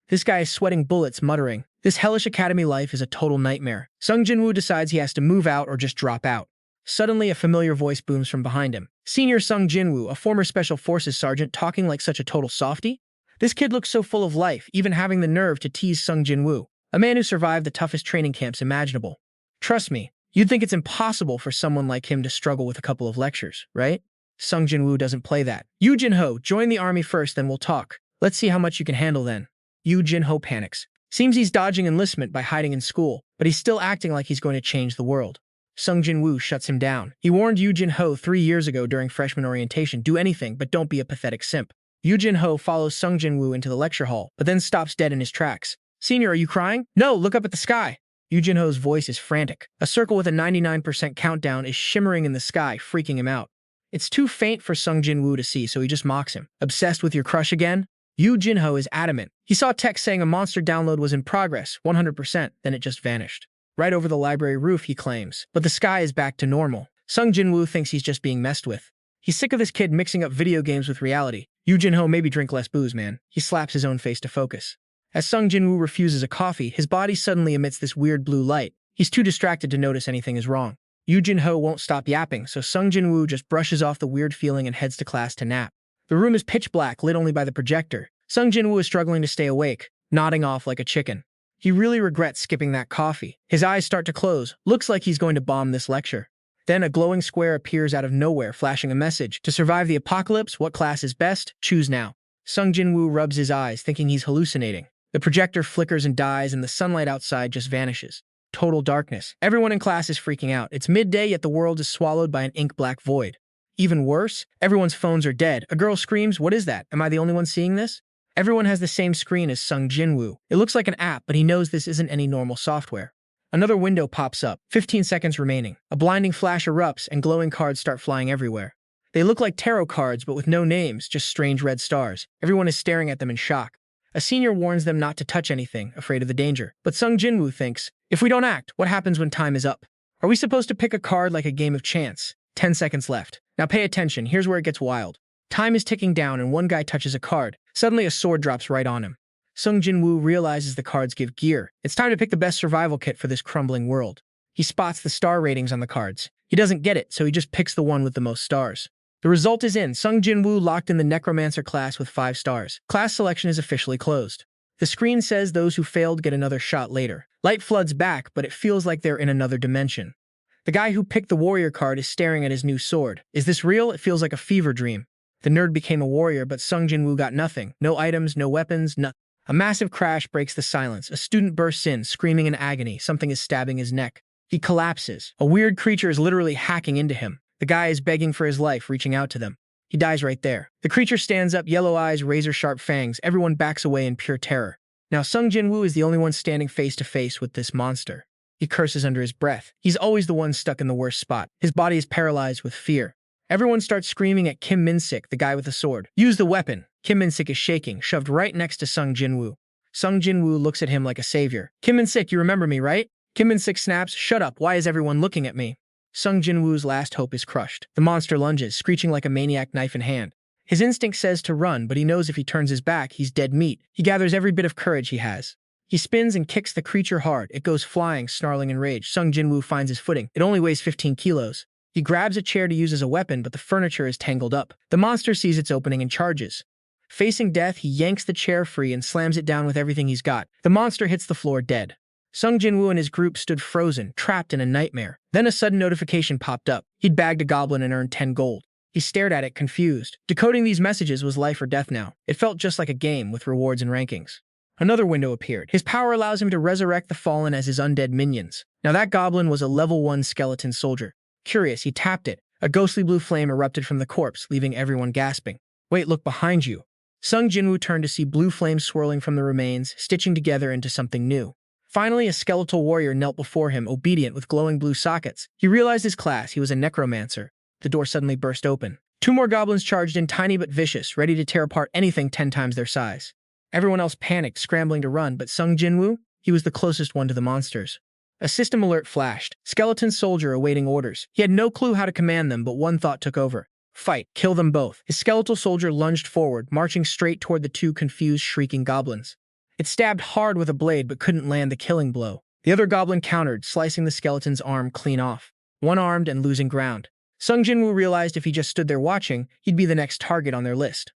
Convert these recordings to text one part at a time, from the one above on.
This guy is sweating bullets, muttering, "This hellish academy life is a total nightmare." Sung Jin-Woo decides he has to move out or just drop out. Suddenly, a familiar voice booms from behind him. Senior Sung Jin-Woo, a former Special Forces sergeant, talking like such a total softie? This kid looks so full of life, even having the nerve to tease Sung Jin-Woo, a man who survived the toughest training camps imaginable. Trust me, you'd think it's impossible for someone like him to struggle with a couple of lectures, right? Sung Jin-Woo doesn't play that. "Yoo Jin-ho, join the army first, then we'll talk. Let's see how much you can handle then." Yoo Jin-ho panics. Seems he's dodging enlistment by hiding in school, but he's still acting like he's going to change the world. Sung Jin-Woo shuts him down. He warned Yoo Jin-ho 3 years ago during freshman orientation, "Do anything, but don't be a pathetic simp." Yoo Jin-ho follows Sung Jin-Woo into the lecture hall, but then stops dead in his tracks. "Senior, are you crying?" "No, look up at the sky." Yoo Jin-ho's voice is frantic. A circle with a 99% countdown is shimmering in the sky, freaking him out. It's too faint for Sung Jin-Woo to see, so he just mocks him. "Obsessed with your crush again?" Yoo Jin-ho is adamant. He saw text saying a monster download was in progress, 100%, then it just vanished. Right over the library roof, he claims. But the sky is back to normal. Sung Jin-Woo thinks he's just being messed with. He's sick of this kid mixing up video games with reality. "Yoo Jin-ho, maybe drink less booze, man." He slaps his own face to focus. As Sung Jin-Woo refuses a coffee, his body suddenly emits this weird blue light. He's too distracted to notice anything is wrong. Yoo Jin-ho won't stop yapping, so Sung Jin-Woo just brushes off the weird feeling and heads to class to nap. The room is pitch black, lit only by the projector. Sung Jin-Woo is struggling to stay awake, nodding off like a chicken. He really regrets skipping that coffee. His eyes start to close. Looks like he's going to bomb this lecture. Then a glowing square appears out of nowhere, flashing a message. "To survive the apocalypse, what class is best? Choose now." Sung Jin-Woo rubs his eyes, thinking he's hallucinating. The projector flickers and dies, and the sunlight outside just vanishes. Total darkness. Everyone in class is freaking out. It's midday, yet the world is swallowed by an ink-black void. Even worse, everyone's phones are dead. A girl screams, "What is that? Am I the only one seeing this?" Everyone has the same screen as Sung Jin-Woo. It looks like an app, but he knows this isn't any normal software. Another window pops up. 15 seconds remaining. A blinding flash erupts, and glowing cards start flying everywhere. They look like tarot cards, but with no names, just strange red stars. Everyone is staring at them in shock. A senior warns them not to touch anything, afraid of the danger. But Sung Jin-Woo thinks, "If we don't act, what happens when time is up? Are we supposed to pick a card like a game of chance?" 10 seconds left. Now pay attention, here's where it gets wild. Time is ticking down, and one guy touches a card. Suddenly, a sword drops right on him. Sung Jin-Woo realizes the cards give gear. It's time to pick the best survival kit for this crumbling world. He spots the star ratings on the cards. He doesn't get it, so he just picks the one with the most stars. The result is in. Sung Jin-Woo locked in the Necromancer class with 5 stars. Class selection is officially closed. The screen says those who failed get another shot later. Light floods back, but it feels like they're in another dimension. The guy who picked the warrior card is staring at his new sword. Is this real? It feels like a fever dream. The nerd became a warrior, but Sung Jin-Woo got nothing. No items, no weapons, nothing. A massive crash breaks the silence. A student bursts in, screaming in agony. Something is stabbing his neck. He collapses. A weird creature is literally hacking into him. The guy is begging for his life, reaching out to them. He dies right there. The creature stands up, yellow eyes, razor-sharp fangs. Everyone backs away in pure terror. Now Sung Jin-Woo is the only one standing face-to-face with this monster. He curses under his breath. He's always the one stuck in the worst spot. His body is paralyzed with fear. Everyone starts screaming at Kim Min-sik, the guy with the sword. "Use the weapon!" Kim Min-sik is shaking, shoved right next to Sung Jin-Woo. Sung Jin-Woo looks at him like a savior. "Kim Min-sik, you remember me, right?" Kim Min-sik snaps, "Shut up, why is everyone looking at me?" Sung Jin-Woo's last hope is crushed. The monster lunges, screeching like a maniac, knife in hand. His instinct says to run, but he knows if he turns his back, he's dead meat. He gathers every bit of courage he has. He spins and kicks the creature hard. It goes flying, snarling in rage. Sung Jin-Woo finds his footing. It only weighs 15 kilos. He grabs a chair to use as a weapon, but the furniture is tangled up. The monster sees its opening and charges. Facing death, he yanks the chair free and slams it down with everything he's got. The monster hits the floor dead. Sung Jin-Woo and his group stood frozen, trapped in a nightmare. Then a sudden notification popped up. He'd bagged a goblin and earned 10 gold. He stared at it, confused. Decoding these messages was life or death now. It felt just like a game with rewards and rankings. Another window appeared. His power allows him to resurrect the fallen as his undead minions. Now that goblin was a level 1 skeleton soldier. Curious, he tapped it. A ghostly blue flame erupted from the corpse, leaving everyone gasping. "Wait, look behind you." Sung Jin-Woo turned to see blue flames swirling from the remains, stitching together into something new. Finally, a skeletal warrior knelt before him, obedient with glowing blue sockets. He realized his class. He was a necromancer. The door suddenly burst open. 2 more goblins charged in, tiny but vicious, ready to tear apart anything 10 times their size. Everyone else panicked, scrambling to run, but Sung Jin-Woo? He was the closest one to the monsters. A system alert flashed. Skeleton soldier awaiting orders. He had no clue how to command them, but one thought took over. Fight. Kill them both. His skeletal soldier lunged forward, marching straight toward the 2 confused, shrieking goblins. It stabbed hard with a blade but couldn't land the killing blow. The other goblin countered, slicing the skeleton's arm clean off. One-armed and losing ground. Sung Jin-Woo realized if he just stood there watching, he'd be the next target on their list.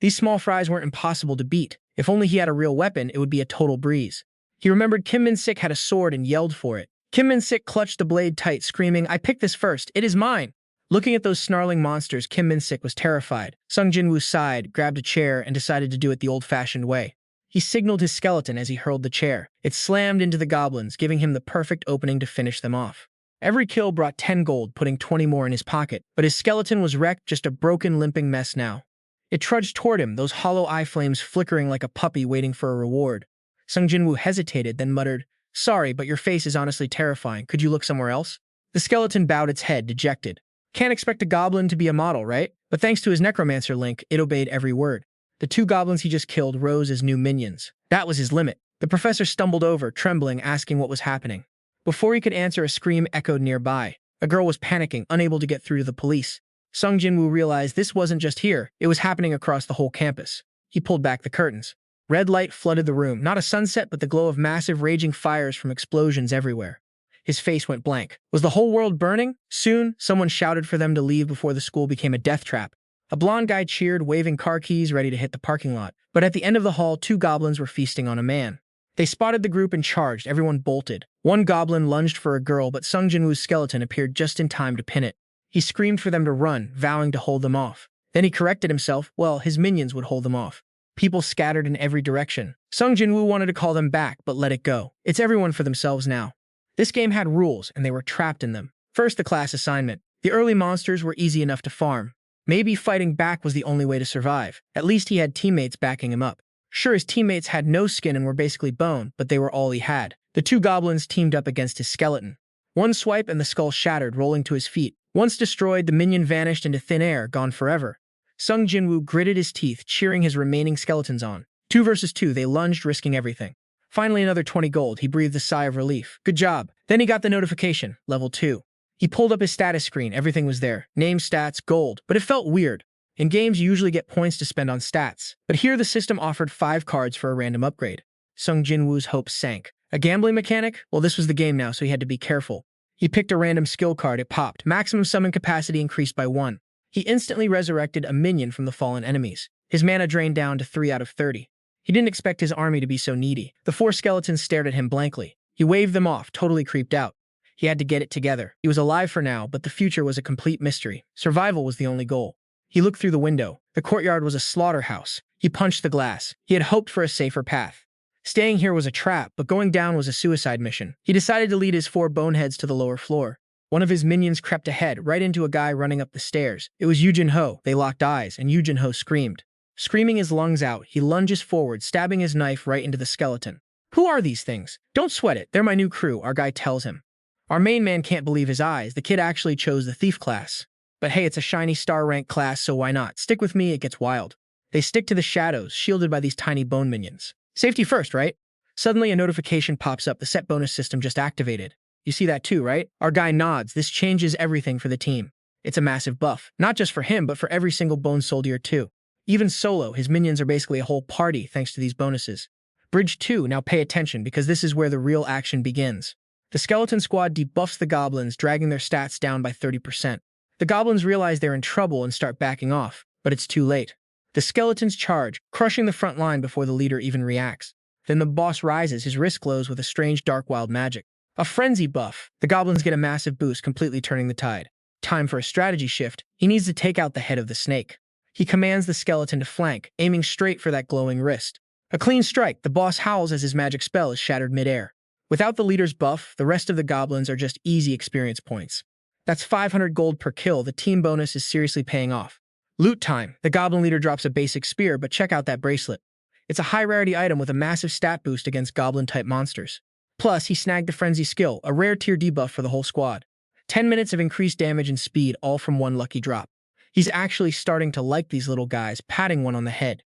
These small fries weren't impossible to beat. If only he had a real weapon, it would be a total breeze. He remembered Kim Min-sik had a sword and yelled for it. Kim Min-sik clutched the blade tight, screaming, "I picked this first. It is mine!" Looking at those snarling monsters, Kim Min-sik was terrified. Sung Jin-Woo sighed, grabbed a chair, and decided to do it the old-fashioned way. He signaled his skeleton as he hurled the chair. It slammed into the goblins, giving him the perfect opening to finish them off. Every kill brought 10 gold, putting 20 more in his pocket, but his skeleton was wrecked, just a broken, limping mess now. It trudged toward him, those hollow eye flames flickering like a puppy waiting for a reward. Sung Jin-Woo hesitated, then muttered, "Sorry, but your face is honestly terrifying. Could you look somewhere else?" The skeleton bowed its head, dejected. Can't expect a goblin to be a model, right? But thanks to his Necromancer link, it obeyed every word. The 2 goblins he just killed rose as new minions. That was his limit. The professor stumbled over, trembling, asking what was happening. Before he could answer, a scream echoed nearby. A girl was panicking, unable to get through to the police. Sung Jin-Woo realized this wasn't just here, it was happening across the whole campus. He pulled back the curtains. Red light flooded the room, not a sunset but the glow of massive raging fires from explosions everywhere. His face went blank. Was the whole world burning? Soon, someone shouted for them to leave before the school became a death trap. A blonde guy cheered, waving car keys, ready to hit the parking lot. But at the end of the hall, 2 goblins were feasting on a man. They spotted the group and charged. Everyone bolted. One goblin lunged for a girl, but Sung Jin-Woo's skeleton appeared just in time to pin it. He screamed for them to run, vowing to hold them off. Then he corrected himself. Well, his minions would hold them off. People scattered in every direction. Sung Jin-Woo wanted to call them back, but let it go. It's everyone for themselves now. This game had rules, and they were trapped in them. First, the class assignment. The early monsters were easy enough to farm. Maybe fighting back was the only way to survive. At least he had teammates backing him up. Sure, his teammates had no skin and were basically bone, but they were all he had. The 2 goblins teamed up against his skeleton. One swipe and the skull shattered, rolling to his feet. Once destroyed, the minion vanished into thin air, gone forever. Sung Jin-Woo gritted his teeth, cheering his remaining skeletons on. 2 versus 2, they lunged, risking everything. Finally, another 20 gold. He breathed a sigh of relief. Good job. Then he got the notification. Level 2. He pulled up his status screen. Everything was there. Name, stats, gold. But it felt weird. In games, you usually get points to spend on stats. But here, the system offered 5 cards for a random upgrade. Sung Jin-Woo's hopes sank. A gambling mechanic? Well, this was the game now, so he had to be careful. He picked a random skill card. It popped. Maximum summon capacity increased by 1. He instantly resurrected a minion from the fallen enemies. His mana drained down to 3 out of 30. He didn't expect his army to be so needy. The 4 skeletons stared at him blankly. He waved them off, totally creeped out. He had to get it together. He was alive for now, but the future was a complete mystery. Survival was the only goal. He looked through the window. The courtyard was a slaughterhouse. He punched the glass. He had hoped for a safer path. Staying here was a trap, but going down was a suicide mission. He decided to lead his 4 boneheads to the lower floor. One of his minions crept ahead, right into a guy running up the stairs. It was Jin-Ho. They locked eyes, and Jin-Ho screamed. Screaming his lungs out, he lunges forward, stabbing his knife right into the skeleton. Who are these things? Don't sweat it. They're my new crew, our guy tells him. Our main man can't believe his eyes. The kid actually chose the thief class. But hey, it's a shiny star rank class, so why not? Stick with me, it gets wild. They stick to the shadows, shielded by these tiny bone minions. Safety first, right? Suddenly, a notification pops up. The set bonus system just activated. You see that too, right? Our guy nods. This changes everything for the team. It's a massive buff. Not just for him, but for every single bone soldier too. Even solo, his minions are basically a whole party thanks to these bonuses. Bridge 2, now pay attention because this is where the real action begins. The skeleton squad debuffs the goblins, dragging their stats down by 30%. The goblins realize they're in trouble and start backing off, but it's too late. The skeletons charge, crushing the front line before the leader even reacts. Then the boss rises, his wrist glows with a strange dark wild magic. A frenzy buff. The goblins get a massive boost, completely turning the tide. Time for a strategy shift. He needs to take out the head of the snake. He commands the skeleton to flank, aiming straight for that glowing wrist. A clean strike. The boss howls as his magic spell is shattered midair. Without the leader's buff, the rest of the goblins are just easy experience points. That's 500 gold per kill. The team bonus is seriously paying off. Loot time. The goblin leader drops a basic spear, but check out that bracelet. It's a high-rarity item with a massive stat boost against goblin-type monsters. Plus, he snagged the frenzy skill, a rare tier debuff for the whole squad. 10 minutes of increased damage and speed, all from one lucky drop. He's actually starting to like these little guys, patting one on the head.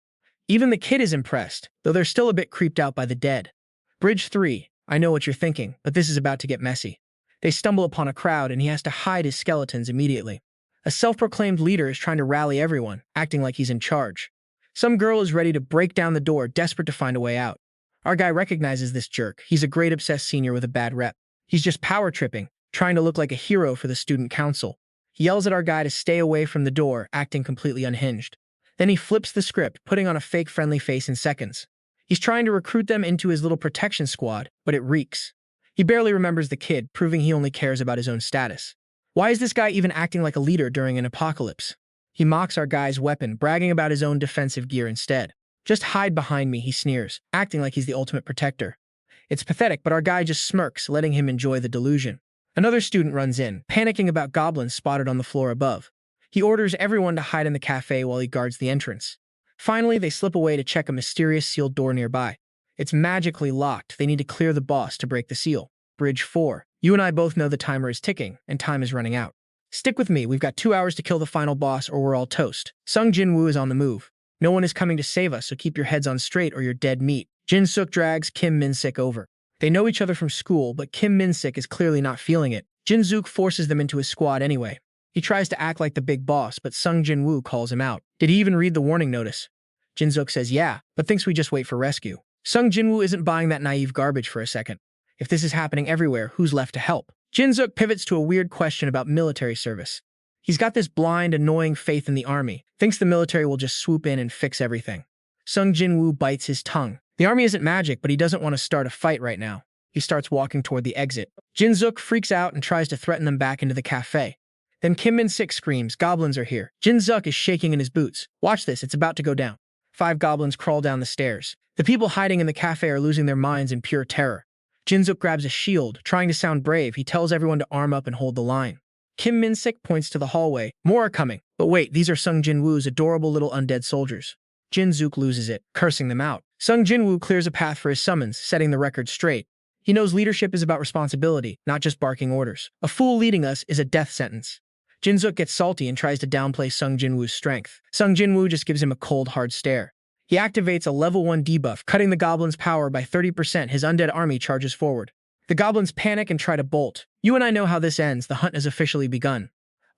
Even the kid is impressed, though they're still a bit creeped out by the dead. Bridge 3. I know what you're thinking, but this is about to get messy. They stumble upon a crowd and he has to hide his skeletons immediately. A self-proclaimed leader is trying to rally everyone, acting like he's in charge. Some girl is ready to break down the door, desperate to find a way out. Our guy recognizes this jerk. He's a grade obsessed senior with a bad rep. He's just power tripping, trying to look like a hero for the student council. He yells at our guy to stay away from the door, acting completely unhinged. Then he flips the script, putting on a fake friendly face in seconds. He's trying to recruit them into his little protection squad, but it reeks. He barely remembers the kid, proving he only cares about his own status. Why is this guy even acting like a leader during an apocalypse? He mocks our guy's weapon, bragging about his own defensive gear instead. Just hide behind me, he sneers, acting like he's the ultimate protector. It's pathetic, but our guy just smirks, letting him enjoy the delusion. Another student runs in, panicking about goblins spotted on the floor above. He orders everyone to hide in the cafe while he guards the entrance. Finally, they slip away to check a mysterious sealed door nearby. It's magically locked. They need to clear the boss to break the seal. Bridge 4. You and I both know the timer is ticking, and time is running out. Stick with me, we've got 2 hours to kill the final boss or we're all toast. Sung Jin-Woo is on the move. No one is coming to save us, so keep your heads on straight or you're dead meat. Jin-Suk drags Kim Min-sik over. They know each other from school, but Kim Min-sik is clearly not feeling it. Jin-Suk forces them into his squad anyway. He tries to act like the big boss, but Sung Jin-Woo calls him out. Did he even read the warning notice? Jin-Suk says yeah, but thinks we just wait for rescue. Sung Jin-Woo isn't buying that naive garbage for a second. If this is happening everywhere, who's left to help? Jin-Suk pivots to a weird question about military service. He's got this blind, annoying faith in the army, thinks the military will just swoop in and fix everything. Sung Jin-Woo bites his tongue. The army isn't magic, but he doesn't want to start a fight right now. He starts walking toward the exit. Jin-Suk freaks out and tries to threaten them back into the cafe. Then Kim Min-sik screams, "Goblins are here." Jin-Suk is shaking in his boots. Watch this, it's about to go down. 5 goblins crawl down the stairs. The people hiding in the cafe are losing their minds in pure terror. Jin-Suk grabs a shield. Trying to sound brave, he tells everyone to arm up and hold the line. Kim Min-sik points to the hallway. More are coming. But wait, these are Sung Jin-Woo's adorable little undead soldiers. Jin-Suk loses it, cursing them out. Sung Jin-Woo clears a path for his summons, setting the record straight. He knows leadership is about responsibility, not just barking orders. A fool leading us is a death sentence. Jin-Suk gets salty and tries to downplay Sung Jin-Woo's strength. Sung Jin-Woo just gives him a cold, hard stare. He activates a level 1 debuff, cutting the goblins' power by 30%. His undead army charges forward. The goblins panic and try to bolt. You and I know how this ends. The hunt has officially begun.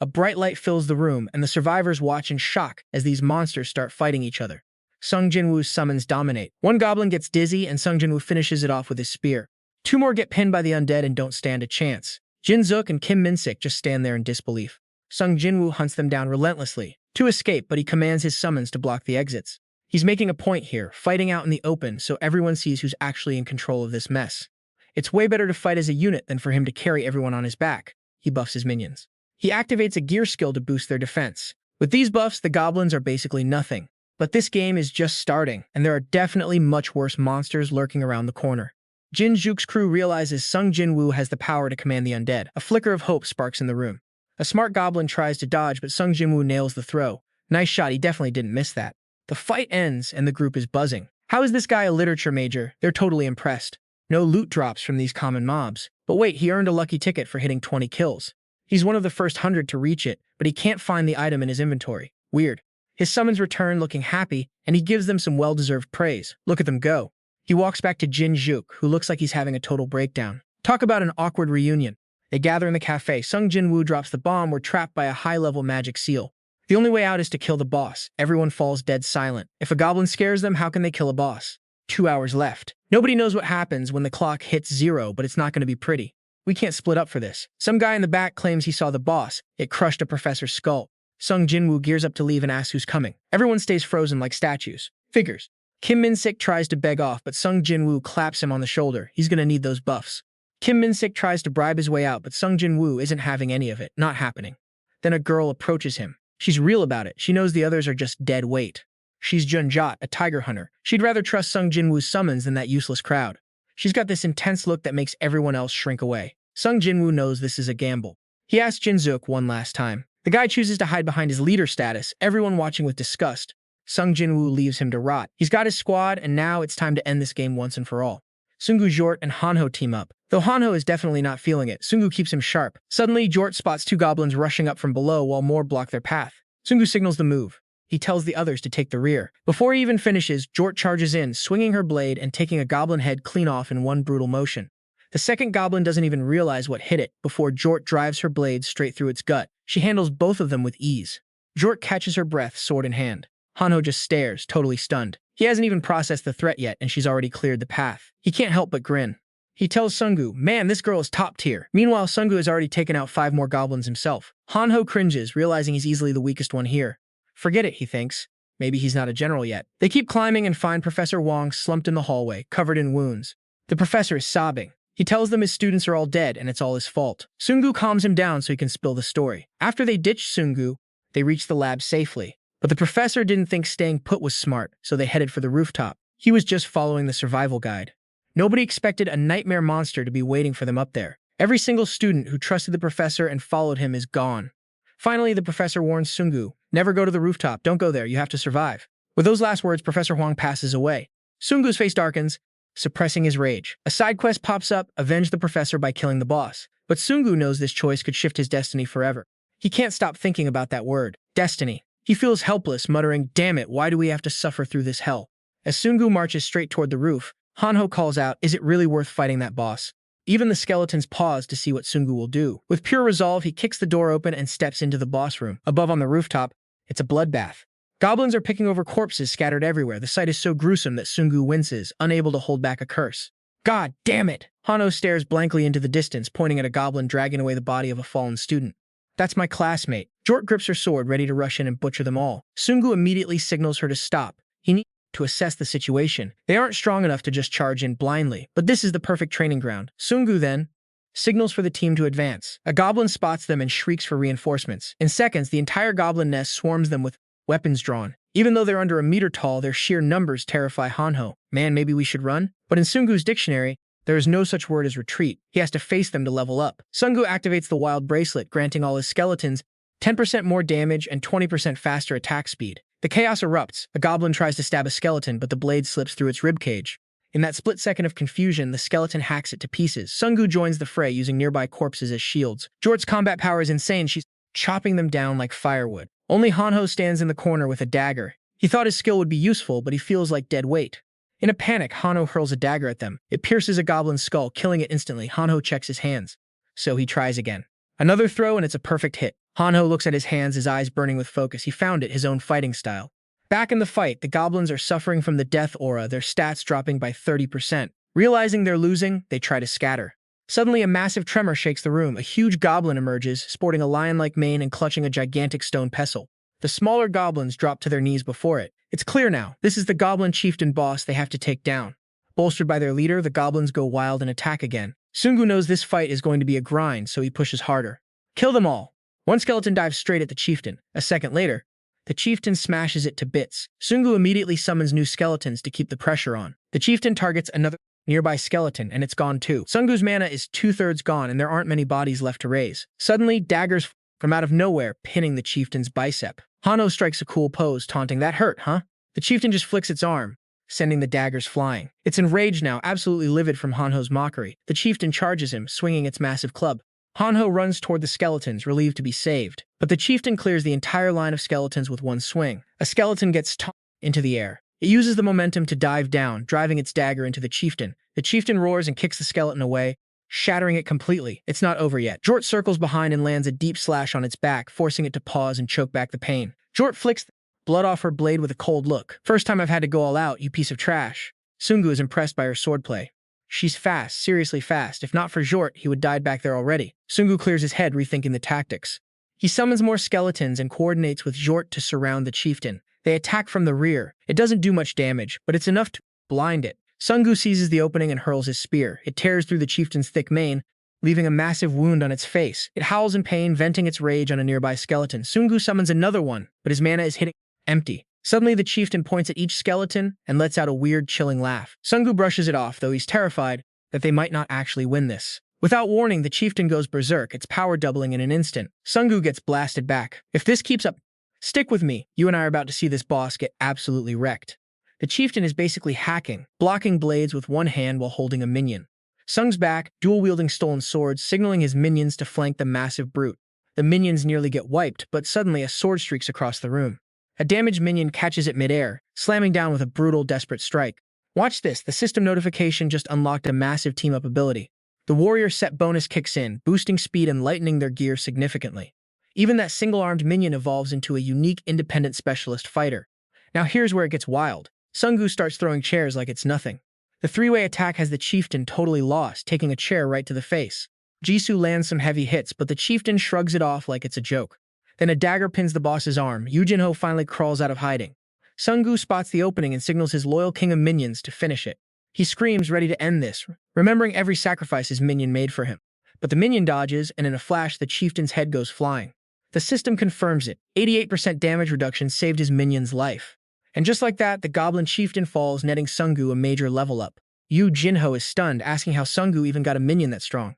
A bright light fills the room, and the survivors watch in shock as these monsters start fighting each other. Sung Jin-Woo's summons dominate. 1 goblin gets dizzy, and Sung Jin-Woo finishes it off with his spear. 2 more get pinned by the undead and don't stand a chance. Jin-Suk and Kim Min-sik just stand there in disbelief. Sung Jin-Woo hunts them down relentlessly. 2 escape, but he commands his summons to block the exits. He's making a point here, fighting out in the open so everyone sees who's actually in control of this mess. It's way better to fight as a unit than for him to carry everyone on his back. He buffs his minions. He activates a gear skill to boost their defense. With these buffs, the goblins are basically nothing. But this game is just starting, and there are definitely much worse monsters lurking around the corner. Jin-Suk's crew realizes Sung Jin-Woo has the power to command the undead. A flicker of hope sparks in the room. A smart goblin tries to dodge, but Sung Jin-Woo nails the throw. Nice shot, he definitely didn't miss that. The fight ends, and the group is buzzing. How is this guy a literature major? They're totally impressed. No loot drops from these common mobs. But wait, he earned a lucky ticket for hitting 20 kills. He's one of the first 100 to reach it, but he can't find the item in his inventory. Weird. His summons return looking happy, and he gives them some well-deserved praise. Look at them go. He walks back to Jin-Suk, who looks like he's having a total breakdown. Talk about an awkward reunion. They gather in the cafe. Sung Jin-Woo drops the bomb. We're trapped by a high-level magic seal. The only way out is to kill the boss. Everyone falls dead silent. If a goblin scares them, how can they kill a boss? 2 hours left. Nobody knows what happens when the clock hits 0, but it's not going to be pretty. We can't split up for this. Some guy in the back claims he saw the boss. It crushed a professor's skull. Sung Jin-Woo gears up to leave and asks who's coming. Everyone stays frozen like statues. Figures. Kim Min-sik tries to beg off, but Sung Jin-Woo claps him on the shoulder. He's going to need those buffs. Kim Min-sik tries to bribe his way out, but Sung Jin-Woo isn't having any of it. Not happening. Then a girl approaches him. She's real about it. She knows the others are just dead weight. She's Junjot, a tiger hunter. She'd rather trust Sung Jin-Woo's summons than that useless crowd. She's got this intense look that makes everyone else shrink away. Sung Jin-Woo knows this is a gamble. He asks Jin-Suk one last time. The guy chooses to hide behind his leader status, everyone watching with disgust. Sung Jin-Woo leaves him to rot. He's got his squad, and now it's time to end this game once and for all. Sungu Jort and Hanho team up. Though Hanho is definitely not feeling it, Sungu keeps him sharp. Suddenly, Jort spots 2 goblins rushing up from below while more block their path. Sungu signals the move. He tells the others to take the rear. Before he even finishes, Jort charges in, swinging her blade and taking a goblin head clean off in one brutal motion. The second goblin doesn't even realize what hit it before Jort drives her blade straight through its gut. She handles both of them with ease. Jort catches her breath, sword in hand. Hanho just stares, totally stunned. He hasn't even processed the threat yet, and she's already cleared the path. He can't help but grin. He tells Sungu, man, this girl is top tier. Meanwhile, Sungu has already taken out 5 more goblins himself. Hanho cringes, realizing he's easily the weakest one here. Forget it, he thinks. Maybe he's not a general yet. They keep climbing and find Professor Wong slumped in the hallway, covered in wounds. The professor is sobbing. He tells them his students are all dead and it's all his fault. Sungu calms him down so he can spill the story. After they ditch Sungu, they reach the lab safely. But the professor didn't think staying put was smart, so they headed for the rooftop. He was just following the survival guide. Nobody expected a nightmare monster to be waiting for them up there. Every single student who trusted the professor and followed him is gone. Finally, the professor warns Sungu, never go to the rooftop, don't go there, you have to survive. With those last words, Professor Huang passes away. Sungu's face darkens, suppressing his rage. A side quest pops up, avenge the professor by killing the boss. But Sungu knows this choice could shift his destiny forever. He can't stop thinking about that word, destiny. He feels helpless, muttering, damn it, why do we have to suffer through this hell? As Sungu marches straight toward the roof, Hanho calls out, is it really worth fighting that boss? Even the skeletons pause to see what Sungu will do. With pure resolve, he kicks the door open and steps into the boss room. Above on the rooftop, it's a bloodbath. Goblins are picking over corpses scattered everywhere. The sight is so gruesome that Sungu winces, unable to hold back a curse. God damn it! Hanho stares blankly into the distance, pointing at a goblin dragging away the body of a fallen student. That's my classmate. Jort grips her sword, ready to rush in and butcher them all. Sungu immediately signals her to stop. He needs to assess the situation. They aren't strong enough to just charge in blindly, but this is the perfect training ground. Sungu then signals for the team to advance. A goblin spots them and shrieks for reinforcements. In seconds, the entire goblin nest swarms them with weapons drawn. Even though they're under a meter tall, their sheer numbers terrify Hanho. Man, maybe we should run? But in Sungu's dictionary, there is no such word as retreat. He has to face them to level up. Sungu activates the wild bracelet, granting all his skeletons 10% more damage and 20% faster attack speed. The chaos erupts. A goblin tries to stab a skeleton, but the blade slips through its ribcage. In that split second of confusion, the skeleton hacks it to pieces. Sungu joins the fray, using nearby corpses as shields. Jort's combat power is insane. She's chopping them down like firewood. Only Hanho stands in the corner with a dagger. He thought his skill would be useful, but he feels like dead weight. In a panic, Hanho hurls a dagger at them. It pierces a goblin's skull, killing it instantly. Hanho checks his hands. So he tries again. Another throw, and it's a perfect hit. Hanho looks at his hands, his eyes burning with focus. He found it, his own fighting style. Back in the fight, the goblins are suffering from the death aura, their stats dropping by 30%. Realizing they're losing, they try to scatter. Suddenly, a massive tremor shakes the room. A huge goblin emerges, sporting a lion-like mane and clutching a gigantic stone pestle. The smaller goblins drop to their knees before it. It's clear now. This is the goblin chieftain boss they have to take down. Bolstered by their leader, the goblins go wild and attack again. Sungu knows this fight is going to be a grind, so he pushes harder. Kill them all. One skeleton dives straight at the chieftain. A second later, the chieftain smashes it to bits. Sungu immediately summons new skeletons to keep the pressure on. The chieftain targets another nearby skeleton, and it's gone too. Sungu's mana is 2/3 gone, and there aren't many bodies left to raise. Suddenly, daggers from out of nowhere, pinning the chieftain's bicep. Hanho strikes a cool pose, taunting, that hurt, huh? The chieftain just flicks its arm, sending the daggers flying. It's enraged now, absolutely livid from Hanho's mockery. The chieftain charges him, swinging its massive club. Hanho runs toward the skeletons, relieved to be saved. But the chieftain clears the entire line of skeletons with one swing. A skeleton gets tossed into the air. It uses the momentum to dive down, driving its dagger into the chieftain. The chieftain roars and kicks the skeleton away, shattering it completely. It's not over yet. Jort circles behind and lands a deep slash on its back, forcing it to pause and choke back the pain. Jort flicks the blood off her blade with a cold look. First time I've had to go all out, you piece of trash. Sungu is impressed by her swordplay. She's fast, seriously fast. If not for Jort, he would died back there already. Sungu clears his head, rethinking the tactics. He summons more skeletons and coordinates with Jort to surround the chieftain. They attack from the rear. It doesn't do much damage, but it's enough to blind it. Sungu seizes the opening and hurls his spear. It tears through the chieftain's thick mane, leaving a massive wound on its face. It howls in pain, venting its rage on a nearby skeleton. Sungu summons another one, but his mana is hitting empty. Suddenly, the chieftain points at each skeleton and lets out a weird, chilling laugh. Sungu brushes it off, though he's terrified that they might not actually win this. Without warning, the chieftain goes berserk, its power doubling in an instant. Sungu gets blasted back. If this keeps up, stick with me. You and I are about to see this boss get absolutely wrecked. The chieftain is basically hacking, blocking blades with one hand while holding a minion. Sung's back, dual-wielding stolen swords, signaling his minions to flank the massive brute. The minions nearly get wiped, but suddenly a sword streaks across the room. A damaged minion catches it midair, slamming down with a brutal, desperate strike. Watch this, the system notification just unlocked a massive team-up ability. The warrior set bonus kicks in, boosting speed and lightening their gear significantly. Even that single-armed minion evolves into a unique independent specialist fighter. Now here's where it gets wild. Sungu starts throwing chairs like it's nothing. The three-way attack has the chieftain totally lost, taking a chair right to the face. Jisoo lands some heavy hits, but the chieftain shrugs it off like it's a joke. Then a dagger pins the boss's arm. Jin-Ho finally crawls out of hiding. Sungu spots the opening and signals his loyal king of minions to finish it. He screams, ready to end this, remembering every sacrifice his minion made for him. But the minion dodges, and in a flash, the chieftain's head goes flying. The system confirms it. 88% damage reduction saved his minion's life. And just like that, the goblin chieftain falls, netting Sungu a major level up. Jin-Ho is stunned, asking how Sungu even got a minion that strong.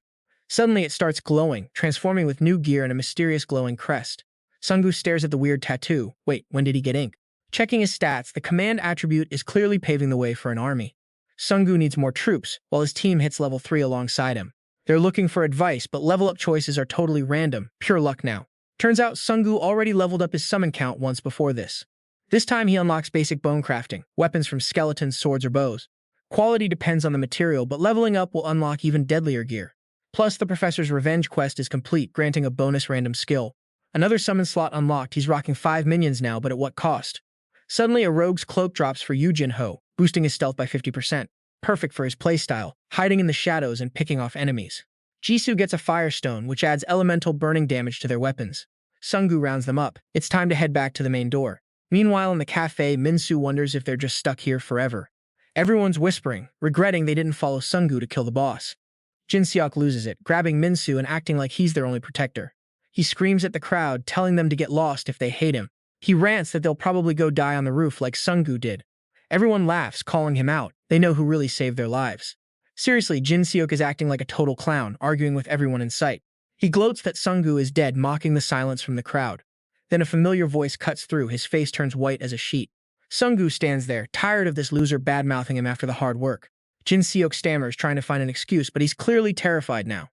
Suddenly, it starts glowing, transforming with new gear and a mysterious glowing crest. Sungu stares at the weird tattoo. Wait, when did he get ink? Checking his stats, the command attribute is clearly paving the way for an army. Sungu needs more troops, while his team hits level 3 alongside him. They're looking for advice, but level-up choices are totally random, pure luck now. Turns out Sungu already leveled up his summon count once before this. This time he unlocks basic bone crafting, weapons from skeletons, swords, or bows. Quality depends on the material, but leveling up will unlock even deadlier gear. Plus, the professor's revenge quest is complete, granting a bonus random skill. Another summon slot unlocked. He's rocking 5 minions now, but at what cost? Suddenly, a rogue's cloak drops for Jin-Ho, boosting his stealth by 50%. Perfect for his playstyle, hiding in the shadows and picking off enemies. Jisoo gets a firestone, which adds elemental burning damage to their weapons. Sungu rounds them up. It's time to head back to the main door. Meanwhile, in the cafe, Minsu wonders if they're just stuck here forever. Everyone's whispering, regretting they didn't follow Sungu to kill the boss. Jin-Seok loses it, grabbing Minsu and acting like he's their only protector. He screams at the crowd, telling them to get lost if they hate him. He rants that they'll probably go die on the roof like Sungu did. Everyone laughs, calling him out. They know who really saved their lives. Seriously, Jin-Seok is acting like a total clown, arguing with everyone in sight. He gloats that Sungu is dead, mocking the silence from the crowd. Then a familiar voice cuts through. His face turns white as a sheet. Sungu stands there, tired of this loser bad-mouthing him after the hard work. Jin-Seok stammers, trying to find an excuse, but he's clearly terrified now.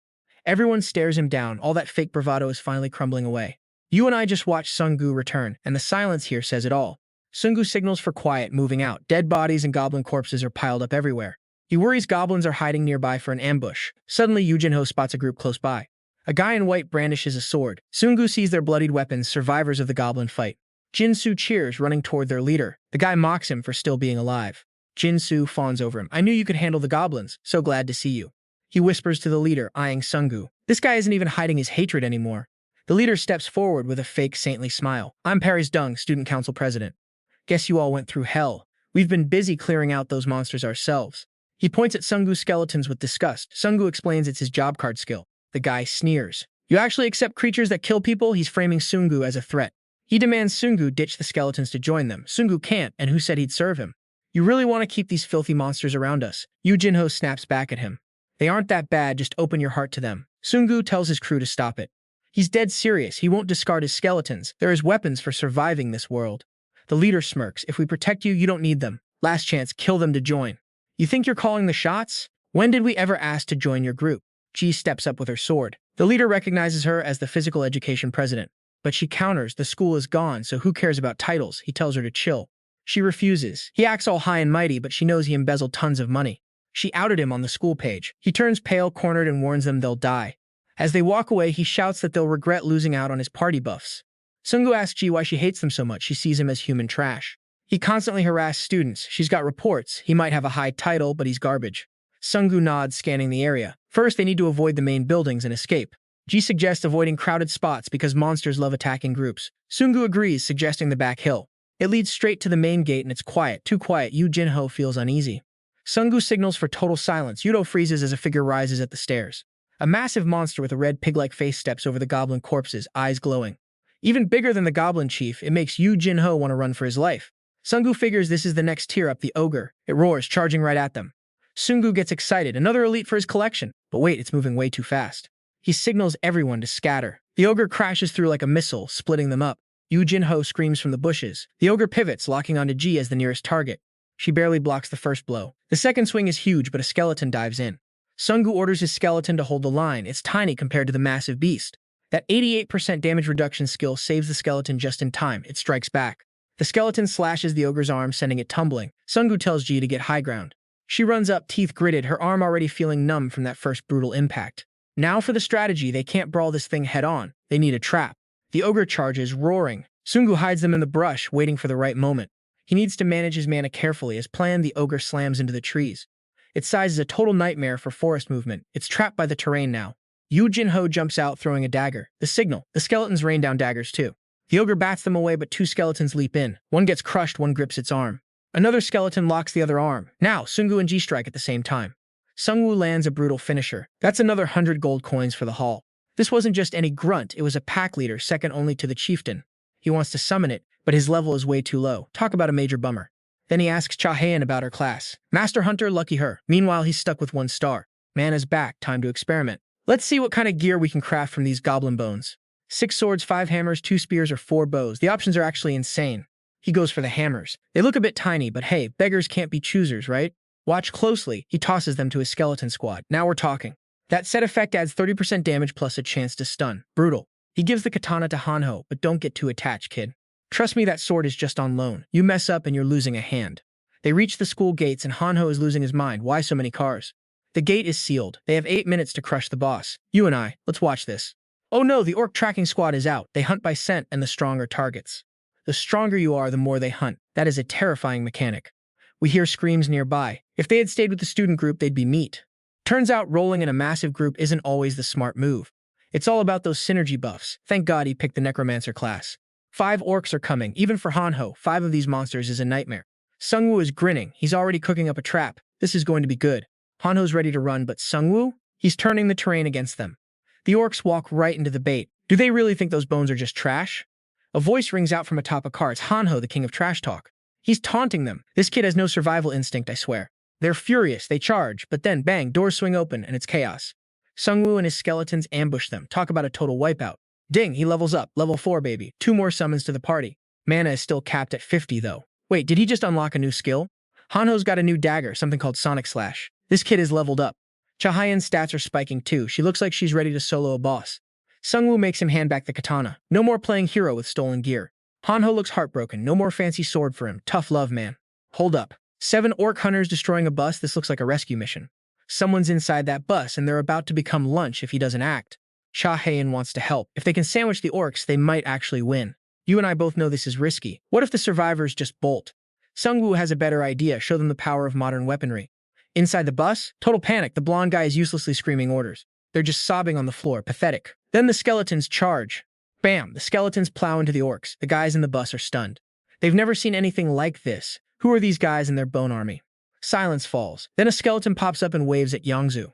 Everyone stares him down. All that fake bravado is finally crumbling away. You and I just watched Sungu return, and the silence here says it all. Sungu signals for quiet, moving out. Dead bodies and goblin corpses are piled up everywhere. He worries goblins are hiding nearby for an ambush. Suddenly, Jin-Ho spots a group close by. A guy in white brandishes a sword. Sungu sees their bloodied weapons, survivors of the goblin fight. Jin-Soo cheers, running toward their leader. The guy mocks him for still being alive. Jin-Soo fawns over him. I knew you could handle the goblins. So glad to see you. He whispers to the leader, eyeing Sungu. This guy isn't even hiding his hatred anymore. The leader steps forward with a fake saintly smile. I'm Paris Dung, student council president. Guess you all went through hell. We've been busy clearing out those monsters ourselves. He points at Sungu's skeletons with disgust. Sungu explains it's his job card skill. The guy sneers. You actually accept creatures that kill people? He's framing Sungu as a threat. He demands Sungu ditch the skeletons to join them. Sungu can't, and who said he'd serve him? You really want to keep these filthy monsters around us? Jin-Ho snaps back at him. They aren't that bad, just open your heart to them. Sungu tells his crew to stop it. He's dead serious. He won't discard his skeletons. They're his weapons for surviving this world. The leader smirks. If we protect you, you don't need them. Last chance, kill them to join. You think you're calling the shots? When did we ever ask to join your group? Ji steps up with her sword. The leader recognizes her as the physical education president. But she counters, the school is gone, so who cares about titles? He tells her to chill. She refuses. He acts all high and mighty, but she knows he embezzled tons of money. She outed him on the school page. He turns pale, cornered, and warns them they'll die. As they walk away, he shouts that they'll regret losing out on his party buffs. Sungu asks Ji why she hates them so much. She sees him as human trash. He constantly harasses students. She's got reports. He might have a high title, but he's garbage. Sungu nods, scanning the area. First, they need to avoid the main buildings and escape. Ji suggests avoiding crowded spots because monsters love attacking groups. Sungu agrees, suggesting the back hill. It leads straight to the main gate and it's quiet. Too quiet. Jin-Ho feels uneasy. Sungu signals for total silence. Yudo freezes as a figure rises at the stairs. A massive monster with a red pig-like face steps over the goblin corpses, eyes glowing. Even bigger than the goblin chief, it makes Jin-Ho want to run for his life. Sungu figures this is the next tier up, the ogre. It roars, charging right at them. Sungu gets excited, another elite for his collection. But wait, it's moving way too fast. He signals everyone to scatter. The ogre crashes through like a missile, splitting them up. Jin-Ho screams from the bushes. The ogre pivots, locking onto Ji as the nearest target. She barely blocks the first blow. The second swing is huge, but a skeleton dives in. Sungu orders his skeleton to hold the line. It's tiny compared to the massive beast. That 88% damage reduction skill saves the skeleton just in time. It strikes back. The skeleton slashes the ogre's arm, sending it tumbling. Sungu tells Ji to get high ground. She runs up, teeth gritted, her arm already feeling numb from that first brutal impact. Now for the strategy. They can't brawl this thing head on. They need a trap. The ogre charges, roaring. Sungu hides them in the brush, waiting for the right moment. He needs to manage his mana carefully. As planned, the ogre slams into the trees. Its size is a total nightmare for forest movement. It's trapped by the terrain now. Jin-Woo jumps out throwing a dagger. The signal. The skeletons rain down daggers too. The ogre bats them away, but two skeletons leap in. One gets crushed, one grips its arm. Another skeleton locks the other arm. Now, Sungu and Ji strike at the same time. Sungwoo lands a brutal finisher. That's another 100 gold coins for the haul. This wasn't just any grunt, it was a pack leader, second only to the chieftain. He wants to summon it, but his level is way too low. Talk about a major bummer. Then he asks Cha-haen about her class. Master Hunter, lucky her. Meanwhile, he's stuck with 1 star. Mana's back, time to experiment. Let's see what kind of gear we can craft from these goblin bones. 6 swords, 5 hammers, 2 spears, or 4 bows. The options are actually insane. He goes for the hammers. They look a bit tiny, but hey, beggars can't be choosers, right? Watch closely. He tosses them to his skeleton squad. Now we're talking. That set effect adds 30% damage plus a chance to stun. Brutal. He gives the katana to Hanho, but don't get too attached, kid. Trust me, that sword is just on loan. You mess up and you're losing a hand. They reach the school gates and Hanho is losing his mind. Why so many cars? The gate is sealed. They have 8 minutes to crush the boss. You and I, let's watch this. Oh no, the orc tracking squad is out. They hunt by scent and the stronger targets. The stronger you are, the more they hunt. That is a terrifying mechanic. We hear screams nearby. If they had stayed with the student group, they'd be meat. Turns out rolling in a massive group isn't always the smart move. It's all about those synergy buffs. Thank God he picked the Necromancer class. 5 orcs are coming. Even for Hanho, 5 of these monsters is a nightmare. Sungwoo is grinning. He's already cooking up a trap. This is going to be good. Hanho's ready to run, but Sungwoo? He's turning the terrain against them. The orcs walk right into the bait. Do they really think those bones are just trash? A voice rings out from atop a car. It's Hanho, the king of trash talk. He's taunting them. This kid has no survival instinct, I swear. They're furious. They charge, but then, bang, doors swing open, and it's chaos. Sungwoo and his skeletons ambush them. Talk about a total wipeout. Ding, he levels up. Level 4, baby. 2 more summons to the party. Mana is still capped at 50, though. Wait, did he just unlock a new skill? Hanho's got a new dagger, something called Sonic Slash. This kid is leveled up. Cha-haen's stats are spiking too. She looks like she's ready to solo a boss. Sungwoo makes him hand back the katana. No more playing hero with stolen gear. Hanho looks heartbroken. No more fancy sword for him. Tough love, man. Hold up. 7 orc hunters destroying a bus. This looks like a rescue mission. Someone's inside that bus, and they're about to become lunch if he doesn't act. Cha-haen wants to help. If they can sandwich the orcs, they might actually win. You and I both know this is risky. What if the survivors just bolt? Sungwoo has a better idea. Show them the power of modern weaponry. Inside the bus, total panic. The blonde guy is uselessly screaming orders. They're just sobbing on the floor. Pathetic. Then the skeletons charge. Bam! The skeletons plow into the orcs. The guys in the bus are stunned. They've never seen anything like this. Who are these guys and their bone army? Silence falls. Then a skeleton pops up and waves at Yangzu.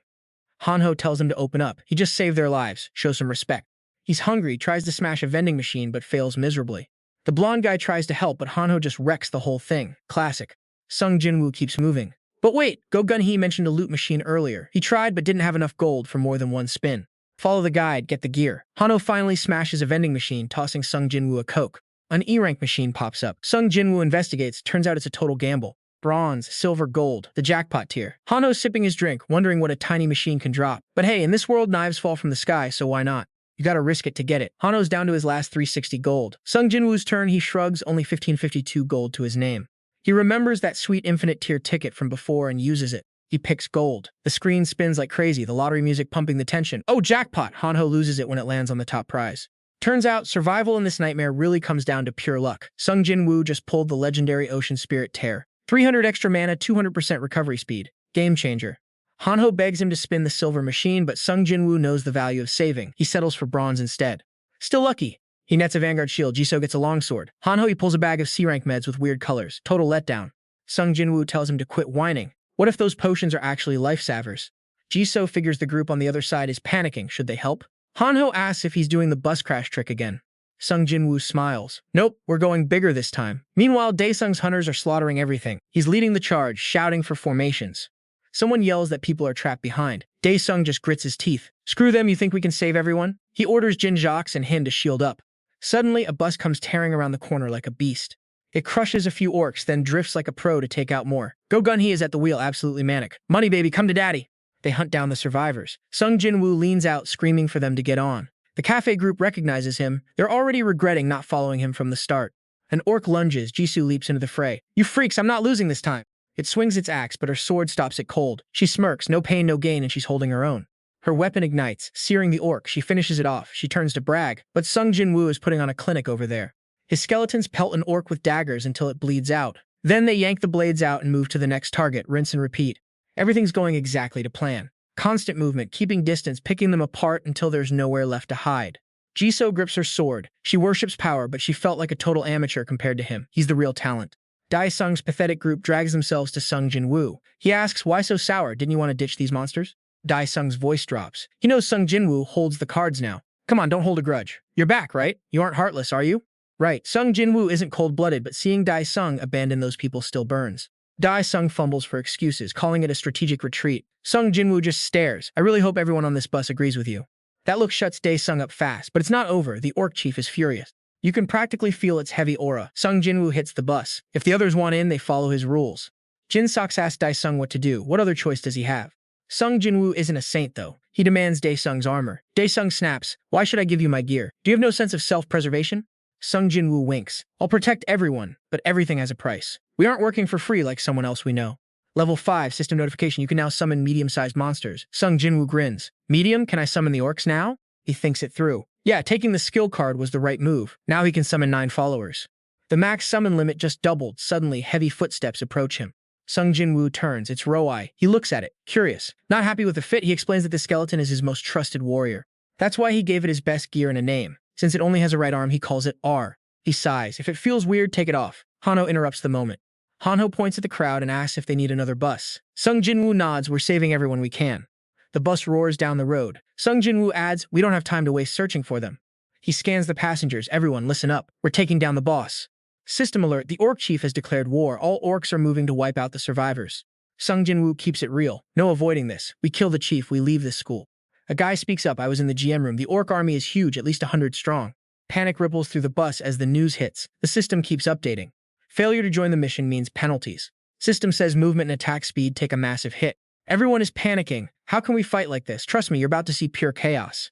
Hanho tells him to open up. He just saved their lives. Show some respect. He's hungry, tries to smash a vending machine, but fails miserably. The blonde guy tries to help, but Hanho just wrecks the whole thing. Classic. Sung Jin-Woo keeps moving. But wait, Go Gun-hee mentioned a loot machine earlier. He tried but didn't have enough gold for more than 1 spin. Follow the guide, get the gear. Hanho finally smashes a vending machine, tossing Sung Jin-Woo a Coke. An E-rank machine pops up. Sung Jin-Woo investigates. Turns out it's a total gamble. Bronze, silver, gold. The jackpot tier. Hanho's sipping his drink, wondering what a tiny machine can drop. But hey, in this world, knives fall from the sky, so why not? You gotta risk it to get it. Hanho's down to his last 360 gold. Sung Jin-Woo's turn, he shrugs, only 1552 gold to his name. He remembers that sweet infinite tier ticket from before and uses it. He picks gold. The screen spins like crazy, the lottery music pumping the tension. Oh, jackpot! Hanho loses it when it lands on the top prize. Turns out, survival in this nightmare really comes down to pure luck. Sung Jin-Woo just pulled the legendary Ocean Spirit Tear. 300 extra mana, 200% recovery speed. Game changer. Hanho begs him to spin the silver machine, but Sung Jin-Woo knows the value of saving. He settles for bronze instead. Still lucky. He nets a Vanguard shield. Jisoo gets a longsword. Hanho, he pulls a bag of C-rank meds with weird colors. Total letdown. Sung Jin-Woo tells him to quit whining. What if those potions are actually life-savers? Jisoo figures the group on the other side is panicking. Should they help? Hanho asks if he's doing the bus crash trick again. Sung Jin-Woo smiles. Nope, we're going bigger this time. Meanwhile, Daesung's hunters are slaughtering everything. He's leading the charge, shouting for formations. Someone yells that people are trapped behind. Daesung just grits his teeth. Screw them, you think we can save everyone? He orders Jin Jacques and Hin to shield up. Suddenly, a bus comes tearing around the corner like a beast. It crushes a few orcs, then drifts like a pro to take out more. Go Gun-hee is at the wheel, absolutely manic. Money, baby, come to daddy. They hunt down the survivors. Sung Jin-Woo leans out, screaming for them to get on. The cafe group recognizes him. They're already regretting not following him from the start. An orc lunges. Jisoo leaps into the fray. You freaks, I'm not losing this time. It swings its axe, but her sword stops it cold. She smirks, no pain, no gain, and she's holding her own. Her weapon ignites, searing the orc. She finishes it off. She turns to brag, but Sung Jin-Woo is putting on a clinic over there. His skeletons pelt an orc with daggers until it bleeds out. Then they yank the blades out and move to the next target, rinse and repeat. Everything's going exactly to plan. Constant movement, keeping distance, picking them apart until there's nowhere left to hide. Jisoo grips her sword. She worships power, but she felt like a total amateur compared to him. He's the real talent. Dae-sung's pathetic group drags themselves to Sung Jin-Woo. He asks, why so sour? Didn't you want to ditch these monsters? Dae-sung's voice drops. He knows Sung Jin-Woo holds the cards now. Come on, don't hold a grudge. You're back, right? You aren't heartless, are you? Right. Sung Jin-Woo isn't cold-blooded, but seeing Dae-sung abandon those people still burns. Dae-sung fumbles for excuses, calling it a strategic retreat. Sung Jin-Woo just stares. I really hope everyone on this bus agrees with you. That look shuts Dae-sung up fast, but it's not over. The orc chief is furious. You can practically feel its heavy aura. Sung Jin-Woo hits the bus. If the others want in, they follow his rules. Jin-Sox asks Dae-sung what to do. What other choice does he have? Sung Jin-Woo isn't a saint, though. He demands Dae-sung's armor. Dae-sung snaps. Why should I give you my gear? Do you have no sense of self-preservation? Sung Jin-Woo winks. I'll protect everyone, but everything has a price. We aren't working for free like someone else we know. Level 5, system notification. You can now summon medium-sized monsters. Sung Jin-Woo grins. Medium? Can I summon the orcs now? He thinks it through. Yeah, taking the skill card was the right move. Now he can summon 9 followers. The max summon limit just doubled. Suddenly, heavy footsteps approach him. Sung Jin-Woo turns. It's Roai. He looks at it, curious. Not happy with the fit, he explains that the skeleton is his most trusted warrior. That's why he gave it his best gear and a name. Since it only has a right arm, he calls it R. He sighs. If it feels weird, take it off. Hanho interrupts the moment. Hanho points at the crowd and asks if they need another bus. Sung Jin-Woo nods. We're saving everyone we can. The bus roars down the road. Sung Jin-Woo adds, we don't have time to waste searching for them. He scans the passengers. Everyone, listen up. We're taking down the boss. System alert. The orc chief has declared war. All orcs are moving to wipe out the survivors. Sung Jin-Woo keeps it real. No avoiding this. We kill the chief. We leave this school. A guy speaks up. I was in the GM room. The orc army is huge, at least 100 strong. Panic ripples through the bus as the news hits. The system keeps updating. Failure to join the mission means penalties. System says movement and attack speed take a massive hit. Everyone is panicking. How can we fight like this? Trust me, you're about to see pure chaos.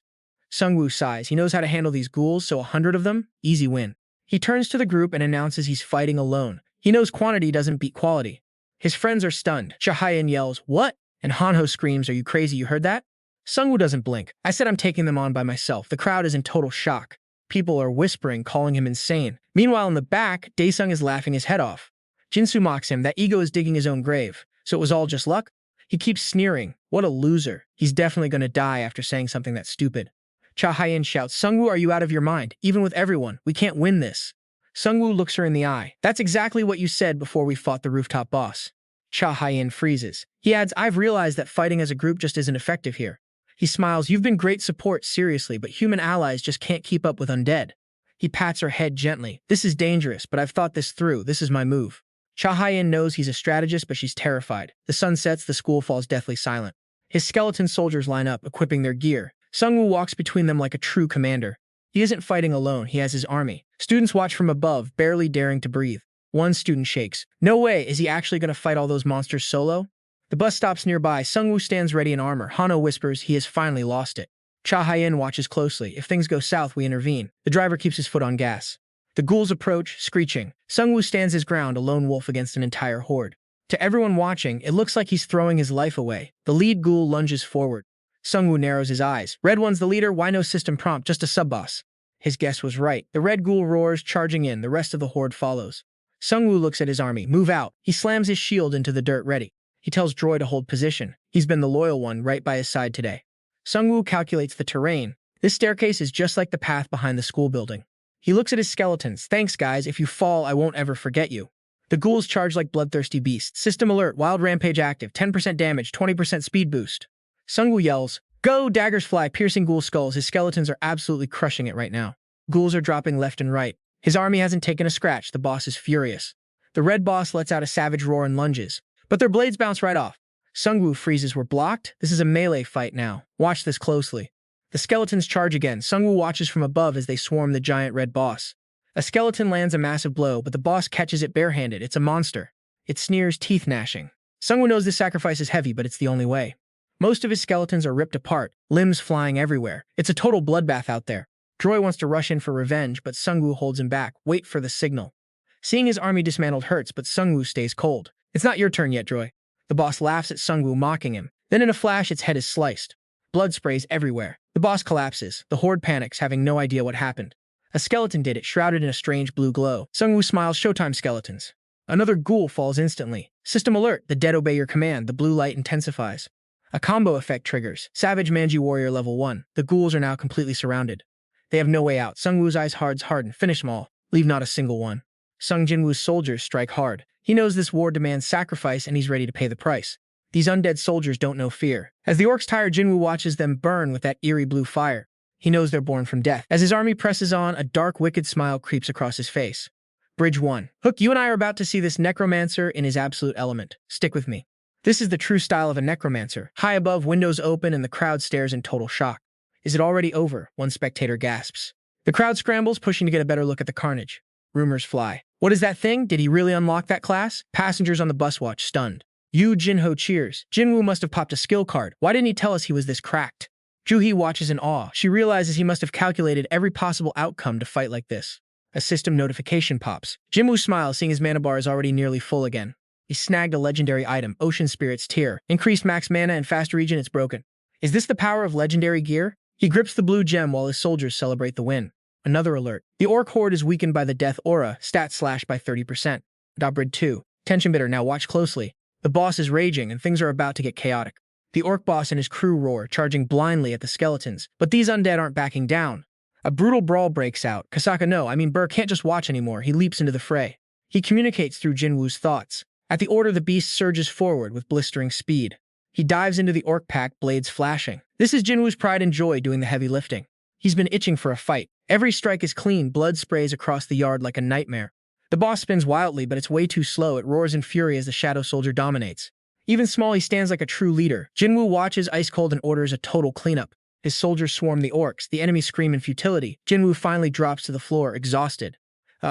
Sung-woo sighs. He knows how to handle these ghouls, so 100 of them? Easy win. He turns to the group and announces he's fighting alone. He knows quantity doesn't beat quality. His friends are stunned. Cha-Hyen yells, what? And Hanho screams, are you crazy? You heard that? Sung-woo doesn't blink. I said I'm taking them on by myself. The crowd is in total shock. People are whispering, calling him insane. Meanwhile, in the back, Dae-sung is laughing his head off. Jin-soo mocks him. That ego is digging his own grave. So it was all just luck? He keeps sneering. What a loser. He's definitely going to die after saying something that stupid. Cha-Hyen shouts, Sung-woo, are you out of your mind? Even with everyone, we can't win this. Sung-woo looks her in the eye. That's exactly what you said before we fought the rooftop boss. Cha-Hyen freezes. He adds, I've realized that fighting as a group just isn't effective here. He smiles, you've been great support, seriously, but human allies just can't keep up with undead. He pats her head gently. This is dangerous, but I've thought this through. This is my move. Cha-Hyen knows he's a strategist, but she's terrified. The sun sets, the school falls deathly silent. His skeleton soldiers line up, equipping their gear. Sung-woo walks between them like a true commander. He isn't fighting alone, he has his army. Students watch from above, barely daring to breathe. One student shakes. No way, is he actually going to fight all those monsters solo? The bus stops nearby. Sung-woo stands ready in armor. Hanho whispers he has finally lost it. Cha-Hyen watches closely. If things go south, we intervene. The driver keeps his foot on gas. The ghouls approach, screeching. Sung-woo stands his ground, a lone wolf against an entire horde. To everyone watching, it looks like he's throwing his life away. The lead ghoul lunges forward. Sung-woo narrows his eyes. Red one's the leader. Why no system prompt? Just a sub-boss. His guess was right. The red ghoul roars, charging in. The rest of the horde follows. Sung-woo looks at his army. Move out. He slams his shield into the dirt, ready. He tells Droy to hold position. He's been the loyal one right by his side today. Sung-woo calculates the terrain. This staircase is just like the path behind the school building. He looks at his skeletons. Thanks, guys. If you fall, I won't ever forget you. The ghouls charge like bloodthirsty beasts. System alert. Wild rampage active. 10% damage. 20% speed boost. Sung-woo yells, go! Daggers fly, piercing ghoul skulls. His skeletons are absolutely crushing it right now. Ghouls are dropping left and right. His army hasn't taken a scratch. The boss is furious. The red boss lets out a savage roar and lunges. But their blades bounce right off. Sung-woo freezes. We're blocked? This is a melee fight now. Watch this closely. The skeletons charge again. Sung-woo watches from above as they swarm the giant red boss. A skeleton lands a massive blow, but the boss catches it barehanded. It's a monster. It sneers, teeth gnashing. Sung-woo knows this sacrifice is heavy, but it's the only way. Most of his skeletons are ripped apart, limbs flying everywhere. It's a total bloodbath out there. Droy wants to rush in for revenge, but Sung-woo holds him back. Wait for the signal. Seeing his army dismantled hurts, but Sung-woo stays cold. It's not your turn yet, Droy. The boss laughs at Sung-woo, mocking him. Then in a flash, its head is sliced. Blood sprays everywhere. The boss collapses. The horde panics, having no idea what happened. A skeleton did it, shrouded in a strange blue glow. Sung-woo smiles, showtime skeletons. Another ghoul falls instantly. System alert, the dead obey your command, the blue light intensifies. A combo effect triggers. Savage Manji Warrior level 1. The ghouls are now completely surrounded. They have no way out. Sung-woo's eyes harden. Finish them all. Leave not a single one. Sung Jin-woo's soldiers strike hard. He knows this war demands sacrifice and he's ready to pay the price. These undead soldiers don't know fear. As the orcs tire, Jin-Woo watches them burn with that eerie blue fire. He knows they're born from death. As his army presses on, a dark, wicked smile creeps across his face. Bridge 1. Hook, you and I are about to see this necromancer in his absolute element. Stick with me. This is the true style of a necromancer. High above, windows open, and the crowd stares in total shock. Is it already over? One spectator gasps. The crowd scrambles, pushing to get a better look at the carnage. Rumors fly. What is that thing? Did he really unlock that class? Passengers on the bus watch, stunned. Yu Jin-ho cheers. Jin-Woo must have popped a skill card. Why didn't he tell us he was this cracked? Ju-hee watches in awe. She realizes he must have calculated every possible outcome to fight like this. A system notification pops. Jin-Woo smiles, seeing his mana bar is already nearly full again. He snagged a legendary item, Ocean Spirit's Tear. Increased max mana and fast regen, it's broken. Is this the power of legendary gear? He grips the blue gem while his soldiers celebrate the win. Another alert. The orc horde is weakened by the death aura, stat slashed by 30%. Dobrid 2. Tension bitter, now watch closely. The boss is raging and things are about to get chaotic. The orc boss and his crew roar, charging blindly at the skeletons. But these undead aren't backing down. A brutal brawl breaks out. Burr can't just watch anymore. He leaps into the fray. He communicates through Jin-Woo's thoughts. At the order, the beast surges forward with blistering speed. He dives into the orc pack, blades flashing. This is Jin-Woo's pride and joy doing the heavy lifting. He's been itching for a fight. Every strike is clean, blood sprays across the yard like a nightmare. The boss spins wildly, but it's way too slow. It roars in fury as the shadow soldier dominates. Even small, he stands like a true leader. Jin-Woo watches ice cold and orders a total cleanup. His soldiers swarm the orcs. The enemies scream in futility. Jin-Woo finally drops to the floor, exhausted.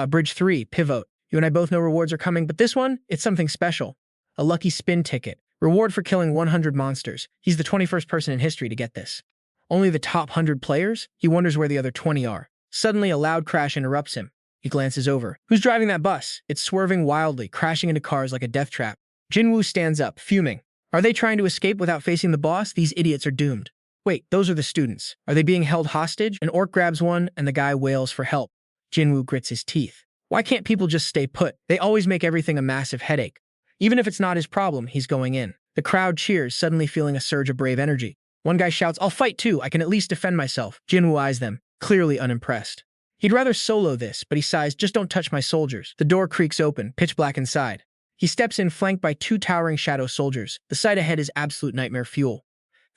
Bridge 3, Pivot. You and I both know rewards are coming, but this one, it's something special. A lucky spin ticket. Reward for killing 100 monsters. He's the 21st person in history to get this. Only the top 100 players? He wonders where the other 20 are. Suddenly, a loud crash interrupts him. He glances over. Who's driving that bus? It's swerving wildly, crashing into cars like a death trap. Jin-Woo stands up, fuming. Are they trying to escape without facing the boss? These idiots are doomed. Wait, those are the students. Are they being held hostage? An orc grabs one, and the guy wails for help. Jin-Woo grits his teeth. Why can't people just stay put? They always make everything a massive headache. Even if it's not his problem, he's going in. The crowd cheers, suddenly feeling a surge of brave energy. One guy shouts, I'll fight too, I can at least defend myself. Jin-Woo eyes them, clearly unimpressed. He'd rather solo this, but he sighs, just don't touch my soldiers. The door creaks open, pitch black inside. He steps in, flanked by 2 towering shadow soldiers. The sight ahead is absolute nightmare fuel.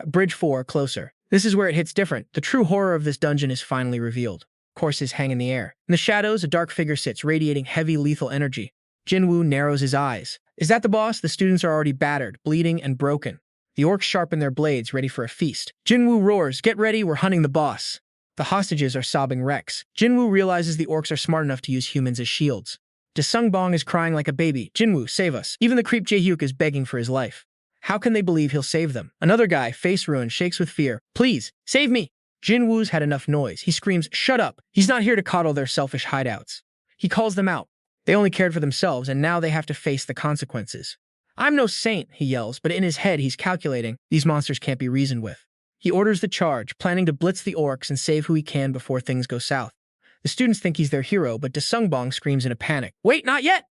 Bridge 4, closer. This is where it hits different. The true horror of this dungeon is finally revealed. Corpses hang in the air. In the shadows, a dark figure sits, radiating heavy, lethal energy. Jin-Woo narrows his eyes. Is that the boss? The students are already battered, bleeding, and broken. The orcs sharpen their blades, ready for a feast. Jin-Woo roars, get ready, we're hunting the boss. The hostages are sobbing wrecks. Jin-Woo realizes the orcs are smart enough to use humans as shields. Sung-bong is crying like a baby. Jin-Woo, save us. Even the creep Jae-hyuk is begging for his life. How can they believe he'll save them? Another guy, face ruined, shakes with fear. Please, save me! Jin-Woo's had enough noise. He screams, shut up! He's not here to coddle their selfish hideouts. He calls them out. They only cared for themselves, and now they have to face the consequences. I'm no saint, he yells, but in his head he's calculating. These monsters can't be reasoned with. He orders the charge, planning to blitz the orcs and save who he can before things go south. The students think he's their hero, but Sung-bong screams in a panic. Wait, not yet!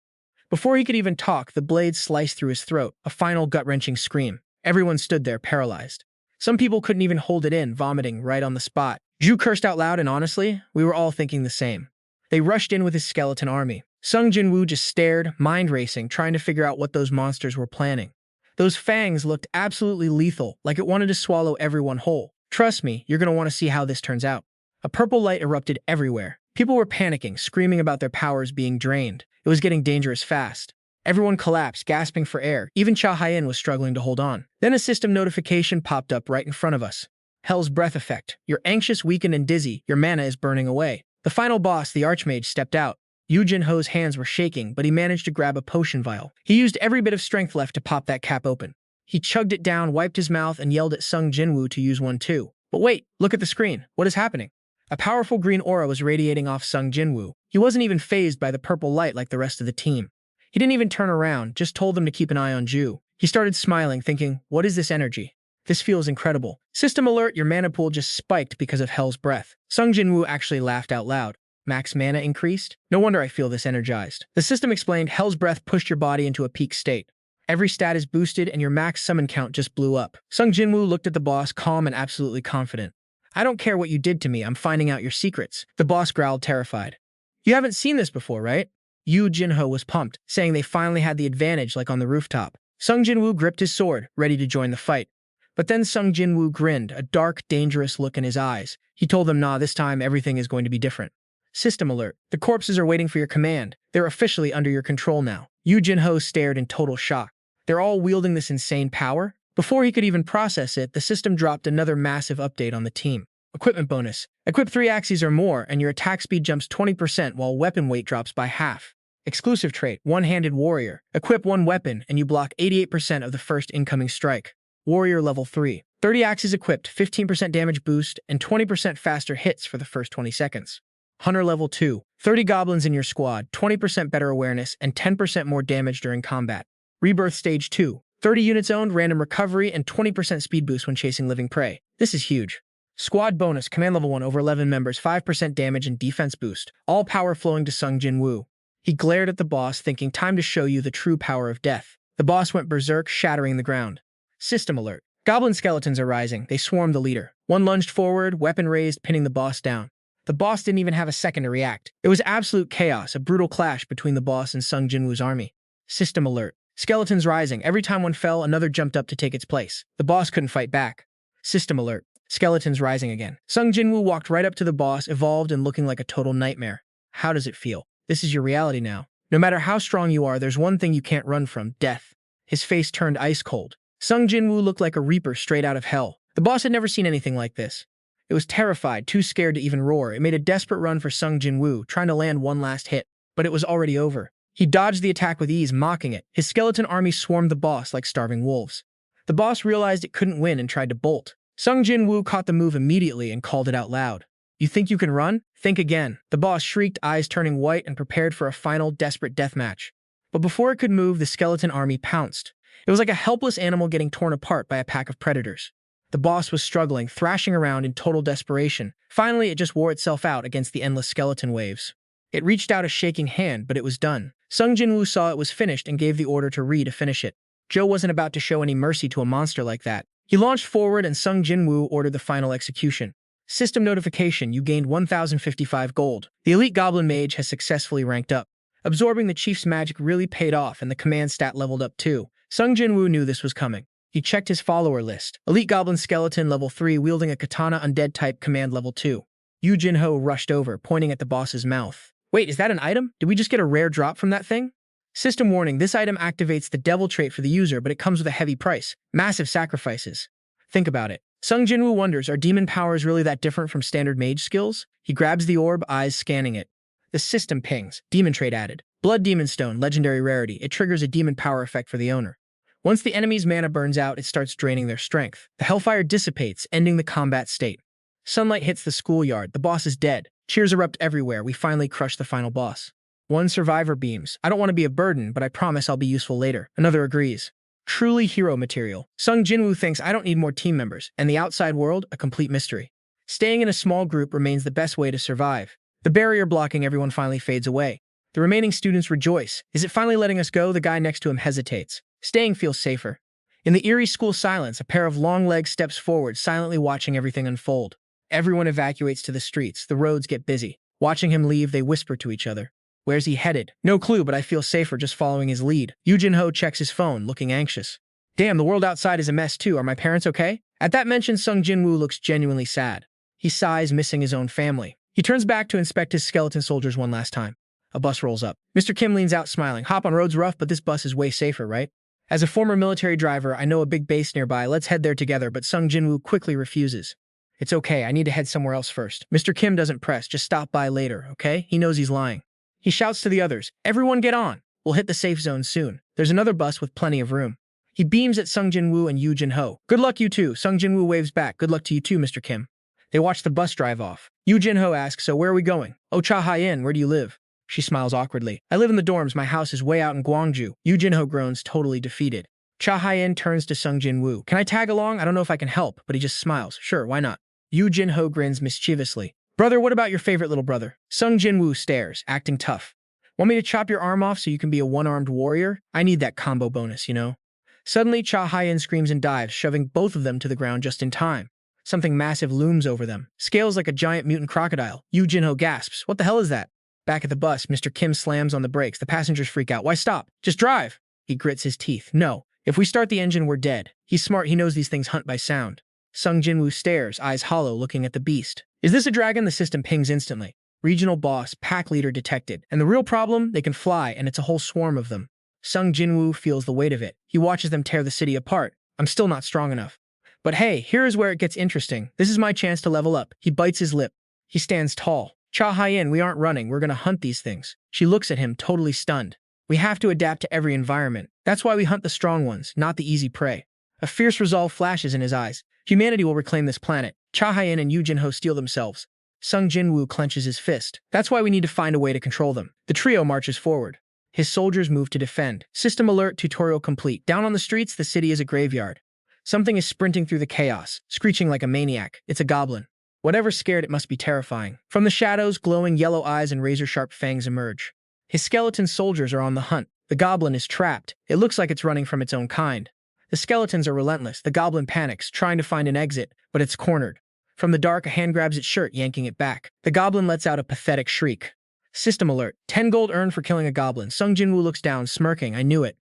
Before he could even talk, the blade sliced through his throat, a final gut-wrenching scream. Everyone stood there, paralyzed. Some people couldn't even hold it in, vomiting right on the spot. Ju cursed out loud, and honestly, we were all thinking the same. They rushed in with his skeleton army. Sung Jin-Woo just stared, mind-racing, trying to figure out what those monsters were planning. Those fangs looked absolutely lethal, like it wanted to swallow everyone whole. Trust me, you're going to want to see how this turns out. A purple light erupted everywhere. People were panicking, screaming about their powers being drained. It was getting dangerous fast. Everyone collapsed, gasping for air. Even Cha Hyen was struggling to hold on. Then a system notification popped up right in front of us. Hell's Breath effect. You're anxious, weakened, and dizzy. Your mana is burning away. The final boss, the Archmage, stepped out. Yu Jin-ho's hands were shaking, but he managed to grab a potion vial. He used every bit of strength left to pop that cap open. He chugged it down, wiped his mouth, and yelled at Sung Jin-Woo to use one too. But wait, look at the screen. What is happening? A powerful green aura was radiating off Sung Jin-Woo. He wasn't even fazed by the purple light like the rest of the team. He didn't even turn around, just told them to keep an eye on Ju. He started smiling, thinking, what is this energy? This feels incredible. System alert, your mana pool just spiked because of Hell's Breath. Sung Jin-Woo actually laughed out loud. Max mana increased? No wonder I feel this energized. The system explained Hell's Breath pushed your body into a peak state. Every stat is boosted and your max summon count just blew up. Sung Jin-Woo looked at the boss calm and absolutely confident. I don't care what you did to me, I'm finding out your secrets. The boss growled terrified. You haven't seen this before, right? Yu Jin-Ho was pumped, saying they finally had the advantage like on the rooftop. Sung Jin-Woo gripped his sword, ready to join the fight. But then Sung Jin-Woo grinned, a dark, dangerous look in his eyes. He told them, nah, this time everything is going to be different. System alert. The corpses are waiting for your command. They're officially under your control now. Yu Jin-Ho stared in total shock. They're all wielding this insane power? Before he could even process it, the system dropped another massive update on the team. Equipment bonus. Equip 3 axes or more, and your attack speed jumps 20% while weapon weight drops by half. Exclusive trait, One-Handed Warrior. Equip 1 weapon, and you block 88% of the first incoming strike. Warrior level 3. 30 axes equipped, 15% damage boost, and 20% faster hits for the first 20 seconds. Hunter level 2. 30 goblins in your squad, 20% better awareness, and 10% more damage during combat. Rebirth stage 2. 30 units owned, random recovery, and 20% speed boost when chasing living prey. This is huge. Squad bonus, command level 1 over 11 members, 5% damage and defense boost. All power flowing to Sung Jin-Woo. He glared at the boss, thinking, time to show you the true power of death. The boss went berserk, shattering the ground. System alert. Goblin skeletons are rising. They swarmed the leader. One lunged forward, weapon raised, pinning the boss down. The boss didn't even have a second to react. It was absolute chaos, a brutal clash between the boss and Sung Jin-Woo's army. System alert. Skeletons rising. Every time one fell, another jumped up to take its place. The boss couldn't fight back. System alert. Skeletons rising again. Sung Jin-Woo walked right up to the boss, evolved and looking like a total nightmare. How does it feel? This is your reality now. No matter how strong you are, there's one thing you can't run from, death. His face turned ice cold. Sung Jin-Woo looked like a reaper straight out of hell. The boss had never seen anything like this. It was terrified, too scared to even roar. It made a desperate run for Sung Jin-Woo, trying to land one last hit. But it was already over. He dodged the attack with ease, mocking it. His skeleton army swarmed the boss like starving wolves. The boss realized it couldn't win and tried to bolt. Sung Jin-Woo caught the move immediately and called it out loud. You think you can run? Think again. The boss shrieked, eyes turning white, and prepared for a final, desperate death match. But before it could move, the skeleton army pounced. It was like a helpless animal getting torn apart by a pack of predators. The boss was struggling, thrashing around in total desperation. Finally, it just wore itself out against the endless skeleton waves. It reached out a shaking hand, but it was done. Sung Jin-Woo saw it was finished and gave the order to Ri to finish it. Joe wasn't about to show any mercy to a monster like that. He launched forward and Sung Jin-Woo ordered the final execution. System notification, you gained 1,055 gold. The elite goblin mage has successfully ranked up. Absorbing the chief's magic really paid off and the command stat leveled up too. Sung Jin-Woo knew this was coming. He checked his follower list. Elite goblin skeleton level 3 wielding a katana undead type command level 2. Yu Jin-Ho rushed over, pointing at the boss's mouth. Wait, is that an item? Did we just get a rare drop from that thing? System warning, this item activates the devil trait for the user, but it comes with a heavy price. Massive sacrifices. Think about it. Sung Jin-Woo wonders, are demon powers really that different from standard mage skills? He grabs the orb, eyes scanning it. The system pings. Demon trait added. Blood Demon Stone, legendary rarity. It triggers a demon power effect for the owner. Once the enemy's mana burns out, it starts draining their strength. The hellfire dissipates, ending the combat state. Sunlight hits the schoolyard. The boss is dead. Cheers erupt everywhere. We finally crush the final boss. One survivor beams. I don't want to be a burden, but I promise I'll be useful later. Another agrees. Truly hero material. Sung Jin-Woo thinks I don't need more team members, and the outside world, a complete mystery. Staying in a small group remains the best way to survive. The barrier blocking everyone finally fades away. The remaining students rejoice. Is it finally letting us go? The guy next to him hesitates. Staying feels safer. In the eerie school silence, a pair of long legs steps forward, silently watching everything unfold. Everyone evacuates to the streets. The roads get busy. Watching him leave, they whisper to each other. Where's he headed? No clue, but I feel safer just following his lead. Yu Jin-Ho checks his phone, looking anxious. Damn, the world outside is a mess too. Are my parents okay? At that mention, Sung Jin-Woo looks genuinely sad. He sighs, missing his own family. He turns back to inspect his skeleton soldiers one last time. A bus rolls up. Mr. Kim leans out, smiling. Hop on roads rough, but this bus is way safer, right? As a former military driver, I know a big base nearby. Let's head there together, but Sung Jin-Woo quickly refuses. It's okay, I need to head somewhere else first. Mr. Kim doesn't press, just stop by later, okay? He knows he's lying. He shouts to the others, everyone get on. We'll hit the safe zone soon. There's another bus with plenty of room. He beams at Sung Jin-Woo and Yu Jin-Ho. Good luck, you two. Sung Jin-Woo waves back. Good luck to you too, Mr. Kim. They watch the bus drive off. Yu Jin-Ho asks, so where are we going? Oh, Cha Hai-in, where do you live? She smiles awkwardly. I live in the dorms. My house is way out in Gwangju. Yu Jin-Ho groans, totally defeated. Cha Hai-in turns to Sung Jin-Woo. Can I tag along? I don't know if I can help, but he just smiles. Sure, why not? Yu Jin-Ho grins mischievously. Brother, what about your favorite little brother? Sung Jin-Woo stares, acting tough. Want me to chop your arm off so you can be a one-armed warrior? I need that combo bonus, you know? Suddenly, Cha Hyen screams and dives, shoving both of them to the ground just in time. Something massive looms over them, scales like a giant mutant crocodile. Yu Jinho gasps, "What the hell is that?" Back at the bus, Mr. Kim slams on the brakes. The passengers freak out. "Why stop? Just drive!" He grits his teeth. "No. If we start the engine, we're dead." He's smart. He knows these things hunt by sound. Sung Jin-Woo stares, eyes hollow, looking at the beast. "Is this a dragon?" The system pings instantly. Regional boss, pack leader detected. And the real problem? They can fly, and it's a whole swarm of them. Sung Jin-Woo feels the weight of it. He watches them tear the city apart. "I'm still not strong enough." But hey, here is where it gets interesting. This is my chance to level up. He bites his lip. He stands tall. "Cha Hyen, we aren't running. We're gonna hunt these things." She looks at him, totally stunned. "We have to adapt to every environment. That's why we hunt the strong ones, not the easy prey." A fierce resolve flashes in his eyes. Humanity will reclaim this planet. Cha Hyen and Yu Jinho steel themselves. Sung Jin-Woo clenches his fist. "That's why we need to find a way to control them." The trio marches forward. His soldiers move to defend. System alert, tutorial complete. Down on the streets, the city is a graveyard. Something is sprinting through the chaos, screeching like a maniac. It's a goblin. Whatever's scared, it must be terrifying. From the shadows, glowing yellow eyes and razor-sharp fangs emerge. His skeleton soldiers are on the hunt. The goblin is trapped. It looks like it's running from its own kind. The skeletons are relentless. The goblin panics, trying to find an exit, but it's cornered. From the dark, a hand grabs its shirt, yanking it back. The goblin lets out a pathetic shriek. System alert. 10 gold earned for killing a goblin. Sung Jin-Woo looks down, smirking. "I knew it.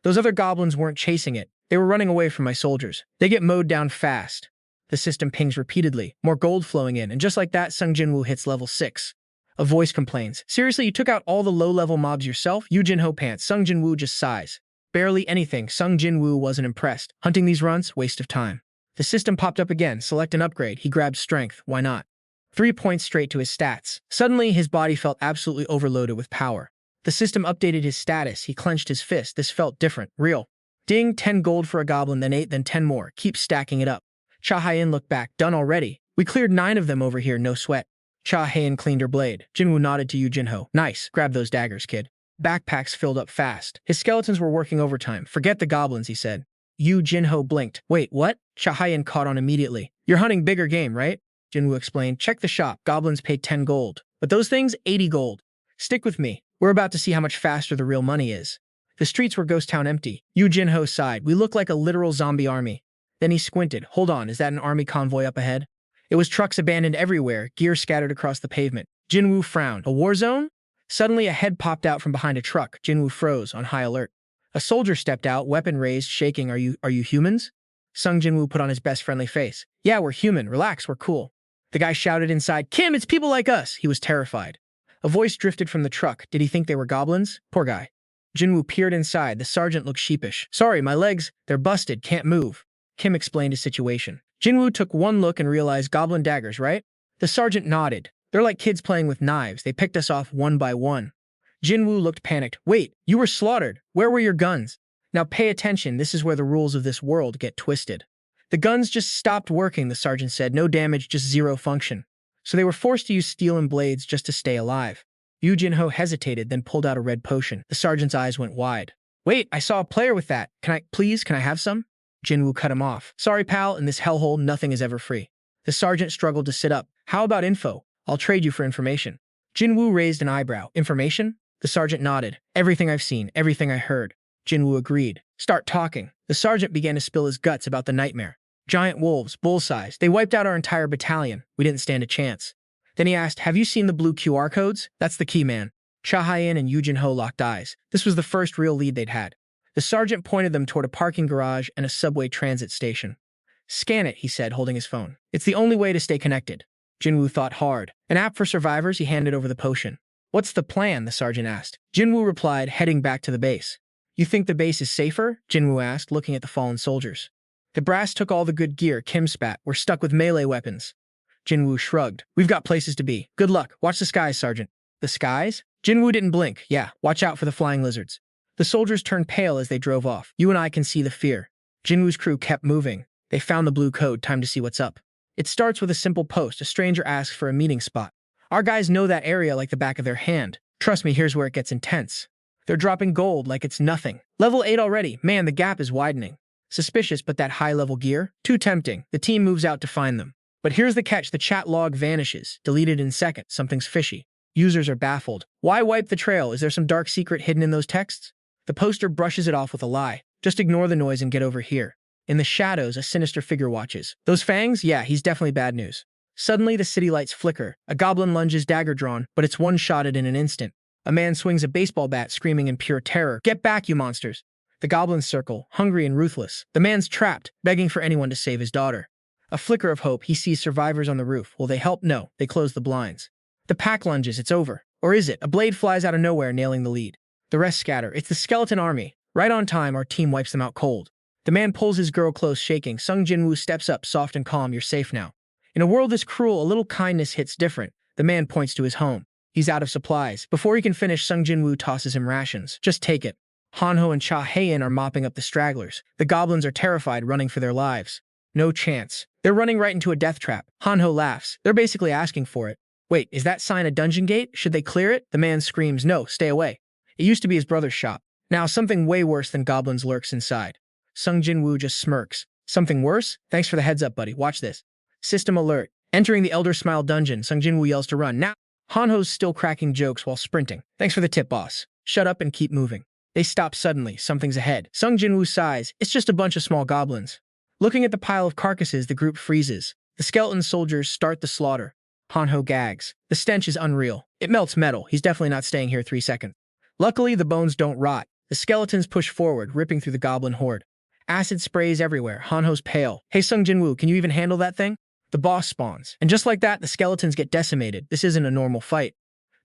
Those other goblins weren't chasing it. They were running away from my soldiers. They get mowed down fast." The system pings repeatedly, more gold flowing in, and just like that, Sung Jin-Woo hits level 6. A voice complains. "Seriously, you took out all the low-level mobs yourself?" Yu Jinho pants. Sung Jin-Woo just sighs. "Barely anything." Sung Jin-Woo wasn't impressed. "Hunting these runts? Waste of time." The system popped up again. Select an upgrade. He grabbed strength. Why not? 3 points straight to his stats. Suddenly, his body felt absolutely overloaded with power. The system updated his status. He clenched his fist. This felt different. Real. Ding, 10 gold for a goblin, then 8, then 10 more. Keep stacking it up. Cha Hyen looked back. "Done already. We cleared 9 of them over here, no sweat." Cha Hyen cleaned her blade. Jin-Woo nodded to Yu Jinho. "Nice. Grab those daggers, kid." Backpacks filled up fast. His skeletons were working overtime. "Forget the goblins," he said. Yu Jinho blinked. "Wait, what?" Cha Hyen caught on immediately. "You're hunting bigger game, right?" Jin-Woo explained. "Check the shop. Goblins pay 10 gold. But those things, 80 gold. Stick with me. We're about to see how much faster the real money is." The streets were ghost town empty. Yu Jinho sighed. "We look like a literal zombie army." Then he squinted. "Hold on, is that an army convoy up ahead?" It was trucks abandoned everywhere, gear scattered across the pavement. Jin-Woo frowned. "A war zone?" Suddenly, a head popped out from behind a truck. Jin-Woo froze, on high alert. A soldier stepped out, weapon raised, shaking. Are you humans?" Sung Jin-Woo put on his best friendly face. "Yeah, we're human. Relax, we're cool." The guy shouted inside, "Kim, it's people like us!" He was terrified. A voice drifted from the truck. Did he think they were goblins? Poor guy. Jin-Woo peered inside. The sergeant looked sheepish. "Sorry, my legs, they're busted, can't move." Kim explained his situation. Jin-Woo took one look and realized goblin daggers, right? The sergeant nodded. "They're like kids playing with knives. They picked us off one by one." Jin-Woo looked panicked. "Wait, you were slaughtered. Where were your guns?" "Now pay attention. This is where the rules of this world get twisted." "The guns just stopped working," the sergeant said. "No damage, just zero function." So they were forced to use steel and blades just to stay alive. Yu Jinho hesitated, then pulled out a red potion. The sergeant's eyes went wide. "Wait, I saw a player with that. Can I have some?" Jin-Woo cut him off. "Sorry, pal, in this hellhole, nothing is ever free." The sergeant struggled to sit up. "How about info? I'll trade you for information." Jin-Woo raised an eyebrow. "Information?" The sergeant nodded. "Everything I've seen, everything I heard." Jin-Woo agreed. "Start talking." The sergeant began to spill his guts about the nightmare. "Giant wolves, bull-sized. They wiped out our entire battalion. We didn't stand a chance." Then he asked, "Have you seen the blue QR codes? That's the key, man." Cha Hyen and Yu Jinho locked eyes. This was the first real lead they'd had. The sergeant pointed them toward a parking garage and a subway transit station. "Scan it," he said, holding his phone. "It's the only way to stay connected." Jin-Woo thought hard. "An app for survivors?" He handed over the potion. "What's the plan?" the sergeant asked. Jin-Woo replied, heading back to the base. "You think the base is safer?" Jin-Woo asked, looking at the fallen soldiers. "The brass took all the good gear," Kim spat. "We're stuck with melee weapons." Jin-Woo shrugged. "We've got places to be. Good luck. Watch the skies, Sergeant." "The skies?" Jin-Woo didn't blink. "Yeah, watch out for the flying lizards." The soldiers turned pale as they drove off. "You and I can see the fear." Jin-Woo's crew kept moving. They found the blue code. Time to see what's up. It starts with a simple post. A stranger asks for a meeting spot. Our guys know that area like the back of their hand. Trust me, here's where it gets intense. They're dropping gold like it's nothing. Level 8 already. Man, the gap is widening. Suspicious, but that high-level gear? Too tempting. The team moves out to find them. But here's the catch, the chat log vanishes, deleted in seconds. Something's fishy. Users are baffled. Why wipe the trail? Is there some dark secret hidden in those texts? The poster brushes it off with a lie. Just ignore the noise and get over here. In the shadows, a sinister figure watches. Those fangs? Yeah, he's definitely bad news. Suddenly, the city lights flicker. A goblin lunges, dagger drawn, but it's one-shotted in an instant. A man swings a baseball bat, screaming in pure terror. Get back, you monsters! The goblins circle, hungry and ruthless. The man's trapped, begging for anyone to save his daughter. A flicker of hope, he sees survivors on the roof. Will they help? No, they close the blinds. The pack lunges, it's over. Or is it? A blade flies out of nowhere, nailing the lead. The rest scatter. It's the skeleton army. Right on time, our team wipes them out cold. The man pulls his girl close, shaking. Sung Jin-Woo steps up, soft and calm. You're safe now. In a world this cruel, a little kindness hits different. The man points to his home. He's out of supplies. Before he can finish, Sung Jin-Woo tosses him rations. Just take it. Hanho and Cha Hae-in are mopping up the stragglers. The goblins are terrified, running for their lives. No chance. They're running right into a death trap. Hanho laughs. They're basically asking for it. Wait, is that sign a dungeon gate? Should they clear it? The man screams, no, stay away. It used to be his brother's shop. Now something way worse than goblins lurks inside. Sung Jin-Woo just smirks. Something worse? Thanks for the heads up, buddy. Watch this. System alert. Entering the Elder Smile dungeon, Sung Jin-Woo yells to run. Now, Hanho's still cracking jokes while sprinting. Thanks for the tip, boss. Shut up and keep moving. They stop suddenly. Something's ahead. Sung Jin-Woo sighs. It's just a bunch of small goblins. Looking at the pile of carcasses, the group freezes. The skeleton soldiers start the slaughter. Hanho gags. The stench is unreal. It melts metal. He's definitely not staying here 3 seconds. Luckily, the bones don't rot. The skeletons push forward, ripping through the goblin horde. Acid sprays everywhere. Hanho's pale. Hey, Sung Jin-Woo, can you even handle that thing? The boss spawns. And just like that, the skeletons get decimated. This isn't a normal fight.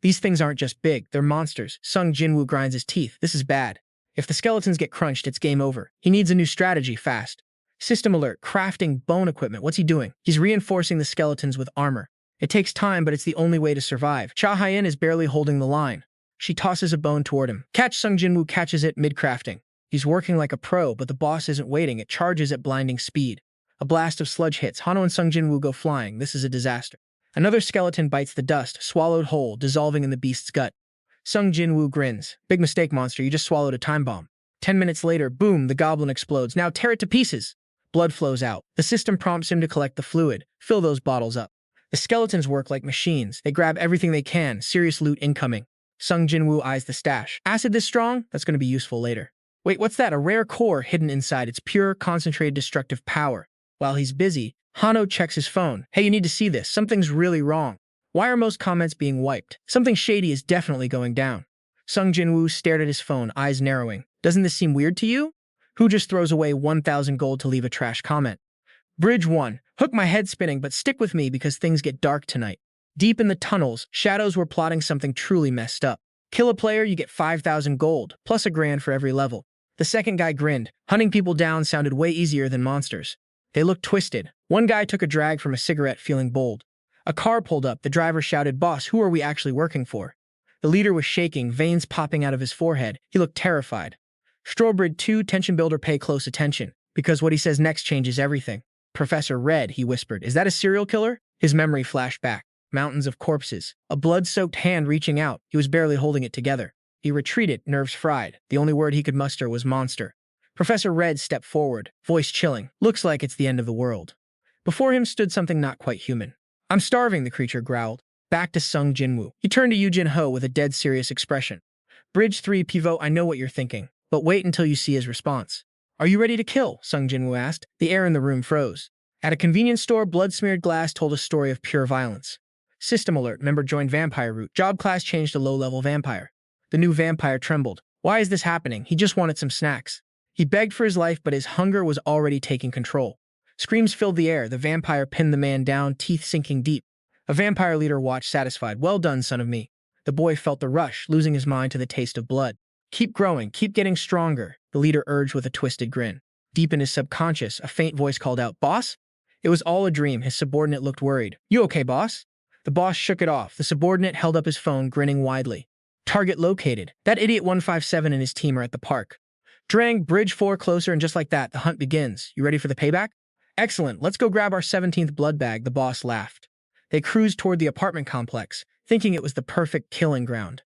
These things aren't just big, they're monsters. Sung Jin-Woo grinds his teeth. This is bad. If the skeletons get crunched, it's game over. He needs a new strategy fast. System alert. Crafting bone equipment. What's he doing? He's reinforcing the skeletons with armor. It takes time, but it's the only way to survive. Cha Hae-in is barely holding the line. She tosses a bone toward him. Catch! Sung Jin-Woo catches it mid-crafting. He's working like a pro, but the boss isn't waiting. It charges at blinding speed. A blast of sludge hits. Hanho and Sung Jin-Woo go flying. This is a disaster. Another skeleton bites the dust, swallowed whole, dissolving in the beast's gut. Sung Jin-Woo grins. Big mistake, monster. You just swallowed a time bomb. 10 minutes later, boom, the goblin explodes. Now tear it to pieces. Blood flows out. The system prompts him to collect the fluid. Fill those bottles up. The skeletons work like machines. They grab everything they can. Serious loot incoming. Sung Jin-Woo eyes the stash. Acid this strong? That's going to be useful later. Wait, what's that? A rare core hidden inside. It's pure, concentrated destructive power. While he's busy, Hanho checks his phone. Hey, you need to see this. Something's really wrong. Why are most comments being wiped? Something shady is definitely going down. Sung Jin-Woo stared at his phone, eyes narrowing. Doesn't this seem weird to you? Who just throws away 1,000 gold to leave a trash comment? Bridge 1. Hook my head spinning, but stick with me because things get dark tonight. Deep in the tunnels, shadows were plotting something truly messed up. Kill a player, you get 5,000 gold, plus $1,000 for every level. The second guy grinned. Hunting people down sounded way easier than monsters. They looked twisted. One guy took a drag from a cigarette, feeling bold. A car pulled up. The driver shouted, "Boss, who are we actually working for?" The leader was shaking, veins popping out of his forehead. He looked terrified. Strawbridge 2, tension builder, pay close attention, because what he says next changes everything. Professor Red, he whispered. Is that a serial killer? His memory flashed back. Mountains of corpses. A blood-soaked hand reaching out. He was barely holding it together. He retreated, nerves fried. The only word he could muster was monster. Professor Red stepped forward, voice chilling. Looks like it's the end of the world. Before him stood something not quite human. I'm starving, the creature growled. Back to Sung Jin-Woo. He turned to Yujin Ho with a dead serious expression. Bridge 3, Pivot, I know what you're thinking, but wait until you see his response. Are you ready to kill? Sung Jin-Woo asked. The air in the room froze. At a convenience store, blood-smeared glass told a story of pure violence. System alert, member joined vampire route. Job class changed to low-level vampire. The new vampire trembled. Why is this happening? He just wanted some snacks. He begged for his life, but his hunger was already taking control. Screams filled the air. The vampire pinned the man down, teeth sinking deep. A vampire leader watched, satisfied. Well done, son of me. The boy felt the rush, losing his mind to the taste of blood. Keep growing, keep getting stronger, the leader urged with a twisted grin. Deep in his subconscious, a faint voice called out, Boss? It was all a dream. His subordinate looked worried. You okay, boss? The boss shook it off. The subordinate held up his phone, grinning widely. Target located. That idiot 157 and his team are at the park. Drang, Bridge 4 closer, and just like that, the hunt begins. You ready for the payback? Excellent. Let's go grab our 17th blood bag, the boss laughed. They cruised toward the apartment complex, thinking it was the perfect killing ground.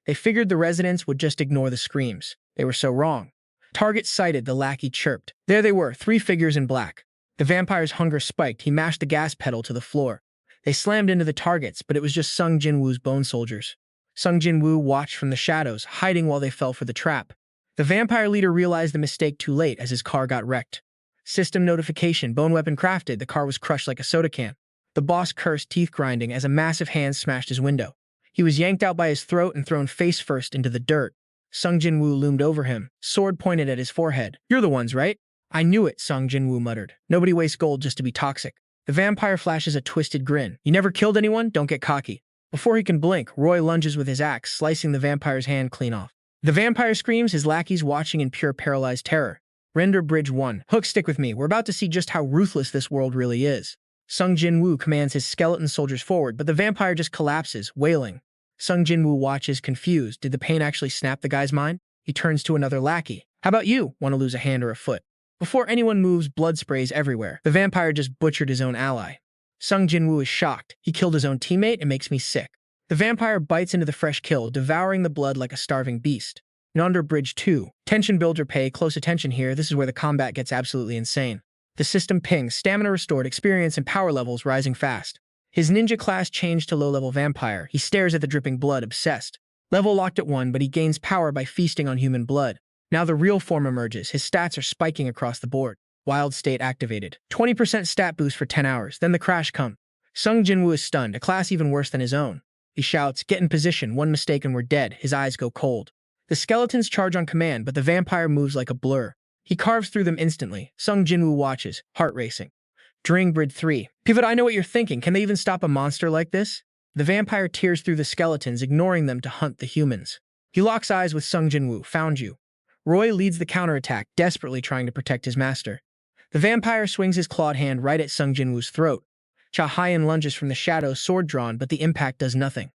They figured the residents would just ignore the screams. They were so wrong. Target sighted, the lackey chirped. There they were, 3 figures in black. The vampire's hunger spiked. He mashed the gas pedal to the floor. They slammed into the targets, but it was just Sung Jin-Woo's bone soldiers. Sung Jin-Woo watched from the shadows, hiding while they fell for the trap. The vampire leader realized the mistake too late as his car got wrecked. System notification, bone weapon crafted. The car was crushed like a soda can. The boss cursed, teeth grinding, as a massive hand smashed his window. He was yanked out by his throat and thrown face first into the dirt. Sung Jin-Woo loomed over him, sword pointed at his forehead. "You're the ones, right?" "I knew it," Sung Jin-Woo muttered. "Nobody wastes gold just to be toxic." The vampire flashes a twisted grin. "You never killed anyone? Don't get cocky." Before he can blink, Roy lunges with his axe, slicing the vampire's hand clean off. The vampire screams, his lackeys watching in pure paralyzed terror. Render Bridge 1. Hook, stick with me. We're about to see just how ruthless this world really is. Sung Jin-Woo commands his skeleton soldiers forward, but the vampire just collapses, wailing. Sung Jin-Woo watches, confused. Did the pain actually snap the guy's mind? He turns to another lackey. "How about you? Want to lose a hand or a foot?" Before anyone moves, blood sprays everywhere. The vampire just butchered his own ally. Sung Jin-Woo is shocked. He killed his own teammate. It makes me sick. The vampire bites into the fresh kill, devouring the blood like a starving beast. Yonder Bridge 2. Tension builder, pay close attention here. This is where the combat gets absolutely insane. The system pings, stamina restored, experience and power levels rising fast. His ninja class changed to low-level vampire. He stares at the dripping blood, obsessed. Level locked at 1, but he gains power by feasting on human blood. Now the real form emerges. His stats are spiking across the board. Wild state activated. 20% stat boost for 10 hours. Then the crash comes. Sung Jin-Woo is stunned, a class even worse than his own. He shouts, "Get in position. One mistake and we're dead." His eyes go cold. The skeletons charge on command, but the vampire moves like a blur. He carves through them instantly. Sung Jin-Woo watches, heart racing. During Bridge 3. "Pivot, I know what you're thinking. Can they even stop a monster like this?" The vampire tears through the skeletons, ignoring them to hunt the humans. He locks eyes with Sung Jin-Woo. "Found you." Roy leads the counterattack, desperately trying to protect his master. The vampire swings his clawed hand right at Sung Jin-Woo's throat. Cha-Hyan lunges from the shadows, sword drawn, but the impact does nothing.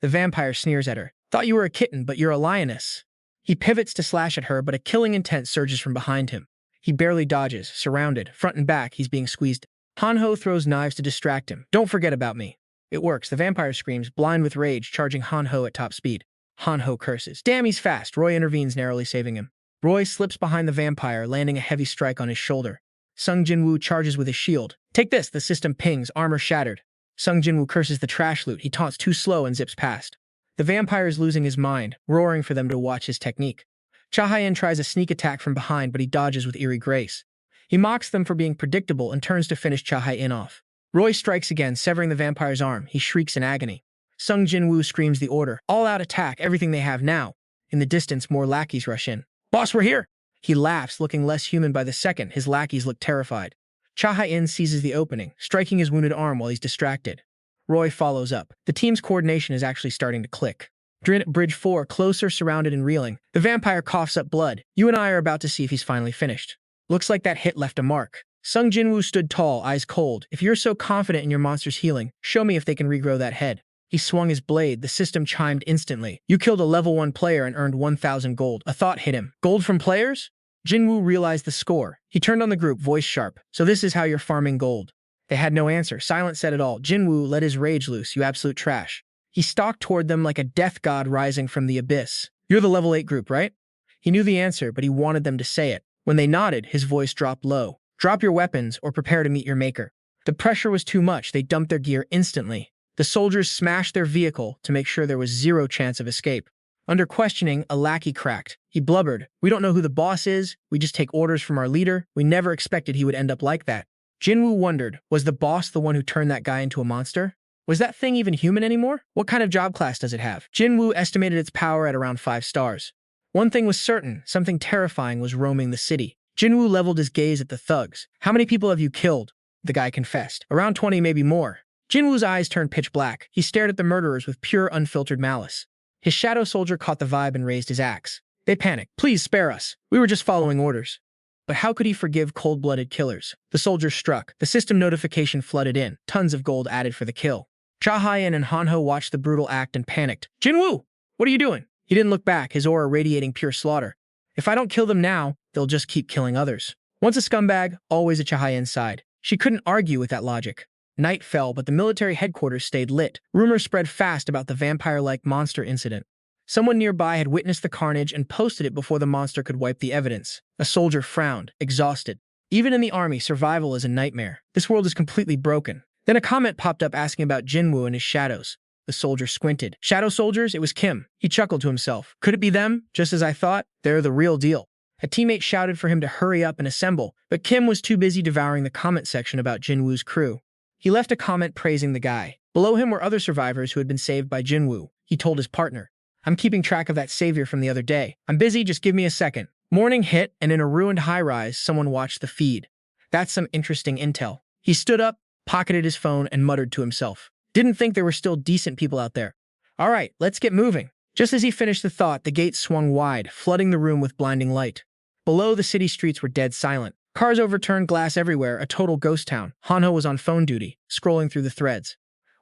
The vampire sneers at her. "Thought you were a kitten, but you're a lioness." He pivots to slash at her, but a killing intent surges from behind him. He barely dodges, surrounded, front and back, he's being squeezed. Han-Ho throws knives to distract him. "Don't forget about me." It works. The vampire screams, blind with rage, charging Han-Ho at top speed. Han-Ho curses. "Damn, he's fast." Roy intervenes, narrowly saving him. Roy slips behind the vampire, landing a heavy strike on his shoulder. Sung Jin-Woo charges with his shield. "Take this." The system pings, armor shattered. Sung Jin-Woo curses the trash loot. He taunts too slow and zips past. The vampire is losing his mind, roaring for them to watch his technique. Cha-Hyan tries a sneak attack from behind, but he dodges with eerie grace. He mocks them for being predictable and turns to finish Cha-Hyan off. Roy strikes again, severing the vampire's arm. He shrieks in agony. Sung Jin-Woo screams the order. "All-out attack, everything they have now." In the distance, more lackeys rush in. "Boss, we're here!" He laughs, looking less human by the second. His lackeys look terrified. Cha-Hyan seizes the opening, striking his wounded arm while he's distracted. Roy follows up. The team's coordination is actually starting to click. During Bridge 4, closer, surrounded and reeling, the vampire coughs up blood. "You and I are about to see if he's finally finished." Looks like that hit left a mark. Sung Jin-Woo stood tall, eyes cold. "If you're so confident in your monster's healing, show me if they can regrow that head." He swung his blade. The system chimed instantly. "You killed a level 1 player and earned 1,000 gold. A thought hit him. Gold from players? Jin-Woo realized the score. He turned on the group, voice sharp. "So this is how you're farming gold." They had no answer. Silence said it all. Jin-Woo let his rage loose. "You absolute trash." He stalked toward them like a death god rising from the abyss. "You're the level 8 group, right?" He knew the answer, but he wanted them to say it. When they nodded, his voice dropped low. "Drop your weapons or prepare to meet your maker." The pressure was too much. They dumped their gear instantly. The soldiers smashed their vehicle to make sure there was zero chance of escape. Under questioning, a lackey cracked. He blubbered. "We don't know who the boss is. We just take orders from our leader. We never expected he would end up like that." Jin-Woo wondered, was the boss the one who turned that guy into a monster? Was that thing even human anymore? What kind of job class does it have? Jin-Woo estimated its power at around 5 stars. One thing was certain, something terrifying was roaming the city. Jin-Woo leveled his gaze at the thugs. "How many people have you killed?" The guy confessed. "Around 20, maybe more." Jin-Woo's eyes turned pitch black. He stared at the murderers with pure, unfiltered malice. His shadow soldier caught the vibe and raised his axe. They panicked. "Please spare us. We were just following orders." But how could he forgive cold-blooded killers? The soldiers struck. The system notification flooded in. Tons of gold added for the kill. Cha-Hyan and Han-Ho watched the brutal act and panicked. "Jin-Woo! What are you doing?" He didn't look back, his aura radiating pure slaughter. "If I don't kill them now, they'll just keep killing others." Once a scumbag, always at Cha-Hyan's side. She couldn't argue with that logic. Night fell, but the military headquarters stayed lit. Rumors spread fast about the vampire-like monster incident. Someone nearby had witnessed the carnage and posted it before the monster could wipe the evidence. A soldier frowned, exhausted. Even in the army, survival is a nightmare. This world is completely broken. Then a comment popped up asking about Jin-Woo and his shadows. The soldier squinted. Shadow soldiers? It was Kim. He chuckled to himself. Could it be them? Just as I thought, they're the real deal. A teammate shouted for him to hurry up and assemble, but Kim was too busy devouring the comment section about Jin-Woo's crew. He left a comment praising the guy. Below him were other survivors who had been saved by Jin-Woo. He told his partner, I'm keeping track of that savior from the other day. I'm busy, just give me a second. Morning hit, and in a ruined high-rise, someone watched the feed. That's some interesting intel. He stood up, pocketed his phone, and muttered to himself. Didn't think there were still decent people out there. All right, let's get moving. Just as he finished the thought, the gate swung wide, flooding the room with blinding light. Below, the city streets were dead silent. Cars overturned, glass everywhere, a total ghost town. Hanho was on phone duty, scrolling through the threads.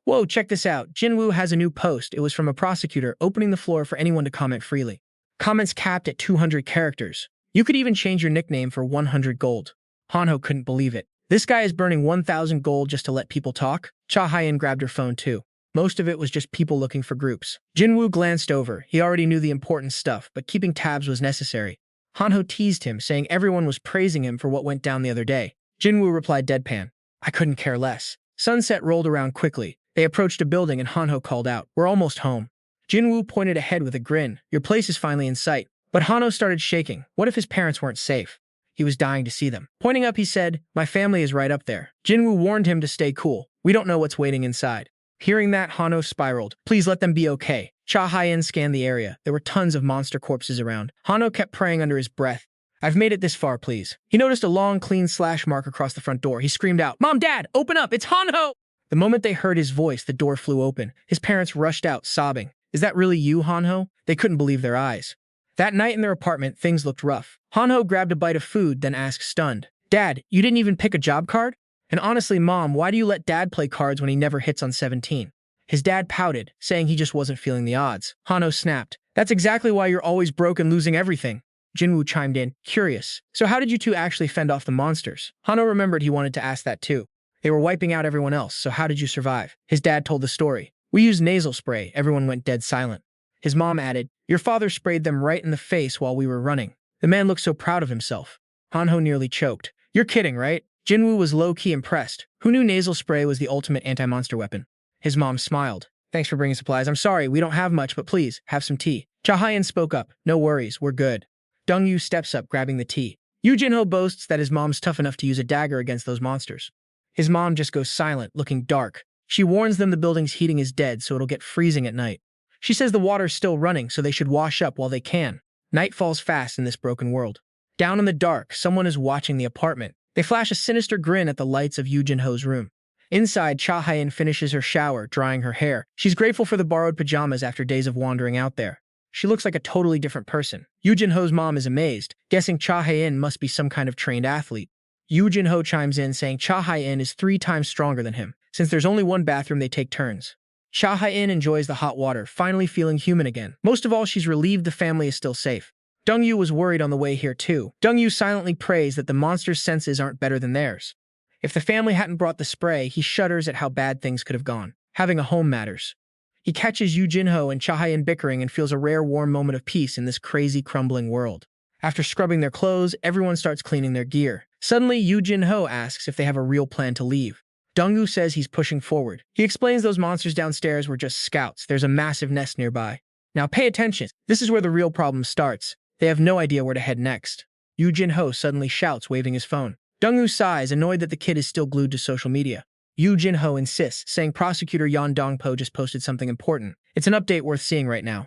Whoa, check this out. Jin-Woo has a new post. It was from a prosecutor, opening the floor for anyone to comment freely. Comments capped at 200 characters. You could even change your nickname for 100 gold. Hanho couldn't believe it. This guy is burning 1,000 gold just to let people talk? Cha Hyen grabbed her phone too. Most of it was just people looking for groups. Jin-Woo glanced over. He already knew the important stuff, but keeping tabs was necessary. Hanho teased him, saying everyone was praising him for what went down the other day. Jin-Woo replied deadpan. I couldn't care less. Sunset rolled around quickly. They approached a building and Hanho called out, We're almost home. Jin-Woo pointed ahead with a grin. Your place is finally in sight. But Hanho started shaking. What if his parents weren't safe? He was dying to see them. Pointing up, he said, My family is right up there. Jin-Woo warned him to stay cool. We don't know what's waiting inside. Hearing that, Hanho spiraled. Please let them be okay. Cha Hyen scanned the area. There were tons of monster corpses around. Hanho kept praying under his breath. I've made it this far, please. He noticed a long, clean slash mark across the front door. He screamed out, Mom, Dad, open up! It's Hanho! The moment they heard his voice, the door flew open. His parents rushed out, sobbing. Is that really you, Hanho? They couldn't believe their eyes. That night in their apartment, things looked rough. Hanho grabbed a bite of food, then asked, stunned, Dad, you didn't even pick a job card? And honestly, Mom, why do you let Dad play cards when he never hits on 17? His dad pouted, saying he just wasn't feeling the odds. Hanho snapped. That's exactly why you're always broke and losing everything. Jin-Woo chimed in, curious. So how did you two actually fend off the monsters? Hanho remembered he wanted to ask that too. They were wiping out everyone else, so how did you survive? His dad told the story. We used nasal spray. Everyone went dead silent. His mom added, Your father sprayed them right in the face while we were running. The man looked so proud of himself. Hanho nearly choked. You're kidding, right? Jin-Woo was low-key impressed. Who knew nasal spray was the ultimate anti-monster weapon? His mom smiled. Thanks for bringing supplies. I'm sorry, we don't have much, but please, have some tea. Cha Hyen spoke up. No worries, we're good. Dong-Yu steps up, grabbing the tea. Yu Jin-Ho boasts that his mom's tough enough to use a dagger against those monsters. His mom just goes silent, looking dark. She warns them the building's heating is dead, so it'll get freezing at night. She says the water's still running, so they should wash up while they can. Night falls fast in this broken world. Down in the dark, someone is watching the apartment. They flash a sinister grin at the lights of Yu Jin-Ho's room. Inside, Cha Hyen finishes her shower, drying her hair. She's grateful for the borrowed pajamas after days of wandering out there. She looks like a totally different person. Yu Jin-Ho's mom is amazed, guessing Cha Hyen must be some kind of trained athlete. Yu Jin-Ho chimes in, saying Cha Hyen is 3 times stronger than him. Since there's only one bathroom, they take turns. Cha Hyen enjoys the hot water, finally feeling human again. Most of all, she's relieved the family is still safe. Dong-Yu was worried on the way here too. Dong-Yu silently prays that the monster's senses aren't better than theirs. If the family hadn't brought the spray, he shudders at how bad things could have gone. Having a home matters. He catches Yu Jin-Ho and Cha Hyen bickering and feels a rare warm moment of peace in this crazy, crumbling world. After scrubbing their clothes, everyone starts cleaning their gear. Suddenly, Yu Jin-Ho asks if they have a real plan to leave. Dong-Yu says he's pushing forward. He explains those monsters downstairs were just scouts. There's a massive nest nearby. Now pay attention. This is where the real problem starts. They have no idea where to head next. Yu Jin-Ho suddenly shouts, waving his phone. Dong-Yu sighs, annoyed that the kid is still glued to social media. Yu Jin-Ho insists, saying Prosecutor Yan Dongpo just posted something important. It's an update worth seeing right now.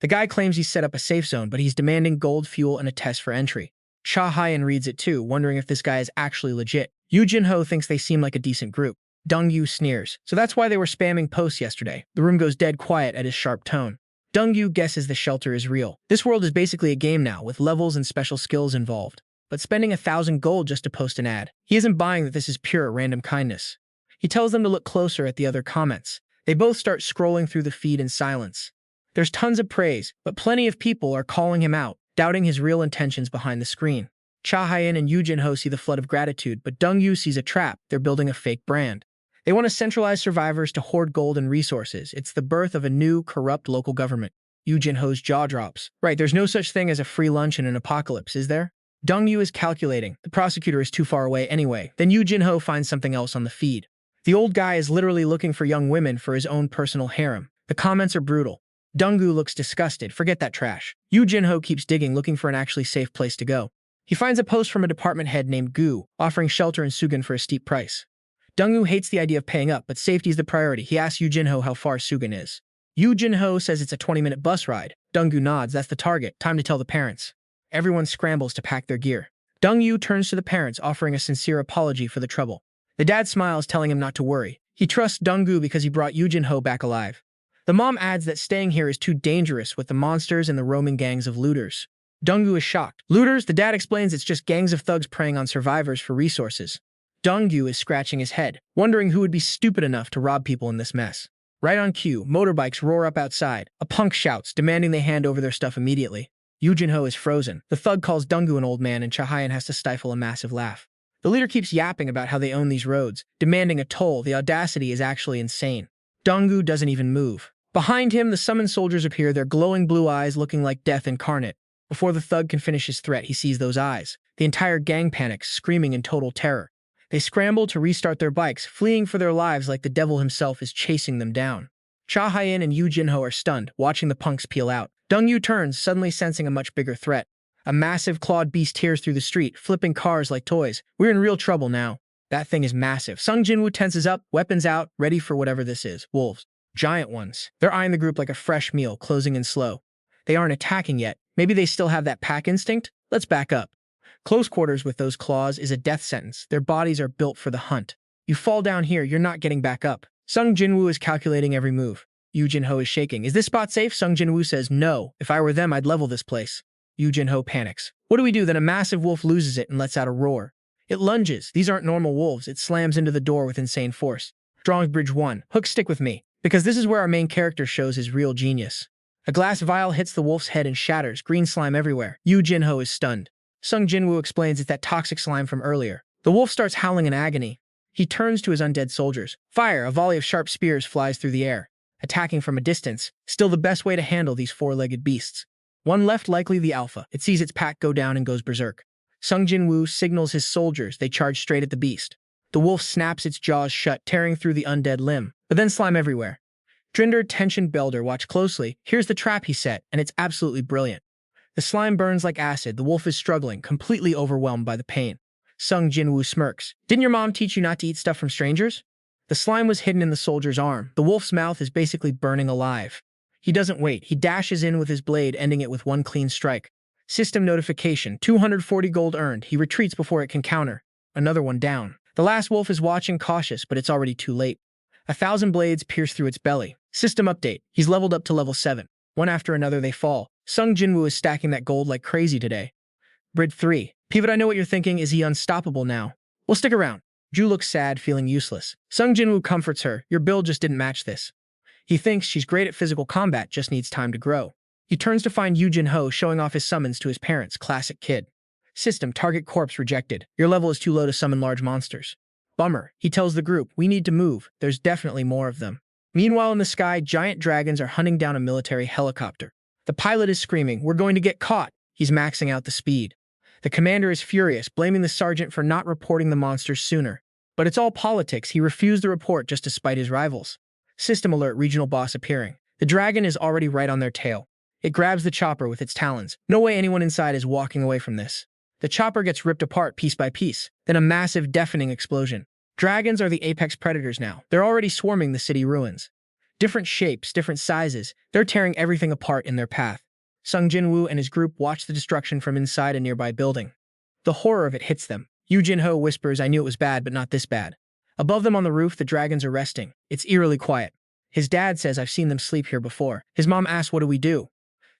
The guy claims he's set up a safe zone, but he's demanding gold, fuel, and a test for entry. Cha Hyen reads it too, wondering if this guy is actually legit. Yu Jin-Ho thinks they seem like a decent group. Dong-Yu sneers. So that's why they were spamming posts yesterday. The room goes dead quiet at his sharp tone. Dong-Yu guesses the shelter is real. This world is basically a game now, with levels and special skills involved. But spending 1,000 gold just to post an ad. He isn't buying that this is pure random kindness. He tells them to look closer at the other comments. They both start scrolling through the feed in silence. There's tons of praise, but plenty of people are calling him out, doubting his real intentions behind the screen. Cha Hyen and Yu Jin-Ho see the flood of gratitude, but Dong-Yu sees a trap. They're building a fake brand. They want to centralize survivors to hoard gold and resources. It's the birth of a new, corrupt local government. Yu Jin-Ho's jaw drops. Right, there's no such thing as a free lunch in an apocalypse, is there? Dong-yu is calculating. The prosecutor is too far away anyway. Then Yu Jin-ho finds something else on the feed. The old guy is literally looking for young women for his own personal harem. The comments are brutal. Dong-gu looks disgusted. Forget that trash. Yu Jin-ho keeps digging, looking for an actually safe place to go. He finds a post from a department head named Gu, offering shelter in Sugan for a steep price. Dong-gu hates the idea of paying up, but safety is the priority. He asks Yu Jin-ho how far Sugan is. Yu Jin-ho says it's a 20-minute bus ride. Dong-gu nods. That's the target. Time to tell the parents. Everyone scrambles to pack their gear. Dong-yu turns to the parents, offering a sincere apology for the trouble. The dad smiles, telling him not to worry. He trusts Dong-gu because he brought Yu Jin-ho back alive. The mom adds that staying here is too dangerous with the monsters and the roaming gangs of looters. Dong-gu is shocked. Looters? The dad explains it's just gangs of thugs preying on survivors for resources. Dong-gu is scratching his head, wondering who would be stupid enough to rob people in this mess. Right on cue, motorbikes roar up outside. A punk shouts, demanding they hand over their stuff immediately. Yu Jin-ho is frozen. The thug calls Dong-gu an old man, and Cha-Hyan has to stifle a massive laugh. The leader keeps yapping about how they own these roads, demanding a toll. The audacity is actually insane. Dong-gu doesn't even move. Behind him, the summoned soldiers appear, their glowing blue eyes looking like death incarnate. Before the thug can finish his threat, he sees those eyes. The entire gang panics, screaming in total terror. They scramble to restart their bikes, fleeing for their lives like the devil himself is chasing them down. Cha-Hyan and Yu Jin-ho are stunned, watching the punks peel out. Dong-yu turns, suddenly sensing a much bigger threat. A massive clawed beast tears through the street, flipping cars like toys. We're in real trouble now. That thing is massive. Sung Jin-woo tenses up, weapons out, ready for whatever this is. Wolves. Giant ones. They're eyeing the group like a fresh meal, closing in slow. They aren't attacking yet. Maybe they still have that pack instinct? Let's back up. Close quarters with those claws is a death sentence. Their bodies are built for the hunt. You fall down here, you're not getting back up. Sung Jin-woo is calculating every move. Yu Jin-ho is shaking. Is this spot safe? Sung Jin-woo says, no. If I were them, I'd level this place. Yu Jin-ho panics. What do we do? Then a massive wolf loses it and lets out a roar. It lunges. These aren't normal wolves. It slams into the door with insane force. Strong's Bridge 1. Hook, stick with me. Because this is where our main character shows his real genius. A glass vial hits the wolf's head and shatters. Green slime everywhere. Yu Jin-ho is stunned. Sung Jin-woo explains it's that toxic slime from earlier. The wolf starts howling in agony. He turns to his undead soldiers. Fire! A volley of sharp spears flies through the air, attacking from a distance. Still the best way to handle these four-legged beasts. One left, likely the alpha. It sees its pack go down and goes berserk. Sung Jin-woo signals his soldiers. They charge straight at the beast. The wolf snaps its jaws shut, tearing through the undead limb. But then slime everywhere. Drinder, tension, Belder, watch closely. Here's the trap he set, and it's absolutely brilliant. The slime burns like acid. The wolf is struggling, completely overwhelmed by the pain. Sung Jin-woo smirks. Didn't your mom teach you not to eat stuff from strangers? The slime was hidden in the soldier's arm. The wolf's mouth is basically burning alive. He doesn't wait. He dashes in with his blade, ending it with one clean strike. System notification. 240 gold earned. He retreats before it can counter. Another one down. The last wolf is watching, cautious, but it's already too late. 1,000 blades pierce through its belly. System update. He's leveled up to level 7. One after another they fall. Sung Jin-woo is stacking that gold like crazy today. Bridge 3. Pivot, I know what you're thinking. Is he unstoppable now? We'll stick around. Ju looks sad, feeling useless. Sung Jin-woo comforts her. Your build just didn't match this. He thinks she's great at physical combat, just needs time to grow. He turns to find Yu Jin-ho showing off his summons to his parents. Classic kid. System, target corpse rejected. Your level is too low to summon large monsters. Bummer. He tells the group, we need to move. There's definitely more of them. Meanwhile in the sky, giant dragons are hunting down a military helicopter. The pilot is screaming, we're going to get caught. He's maxing out the speed. The commander is furious, blaming the sergeant for not reporting the monsters sooner. But it's all politics. He refused the report just to spite his rivals. System alert, regional boss appearing. The dragon is already right on their tail. It grabs the chopper with its talons. No way anyone inside is walking away from this. The chopper gets ripped apart piece by piece. Then a massive, deafening explosion. Dragons are the apex predators now. They're already swarming the city ruins. Different shapes, different sizes. They're tearing everything apart in their path. Sung Jin-woo and his group watch the destruction from inside a nearby building. The horror of it hits them. Yu Jin-ho whispers, I knew it was bad, but not this bad. Above them on the roof, the dragons are resting. It's eerily quiet. His dad says, I've seen them sleep here before. His mom asks, what do we do?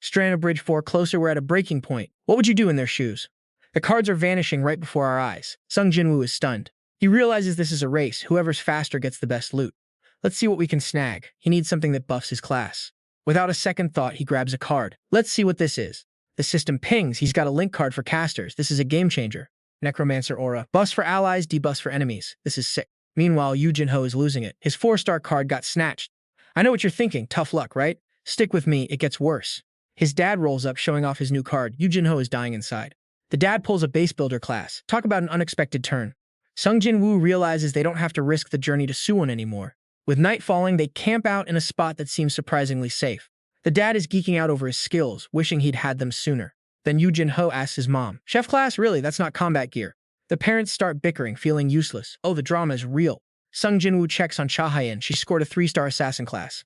Strand of Bridge 4, closer, we're at a breaking point. What would you do in their shoes? The cards are vanishing right before our eyes. Sung Jin-woo is stunned. He realizes this is a race. Whoever's faster gets the best loot. Let's see what we can snag. He needs something that buffs his class. Without a second thought, he grabs a card. Let's see what this is. The system pings. He's got a link card for casters. This is a game changer. Necromancer aura. Buffs for allies, debuffs for enemies. This is sick. Meanwhile, Yu Jin-ho is losing it. His 4-star card got snatched. I know what you're thinking. Tough luck, right? Stick with me. It gets worse. His dad rolls up, showing off his new card. Yu Jin-ho is dying inside. The dad pulls a base builder class. Talk about an unexpected turn. Sung Jin-Woo realizes they don't have to risk the journey to Suwon anymore. With night falling, they camp out in a spot that seems surprisingly safe. The dad is geeking out over his skills, wishing he'd had them sooner. Then Yoo Jin-ho asks his mom, "Chef class? Really? That's not combat gear." The parents start bickering, feeling useless. Oh, the drama is real. Sung Jin-Woo checks on Cha Hyen. She scored a 3-star assassin class.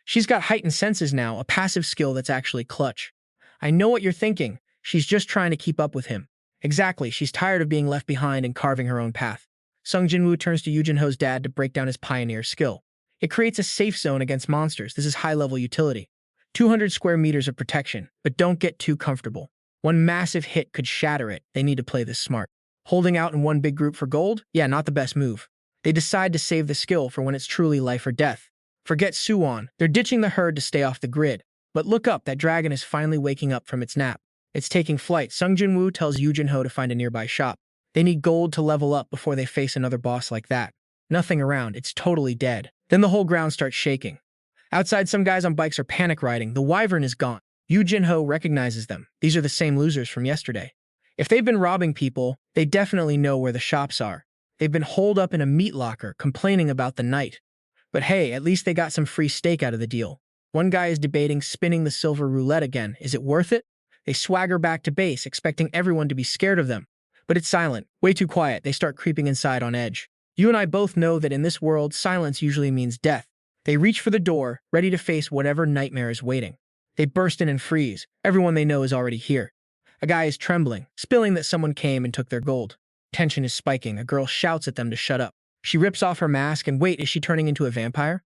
She's got heightened senses now, a passive skill that's actually clutch. I know what you're thinking. She's just trying to keep up with him. Exactly, she's tired of being left behind and carving her own path. Sung Jin-Woo turns to Yoo Jin-ho's dad to break down his pioneer skill. It creates a safe zone against monsters. This is high-level utility. 200 square meters of protection, but don't get too comfortable. One massive hit could shatter it. They need to play this smart. Holding out in one big group for gold? Yeah, not the best move. They decide to save the skill for when it's truly life or death. Forget Suwon. They're ditching the herd to stay off the grid. But look up, that dragon is finally waking up from its nap. It's taking flight. Sung Jin-Woo tells Yoo Jin-ho to find a nearby shop. They need gold to level up before they face another boss like that. Nothing around. It's totally dead. Then the whole ground starts shaking. Outside, some guys on bikes are panic riding. The wyvern is gone. Yoo Jin-ho recognizes them. These are the same losers from yesterday. If they've been robbing people, they definitely know where the shops are. They've been holed up in a meat locker, complaining about the night. But hey, at least they got some free steak out of the deal. One guy is debating spinning the silver roulette again. Is it worth it? They swagger back to base, expecting everyone to be scared of them. But it's silent. Way too quiet. They start creeping inside on edge. You and I both know that in this world, silence usually means death. They reach for the door, ready to face whatever nightmare is waiting. They burst in and freeze. Everyone they know is already here. A guy is trembling, spilling that someone came and took their gold. Tension is spiking. A girl shouts at them to shut up. She rips off her mask and wait, is she turning into a vampire?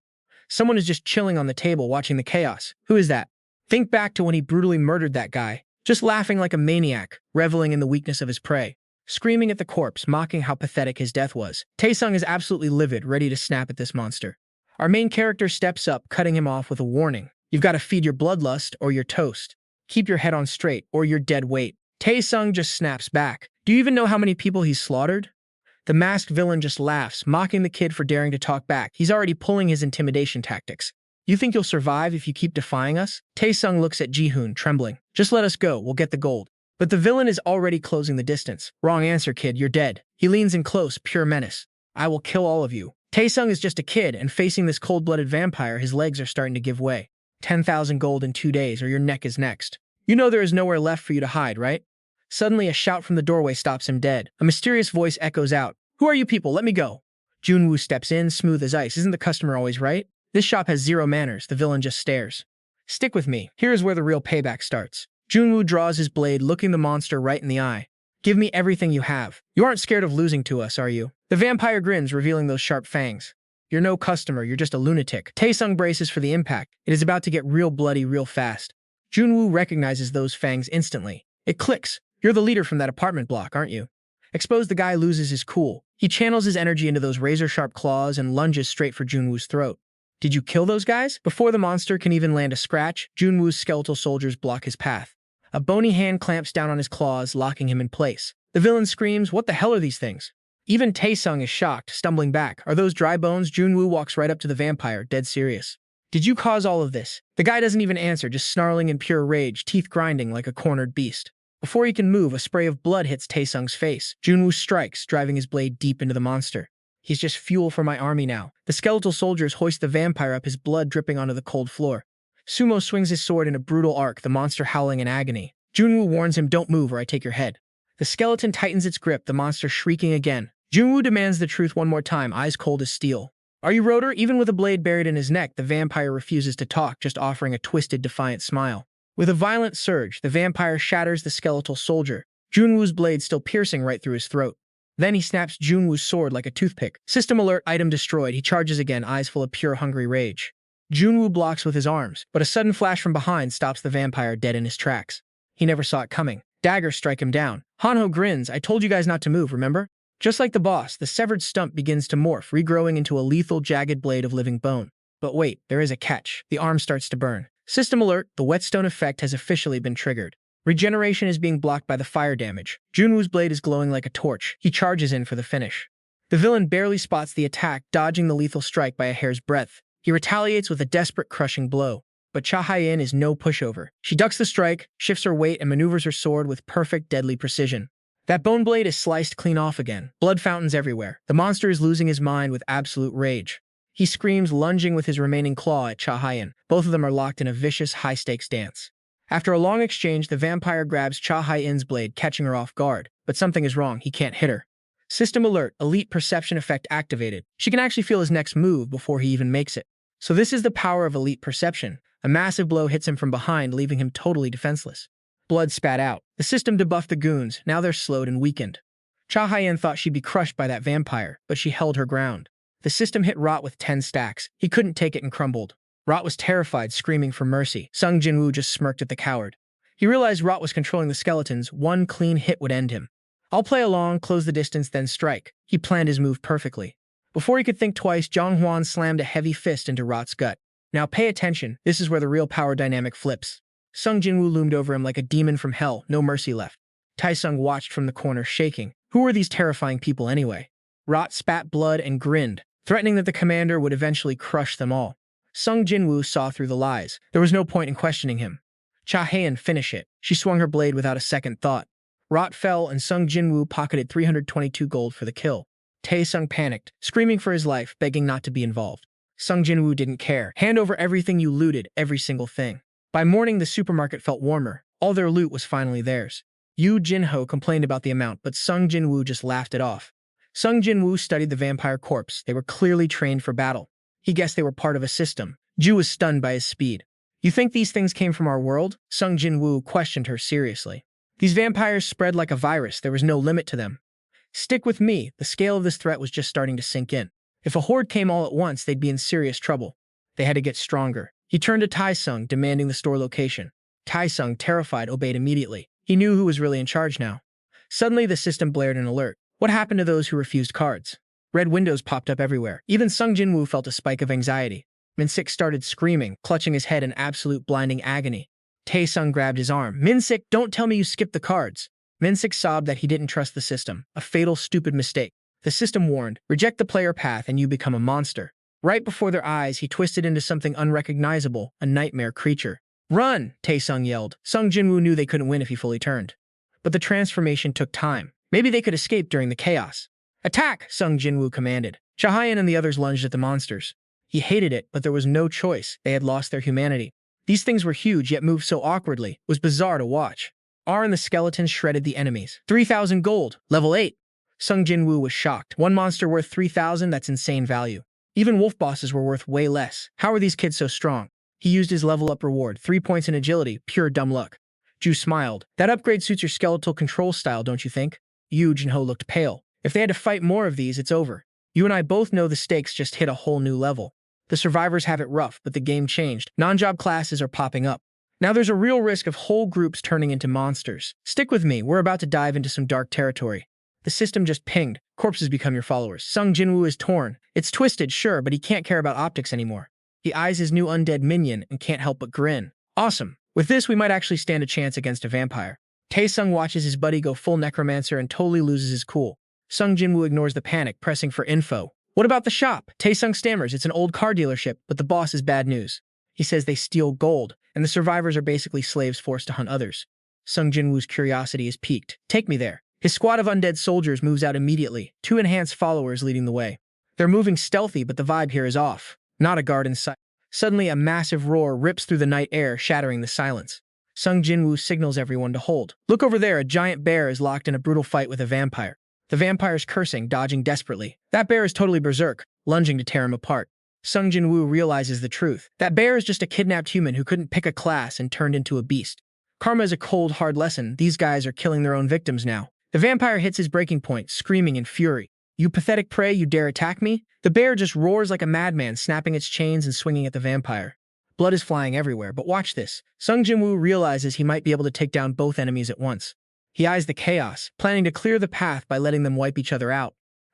Someone is just chilling on the table watching the chaos. Who is that? Think back to when he brutally murdered that guy. Just laughing like a maniac, reveling in the weakness of his prey. Screaming at the corpse, mocking how pathetic his death was. Taesung is absolutely livid, ready to snap at this monster. Our main character steps up, cutting him off with a warning. You've got to feed your bloodlust or you're toast. Keep your head on straight or you're dead weight. Taesung just snaps back. Do you even know how many people he's slaughtered? The masked villain just laughs, mocking the kid for daring to talk back. He's already pulling his intimidation tactics. You think you'll survive if you keep defying us? Taesung looks at Ji-hoon, trembling. Just let us go, we'll get the gold. But the villain is already closing the distance. Wrong answer, kid, you're dead. He leans in close, pure menace. I will kill all of you. Taesung is just a kid, and facing this cold-blooded vampire, his legs are starting to give way. 10,000 gold in 2 days, or your neck is next. You know there is nowhere left for you to hide, right? Suddenly, a shout from the doorway stops him dead. A mysterious voice echoes out. Who are you people? Let me go. Jin-Woo steps in, smooth as ice. Isn't the customer always right? This shop has zero manners. The villain just stares. Stick with me. Here is where the real payback starts. Jin-Woo draws his blade, looking the monster right in the eye. Give me everything you have. You aren't scared of losing to us, are you? The vampire grins, revealing those sharp fangs. You're no customer, you're just a lunatic. Taesung braces for the impact. It is about to get real bloody real fast. Jin-Woo recognizes those fangs instantly. It clicks. You're the leader from that apartment block, aren't you? Exposed, the guy loses his cool. He channels his energy into those razor-sharp claws and lunges straight for Jin-Woo's throat. Did you kill those guys? Before the monster can even land a scratch, Jin-Woo's skeletal soldiers block his path. A bony hand clamps down on his claws, locking him in place. The villain screams, what the hell are these things? Even Taesung is shocked, stumbling back. Are those dry bones? Jin-Woo walks right up to the vampire, dead serious. Did you cause all of this? The guy doesn't even answer, just snarling in pure rage, teeth grinding like a cornered beast. Before he can move, a spray of blood hits Taesung's face. Jin-Woo strikes, driving his blade deep into the monster. He's just fuel for my army now. The skeletal soldiers hoist the vampire up, his blood dripping onto the cold floor. Sumo swings his sword in a brutal arc, the monster howling in agony. Jin-Woo warns him, don't move or I take your head. The skeleton tightens its grip, the monster shrieking again. Jin-Woo demands the truth one more time, eyes cold as steel. Are you Rotor? Even with a blade buried in his neck, the vampire refuses to talk, just offering a twisted, defiant smile. With a violent surge, the vampire shatters the skeletal soldier, Jin-Woo's blade still piercing right through his throat. Then he snaps Jin-Woo's sword like a toothpick. System alert, item destroyed. He charges again, eyes full of pure hungry rage. Jin-Woo blocks with his arms, but a sudden flash from behind stops the vampire dead in his tracks. He never saw it coming. Daggers strike him down. Hanho grins, I told you guys not to move, remember? Just like the boss, the severed stump begins to morph, regrowing into a lethal, jagged blade of living bone. But wait, there is a catch. The arm starts to burn. System alert, the whetstone effect has officially been triggered. Regeneration is being blocked by the fire damage. Jin-Woo's blade is glowing like a torch. He charges in for the finish. The villain barely spots the attack, dodging the lethal strike by a hair's breadth. He retaliates with a desperate, crushing blow. But Cha Hyen is no pushover. She ducks the strike, shifts her weight, and maneuvers her sword with perfect, deadly precision. That bone blade is sliced clean off again. Blood fountains everywhere. The monster is losing his mind with absolute rage. He screams, lunging with his remaining claw at Cha Hyen. Both of them are locked in a vicious, high-stakes dance. After a long exchange, the vampire grabs Cha Hyen's blade, catching her off guard. But something is wrong. He can't hit her. System alert. Elite perception effect activated. She can actually feel his next move before he even makes it. So this is the power of elite perception. A massive blow hits him from behind, leaving him totally defenseless. Blood spat out. The system debuffed the goons. Now they're slowed and weakened. Cha Hyen thought she'd be crushed by that vampire, but she held her ground. The system hit Rot with 10 stacks. He couldn't take it and crumbled. Rot was terrified, screaming for mercy. Sung Jin-Woo just smirked at the coward. He realized Rot was controlling the skeletons. One clean hit would end him. I'll play along, close the distance, then strike. He planned his move perfectly. Before he could think twice, Zhang Huan slammed a heavy fist into Rot's gut. Now pay attention. This is where the real power dynamic flips. Sung Jin-Woo loomed over him like a demon from hell, no mercy left. Tai-sung watched from the corner, shaking. Who are these terrifying people anyway? Rot spat blood and grinned, threatening that the commander would eventually crush them all. Sung Jin-Woo saw through the lies. There was no point in questioning him. Cha Hyen, finish it. She swung her blade without a second thought. Rot fell, and Sung Jin-Woo pocketed 322 gold for the kill. Tai-sung panicked, screaming for his life, begging not to be involved. Sung Jin-Woo didn't care. Hand over everything you looted, every single thing. By morning, the supermarket felt warmer. All their loot was finally theirs. Yu Jin-ho complained about the amount, but Sung Jin-Woo just laughed it off. Sung Jin-Woo studied the vampire corpse. They were clearly trained for battle. He guessed they were part of a system. Ju was stunned by his speed. You think these things came from our world? Sung Jin-Woo questioned her seriously. These vampires spread like a virus. There was no limit to them. Stick with me. The scale of this threat was just starting to sink in. If a horde came all at once, they'd be in serious trouble. They had to get stronger. He turned to Tai-sung, demanding the store location. Tai-sung, terrified, obeyed immediately. He knew who was really in charge now. Suddenly, the system blared an alert. What happened to those who refused cards? Red windows popped up everywhere. Even Sung Jin-Woo felt a spike of anxiety. Min-sik started screaming, clutching his head in absolute blinding agony. Tai-sung grabbed his arm. Min-sik, don't tell me you skipped the cards. Min-sik sobbed that he didn't trust the system. A fatal, stupid mistake. The system warned, reject the player path and you become a monster. Right before their eyes, he twisted into something unrecognizable, a nightmare creature. Run! Tai-sung yelled. Sung Jin-Woo knew they couldn't win if he fully turned. But the transformation took time. Maybe they could escape during the chaos. Attack! Sung Jin-Woo commanded. Cha Hyen and the others lunged at the monsters. He hated it, but there was no choice. They had lost their humanity. These things were huge, yet moved so awkwardly. It was bizarre to watch. R and the skeletons shredded the enemies. 3,000 gold. Level 8. Sung Jin-Woo was shocked. One monster worth 3,000, that's insane value. Even wolf bosses were worth way less. How are these kids so strong? He used his level-up reward, 3 points in agility, pure dumb luck. Ju smiled. That upgrade suits your skeletal control style, don't you think? Yu Jin-ho looked pale. If they had to fight more of these, it's over. You and I both know the stakes just hit a whole new level. The survivors have it rough, but the game changed. Non-job classes are popping up. Now there's a real risk of whole groups turning into monsters. Stick with me, we're about to dive into some dark territory. The system just pinged. Corpses become your followers. Sung Jin-Woo is torn. It's twisted, sure, but he can't care about optics anymore. He eyes his new undead minion and can't help but grin. Awesome. With this, we might actually stand a chance against a vampire. Tai-sung watches his buddy go full necromancer and totally loses his cool. Sung Jin-Woo ignores the panic, pressing for info. What about the shop? Tai-sung stammers. It's an old car dealership, but the boss is bad news. He says they steal gold, and the survivors are basically slaves forced to hunt others. Sung Jin-Woo's curiosity is piqued. Take me there. His squad of undead soldiers moves out immediately, 2 enhanced followers leading the way. They're moving stealthy, but the vibe here is off. Not a guard in sight. Suddenly, a massive roar rips through the night air, shattering the silence. Sung Jin-Woo signals everyone to hold. Look over there, a giant bear is locked in a brutal fight with a vampire. The vampire's cursing, dodging desperately. That bear is totally berserk, lunging to tear him apart. Sung Jin-Woo realizes the truth. That bear is just a kidnapped human who couldn't pick a class and turned into a beast. Karma is a cold, hard lesson. These guys are killing their own victims now. The vampire hits his breaking point, screaming in fury. You pathetic prey, you dare attack me? The bear just roars like a madman, snapping its chains and swinging at the vampire. Blood is flying everywhere, but watch this. Sung Jin-Woo realizes he might be able to take down both enemies at once. He eyes the chaos, planning to clear the path by letting them wipe each other out.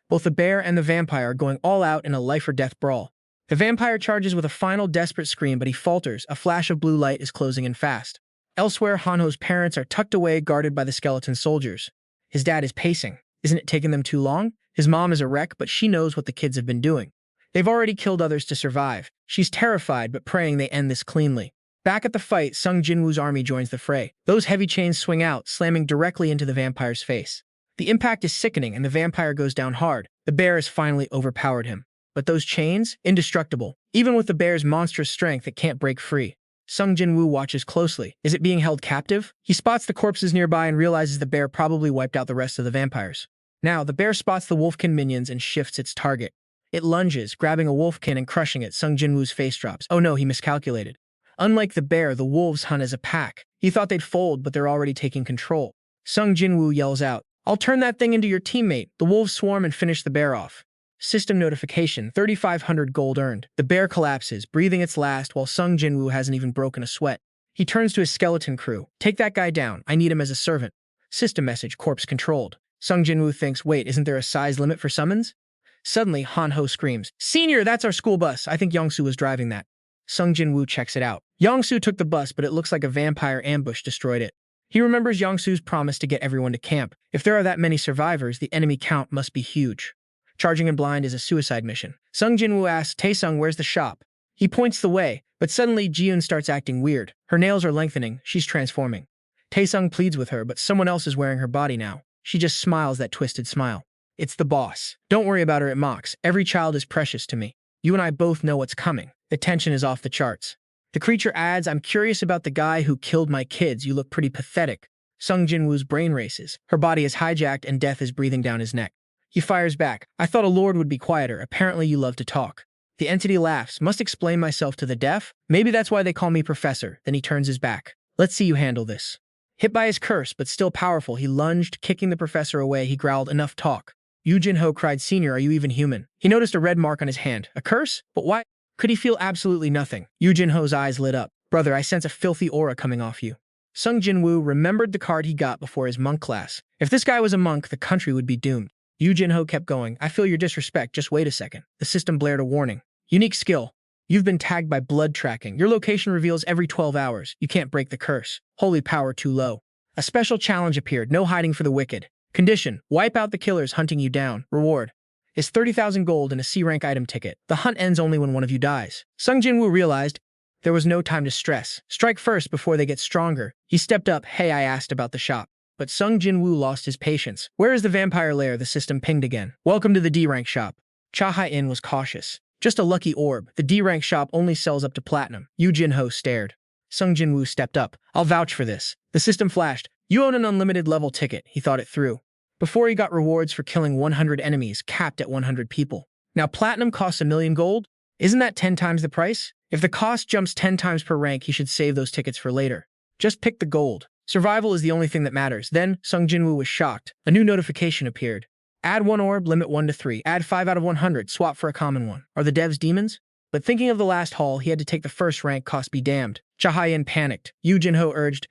Both the bear and the vampire are going all out in a life-or-death brawl. The vampire charges with a final desperate scream, but he falters. A flash of blue light is closing in fast. Elsewhere, Hanho's parents are tucked away, guarded by the skeleton soldiers. His dad is pacing. Isn't it taking them too long? His mom is a wreck, but she knows what the kids have been doing. They've already killed others to survive. She's terrified, but praying they end this cleanly. Back at the fight, Sung Jin-Woo's army joins the fray. Those heavy chains swing out, slamming directly into the vampire's face. The impact is sickening, and the vampire goes down hard. The bear has finally overpowered him. But those chains? Indestructible. Even with the bear's monstrous strength, it can't break free. Sung Jin-Woo watches closely. Is it being held captive? He spots the corpses nearby and realizes the bear probably wiped out the rest of the vampires. Now, the bear spots the wolfkin minions and shifts its target. It lunges, grabbing a wolfkin and crushing it. Sung Jin-Woo's face drops. Oh no, he miscalculated. Unlike the bear, the wolves hunt as a pack. He thought they'd fold, but they're already taking control. Sung Jin-Woo yells out, "I'll turn that thing into your teammate." The wolves swarm and finish the bear off. System notification, 3,500 gold earned. The bear collapses, breathing its last while Sung Jin-Woo hasn't even broken a sweat. He turns to his skeleton crew. "Take that guy down. I need him as a servant." System message, corpse controlled. Sung Jin-Woo thinks, wait, isn't there a size limit for summons? Suddenly, Han-Ho screams, "Senior, that's our school bus. I think Young-Soo was driving that." Sung Jin-Woo checks it out. Young-Soo took the bus, but it looks like a vampire ambush destroyed it. He remembers Young-Soo's promise to get everyone to camp. If there are that many survivors, the enemy count must be huge. Charging in blind is a suicide mission. Sung Jin-Woo asks, "Taesung, where's the shop?" He points the way, but suddenly Ji-Eun starts acting weird. Her nails are lengthening. She's transforming. Taesung pleads with her, but someone else is wearing her body now. She just smiles that twisted smile. "It's the boss. Don't worry about her," it mocks. "Every child is precious to me. You and I both know what's coming." The tension is off the charts. The creature adds, "I'm curious about the guy who killed my kids. You look pretty pathetic." Sung Jin-Woo's brain races. Her body is hijacked and death is breathing down his neck. He fires back, "I thought a lord would be quieter. Apparently you love to talk." The entity laughs. "Must explain myself to the deaf? Maybe that's why they call me professor." Then he turns his back. "Let's see you handle this." Hit by his curse, but still powerful, he lunged, kicking the professor away. He growled, "Enough talk." Yu Jin-Ho cried, "Senior, are you even human?" He noticed a red mark on his hand. A curse? But why? Could he feel absolutely nothing? Yu Jin-Ho's eyes lit up. "Brother, I sense a filthy aura coming off you." Sung Jin-Woo remembered the card he got before his monk class. If this guy was a monk, the country would be doomed. Yu Jin-Ho kept going. "I feel your disrespect. Just wait a second." The system blared a warning. "Unique skill. You've been tagged by blood tracking. Your location reveals every 12 hours. You can't break the curse. Holy power too low." A special challenge appeared. No hiding for the wicked. Condition: wipe out the killers hunting you down. Reward is 30,000 gold and a C-rank item ticket. The hunt ends only when one of you dies. Sung Jin-Woo realized there was no time to stress. Strike first before they get stronger. He stepped up. "Hey, I asked about the shop." But Sung Jin-Woo lost his patience. "Where is the vampire lair?" The system pinged again. "Welcome to the D-rank shop." Cha Hai-in was cautious. "Just a lucky orb. The D-rank shop only sells up to platinum." Yu Jin-Ho stared. Sung Jin-Woo stepped up. "I'll vouch for this." The system flashed. "You own an unlimited level ticket." He thought it through. Before he got rewards for killing 100 enemies, capped at 100 people. Now platinum costs 1,000,000 gold? Isn't that 10 times the price? If the cost jumps 10 times per rank, he should save those tickets for later. Just pick the gold. Survival is the only thing that matters. Then, Sung Jin-Woo was shocked. A new notification appeared. Add 1 orb, limit 1 to 3. Add 5 out of 100, swap for a common one. Are the devs demons? But thinking of the last haul, he had to take the first rank, cost be damned. Cha Hai-in panicked. Yu Jin-Ho urged,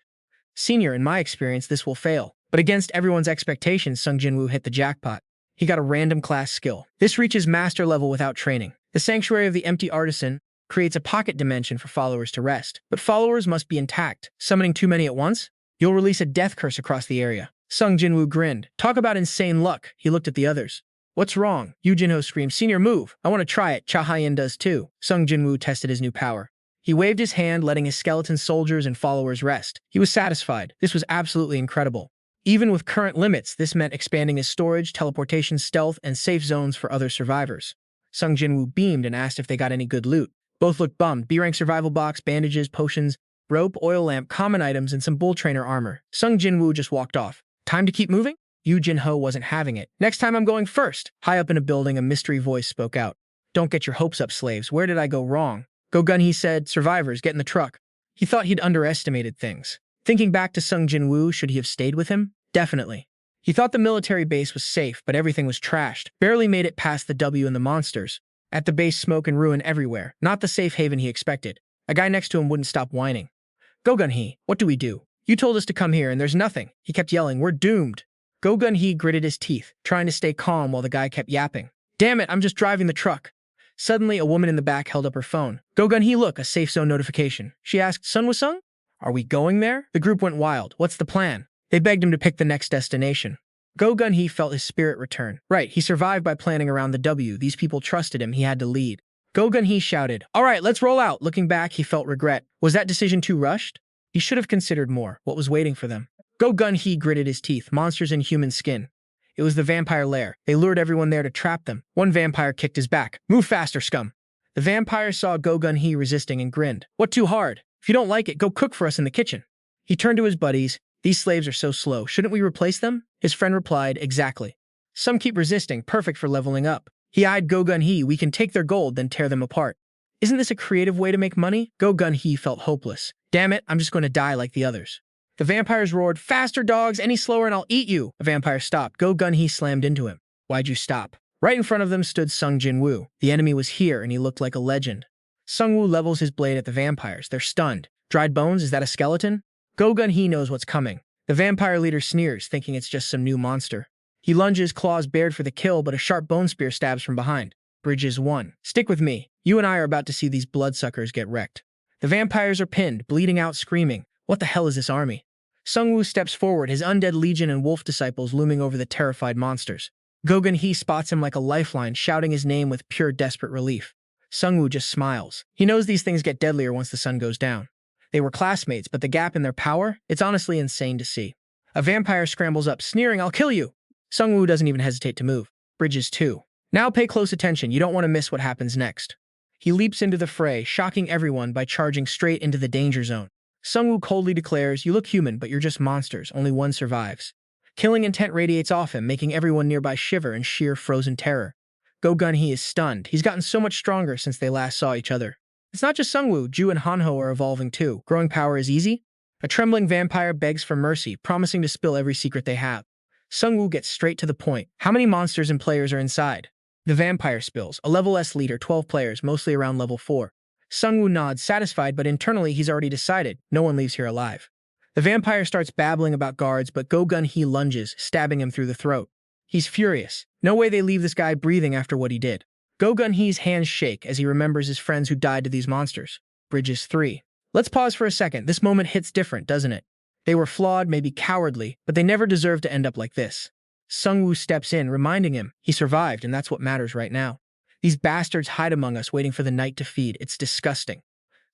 "Senior, in my experience, this will fail." But against everyone's expectations, Sung Jin-Woo hit the jackpot. He got a random class skill. This reaches master level without training. The Sanctuary of the Empty Artisan creates a pocket dimension for followers to rest. But followers must be intact. Summoning too many at once? You'll release a death curse across the area. Sung Jin-Woo grinned. Talk about insane luck. He looked at the others. "What's wrong?" Yu Jin-Ho screamed. "Senior, move. I want to try it." Cha Hai-in does too. Sung Jin-Woo tested his new power. He waved his hand, letting his skeleton soldiers and followers rest. He was satisfied. This was absolutely incredible. Even with current limits, this meant expanding his storage, teleportation, stealth, and safe zones for other survivors. Sung Jin-Woo beamed and asked if they got any good loot. Both looked bummed. B-rank survival box, bandages, potions, rope, oil lamp, common items, and some bull trainer armor. Sung Jin-Woo just walked off. Time to keep moving? Yu Jin-Ho wasn't having it. "Next time I'm going first." High up in a building, a mystery voice spoke out. "Don't get your hopes up, slaves. Where did I go wrong?" "Go gun," he said. "Survivors, get in the truck." He thought he'd underestimated things. Thinking back to Sung Jin-Woo, should he have stayed with him? Definitely. He thought the military base was safe, but everything was trashed. Barely made it past the W and the monsters. At the base, smoke and ruin everywhere. Not the safe haven he expected. A guy next to him wouldn't stop whining. "Go-gun-hee, what do we do? You told us to come here and there's nothing." He kept yelling, "We're doomed." Go-gun-hee gritted his teeth, trying to stay calm while the guy kept yapping. "Damn it, I'm just driving the truck." Suddenly, a woman in the back held up her phone. "Go-gun-hee, look, a safe zone notification." She asked, "Sun Woo-sung? Are we going there?" The group went wild. "What's the plan?" They begged him to pick the next destination. Go-gun-hee felt his spirit return. Right, he survived by planning around the W. These people trusted him. He had to lead. Go Gun-hee shouted, "All right, let's roll out." Looking back, he felt regret. Was that decision too rushed? He should have considered more. What was waiting for them? Go Gun-hee gritted his teeth. Monsters in human skin. It was the vampire lair. They lured everyone there to trap them. One vampire kicked his back. "Move faster, scum." The vampire saw Go Gun-hee resisting and grinned. "What too hard? If you don't like it, go cook for us in the kitchen." He turned to his buddies. "These slaves are so slow. Shouldn't we replace them?" His friend replied, "Exactly. Some keep resisting, perfect for leveling up." He eyed Go Gun-hee. "We can take their gold, then tear them apart." Isn't this a creative way to make money? Go Gun-hee felt hopeless. "Damn it, I'm just going to die like the others." The vampires roared, "Faster, dogs! Any slower and I'll eat you!" A vampire stopped. Go Gun-hee slammed into him. "Why'd you stop?" Right in front of them stood Sung Jin-Woo. The enemy was here, and he looked like a legend. Sung Woo levels his blade at the vampires. They're stunned. "Dried bones? Is that a skeleton?" Go Gun-hee knows what's coming. The vampire leader sneers, thinking it's just some new monster. He lunges, claws bared for the kill, but a sharp bone spear stabs from behind. Bridges 1. "Stick with me. You and I are about to see these bloodsuckers get wrecked." The vampires are pinned, bleeding out, screaming. What the hell is this army? Sung Woo steps forward, his undead legion and wolf disciples looming over the terrified monsters. Go Gun-hee spots him like a lifeline, shouting his name with pure desperate relief. Sung Woo just smiles. He knows these things get deadlier once the sun goes down. They were classmates, but the gap in their power? It's honestly insane to see. A vampire scrambles up, sneering, "I'll kill you!" Sung Woo doesn't even hesitate to move. Bridges 2. Now pay close attention, you don't want to miss what happens next. He leaps into the fray, shocking everyone by charging straight into the danger zone. Sung Woo coldly declares, "You look human, but you're just monsters. Only one survives." Killing intent radiates off him, making everyone nearby shiver in sheer frozen terror. Go Gun-hee is stunned. He's gotten so much stronger since they last saw each other. It's not just Sung Woo, Ju and Hanho are evolving too. Growing power is easy? A trembling vampire begs for mercy, promising to spill every secret they have. Sung Woo gets straight to the point. "How many monsters and players are inside?" The vampire spills. A level S leader, 12 players, mostly around level 4. Sung Woo nods, satisfied, but internally he's already decided. No one leaves here alive. The vampire starts babbling about guards, but Go Gun-hee lunges, stabbing him through the throat. He's furious. No way they leave this guy breathing after what he did. Go Gun-hee's hands shake as he remembers his friends who died to these monsters. Bridges 3. Let's pause for a second. This moment hits different, doesn't it? They were flawed, maybe cowardly, but they never deserved to end up like this. Sung Woo steps in, reminding him he survived, and that's what matters right now. These bastards hide among us, waiting for the night to feed. It's disgusting.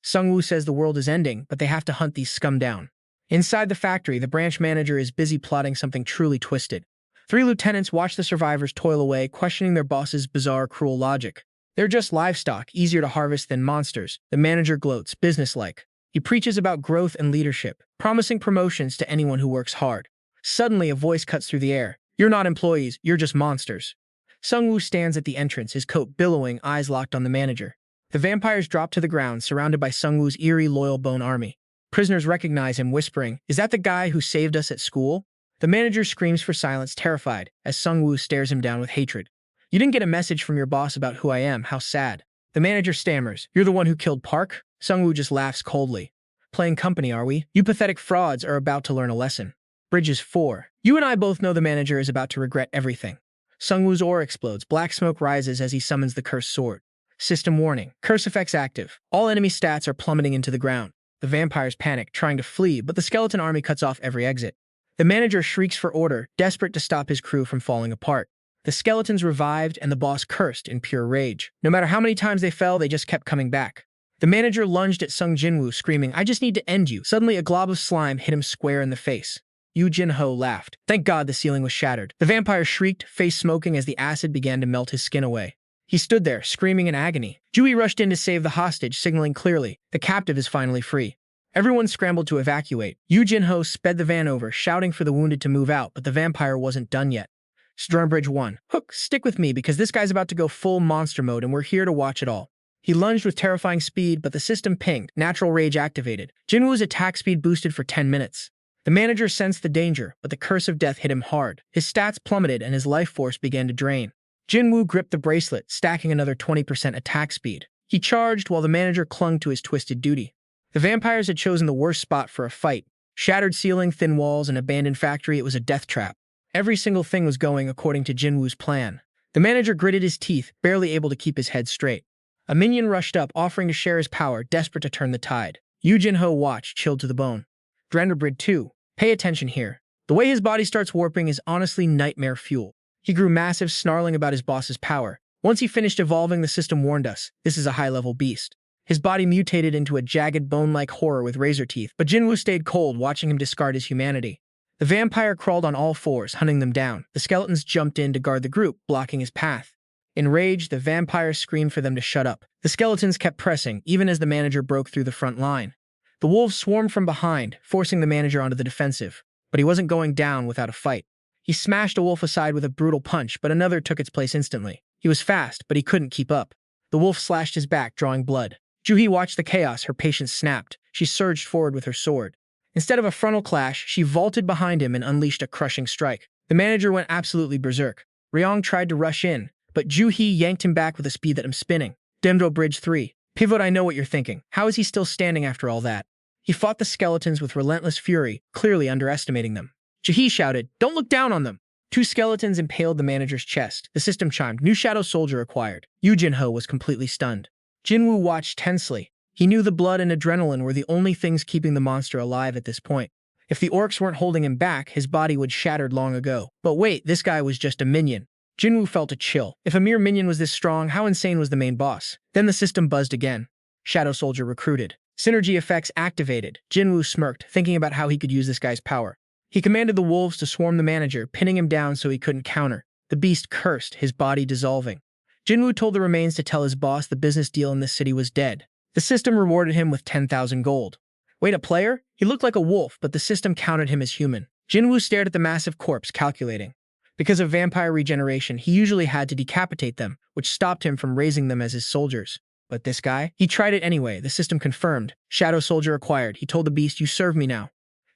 Sung Woo says the world is ending, but they have to hunt these scum down. Inside the factory, the branch manager is busy plotting something truly twisted. 3 lieutenants watch the survivors toil away, questioning their boss's bizarre, cruel logic. They're just livestock, easier to harvest than monsters. The manager gloats, businesslike. He preaches about growth and leadership, promising promotions to anyone who works hard. Suddenly, a voice cuts through the air. "You're not employees, you're just monsters." Sung Woo stands at the entrance, his coat billowing, eyes locked on the manager. The vampires drop to the ground, surrounded by Sung Woo's eerie, loyal bone army. Prisoners recognize him, whispering, "Is that the guy who saved us at school?" The manager screams for silence, terrified, as Sung Woo stares him down with hatred. "You didn't get a message from your boss about who I am, how sad." The manager stammers, "You're the one who killed Park?" Sung Woo just laughs coldly. "Playing company, are we? You pathetic frauds are about to learn a lesson." Bridges 4. You and I both know the manager is about to regret everything. Sung Woo's aura explodes. Black smoke rises as he summons the cursed sword. System warning. Curse effects active. All enemy stats are plummeting into the ground. The vampires panic, trying to flee, but the skeleton army cuts off every exit. The manager shrieks for order, desperate to stop his crew from falling apart. The skeletons revived and the boss cursed in pure rage. No matter how many times they fell, they just kept coming back. The manager lunged at Sung Jin-Woo, screaming, "I just need to end you." Suddenly, a glob of slime hit him square in the face. Yu Jin-ho laughed. Thank God the ceiling was shattered. The vampire shrieked, face smoking as the acid began to melt his skin away. He stood there, screaming in agony. Jui rushed in to save the hostage, signaling clearly, the captive is finally free. Everyone scrambled to evacuate. Yu Jin-ho sped the van over, shouting for the wounded to move out, but the vampire wasn't done yet. Stormbridge 1. Hook, stick with me because this guy's about to go full monster mode and we're here to watch it all. He lunged with terrifying speed, but the system pinged, natural rage activated. Jin-Woo's attack speed boosted for 10 minutes. The manager sensed the danger, but the curse of death hit him hard. His stats plummeted and his life force began to drain. Jin-Woo gripped the bracelet, stacking another 20% attack speed. He charged while the manager clung to his twisted duty. The vampires had chosen the worst spot for a fight. Shattered ceiling, thin walls, and abandoned factory, it was a death trap. Every single thing was going according to Jin-Woo's plan. The manager gritted his teeth, barely able to keep his head straight. A minion rushed up, offering to share his power, desperate to turn the tide. Yu Jin-ho watched, chilled to the bone. Drenderbrid 2. Pay attention here. The way his body starts warping is honestly nightmare fuel. He grew massive, snarling about his boss's power. Once he finished evolving, the system warned us, this is a high-level beast. His body mutated into a jagged, bone-like horror with razor teeth, but Jin-Woo stayed cold, watching him discard his humanity. The vampire crawled on all fours, hunting them down. The skeletons jumped in to guard the group, blocking his path. Enraged, the vampire screamed for them to shut up. The skeletons kept pressing, even as the manager broke through the front line. The wolves swarmed from behind, forcing the manager onto the defensive. But he wasn't going down without a fight. He smashed a wolf aside with a brutal punch, but another took its place instantly. He was fast, but he couldn't keep up. The wolf slashed his back, drawing blood. Joo-hee watched the chaos, her patience snapped. She surged forward with her sword. Instead of a frontal clash, she vaulted behind him and unleashed a crushing strike. The manager went absolutely berserk. Ryong tried to rush in, but Joo-hee yanked him back with a speed that I'm spinning. Demdo Bridge 3. Pivot, I know what you're thinking. How is he still standing after all that? He fought the skeletons with relentless fury, clearly underestimating them. Joo-hee shouted, don't look down on them. 2 skeletons impaled the manager's chest. The system chimed, new shadow soldier acquired. Yu Jin-ho was completely stunned. Jin-Woo watched tensely. He knew the blood and adrenaline were the only things keeping the monster alive at this point. If the orcs weren't holding him back, his body would shattered long ago. But wait, this guy was just a minion. Jin-Woo felt a chill. If a mere minion was this strong, how insane was the main boss? Then the system buzzed again. Shadow soldier recruited. Synergy effects activated. Jin-Woo smirked, thinking about how he could use this guy's power. He commanded the wolves to swarm the manager, pinning him down so he couldn't counter. The beast cursed, his body dissolving. Jin-Woo told the remains to tell his boss the business deal in this city was dead. The system rewarded him with 10,000 gold. Wait, a player? He looked like a wolf, but the system counted him as human. Jin-Woo stared at the massive corpse, calculating. Because of vampire regeneration, he usually had to decapitate them, which stopped him from raising them as his soldiers. But this guy? He tried it anyway, the system confirmed. Shadow soldier acquired. He told the beast, you serve me now.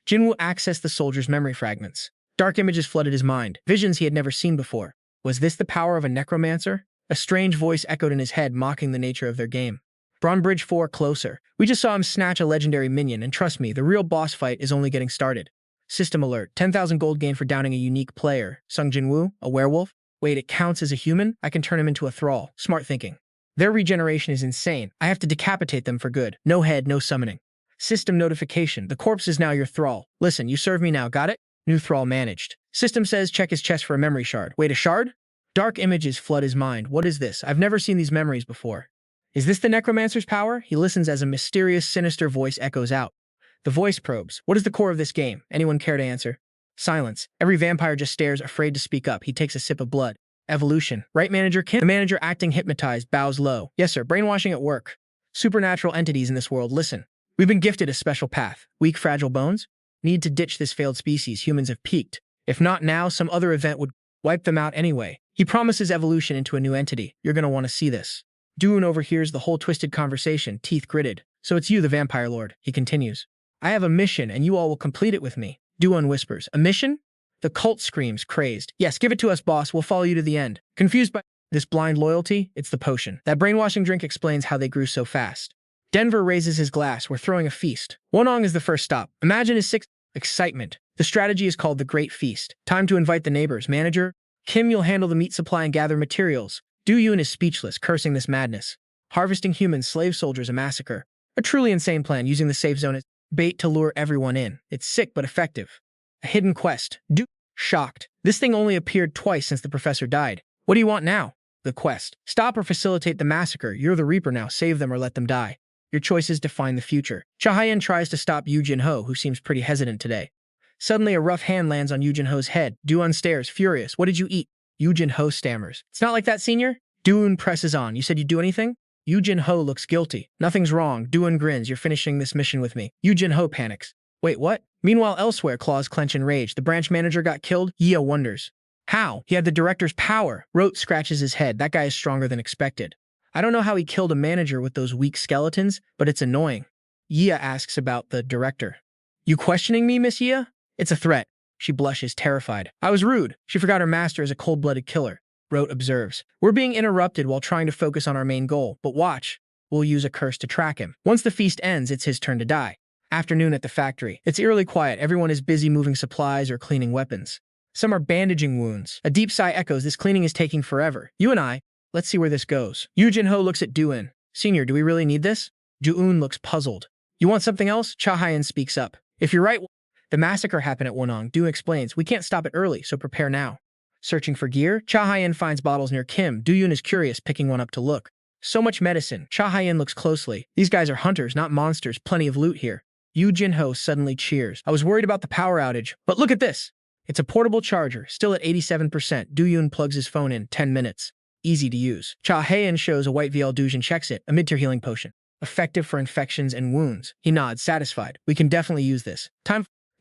Jin-Woo accessed the soldier's memory fragments. Dark images flooded his mind, visions he had never seen before. Was this the power of a necromancer? A strange voice echoed in his head, mocking the nature of their game. Brawn Bridge 4 closer. We just saw him snatch a legendary minion, and trust me, the real boss fight is only getting started. System alert. 10,000 gold gained for downing a unique player. Sung Jin-Woo? A werewolf? Wait, it counts as a human? I can turn him into a thrall. Smart thinking. Their regeneration is insane. I have to decapitate them for good. No head, no summoning. System notification. The corpse is now your thrall. Listen, you serve me now, got it? New thrall managed. System says check his chest for a memory shard. Wait, a shard? Dark images flood his mind. What is this? I've never seen these memories before. Is this the necromancer's power? He listens as a mysterious, sinister voice echoes out. The voice probes. What is the core of this game? Anyone care to answer? Silence. Every vampire just stares, afraid to speak up. He takes a sip of blood. Evolution. Right, Manager Kim? The manager, acting hypnotized, bows low. Yes, sir. Brainwashing at work. Supernatural entities in this world, listen. We've been gifted a special path. Weak, fragile bones? Need to ditch this failed species. Humans have peaked. If not now, some other event would wipe them out anyway. He promises evolution into a new entity. You're gonna want to see this. Doon overhears the whole twisted conversation, teeth gritted. So it's you, the vampire lord. He continues. I have a mission, and you all will complete it with me. Doon whispers. A mission? The cult screams, crazed. Yes, give it to us, boss. We'll follow you to the end. Confused by this blind loyalty, it's the potion. That brainwashing drink explains how they grew so fast. Denver raises his glass. We're throwing a feast. Wonong is the first stop. Imagine his excitement. The strategy is called the Great Feast. Time to invite the neighbors. Manager Kim, you'll handle the meat supply and gather materials. Do-Yoon is speechless, cursing this madness. Harvesting humans, slave soldiers, a massacre. A truly insane plan, using the safe zone as bait to lure everyone in. It's sick but effective. A hidden quest. Shocked. This thing only appeared twice since the professor died. What do you want now? The quest. Stop or facilitate the massacre. You're the Reaper now. Save them or let them die. Your choices define the future. Cha Hyen tries to stop Yu Jin-ho, who seems pretty hesitant today. Suddenly, a rough hand lands on Yu Jin-ho's head. Doon stares, furious. What did you eat? Yu Jin-ho stammers. It's not like that, senior? Doon presses on. You said you'd do anything? Yu Jin-ho looks guilty. Nothing's wrong. Doon grins. You're finishing this mission with me. Yu Jin-ho panics. Wait, what? Meanwhile, elsewhere, claws clench in rage. The branch manager got killed? Yeo wonders. How? He had the director's power. Rote scratches his head. That guy is stronger than expected. I don't know how he killed a manager with those weak skeletons, but it's annoying. Yea asks about the director. You questioning me, Miss Yea? It's a threat. She blushes, terrified. I was rude. She forgot her master is a cold-blooded killer. Rote observes. We're being interrupted while trying to focus on our main goal, but watch. We'll use a curse to track him. Once the feast ends, it's his turn to die. Afternoon at the factory. It's eerily quiet. Everyone is busy moving supplies or cleaning weapons. Some are bandaging wounds. A deep sigh echoes. This cleaning is taking forever. You and I, let's see where this goes. Yu Jin-ho looks at Doon. Senior, do we really need this? Doon looks puzzled. You want something else? Cha Hyen speaks up. If you're right, the massacre happened at Wonong. Doon explains. We can't stop it early, so prepare now. Searching for gear, Cha Hyen finds bottles near Kim. Do-yoon is curious, picking one up to look. So much medicine. Cha Hyen looks closely. These guys are hunters, not monsters. Plenty of loot here. Yu Jin-ho suddenly cheers. I was worried about the power outage, but look at this. It's a portable charger, still at 87%. Do-yoon plugs his phone in. 10 minutes. Easy to use. Cha Hyen shows a white VL. Do-yoon checks it. A mid-tier healing potion. Effective for infections and wounds. He nods, satisfied. We can definitely use this.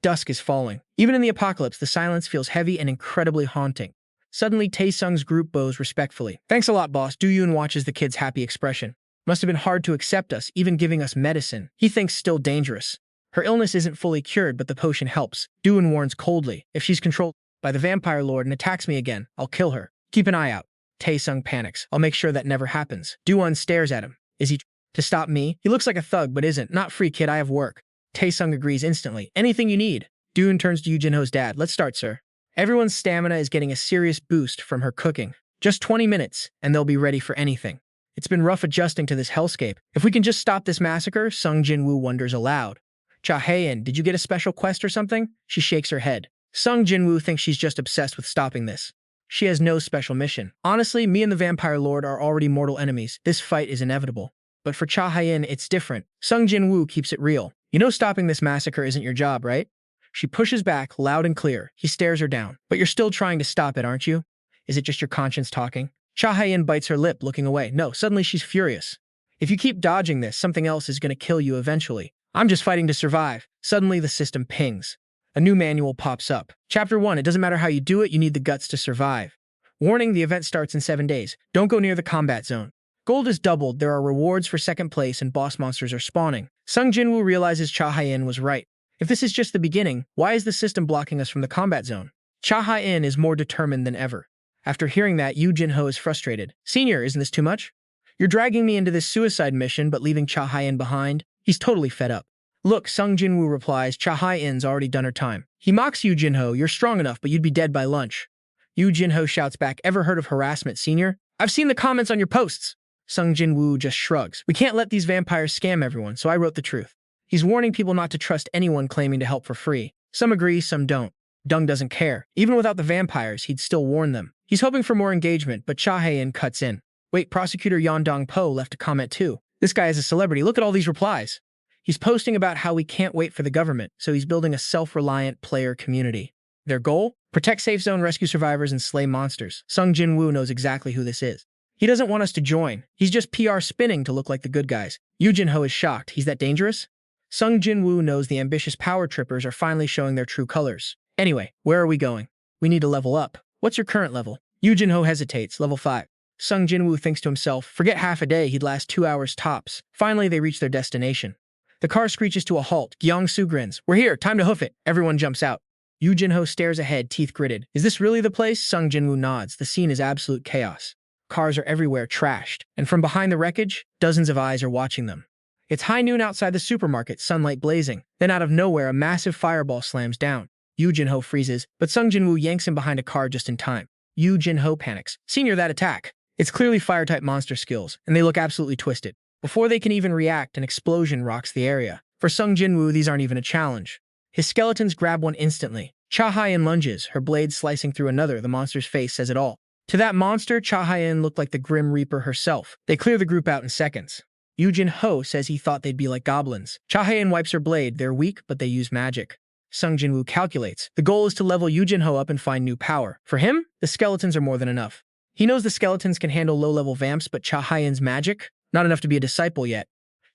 Dusk is falling. Even in the apocalypse, the silence feels heavy and incredibly haunting. Suddenly, Tae-sung's group bows respectfully. Thanks a lot, boss. Do-yoon watches the kid's happy expression. Must have been hard to accept us, even giving us medicine. He thinks still dangerous. Her illness isn't fully cured, but the potion helps. Do-yoon warns coldly. If she's controlled by the vampire lord and attacks me again, I'll kill her. Keep an eye out. Tae-sung panics. I'll make sure that never happens. Do-yoon stares at him. Is he to stop me? He looks like a thug, but isn't. Not free, kid. I have work. Tae-sung agrees instantly. Anything you need. Do-yoon turns to Yu Jin-ho's dad. Let's start, sir. Everyone's stamina is getting a serious boost from her cooking. Just 20 minutes, and they'll be ready for anything. It's been rough adjusting to this hellscape. If we can just stop this massacre, Sung Jin-woo wonders aloud. Cha Hyen, did you get a special quest or something? She shakes her head. Sung Jin-woo thinks she's just obsessed with stopping this. She has no special mission. Honestly, me and the vampire lord are already mortal enemies. This fight is inevitable. But for Cha Hyen, it's different. Sung Jin-woo keeps it real. You know stopping this massacre isn't your job, right? She pushes back, loud and clear. He stares her down. But you're still trying to stop it, aren't you? Is it just your conscience talking? Cha Hyen bites her lip, looking away. No, suddenly she's furious. If you keep dodging this, something else is going to kill you eventually. I'm just fighting to survive. Suddenly, the system pings. A new manual pops up. Chapter 1, it doesn't matter how you do it, you need the guts to survive. Warning, the event starts in 7 days. Don't go near the combat zone. Gold is doubled, there are rewards for second place, and boss monsters are spawning. Sung Jin-woo realizes Cha Hyen was right. If this is just the beginning, why is the system blocking us from the combat zone? Cha Hyen is more determined than ever. After hearing that, Yu Jin-ho is frustrated. Senior, isn't this too much? You're dragging me into this suicide mission but leaving Cha Hyen behind? He's totally fed up. Look, Sung Jin-woo replies, Cha Hyen's already done her time. He mocks Yu Jin-ho, you're strong enough but you'd be dead by lunch. Yu Jin-ho shouts back, ever heard of harassment, senior? I've seen the comments on your posts. Sung Jin-woo just shrugs. We can't let these vampires scam everyone, so I wrote the truth. He's warning people not to trust anyone claiming to help for free. Some agree, some don't. Dung doesn't care. Even without the vampires, he'd still warn them. He's hoping for more engagement, but Cha Hyen cuts in. Wait, prosecutor Yan Dong-po left a comment too. This guy is a celebrity. Look at all these replies. He's posting about how we can't wait for the government, so he's building a self-reliant player community. Their goal? Protect safe zone, rescue survivors, and slay monsters. Sung Jin-woo knows exactly who this is. He doesn't want us to join. He's just PR spinning to look like the good guys. Yu Jin-ho is shocked. He's that dangerous? Sung Jin-woo knows the ambitious power trippers are finally showing their true colors. Anyway, where are we going? We need to level up. What's your current level? Yu Jin-ho hesitates, level 5. Sung Jin-woo thinks to himself, forget half a day, he'd last 2 hours tops. Finally, they reach their destination. The car screeches to a halt. Gyeong-soo grins. We're here, time to hoof it. Everyone jumps out. Yu Jin-ho stares ahead, teeth gritted. Is this really the place? Sung Jin-woo nods. The scene is absolute chaos. Cars are everywhere, trashed. And from behind the wreckage, dozens of eyes are watching them. It's high noon outside the supermarket, sunlight blazing. Then out of nowhere, a massive fireball slams down. Yu Jin-ho freezes, but Sung Jin-woo yanks him behind a car just in time. Yu Jin-ho panics. Senior, that attack. It's clearly fire-type monster skills, and they look absolutely twisted. Before they can even react, an explosion rocks the area. For Sung Jin-woo, these aren't even a challenge. His skeletons grab one instantly. Cha Hyen lunges, her blade slicing through another. The monster's face says it all. To that monster, Cha Hyen looked like the Grim Reaper herself. They clear the group out in seconds. Yu Jin-ho says he thought they'd be like goblins. Cha Hyen wipes her blade. They're weak, but they use magic. Sung Jin-woo calculates. The goal is to level Yu Jin-ho up and find new power. For him, the skeletons are more than enough. He knows the skeletons can handle low-level vamps, but Cha Hyen's magic? Not enough to be a disciple yet.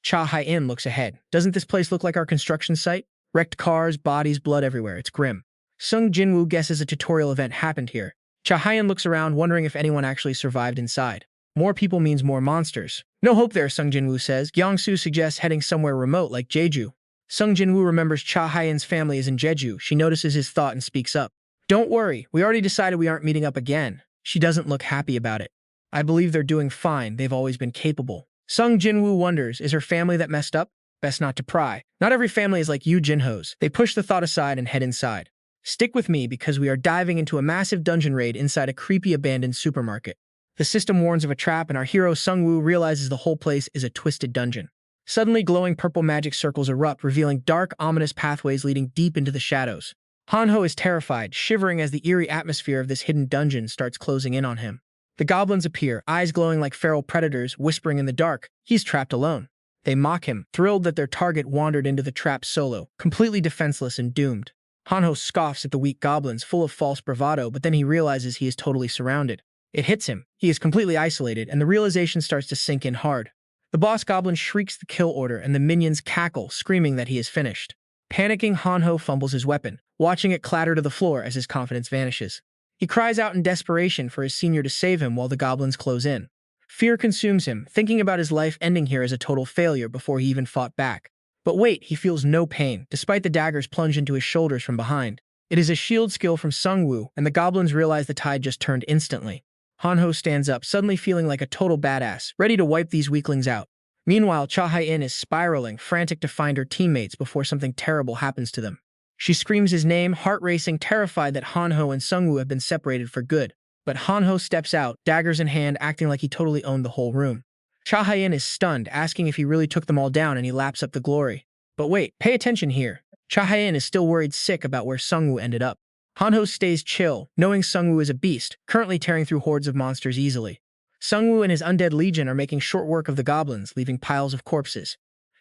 Cha Hyen looks ahead. Doesn't this place look like our construction site? Wrecked cars, bodies, blood everywhere. It's grim. Sung Jin-woo guesses a tutorial event happened here. Cha Hyen looks around, wondering if anyone actually survived inside. More people means more monsters. No hope there, Sung Jin-woo says. Gyeong-soo suggests heading somewhere remote like Jeju. Sung Jin-woo remembers Cha Hyen's family is in Jeju. She notices his thought and speaks up. Don't worry, we already decided we aren't meeting up again. She doesn't look happy about it. I believe they're doing fine. They've always been capable. Sung Jin-woo wonders, is her family that messed up? Best not to pry. Not every family is like Yu Jin-ho's. They push the thought aside and head inside. Stick with me because we are diving into a massive dungeon raid inside a creepy abandoned supermarket. The system warns of a trap and our hero Sung-woo realizes the whole place is a twisted dungeon. Suddenly glowing purple magic circles erupt, revealing dark, ominous pathways leading deep into the shadows. Hanho is terrified, shivering as the eerie atmosphere of this hidden dungeon starts closing in on him. The goblins appear, eyes glowing like feral predators, whispering in the dark. He's trapped alone. They mock him, thrilled that their target wandered into the trap solo, completely defenseless and doomed. Hanho scoffs at the weak goblins, full of false bravado, but then he realizes he is totally surrounded. It hits him. He is completely isolated, and the realization starts to sink in hard. The boss goblin shrieks the kill order, and the minions cackle, screaming that he is finished. Panicking, Hanho fumbles his weapon, watching it clatter to the floor as his confidence vanishes. He cries out in desperation for his senior to save him while the goblins close in. Fear consumes him, thinking about his life ending here as a total failure before he even fought back. But wait, he feels no pain, despite the daggers plunge into his shoulders from behind. It is a shield skill from Jin-Woo, and the goblins realize the tide just turned instantly. Hanho stands up, suddenly feeling like a total badass, ready to wipe these weaklings out. Meanwhile, Cha-Hai-In is spiraling, frantic to find her teammates before something terrible happens to them. She screams his name, heart racing, terrified that Hanho and Jin-Woo have been separated for good. But Hanho steps out, daggers in hand, acting like he totally owned the whole room. Cha-Hai-In is stunned, asking if he really took them all down, and he laps up the glory. But wait, pay attention here. Cha-Hai-In is still worried sick about where Jin-Woo ended up. Hanho stays chill, knowing Jin-Woo is a beast, currently tearing through hordes of monsters easily. Jin-Woo and his Undead Legion are making short work of the goblins, leaving piles of corpses.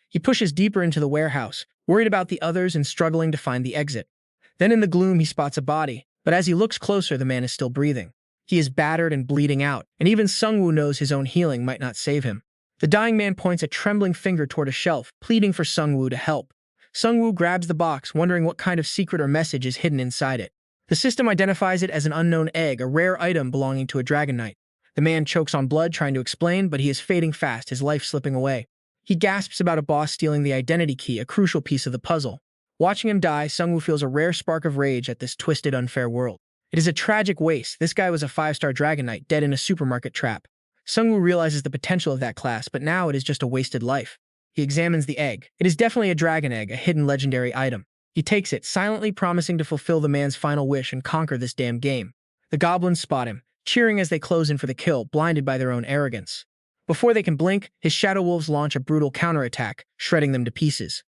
He pushes deeper into the warehouse, worried about the others and struggling to find the exit. Then in the gloom he spots a body, but as he looks closer the man is still breathing. He is battered and bleeding out, and even Jin-Woo knows his own healing might not save him. The dying man points a trembling finger toward a shelf, pleading for Jin-Woo to help. Jin-Woo grabs the box, wondering what kind of secret or message is hidden inside it. The system identifies it as an unknown egg, a rare item belonging to a Dragon Knight. The man chokes on blood trying to explain, but he is fading fast, his life slipping away. He gasps about a boss stealing the identity key, a crucial piece of the puzzle. Watching him die, Jin-Woo feels a rare spark of rage at this twisted, unfair world. It is a tragic waste. This guy was a 5-star Dragon Knight, dead in a supermarket trap. Jin-Woo realizes the potential of that class, but now it is just a wasted life. He examines the egg. It is definitely a dragon egg, a hidden legendary item. He takes it, silently promising to fulfill the man's final wish and conquer this damn game. The goblins spot him, cheering as they close in for the kill, blinded by their own arrogance. Before they can blink, his shadow wolves launch a brutal counterattack, shredding them to pieces.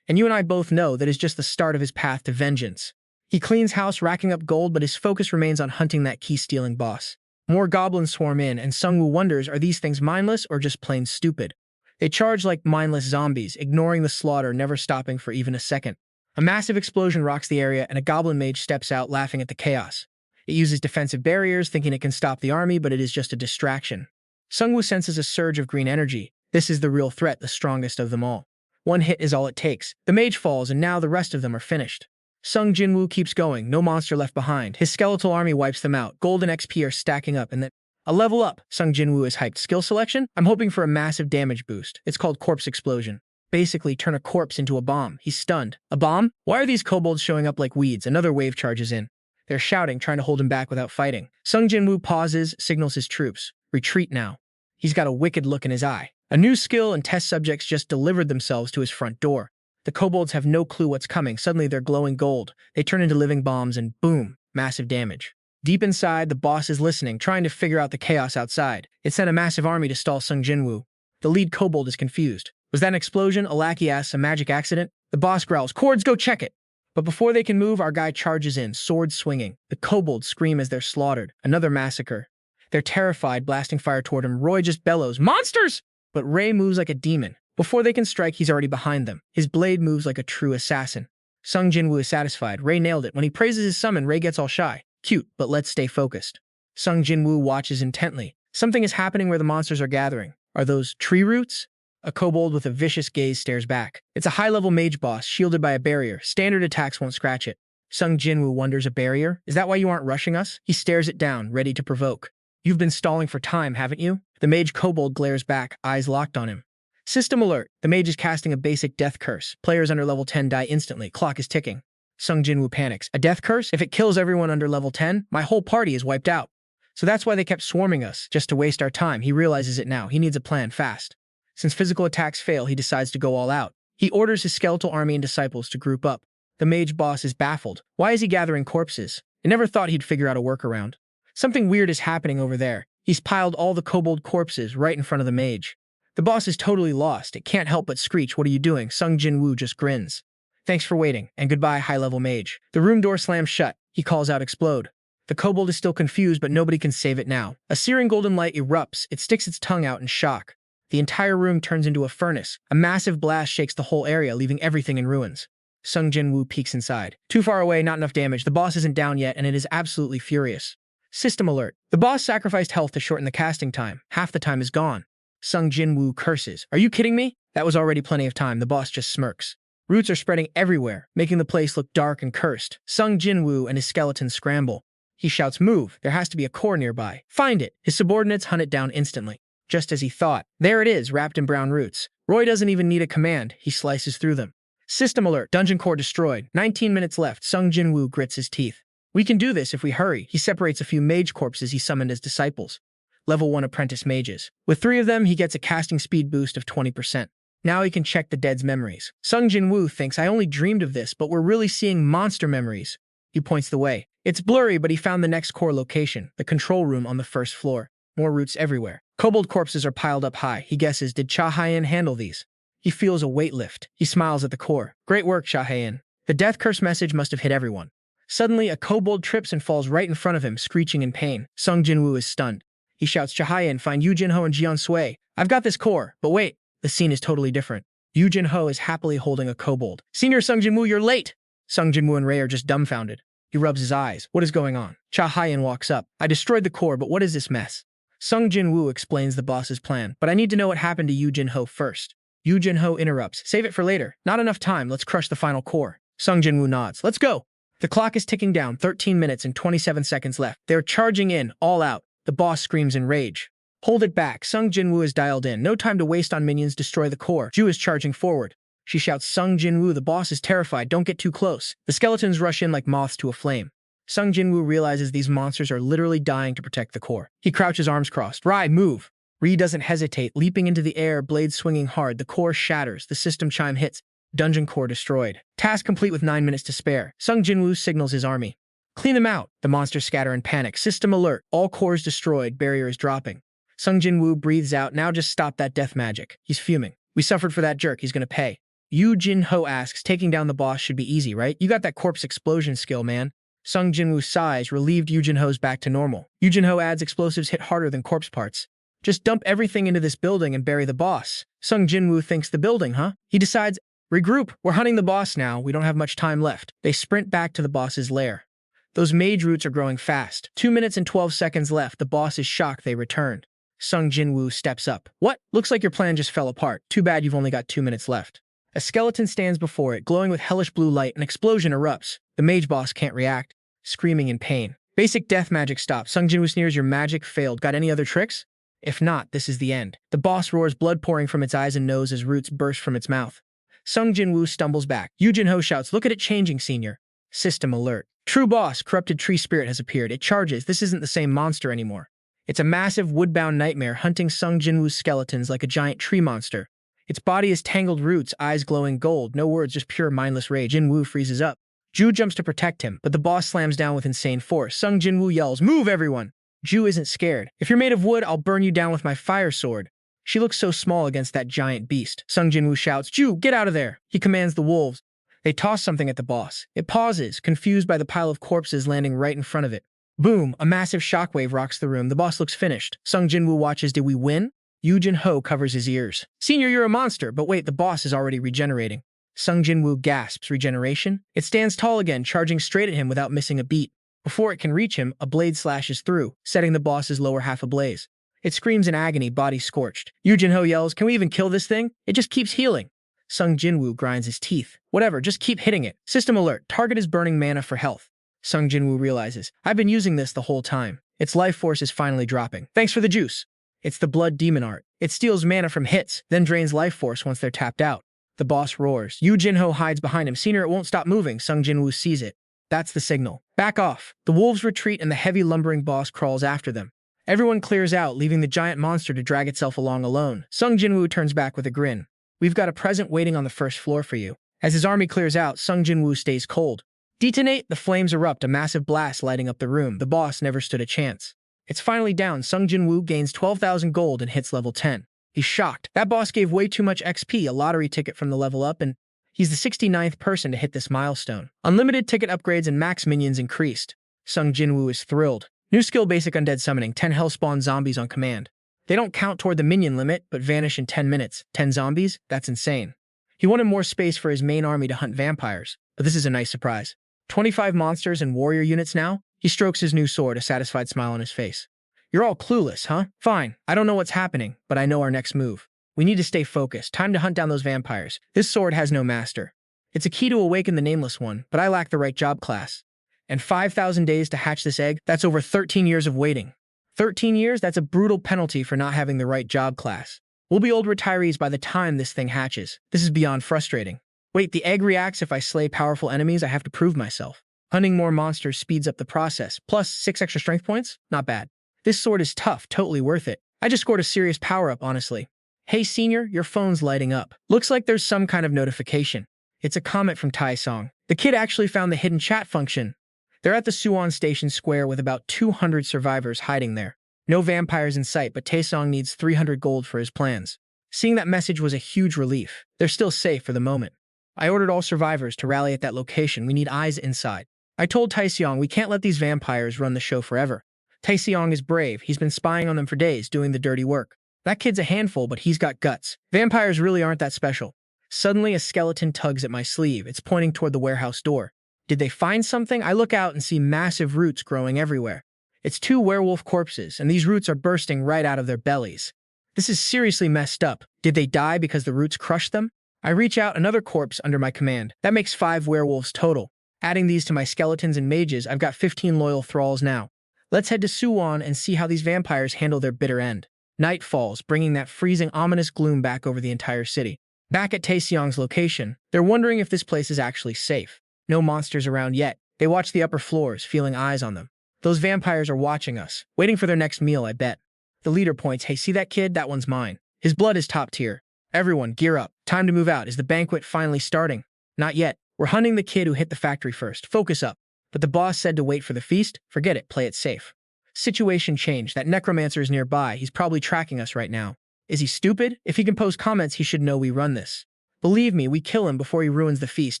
And you and I both know that is just the start of his path to vengeance. He cleans house, racking up gold, but his focus remains on hunting that key-stealing boss. More goblins swarm in, and Jin-Woo wonders, are these things mindless or just plain stupid? They charge like mindless zombies, ignoring the slaughter, never stopping for even a second. A massive explosion rocks the area, and a goblin mage steps out, laughing at the chaos. It uses defensive barriers, thinking it can stop the army, but it is just a distraction. Jin-Woo senses a surge of green energy. This is the real threat, the strongest of them all. One hit is all it takes. The mage falls, and now the rest of them are finished. Jin-Woo keeps going, no monster left behind. His skeletal army wipes them out. Gold and XP are stacking up, and then a level up. Jin-Woo is hyped. Skill selection? I'm hoping for a massive damage boost. It's called Corpse Explosion. Basically, turn a corpse into a bomb. He's stunned. A bomb? Why are these kobolds showing up like weeds? Another wave charges in. They're shouting, trying to hold him back without fighting. Jin-Woo pauses, signals his troops. Retreat now. He's got a wicked look in his eye. A new skill and test subjects just delivered themselves to his front door. The kobolds have no clue what's coming. Suddenly they're glowing gold. They turn into living bombs and boom, massive damage. Deep inside, the boss is listening, trying to figure out the chaos outside. It sent a massive army to stall Jin-Woo. The lead kobold is confused. Was that an explosion? A lackey asks, a magic accident? The boss growls, Cords, go check it! But before they can move, our guy charges in, sword swinging. The kobolds scream as they're slaughtered. Another massacre. They're terrified, blasting fire toward him. Roy just bellows, monsters! But Ray moves like a demon. Before they can strike, he's already behind them. His blade moves like a true assassin. Jin-Woo is satisfied. Ray nailed it. When he praises his summon, Ray gets all shy. Cute, but let's stay focused. Jin-Woo watches intently. Something is happening where the monsters are gathering. Are those tree roots? A kobold with a vicious gaze stares back. It's a high-level mage boss, shielded by a barrier. Standard attacks won't scratch it. Jin-Woo wonders, a barrier? Is that why you aren't rushing us? He stares it down, ready to provoke. You've been stalling for time, haven't you? The mage kobold glares back, eyes locked on him. System alert. The mage is casting a basic death curse. Players under level 10 die instantly. Clock is ticking. Jin-Woo panics. A death curse? If it kills everyone under level 10, my whole party is wiped out. So that's why they kept swarming us, just to waste our time. He realizes it now. He needs a plan fast. Since physical attacks fail, he decides to go all out. He orders his skeletal army and disciples to group up. The mage boss is baffled. Why is he gathering corpses? I never thought he'd figure out a workaround. Something weird is happening over there. He's piled all the kobold corpses right in front of the mage. The boss is totally lost. It can't help but screech, what are you doing? Jin-Woo just grins. Thanks for waiting, and goodbye, high-level mage. The room door slams shut. He calls out explode. The kobold is still confused, but nobody can save it now. A searing golden light erupts. It sticks its tongue out in shock. The entire room turns into a furnace. A massive blast shakes the whole area, leaving everything in ruins. Sung Jin-Woo peeks inside. Too far away, not enough damage. The boss isn't down yet, and it is absolutely furious. System alert. The boss sacrificed health to shorten the casting time. Half the time is gone. Sung Jin-Woo curses. Are you kidding me? That was already plenty of time. The boss just smirks. Roots are spreading everywhere, making the place look dark and cursed. Sung Jin-Woo and his skeletons scramble. He shouts, move. There has to be a core nearby. Find it. His subordinates hunt it down instantly. Just as he thought. There it is, wrapped in brown roots. Roy doesn't even need a command. He slices through them. System alert. Dungeon core destroyed. 19 minutes left. Sung Jin-Woo grits his teeth. We can do this if we hurry. He separates a few mage corpses he summoned as disciples. Level 1 apprentice mages. With 3 of them, he gets a casting speed boost of 20%. Now he can check the dead's memories. Sung Jin-Woo thinks, I only dreamed of this, but we're really seeing monster memories. He points the way. It's blurry, but he found the next core location, the control room on the first floor. More roots everywhere. Kobold corpses are piled up high. He guesses, did Cha Hyen handle these? He feels a weight lift. He smiles at the core. Great work, Cha Hyen. The death curse message must have hit everyone. Suddenly, a kobold trips and falls right in front of him, screeching in pain. Sung Jin-Woo is stunned. He shouts, Cha Hyen, find Yu Jin-Ho and Jian Sui. I've got this core, but wait. The scene is totally different. Yu Jin-Ho is happily holding a kobold. Senior Sung Jin-Woo, you're late! Sung Jin-Woo and Ray are just dumbfounded. He rubs his eyes. What is going on? Cha Hyen walks up. I destroyed the core, but what is this mess? Sung Jin-Woo explains the boss's plan, but I need to know what happened to Yu Jin-Ho first. Yu Jin-Ho interrupts. Save it for later. Not enough time. Let's crush the final core. Sung Jin-Woo nods. Let's go. The clock is ticking down. 13 minutes and 27 seconds left. They're charging in, all out. The boss screams in rage. Hold it back. Sung Jin-Woo is dialed in. No time to waste on minions. Destroy the core. Ju is charging forward. She shouts, Sung Jin-Woo, the boss is terrified. Don't get too close. The skeletons rush in like moths to a flame. Sung Jin-Woo realizes these monsters are literally dying to protect the core. He crouches, arms crossed. Rai, move! Ri doesn't hesitate, leaping into the air, blades swinging hard. The core shatters. The system chime hits. Dungeon core destroyed. Task complete with 9 minutes to spare. Sung Jin-Woo signals his army. Clean them out. The monsters scatter in panic. System alert. All cores destroyed. Barrier is dropping. Sung Jin-Woo breathes out. Now just stop that death magic. He's fuming. We suffered for that jerk. He's gonna pay. Yu Jin-Ho asks, taking down the boss should be easy, right? You got that corpse explosion skill, man. Sung Jin-Woo sighs, relieved. Yu Jin-Ho's back to normal. Yu Jin-Ho adds, explosives hit harder than corpse parts. Just dump everything into this building and bury the boss. Sung Jin-Woo thinks, the building, huh? He decides, regroup. We're hunting the boss now. We don't have much time left. They sprint back to the boss's lair. Those mage roots are growing fast. 2 minutes and 12 seconds left. The boss is shocked they returned. Sung Jin-Woo steps up. What? Looks like your plan just fell apart. Too bad you've only got 2 minutes left. A skeleton stands before it, glowing with hellish blue light. An explosion erupts. The mage boss can't react, screaming in pain. Basic death magic stops. Sung Jin-Woo sneers, your magic failed. Got any other tricks? If not, this is the end. The boss roars, blood pouring from its eyes and nose as roots burst from its mouth. Sung Jin-Woo stumbles back. Yu Jin-Ho shouts, look at it changing, senior. System alert. True boss, corrupted tree spirit has appeared. It charges. This isn't the same monster anymore. It's a massive wood-bound nightmare hunting Sung Jin-Woo's skeletons like a giant tree monster. Its body is tangled roots, eyes glowing gold. No words, just pure mindless rage. Jin-Woo freezes up. Ju jumps to protect him, but the boss slams down with insane force. Sung Jin-Woo yells, move everyone! Ju isn't scared. If you're made of wood, I'll burn you down with my fire sword. She looks so small against that giant beast. Sung Jin-Woo shouts, Ju, get out of there! He commands the wolves. They toss something at the boss. It pauses, confused by the pile of corpses landing right in front of it. Boom! A massive shockwave rocks the room. The boss looks finished. Sung Jin-Woo watches. Did we win? Yu Jin-Ho covers his ears. Senior, you're a monster, but wait, the boss is already regenerating. Sung Jin-Woo gasps, regeneration? It stands tall again, charging straight at him without missing a beat. Before it can reach him, a blade slashes through, setting the boss's lower half ablaze. It screams in agony, body scorched. Yu Jin-Ho yells, can we even kill this thing? It just keeps healing. Sung Jin-Woo grinds his teeth. Whatever, just keep hitting it. System alert, target is burning mana for health. Sung Jin-Woo realizes, I've been using this the whole time. Its life force is finally dropping. Thanks for the juice. It's the blood demon art. It steals mana from hits, then drains life force once they're tapped out. The boss roars. Yu Jin-Ho hides behind him. Senior, it won't stop moving. Sung Jin-Woo sees it. That's the signal. Back off. The wolves retreat and the heavy lumbering boss crawls after them. Everyone clears out, leaving the giant monster to drag itself along alone. Sung Jin-Woo turns back with a grin. We've got a present waiting on the first floor for you. As his army clears out, Sung Jin-Woo stays cold. Detonate! The flames erupt, a massive blast lighting up the room. The boss never stood a chance. It's finally down. Sung Jin-Woo gains 12,000 gold and hits level 10. He's shocked. That boss gave way too much XP, a lottery ticket from the level up, and He's the 69th person to hit this milestone. Unlimited ticket upgrades and max minions increased. Sung Jin-Woo is thrilled. New skill basic undead summoning, 10 hellspawn zombies on command. They don't count toward the minion limit, but vanish in 10 minutes. 10 zombies? That's insane. He wanted more space for his main army to hunt vampires, but this is a nice surprise. 25 monsters and warrior units now? He strokes his new sword, a satisfied smile on his face. You're all clueless, huh? Fine. I don't know what's happening, but I know our next move. We need to stay focused. Time to hunt down those vampires. This sword has no master. It's a key to awaken the Nameless One, but I lack the right job class. And 5,000 days to hatch this egg? That's over 13 years of waiting. 13 years? That's a brutal penalty for not having the right job class. We'll be old retirees by the time this thing hatches. This is beyond frustrating. Wait, the egg reacts if I slay powerful enemies? I have to prove myself. Hunting more monsters speeds up the process. Plus 6 extra strength points? Not bad. This sword is tough, totally worth it. I just scored a serious power-up, honestly. Hey, Senior, your phone's lighting up. Looks like there's some kind of notification. It's a comment from Tai-song. The kid actually found the hidden chat function. They're at the Suwon Station Square with about 200 survivors hiding there. No vampires in sight, but Tai-song needs 300 gold for his plans. Seeing that message was a huge relief. They're still safe for the moment. I ordered all survivors to rally at that location. We need eyes inside. I told Tai-song we can't let these vampires run the show forever. Tai-song is brave. He's been spying on them for days, doing the dirty work. That kid's a handful, but he's got guts. Vampires really aren't that special. Suddenly, a skeleton tugs at my sleeve. It's pointing toward the warehouse door. Did they find something? I look out and see massive roots growing everywhere. It's 2 werewolf corpses, and these roots are bursting right out of their bellies. This is seriously messed up. Did they die because the roots crushed them? I reach out another corpse under my command. That makes 5 werewolves total. Adding these to my skeletons and mages, I've got 15 loyal thralls now. Let's head to Suwon and see how these vampires handle their bitter end. Night falls, bringing that freezing, ominous gloom back over the entire city. Back at Tai-song's location, they're wondering if this place is actually safe. No monsters around yet. They watch the upper floors, feeling eyes on them. Those vampires are watching us, waiting for their next meal, I bet. The leader points, hey, see that kid? That one's mine. His blood is top tier. Everyone, gear up. Time to move out. Is the banquet finally starting? Not yet. We're hunting the kid who hit the factory first. Focus up. But the boss said to wait for the feast? Forget it. Play it safe. Situation changed. That Necromancer is nearby. He's probably tracking us right now. Is he stupid? If he can post comments, he should know we run this. Believe me, we kill him before he ruins the feast.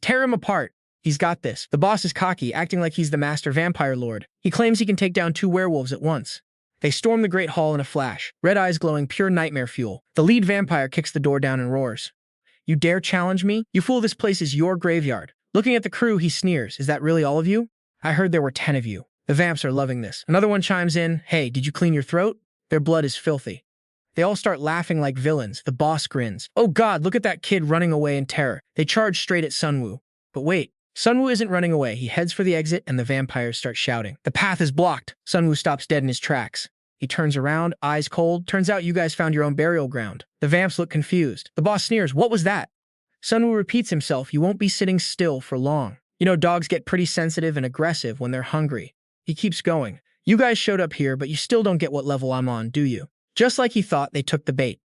Tear him apart. He's got this. The boss is cocky, acting like he's the master vampire lord. He claims he can take down 2 werewolves at once. They storm the great hall in a flash, red eyes glowing pure nightmare fuel. The lead vampire kicks the door down and roars. You dare challenge me? You fool, this place is your graveyard. Looking at the crew, he sneers. Is that really all of you? I heard there were 10 of you. The vamps are loving this. Another one chimes in. Hey, did you clean your throat? Their blood is filthy. They all start laughing like villains. The boss grins. Oh god, look at that kid running away in terror. They charge straight at Sunwoo. But wait. Sunwoo isn't running away. He heads for the exit and the vampires start shouting. The path is blocked. Sunwoo stops dead in his tracks. He turns around, eyes cold. Turns out you guys found your own burial ground. The vamps look confused. The boss sneers. What was that? Sunwoo repeats himself. You won't be sitting still for long. You know, dogs get pretty sensitive and aggressive when they're hungry. He keeps going. You guys showed up here, but you still don't get what level I'm on, do you? Just like he thought, they took the bait.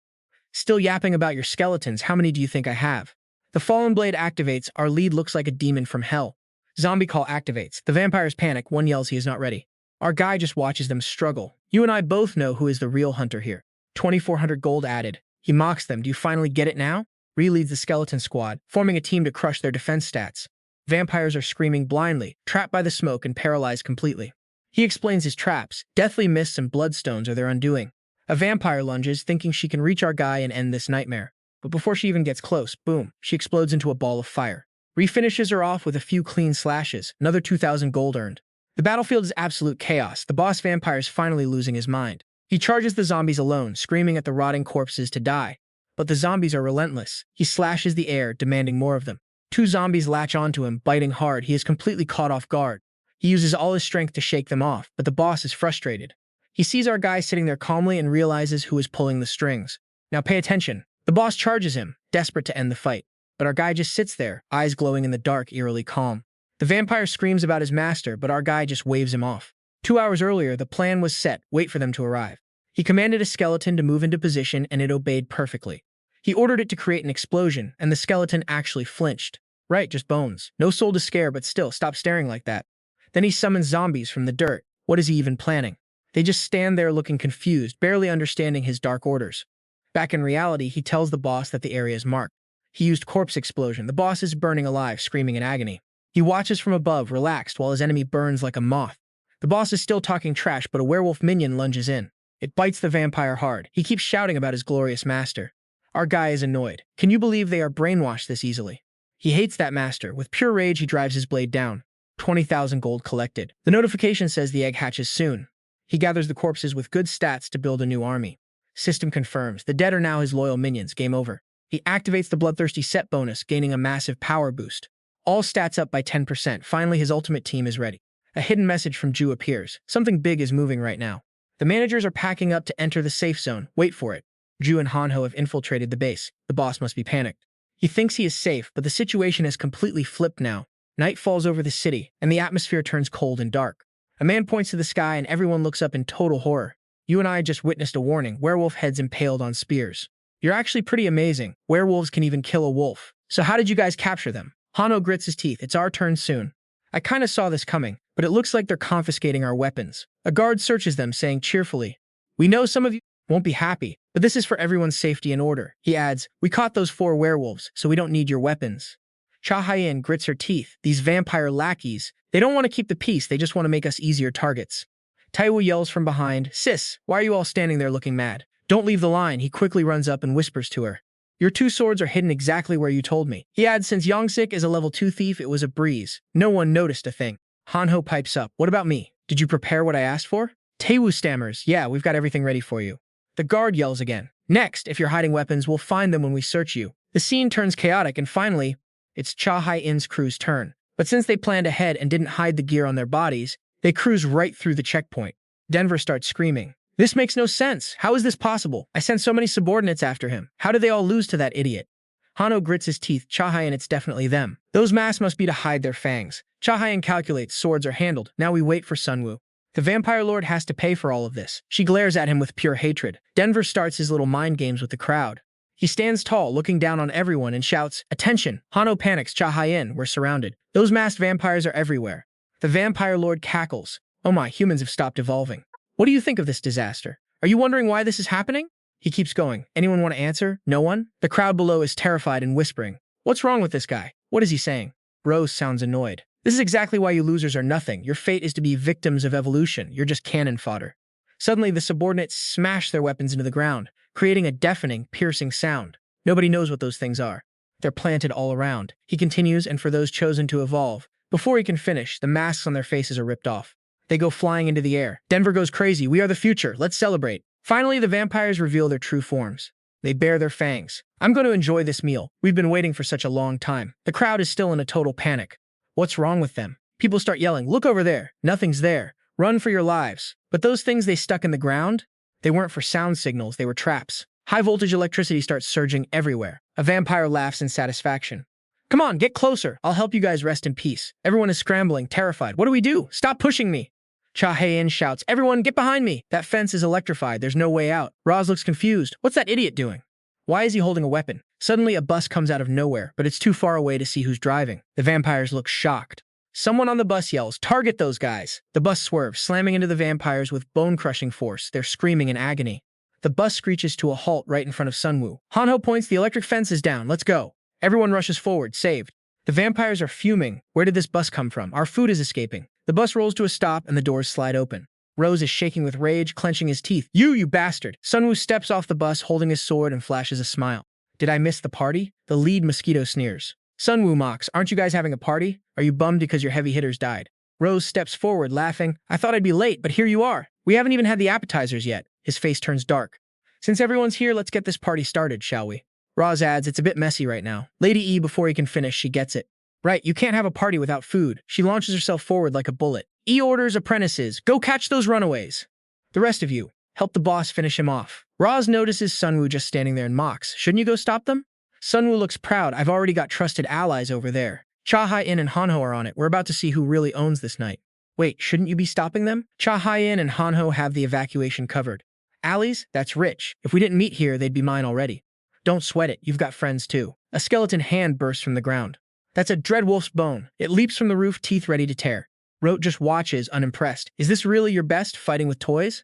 Still yapping about your skeletons. How many do you think I have? The Fallen Blade activates. Our lead looks like a demon from hell. Zombie call activates. The vampires panic. One yells he is not ready. Our guy just watches them struggle. You and I both know who is the real hunter here. 2,400 gold added. He mocks them. Do you finally get it now? Leads the skeleton squad, forming a team to crush their defense stats. Vampires are screaming blindly, trapped by the smoke and paralyzed completely. He explains his traps. Deathly mists and bloodstones are their undoing. A vampire lunges, thinking she can reach our guy and end this nightmare. But before she even gets close, boom, she explodes into a ball of fire. Refinishes her off with a few clean slashes, another 2,000 gold earned. The battlefield is absolute chaos. The boss vampire is finally losing his mind. He charges the zombies alone, screaming at the rotting corpses to die. But the zombies are relentless. He slashes the air, demanding more of them. 2 zombies latch onto him, biting hard. He is completely caught off guard. He uses all his strength to shake them off, but the boss is frustrated. He sees our guy sitting there calmly and realizes who is pulling the strings. Now pay attention. The boss charges him, desperate to end the fight. But our guy just sits there, eyes glowing in the dark, eerily calm. The vampire screams about his master, but our guy just waves him off. 2 hours earlier, the plan was set, wait for them to arrive. He commanded a skeleton to move into position, and it obeyed perfectly. He ordered it to create an explosion, and the skeleton actually flinched. Right, just bones. No soul to scare, but still, stop staring like that. Then he summons zombies from the dirt. What is he even planning? They just stand there looking confused, barely understanding his dark orders. Back in reality, he tells the boss that the area is marked. He used corpse explosion. The boss is burning alive, screaming in agony. He watches from above, relaxed, while his enemy burns like a moth. The boss is still talking trash, but a werewolf minion lunges in. It bites the vampire hard. He keeps shouting about his glorious master. Our guy is annoyed. Can you believe they are brainwashed this easily? He hates that master. With pure rage, he drives his blade down. 20,000 gold collected. The notification says the egg hatches soon. He gathers the corpses with good stats to build a new army. System confirms. The dead are now his loyal minions. Game over. He activates the bloodthirsty set bonus, gaining a massive power boost. All stats up by 10%. Finally, his ultimate team is ready. A hidden message from Ju appears. Something big is moving right now. The managers are packing up to enter the safe zone. Wait for it. Ju and Hanho have infiltrated the base. The boss must be panicked. He thinks he is safe, but the situation has completely flipped now. Night falls over the city, and the atmosphere turns cold and dark. A man points to the sky, and everyone looks up in total horror. You and I just witnessed a warning. Werewolf heads impaled on spears. You're actually pretty amazing. Werewolves can even kill a wolf. So how did you guys capture them? Hanho grits his teeth. It's our turn soon. I kinda saw this coming, but it looks like they're confiscating our weapons. A guard searches them, saying cheerfully, "We know some of you won't be happy, but this is for everyone's safety and order." He adds, "We caught those 4 werewolves, so we don't need your weapons." Cha Hyen grits her teeth. These vampire lackeys, they don't want to keep the peace, they just want to make us easier targets. Taiwu yells from behind, "Sis, why are you all standing there looking mad? Don't leave the line." He quickly runs up and whispers to her, "Your 2 swords are hidden exactly where you told me." He adds, "Since Yongsik is a level 2 thief, it was a breeze. No one noticed a thing." Hanho pipes up, "What about me? Did you prepare what I asked for?" Taiwu stammers, "Yeah, we've got everything ready for you." The guard yells again, "Next, if you're hiding weapons, we'll find them when we search you." The scene turns chaotic, and finally, it's Cha Hyen's crew's turn. But since they planned ahead and didn't hide the gear on their bodies, they cruise right through the checkpoint. Denver starts screaming, "This makes no sense. How is this possible? I sent so many subordinates after him. How did they all lose to that idiot?" Hanho grits his teeth. Cha Hyen, it's definitely them. Those masks must be to hide their fangs. Cha Hyen calculates. Swords are handled. Now we wait for Sunwoo. The vampire lord has to pay for all of this. She glares at him with pure hatred. Denver starts his little mind games with the crowd. He stands tall, looking down on everyone, and shouts, "Attention!" Hanho panics. Cha Hyen, we're surrounded. Those masked vampires are everywhere. The vampire lord cackles. "Oh my, humans have stopped evolving. What do you think of this disaster? Are you wondering why this is happening?" He keeps going. Anyone want to answer? No one? The crowd below is terrified and whispering, "What's wrong with this guy? What is he saying?" Rose sounds annoyed. "This is exactly why you losers are nothing. Your fate is to be victims of evolution. You're just cannon fodder." Suddenly, the subordinates smash their weapons into the ground, creating a deafening, piercing sound. Nobody knows what those things are. They're planted all around. He continues, and for those chosen to evolve, before he can finish, the masks on their faces are ripped off. They go flying into the air. Denver goes crazy. "We are the future. Let's celebrate." Finally, the vampires reveal their true forms. They bare their fangs. "I'm going to enjoy this meal. We've been waiting for such a long time." The crowd is still in a total panic. What's wrong with them? People start yelling, "Look over there. Nothing's there. Run for your lives." But those things they stuck in the ground? They weren't for sound signals. They were traps. High-voltage electricity starts surging everywhere. A vampire laughs in satisfaction. "Come on, get closer. I'll help you guys rest in peace." Everyone is scrambling, terrified. "What do we do? Stop pushing me." Cha Hyen shouts, "Everyone, get behind me." That fence is electrified. There's no way out. Roz looks confused. What's that idiot doing? Why is he holding a weapon? Suddenly, a bus comes out of nowhere, but it's too far away to see who's driving. The vampires look shocked. Someone on the bus yells, "Target those guys." The bus swerves, slamming into the vampires with bone-crushing force. They're screaming in agony. The bus screeches to a halt right in front of Sunwoo. Hanho points, "The electric fence is down. Let's go." Everyone rushes forward, saved. The vampires are fuming. "Where did this bus come from? Our food is escaping." The bus rolls to a stop and the doors slide open. Rose is shaking with rage, clenching his teeth. You bastard!" Sunwoo steps off the bus holding his sword and flashes a smile. "Did I miss the party?" The lead mosquito sneers. Sunwoo mocks, "Aren't you guys having a party? Are you bummed because your heavy hitters died?" Rose steps forward, laughing. "I thought I'd be late, but here you are. We haven't even had the appetizers yet." His face turns dark. "Since everyone's here, let's get this party started, shall we?" Roz adds, "It's a bit messy right now." Lady E, before he can finish, she gets it. "Right, you can't have a party without food." She launches herself forward like a bullet. E orders apprentices, "Go catch those runaways. The rest of you, help the boss finish him off." Roz notices Sunwoo just standing there and mocks, "Shouldn't you go stop them?" Sunwoo looks proud. "I've already got trusted allies over there. Cha Hyen and Hanho are on it. We're about to see who really owns this night." "Wait, shouldn't you be stopping them?" Cha Hyen and Hanho have the evacuation covered. "Allies? That's rich. If we didn't meet here, they'd be mine already." "Don't sweat it. You've got friends too." A skeleton hand bursts from the ground. "That's a dreadwolf's bone." It leaps from the roof, teeth ready to tear. Rote just watches, unimpressed. "Is this really your best, fighting with toys?"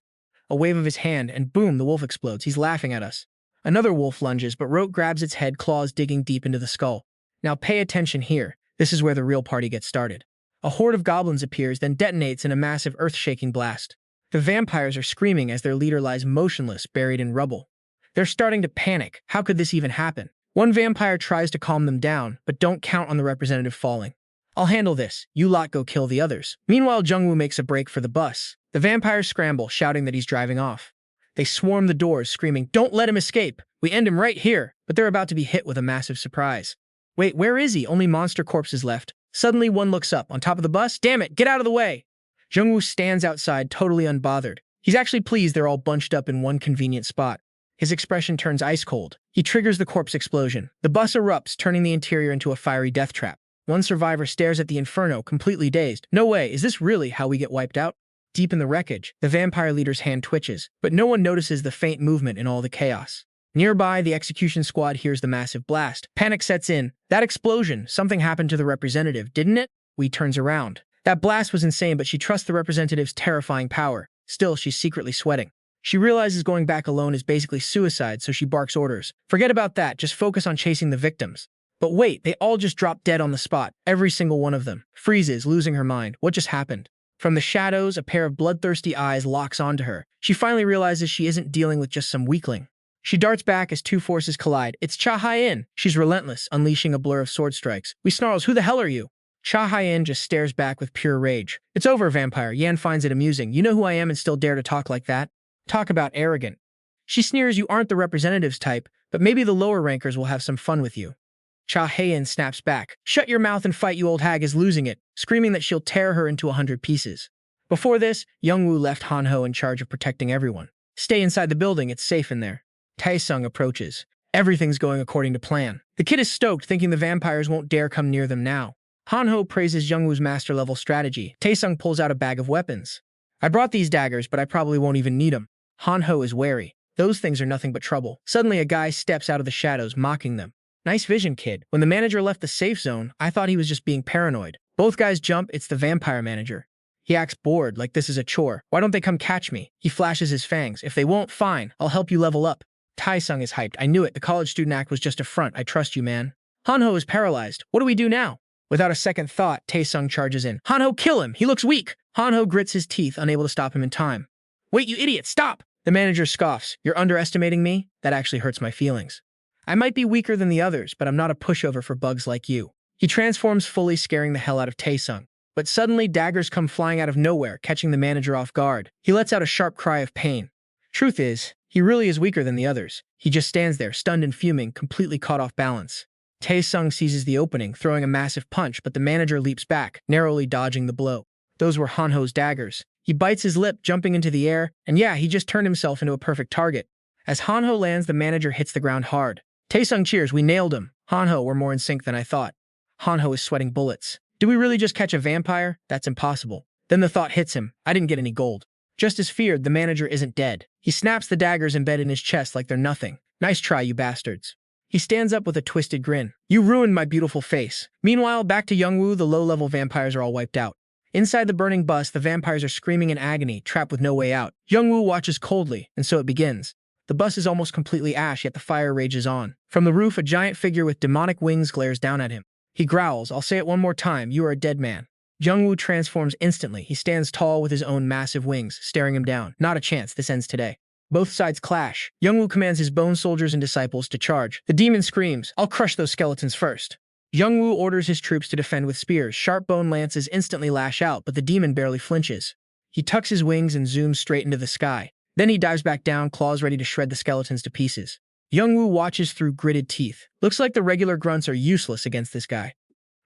A wave of his hand, and boom, the wolf explodes. "He's laughing at us." Another wolf lunges, but Rote grabs its head, claws digging deep into the skull. Now pay attention here. This is where the real party gets started. A horde of goblins appears, then detonates in a massive earth-shaking blast. The vampires are screaming as their leader lies motionless, buried in rubble. They're starting to panic. How could this even happen? One vampire tries to calm them down, but don't count on the representative falling. I'll handle this. You lot go kill the others. Meanwhile, Jin-Woo makes a break for the bus. The vampires scramble, shouting that he's driving off. They swarm the doors, screaming, "Don't let him escape! We end him right here!" But they're about to be hit with a massive surprise. Wait, where is he? Only monster corpses left. Suddenly, one looks up. On top of the bus? Damn it, get out of the way! Jin-Woo stands outside, totally unbothered. He's actually pleased they're all bunched up in one convenient spot. His expression turns ice cold. He triggers the corpse explosion. The bus erupts, turning the interior into a fiery death trap. One survivor stares at the inferno, completely dazed. No way, is this really how we get wiped out? Deep in the wreckage, the vampire leader's hand twitches, but no one notices the faint movement in all the chaos. Nearby, the execution squad hears the massive blast. Panic sets in. That explosion, something happened to the representative, didn't it? Wee turns around. That blast was insane, but she trusts the representative's terrifying power. Still, she's secretly sweating. She realizes going back alone is basically suicide, so she barks orders. Forget about that, just focus on chasing the victims. But wait, they all just drop dead on the spot. Every single one of them. Freezes, losing her mind. What just happened? From the shadows, a pair of bloodthirsty eyes locks onto her. She finally realizes she isn't dealing with just some weakling. She darts back as two forces collide. It's Cha Hyen. She's relentless, unleashing a blur of sword strikes. We snarls, "Who the hell are you?" Cha Hyen just stares back with pure rage. "It's over, vampire." Yan finds it amusing. "You know who I am and still dare to talk like that? Talk about arrogant." She sneers, "You aren't the representative's type, but maybe the lower rankers will have some fun with you." Cha Hyen snaps back. "Shut your mouth and fight, you old hag," is losing it, screaming that she'll tear her into 100 pieces. Before this, Jin-Woo left Han-ho in charge of protecting everyone. "Stay inside the building, it's safe in there." Tae-sung approaches. Everything's going according to plan. The kid is stoked, thinking the vampires won't dare come near them now. Han-ho praises Jin-Woo's master-level strategy. Tae-sung pulls out a bag of weapons. "I brought these daggers, but I probably won't even need them." Han-ho is wary. Those things are nothing but trouble. Suddenly, a guy steps out of the shadows, mocking them. "Nice vision, kid. When the manager left the safe zone, I thought he was just being paranoid." Both guys jump. It's the vampire manager. He acts bored, like this is a chore. "Why don't they come catch me?" He flashes his fangs. "If they won't, fine. I'll help you level up." Tae-sung is hyped. "I knew it. The college student act was just a front. I trust you, man." Han-ho is paralyzed. "What do we do now?" Without a second thought, Tae-sung charges in. "Han-ho, kill him! He looks weak!" Han-ho grits his teeth, unable to stop him in time. "Wait, you idiot! Stop!" The manager scoffs. "You're underestimating me? That actually hurts my feelings. I might be weaker than the others, but I'm not a pushover for bugs like you." He transforms fully, scaring the hell out of Tae-sung. But suddenly, daggers come flying out of nowhere, catching the manager off guard. He lets out a sharp cry of pain. Truth is, he really is weaker than the others. He just stands there, stunned and fuming, completely caught off balance. Tae-sung seizes the opening, throwing a massive punch, but the manager leaps back, narrowly dodging the blow. Those were Han-ho's daggers. He bites his lip, jumping into the air, and yeah, he just turned himself into a perfect target. As Han-ho lands, the manager hits the ground hard. Tae-sung cheers, "We nailed him." Han-ho, "We're more in sync than I thought." Han-ho is sweating bullets. "Do we really just catch a vampire? That's impossible." Then the thought hits him. I didn't get any gold. Just as feared, the manager isn't dead. He snaps the daggers embedded in his chest like they're nothing. "Nice try, you bastards." He stands up with a twisted grin. "You ruined my beautiful face." Meanwhile, back to Jin-Woo, the low-level vampires are all wiped out. Inside the burning bus, the vampires are screaming in agony, trapped with no way out. Jin-Woo watches coldly, and so it begins. The bus is almost completely ash, yet the fire rages on. From the roof, a giant figure with demonic wings glares down at him. He growls, "I'll say it one more time, you are a dead man." Jin-Woo transforms instantly. He stands tall with his own massive wings, staring him down. Not a chance, this ends today. Both sides clash. Jin-Woo commands his bone soldiers and disciples to charge. The demon screams, "I'll crush those skeletons first." Jin-Woo orders his troops to defend with spears. Sharp bone lances instantly lash out, but the demon barely flinches. He tucks his wings and zooms straight into the sky. Then he dives back down, claws ready to shred the skeletons to pieces. Jin-Woo watches through gritted teeth. Looks like the regular grunts are useless against this guy.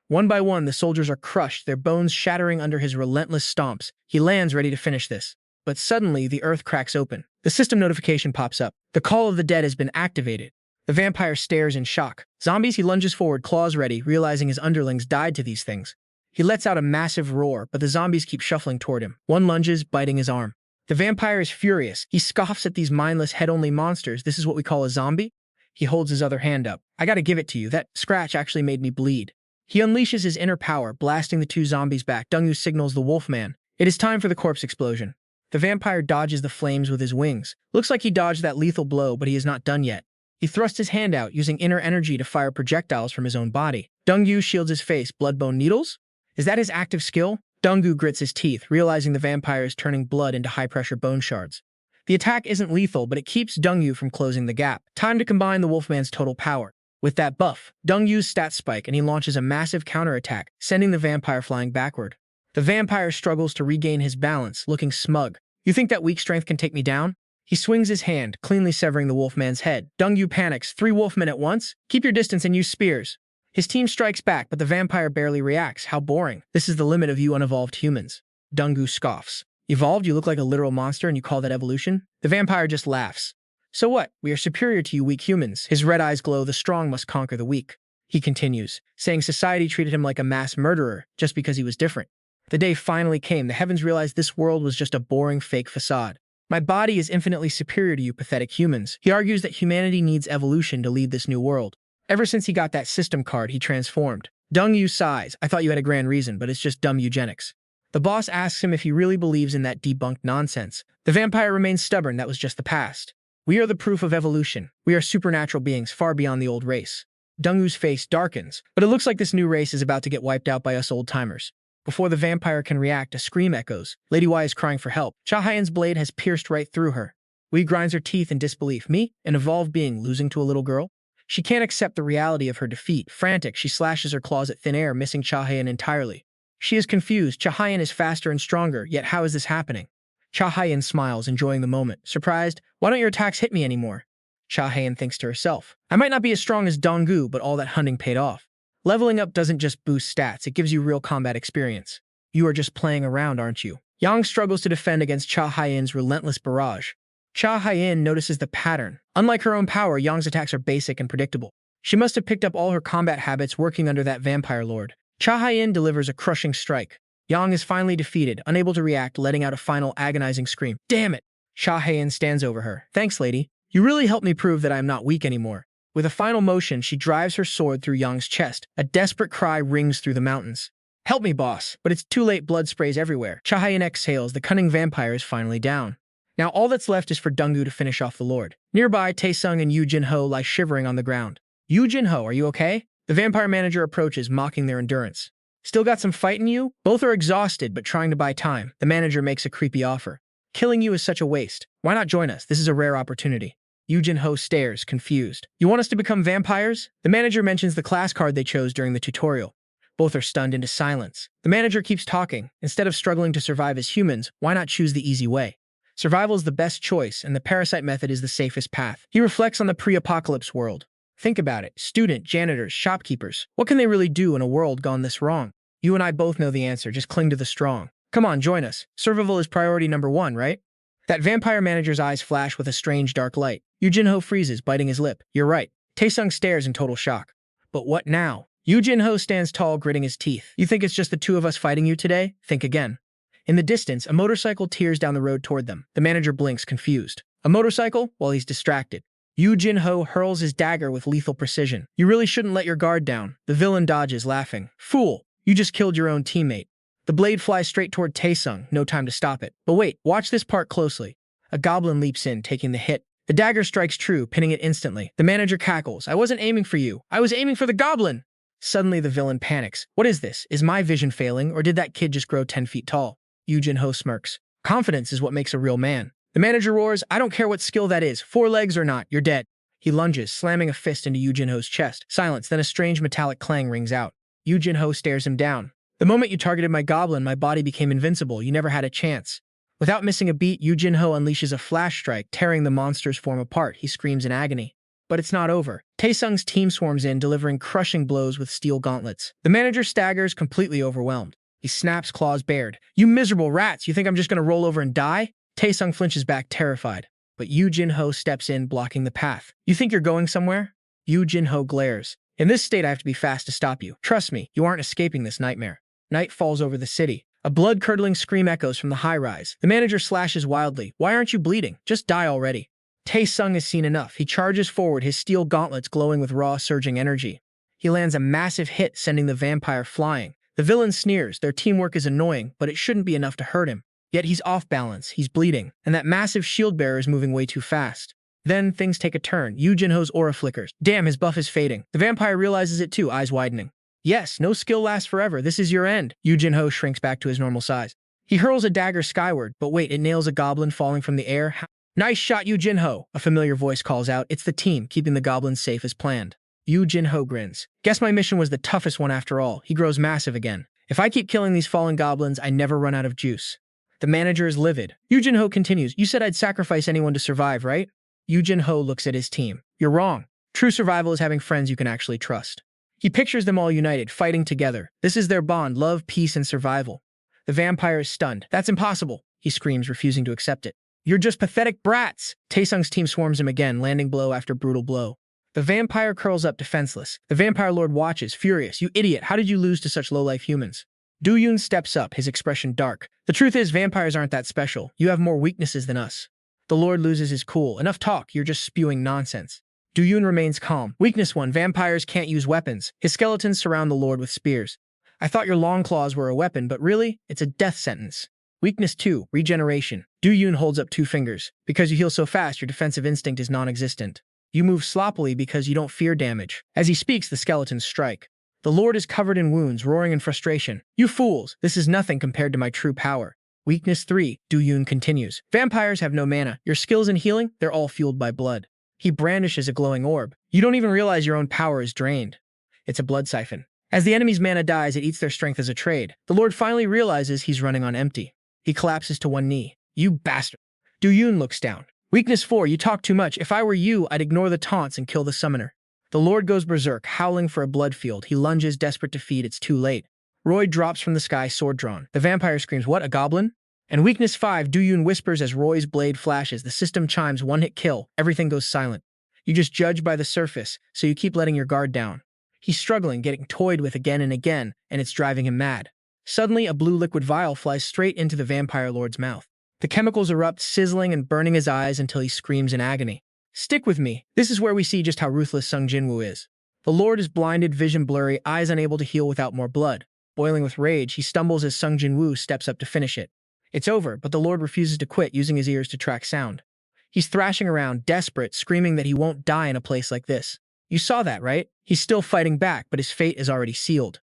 One by one, the soldiers are crushed, their bones shattering under his relentless stomps. He lands ready to finish this. But suddenly, the earth cracks open. The system notification pops up. The call of the dead has been activated. The vampire stares in shock. "Zombies," he lunges forward, claws ready, realizing his underlings died to these things. He lets out a massive roar, but the zombies keep shuffling toward him. One lunges, biting his arm. The vampire is furious. He scoffs at these mindless, head-only monsters. "This is what we call a zombie?" He holds his other hand up. "I gotta give it to you. That scratch actually made me bleed." He unleashes his inner power, blasting the two zombies back. Jin-Woo signals the Wolfman. It is time for the corpse explosion. The vampire dodges the flames with his wings. Looks like he dodged that lethal blow, but he is not done yet. He thrusts his hand out, using inner energy to fire projectiles from his own body. Dongyu shields his face. Bloodbone needles? Is that his active skill? Dongyu grits his teeth, realizing the vampire is turning blood into high-pressure bone shards. The attack isn't lethal, but it keeps Dongyu from closing the gap. Time to combine the Wolfman's total power. With that buff, Dongyu's stats spike and he launches a massive counterattack, sending the vampire flying backward. The vampire struggles to regain his balance, looking smug. You think that weak strength can take me down? He swings his hand, cleanly severing the Wolfman's head. Dongyu panics. 3 Wolfmen at once? Keep your distance and use spears. His team strikes back, but the vampire barely reacts. How boring. This is the limit of you unevolved humans. Dongyu scoffs. Evolved? You look like a literal monster and you call that evolution? The vampire just laughs. So what? We are superior to you weak humans. His red eyes glow. The strong must conquer the weak. He continues, saying society treated him like a mass murderer just because he was different. The day finally came. The heavens realized this world was just a boring fake facade. My body is infinitely superior to you pathetic humans. He argues that humanity needs evolution to lead this new world. Ever since he got that system card, he transformed. Dongyu sighs. I thought you had a grand reason, but it's just dumb eugenics. The boss asks him if he really believes in that debunked nonsense. The vampire remains stubborn. That was just the past. We are the proof of evolution. We are supernatural beings far beyond the old race. Dongyu's face darkens, but it looks like this new race is about to get wiped out by us old-timers. Before the vampire can react, a scream echoes. Lady Y is crying for help. Cha Hyen's blade has pierced right through her. Wee grinds her teeth in disbelief. Me, an evolved being, losing to a little girl? She can't accept the reality of her defeat. Frantic, she slashes her claws at thin air, missing Cha Hyen entirely. She is confused. Cha Hyen is faster and stronger, yet how is this happening? Cha Hyen smiles, enjoying the moment. Surprised, why don't your attacks hit me anymore? Cha Hyen thinks to herself. I might not be as strong as Dongyu, but all that hunting paid off. Leveling up doesn't just boost stats, it gives you real combat experience. You are just playing around, aren't you? Yang struggles to defend against Cha Hyen's relentless barrage. Cha Hyen notices the pattern. Unlike her own power, Yang's attacks are basic and predictable. She must have picked up all her combat habits working under that vampire lord. Cha Hyen delivers a crushing strike. Yang is finally defeated, unable to react, letting out a final agonizing scream. Damn it! Cha Hyen stands over her. Thanks, lady. You really helped me prove that I am not weak anymore. With a final motion, she drives her sword through Yang's chest. A desperate cry rings through the mountains. Help me, boss. But it's too late. Blood sprays everywhere. Cha Hyen exhales. The cunning vampire is finally down. Now all that's left is for Dongyu to finish off the lord. Nearby, Taesung and Yu Jin-Ho lie shivering on the ground. Yu Jin-Ho, are you okay? The vampire manager approaches, mocking their endurance. Still got some fight in you? Both are exhausted, but trying to buy time. The manager makes a creepy offer. Killing you is such a waste. Why not join us? This is a rare opportunity. Yu Jin-Ho stares, confused. You want us to become vampires? The manager mentions the class card they chose during the tutorial. Both are stunned into silence. The manager keeps talking. Instead of struggling to survive as humans, why not choose the easy way? Survival is the best choice, and the parasite method is the safest path. He reflects on the pre-apocalypse world. Think about it. Student, janitors, shopkeepers. What can they really do in a world gone this wrong? You and I both know the answer. Just cling to the strong. Come on, join us. Survival is priority number 1, right? That vampire manager's eyes flash with a strange dark light. Yu Jin-Ho freezes, biting his lip. You're right. Taesung stares in total shock. But what now? Yu Jin-Ho stands tall, gritting his teeth. You think it's just the two of us fighting you today? Think again. In the distance, a motorcycle tears down the road toward them. The manager blinks, confused. A motorcycle? Well, he's distracted. Yu Jin-Ho hurls his dagger with lethal precision. You really shouldn't let your guard down. The villain dodges, laughing. Fool! You just killed your own teammate. The blade flies straight toward Taesung, no time to stop it. But wait, watch this part closely. A goblin leaps in, taking the hit. The dagger strikes true, pinning it instantly. The manager cackles. I wasn't aiming for you. I was aiming for the goblin! Suddenly, the villain panics. What is this? Is my vision failing, or did that kid just grow 10 feet tall? Yu Jin-Ho smirks. Confidence is what makes a real man. The manager roars, I don't care what skill that is. 4 legs or not, you're dead. He lunges, slamming a fist into Yu Jin-Ho's chest. Silence, then a strange metallic clang rings out. Yu Jin-Ho stares him down. The moment you targeted my goblin, my body became invincible. You never had a chance. Without missing a beat, Yu Jin-Ho unleashes a flash strike, tearing the monster's form apart. He screams in agony. But it's not over. Taesung's team swarms in, delivering crushing blows with steel gauntlets. The manager staggers, completely overwhelmed. He snaps, claws bared. You miserable rats, you think I'm just gonna roll over and die? Taesung flinches back, terrified. But Yu Jin-Ho steps in, blocking the path. You think you're going somewhere? Yu Jin-Ho glares. In this state, I have to be fast to stop you. Trust me, you aren't escaping this nightmare. Night falls over the city. A blood-curdling scream echoes from the high-rise. The manager slashes wildly. Why aren't you bleeding? Just die already. Taesung has seen enough. He charges forward, his steel gauntlets glowing with raw, surging energy. He lands a massive hit, sending the vampire flying. The villain sneers. Their teamwork is annoying, but it shouldn't be enough to hurt him. Yet he's off balance, he's bleeding, and that massive shield bearer is moving way too fast. Then things take a turn. Yu Jinho's aura flickers. Damn, his buff is fading. The vampire realizes it too, eyes widening. Yes, no skill lasts forever. This is your end. Yu Jin-ho shrinks back to his normal size. He hurls a dagger skyward, but wait, it nails a goblin falling from the air. Nice shot, Yu Jin-ho, a familiar voice calls out. It's the team, keeping the goblins safe as planned. Yu Jin-ho grins. Guess my mission was the toughest one after all. He grows massive again. If I keep killing these fallen goblins, I never run out of juice. The manager is livid. Yu Jin-ho continues. You said I'd sacrifice anyone to survive, right? Yu Jin-ho looks at his team. You're wrong. True survival is having friends you can actually trust. He pictures them all united, fighting together. This is their bond, love, peace, and survival. The vampire is stunned. That's impossible, he screams, refusing to accept it. You're just pathetic brats! Taesung's team swarms him again, landing blow after brutal blow. The vampire curls up defenseless. The vampire lord watches, furious. You idiot, how did you lose to such low-life humans? Do-yoon steps up, his expression dark. The truth is, vampires aren't that special. You have more weaknesses than us. The lord loses his cool. Enough talk, you're just spewing nonsense. Do-yoon remains calm. Weakness 1, vampires can't use weapons. His skeletons surround the lord with spears. I thought your long claws were a weapon, but really, it's a death sentence. Weakness 2, regeneration. Do-yoon holds up 2 fingers. Because you heal so fast, your defensive instinct is non-existent. You move sloppily because you don't fear damage. As he speaks, the skeletons strike. The lord is covered in wounds, roaring in frustration. You fools! This is nothing compared to my true power. Weakness 3, Do-yoon continues. Vampires have no mana. Your skills in healing, they're all fueled by blood. He brandishes a glowing orb. You don't even realize your own power is drained. It's a blood siphon. As the enemy's mana dies, it eats their strength as a trade. The lord finally realizes he's running on empty. He collapses to one knee. You bastard. Do-yoon looks down. Weakness 4, you talk too much. If I were you, I'd ignore the taunts and kill the summoner. The lord goes berserk, howling for a blood field. He lunges, desperate to feed. It's too late. Roy drops from the sky, sword drawn. The vampire screams, what, a goblin? And weakness 5, Do-yoon whispers as Roy's blade flashes. The system chimes, one-hit kill. Everything goes silent. You just judge by the surface, so you keep letting your guard down. He's struggling, getting toyed with again and again, and it's driving him mad. Suddenly, a blue liquid vial flies straight into the vampire lord's mouth. The chemicals erupt, sizzling and burning his eyes until he screams in agony. Stick with me. This is where we see just how ruthless Sung Jin-Woo is. The lord is blinded, vision blurry, eyes unable to heal without more blood. Boiling with rage, he stumbles as Sung Jin-Woo steps up to finish it. It's over, but the lord refuses to quit, using his ears to track sound. He's thrashing around, desperate, screaming that he won't die in a place like this. You saw that, right? He's still fighting back, but his fate is already sealed.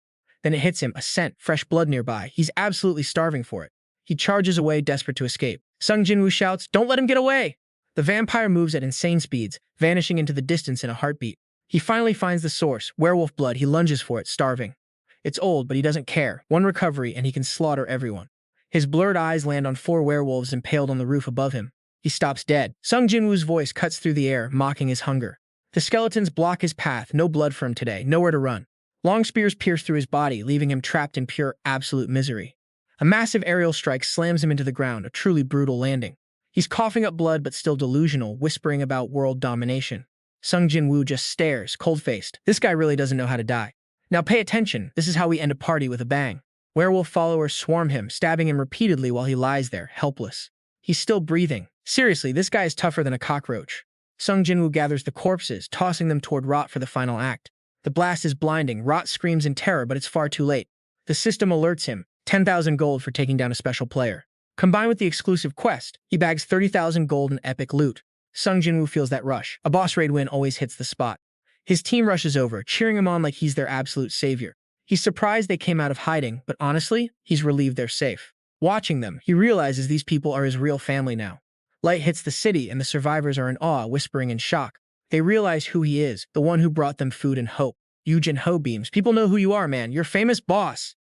Then it hits him, a scent, fresh blood nearby. He's absolutely starving for it. He charges away, desperate to escape. Sung Jin-Woo shouts, don't let him get away! The vampire moves at insane speeds, vanishing into the distance in a heartbeat. He finally finds the source, werewolf blood. He lunges for it, starving. It's old, but he doesn't care. One recovery, and he can slaughter everyone. His blurred eyes land on 4 werewolves impaled on the roof above him. He stops dead. Sung Jin-Woo's voice cuts through the air, mocking his hunger. The skeletons block his path, no blood for him today, nowhere to run. Long spears pierce through his body, leaving him trapped in pure, absolute misery. A massive aerial strike slams him into the ground, a truly brutal landing. He's coughing up blood but still delusional, whispering about world domination. Sung Jin-Woo just stares, cold-faced. This guy really doesn't know how to die. Now pay attention, this is how we end a party with a bang. Werewolf followers swarm him, stabbing him repeatedly while he lies there, helpless. He's still breathing. Seriously, this guy is tougher than a cockroach. Sung Jin-Woo gathers the corpses, tossing them toward Rot for the final act. The blast is blinding. Rot screams in terror, but it's far too late. The system alerts him. 10,000 gold for taking down a special player. Combined with the exclusive quest, he bags 30,000 gold in epic loot. Sung Jin-Woo feels that rush. A boss raid win always hits the spot. His team rushes over, cheering him on like he's their absolute savior. He's surprised they came out of hiding, but honestly, he's relieved they're safe. Watching them, he realizes these people are his real family now. Light hits the city, and the survivors are in awe, whispering in shock. They realize who he is, the one who brought them food and hope. Yu Jin-ho beams. People know who you are, man. You're famous boss.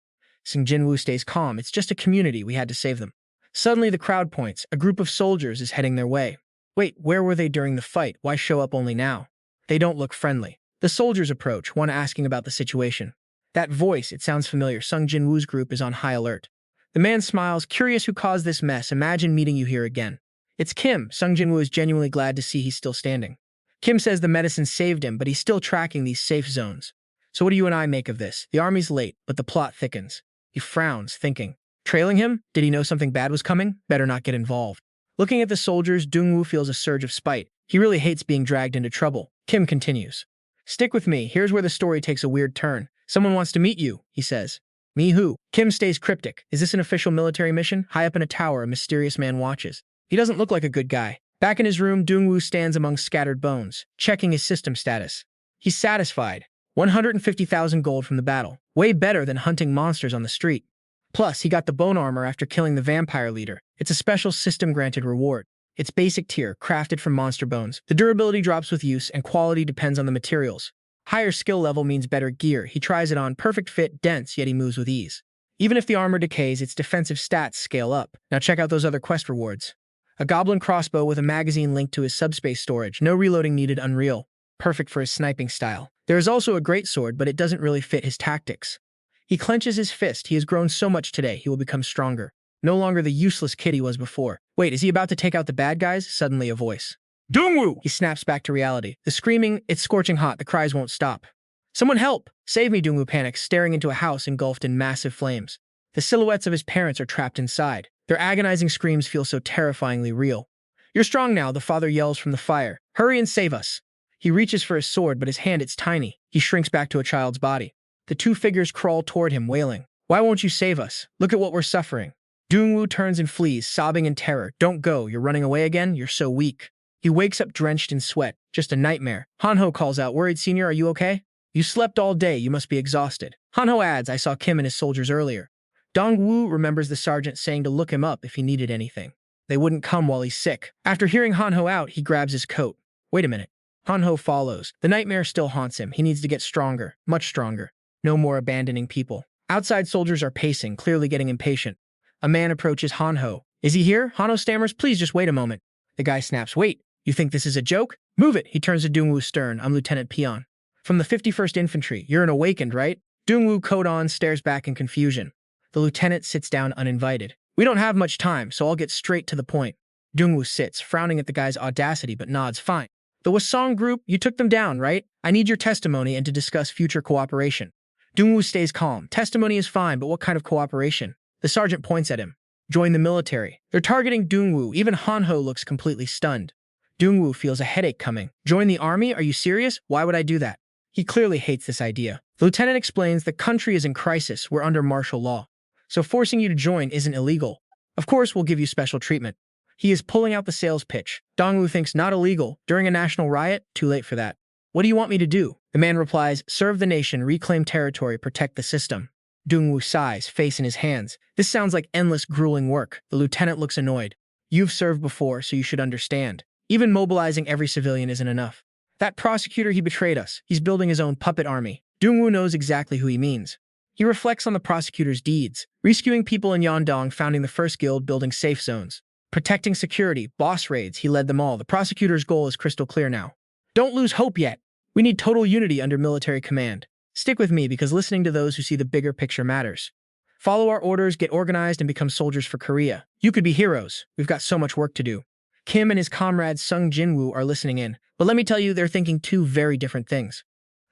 Sung Jin-Woo stays calm. It's just a community. We had to save them. Suddenly, the crowd points. A group of soldiers is heading their way. Wait, where were they during the fight? Why show up only now? They don't look friendly. The soldiers approach, one asking about the situation. That voice, it sounds familiar. Sung Jin-Woo's group is on high alert. The man smiles, curious who caused this mess. Imagine meeting you here again. It's Kim. Sung Jin-Woo is genuinely glad to see he's still standing. Kim says the medicine saved him, but he's still tracking these safe zones. So what do you and I make of this? The army's late, but the plot thickens. He frowns, thinking. Trailing him? Did he know something bad was coming? Better not get involved. Looking at the soldiers, Dong-woo feels a surge of spite. He really hates being dragged into trouble. Kim continues. Stick with me. Here's where the story takes a weird turn. Someone wants to meet you, he says. Me who? Kim stays cryptic. Is this an official military mission? High up in a tower, a mysterious man watches. He doesn't look like a good guy. Back in his room, Jin-Woo stands among scattered bones, checking his system status. He's satisfied. 150,000 gold from the battle. Way better than hunting monsters on the street. Plus, he got the bone armor after killing the vampire leader. It's a special system-granted reward. It's basic tier, crafted from monster bones. The durability drops with use, and quality depends on the materials. Higher skill level means better gear. He tries it on, perfect fit, dense, yet he moves with ease. Even if the armor decays, its defensive stats scale up. Now check out those other quest rewards. A goblin crossbow with a magazine linked to his subspace storage. No reloading needed, unreal. Perfect for his sniping style. There is also a great sword, but it doesn't really fit his tactics. He clenches his fist. He has grown so much today, he will become stronger. No longer the useless kid he was before. Wait, is he about to take out the bad guys? Suddenly a voice. Jin-Woo! He snaps back to reality. The screaming, it's scorching hot, the cries won't stop. Someone help! Save me, Jin-Woo panics, staring into a house engulfed in massive flames. The silhouettes of his parents are trapped inside. Their agonizing screams feel so terrifyingly real. You're strong now, the father yells from the fire. Hurry and save us. He reaches for his sword, but his hand, it's tiny. He shrinks back to a child's body. The two figures crawl toward him, wailing. Why won't you save us? Look at what we're suffering. Jin-Woo turns and flees, sobbing in terror. Don't go, you're running away again? You're so weak. He wakes up drenched in sweat. Just a nightmare. Hanho calls out, worried, Senior, are you okay? You slept all day, you must be exhausted. Hanho adds, I saw Kim and his soldiers earlier. Dong-Woo remembers the sergeant saying to look him up if he needed anything. They wouldn't come while he's sick. After hearing Hanho out, he grabs his coat. Wait a minute. Hanho follows. The nightmare still haunts him. He needs to get stronger, much stronger. No more abandoning people. Outside soldiers are pacing, clearly getting impatient. A man approaches Hanho. Is he here? Hanho stammers, please just wait a moment. The guy snaps, wait, you think this is a joke? Move it, he turns to Jin-Woo stern. I'm Lieutenant Peon. From the 51st Infantry. You're an awakened, right? Jin-Woo, coat on, stares back in confusion. The lieutenant sits down uninvited. We don't have much time, so I'll get straight to the point. Jin-Woo sits, frowning at the guy's audacity, but nods, fine. The Wasong group, you took them down, right? I need your testimony and to discuss future cooperation. Jin-Woo stays calm. Testimony is fine, but what kind of cooperation? The sergeant points at him. Join the military. They're targeting Jin-Woo. Even Hanho looks completely stunned. Jin-Woo feels a headache coming. Join the army? Are you serious? Why would I do that? He clearly hates this idea. The lieutenant explains the country is in crisis. We're under martial law. So forcing you to join isn't illegal. Of course, we'll give you special treatment. He is pulling out the sales pitch. Dong-Woo thinks not illegal. During a national riot? Too late for that. What do you want me to do? The man replies, serve the nation, reclaim territory, protect the system. Jin-Woo sighs, face in his hands. This sounds like endless, grueling work. The lieutenant looks annoyed. You've served before, so you should understand. Even mobilizing every civilian isn't enough. That prosecutor, he betrayed us. He's building his own puppet army. Jin-Woo knows exactly who he means. He reflects on the prosecutor's deeds. Rescuing people in Yandong, founding the first guild, building safe zones. Protecting security, boss raids, he led them all. The prosecutor's goal is crystal clear now. Don't lose hope yet. We need total unity under military command. Stick with me because listening to those who see the bigger picture matters. Follow our orders, get organized, and become soldiers for Korea. You could be heroes. We've got so much work to do. Kim and his comrade Sung Jin-Woo are listening in, but let me tell you, they're thinking two very different things.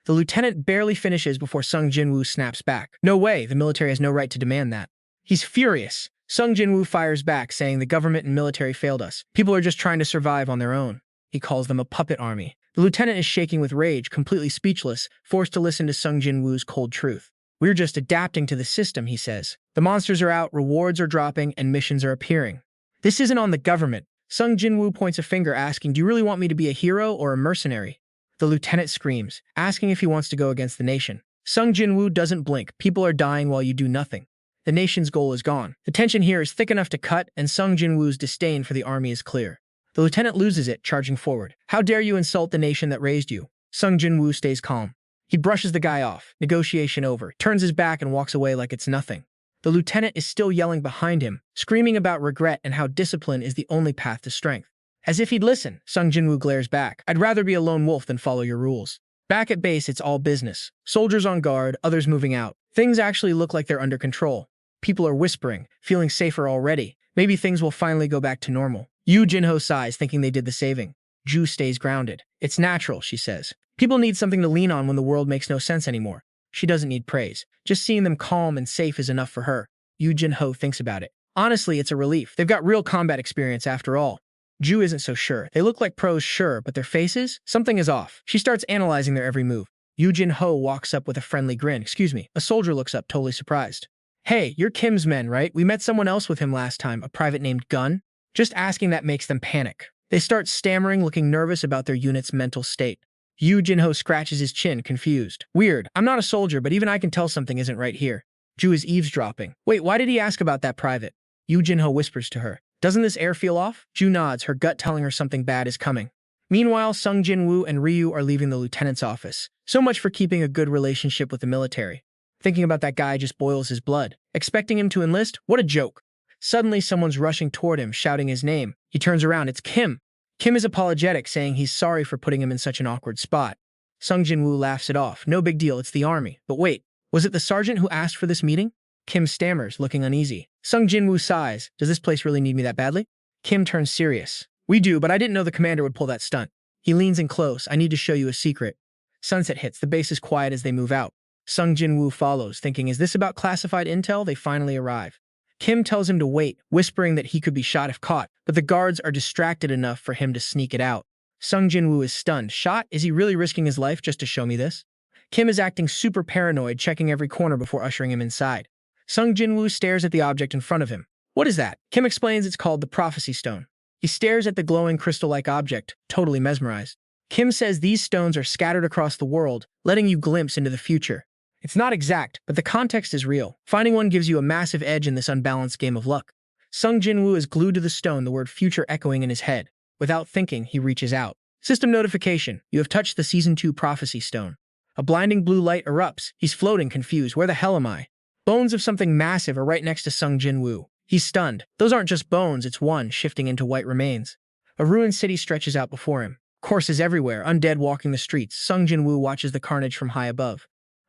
The lieutenant barely finishes before Sung Jin-Woo snaps back. No way, the military has no right to demand that. He's furious. Sung Jin-Woo fires back, saying the government and military failed us. People are just trying to survive on their own. He calls them a puppet army. The lieutenant is shaking with rage, completely speechless, forced to listen to Sung Jin-Woo's cold truth. We're just adapting to the system, he says. The monsters are out, rewards are dropping, and missions are appearing. This isn't on the government. Sung Jin-Woo points a finger, asking, do you really want me to be a hero or a mercenary? The lieutenant screams, asking if he wants to go against the nation. Sung Jin-Woo doesn't blink. People are dying while you do nothing. The nation's goal is gone. The tension here is thick enough to cut, and Sung Jin-Woo's disdain for the army is clear. The lieutenant loses it, charging forward. How dare you insult the nation that raised you? Sung Jin-Woo stays calm. He brushes the guy off. Negotiation over. Turns his back and walks away like it's nothing. The lieutenant is still yelling behind him, screaming about regret and how discipline is the only path to strength. As if he'd listen, Sung Jin-Woo glares back. I'd rather be a lone wolf than follow your rules. Back at base, it's all business. Soldiers on guard, others moving out. Things actually look like they're under control. People are whispering, feeling safer already. Maybe things will finally go back to normal. Yu Jin-ho sighs, thinking they did the saving. Ju stays grounded. It's natural, she says. People need something to lean on when the world makes no sense anymore. She doesn't need praise. Just seeing them calm and safe is enough for her. Yu Jin-ho thinks about it. Honestly, it's a relief. They've got real combat experience after all. Ju isn't so sure. They look like pros, sure, but their faces? Something is off. She starts analyzing their every move. Yu Jin-ho walks up with a friendly grin. Excuse me. A soldier looks up, totally surprised. Hey, you're Kim's men, right? We met someone else with him last time, a private named Gun. Just asking that makes them panic. They start stammering, looking nervous about their unit's mental state. Jin-Ho scratches his chin, confused. Weird. I'm not a soldier, but even I can tell something isn't right here. Ju is eavesdropping. Wait, why did he ask about that private? Jin-Ho whispers to her. Doesn't this air feel off? Ju nods, her gut telling her something bad is coming. Meanwhile, Sung Jin-Woo and Ryu are leaving the lieutenant's office. So much for keeping a good relationship with the military. Thinking about that guy just boils his blood. Expecting him to enlist? What a joke. Suddenly, someone's rushing toward him, shouting his name. He turns around. It's Kim. Kim is apologetic, saying he's sorry for putting him in such an awkward spot. Sung Jin-Woo laughs it off. No big deal, it's the army. But wait, was it the sergeant who asked for this meeting? Kim stammers, looking uneasy. Sung Jin-Woo sighs. Does this place really need me that badly? Kim turns serious. We do, but I didn't know the commander would pull that stunt. He leans in close. I need to show you a secret. Sunset hits. The base is quiet as they move out. Sung Jin-Woo follows, thinking, is this about classified intel? They finally arrive. Kim tells him to wait, whispering that he could be shot if caught, but the guards are distracted enough for him to sneak it out. Sung Jin-Woo is stunned. Shot? Is he really risking his life just to show me this? Kim is acting super paranoid, checking every corner before ushering him inside. Sung Jin-Woo stares at the object in front of him. What is that? Kim explains it's called the Prophecy Stone. He stares at the glowing crystal-like object, totally mesmerized. Kim says these stones are scattered across the world, letting you glimpse into the future. It's not exact, but the context is real. Finding one gives you a massive edge in this unbalanced game of luck. Sung Jin-Woo is glued to the stone, the word future echoing in his head. Without thinking, he reaches out. System notification. You have touched the Season 2 Prophecy Stone. A blinding blue light erupts. He's floating, confused. Where the hell am I? Bones of something massive are right next to Sung Jin-Woo. He's stunned. Those aren't just bones, it's one shifting into white remains. A ruined city stretches out before him. Corpses everywhere, undead walking the streets. Sung Jin-Woo watches the carnage from high above.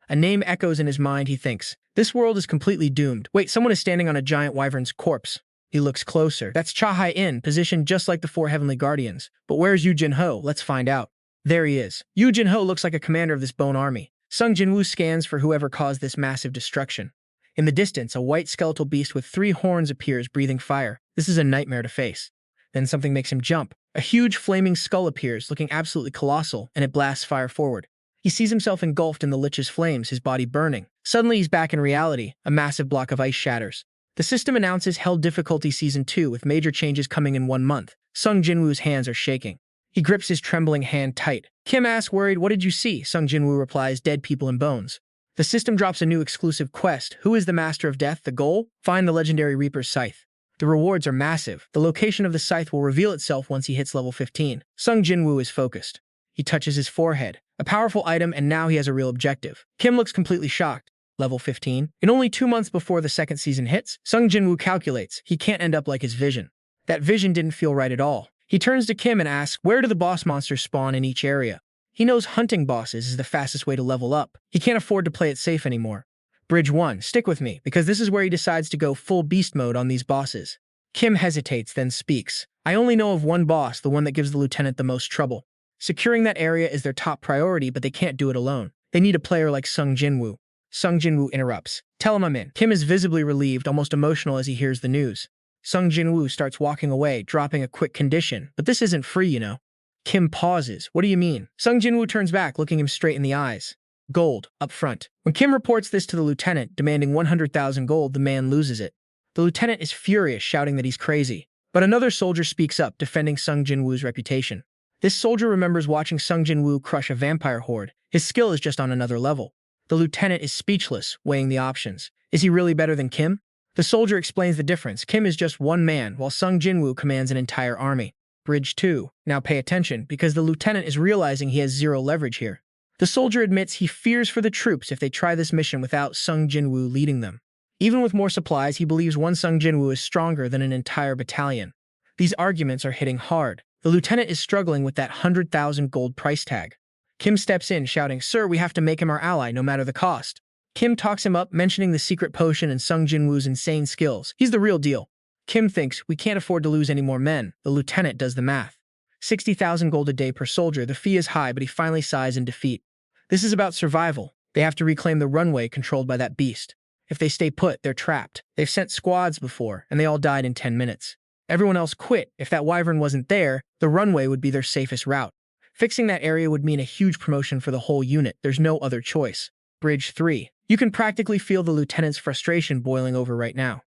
A name echoes in his mind, he thinks. This world is completely doomed. Wait, someone is standing on a giant wyvern's corpse. He looks closer. That's Cha-Hai-In, positioned just like the 4 Heavenly Guardians. But where's Jin-Ho? Let's find out. There he is. Jin-Ho looks like a commander of this bone army. Sung Jin-Woo scans for whoever caused this massive destruction. In the distance, a white skeletal beast with 3 horns appears, breathing fire. This is a nightmare to face. Then something makes him jump. A huge flaming skull appears, looking absolutely colossal, and it blasts fire forward. He sees himself engulfed in the Lich's flames, his body burning. Suddenly, he's back in reality. A massive block of ice shatters. The system announces Hell Difficulty Season 2 with major changes coming in 1 month. Sung Jin-Woo's hands are shaking. He grips his trembling hand tight. Kim asks, worried, what did you see? Sung Jin-Woo replies, dead people and bones. The system drops a new exclusive quest. Who is the Master of Death? The goal? Find the legendary Reaper's Scythe. The rewards are massive. The location of the scythe will reveal itself once he hits level 15. Sung Jin-Woo is focused. He touches his forehead. A powerful item, and now he has a real objective. Kim looks completely shocked. Level 15? In only 2 months before the second season hits, Sung Jin-Woo calculates he can't end up like his vision. That vision didn't feel right at all. He turns to Kim and asks, where do the boss monsters spawn in each area? He knows hunting bosses is the fastest way to level up. He can't afford to play it safe anymore. Bridge 1, stick with me, because this is where he decides to go full beast mode on these bosses. Kim hesitates, then speaks. I only know of one boss, the one that gives the lieutenant the most trouble. Securing that area is their top priority, but they can't do it alone. They need a player like Sung Jin-Woo. Sung Jin-Woo interrupts. Tell him I'm in. Kim is visibly relieved, almost emotional as he hears the news. Sung Jin-Woo starts walking away, dropping a quick condition. But this isn't free, you know. Kim pauses. What do you mean? Sung Jin-Woo turns back, looking him straight in the eyes. Gold, up front. When Kim reports this to the lieutenant, demanding 100,000 gold, the man loses it. The lieutenant is furious, shouting that he's crazy. But another soldier speaks up, defending Sung Jin-Woo's reputation. This soldier remembers watching Sung Jin-Woo crush a vampire horde. His skill is just on another level. The lieutenant is speechless, weighing the options. Is he really better than Kim? The soldier explains the difference. Kim is just one man, while Sung Jin-Woo commands an entire army. Bridge 2. Now pay attention, because the lieutenant is realizing he has zero leverage here. The soldier admits he fears for the troops if they try this mission without Sung Jin-Woo leading them. Even with more supplies, he believes one Sung Jin-Woo is stronger than an entire battalion. These arguments are hitting hard. The lieutenant is struggling with that 100,000 gold price tag. Kim steps in, shouting, Sir, we have to make him our ally, no matter the cost. Kim talks him up, mentioning the secret potion and Sung Jin-Woo's insane skills. He's the real deal. Kim thinks, we can't afford to lose any more men. The lieutenant does the math. 60,000 gold a day per soldier. The fee is high, but he finally sighs in defeat. This is about survival. They have to reclaim the runway controlled by that beast. If they stay put, they're trapped. They've sent squads before, and they all died in 10 minutes. Everyone else quit. If that wyvern wasn't there, the runway would be their safest route. Fixing that area would mean a huge promotion for the whole unit. There's no other choice. Bridge 3. You can practically feel the lieutenant's frustration boiling over right now.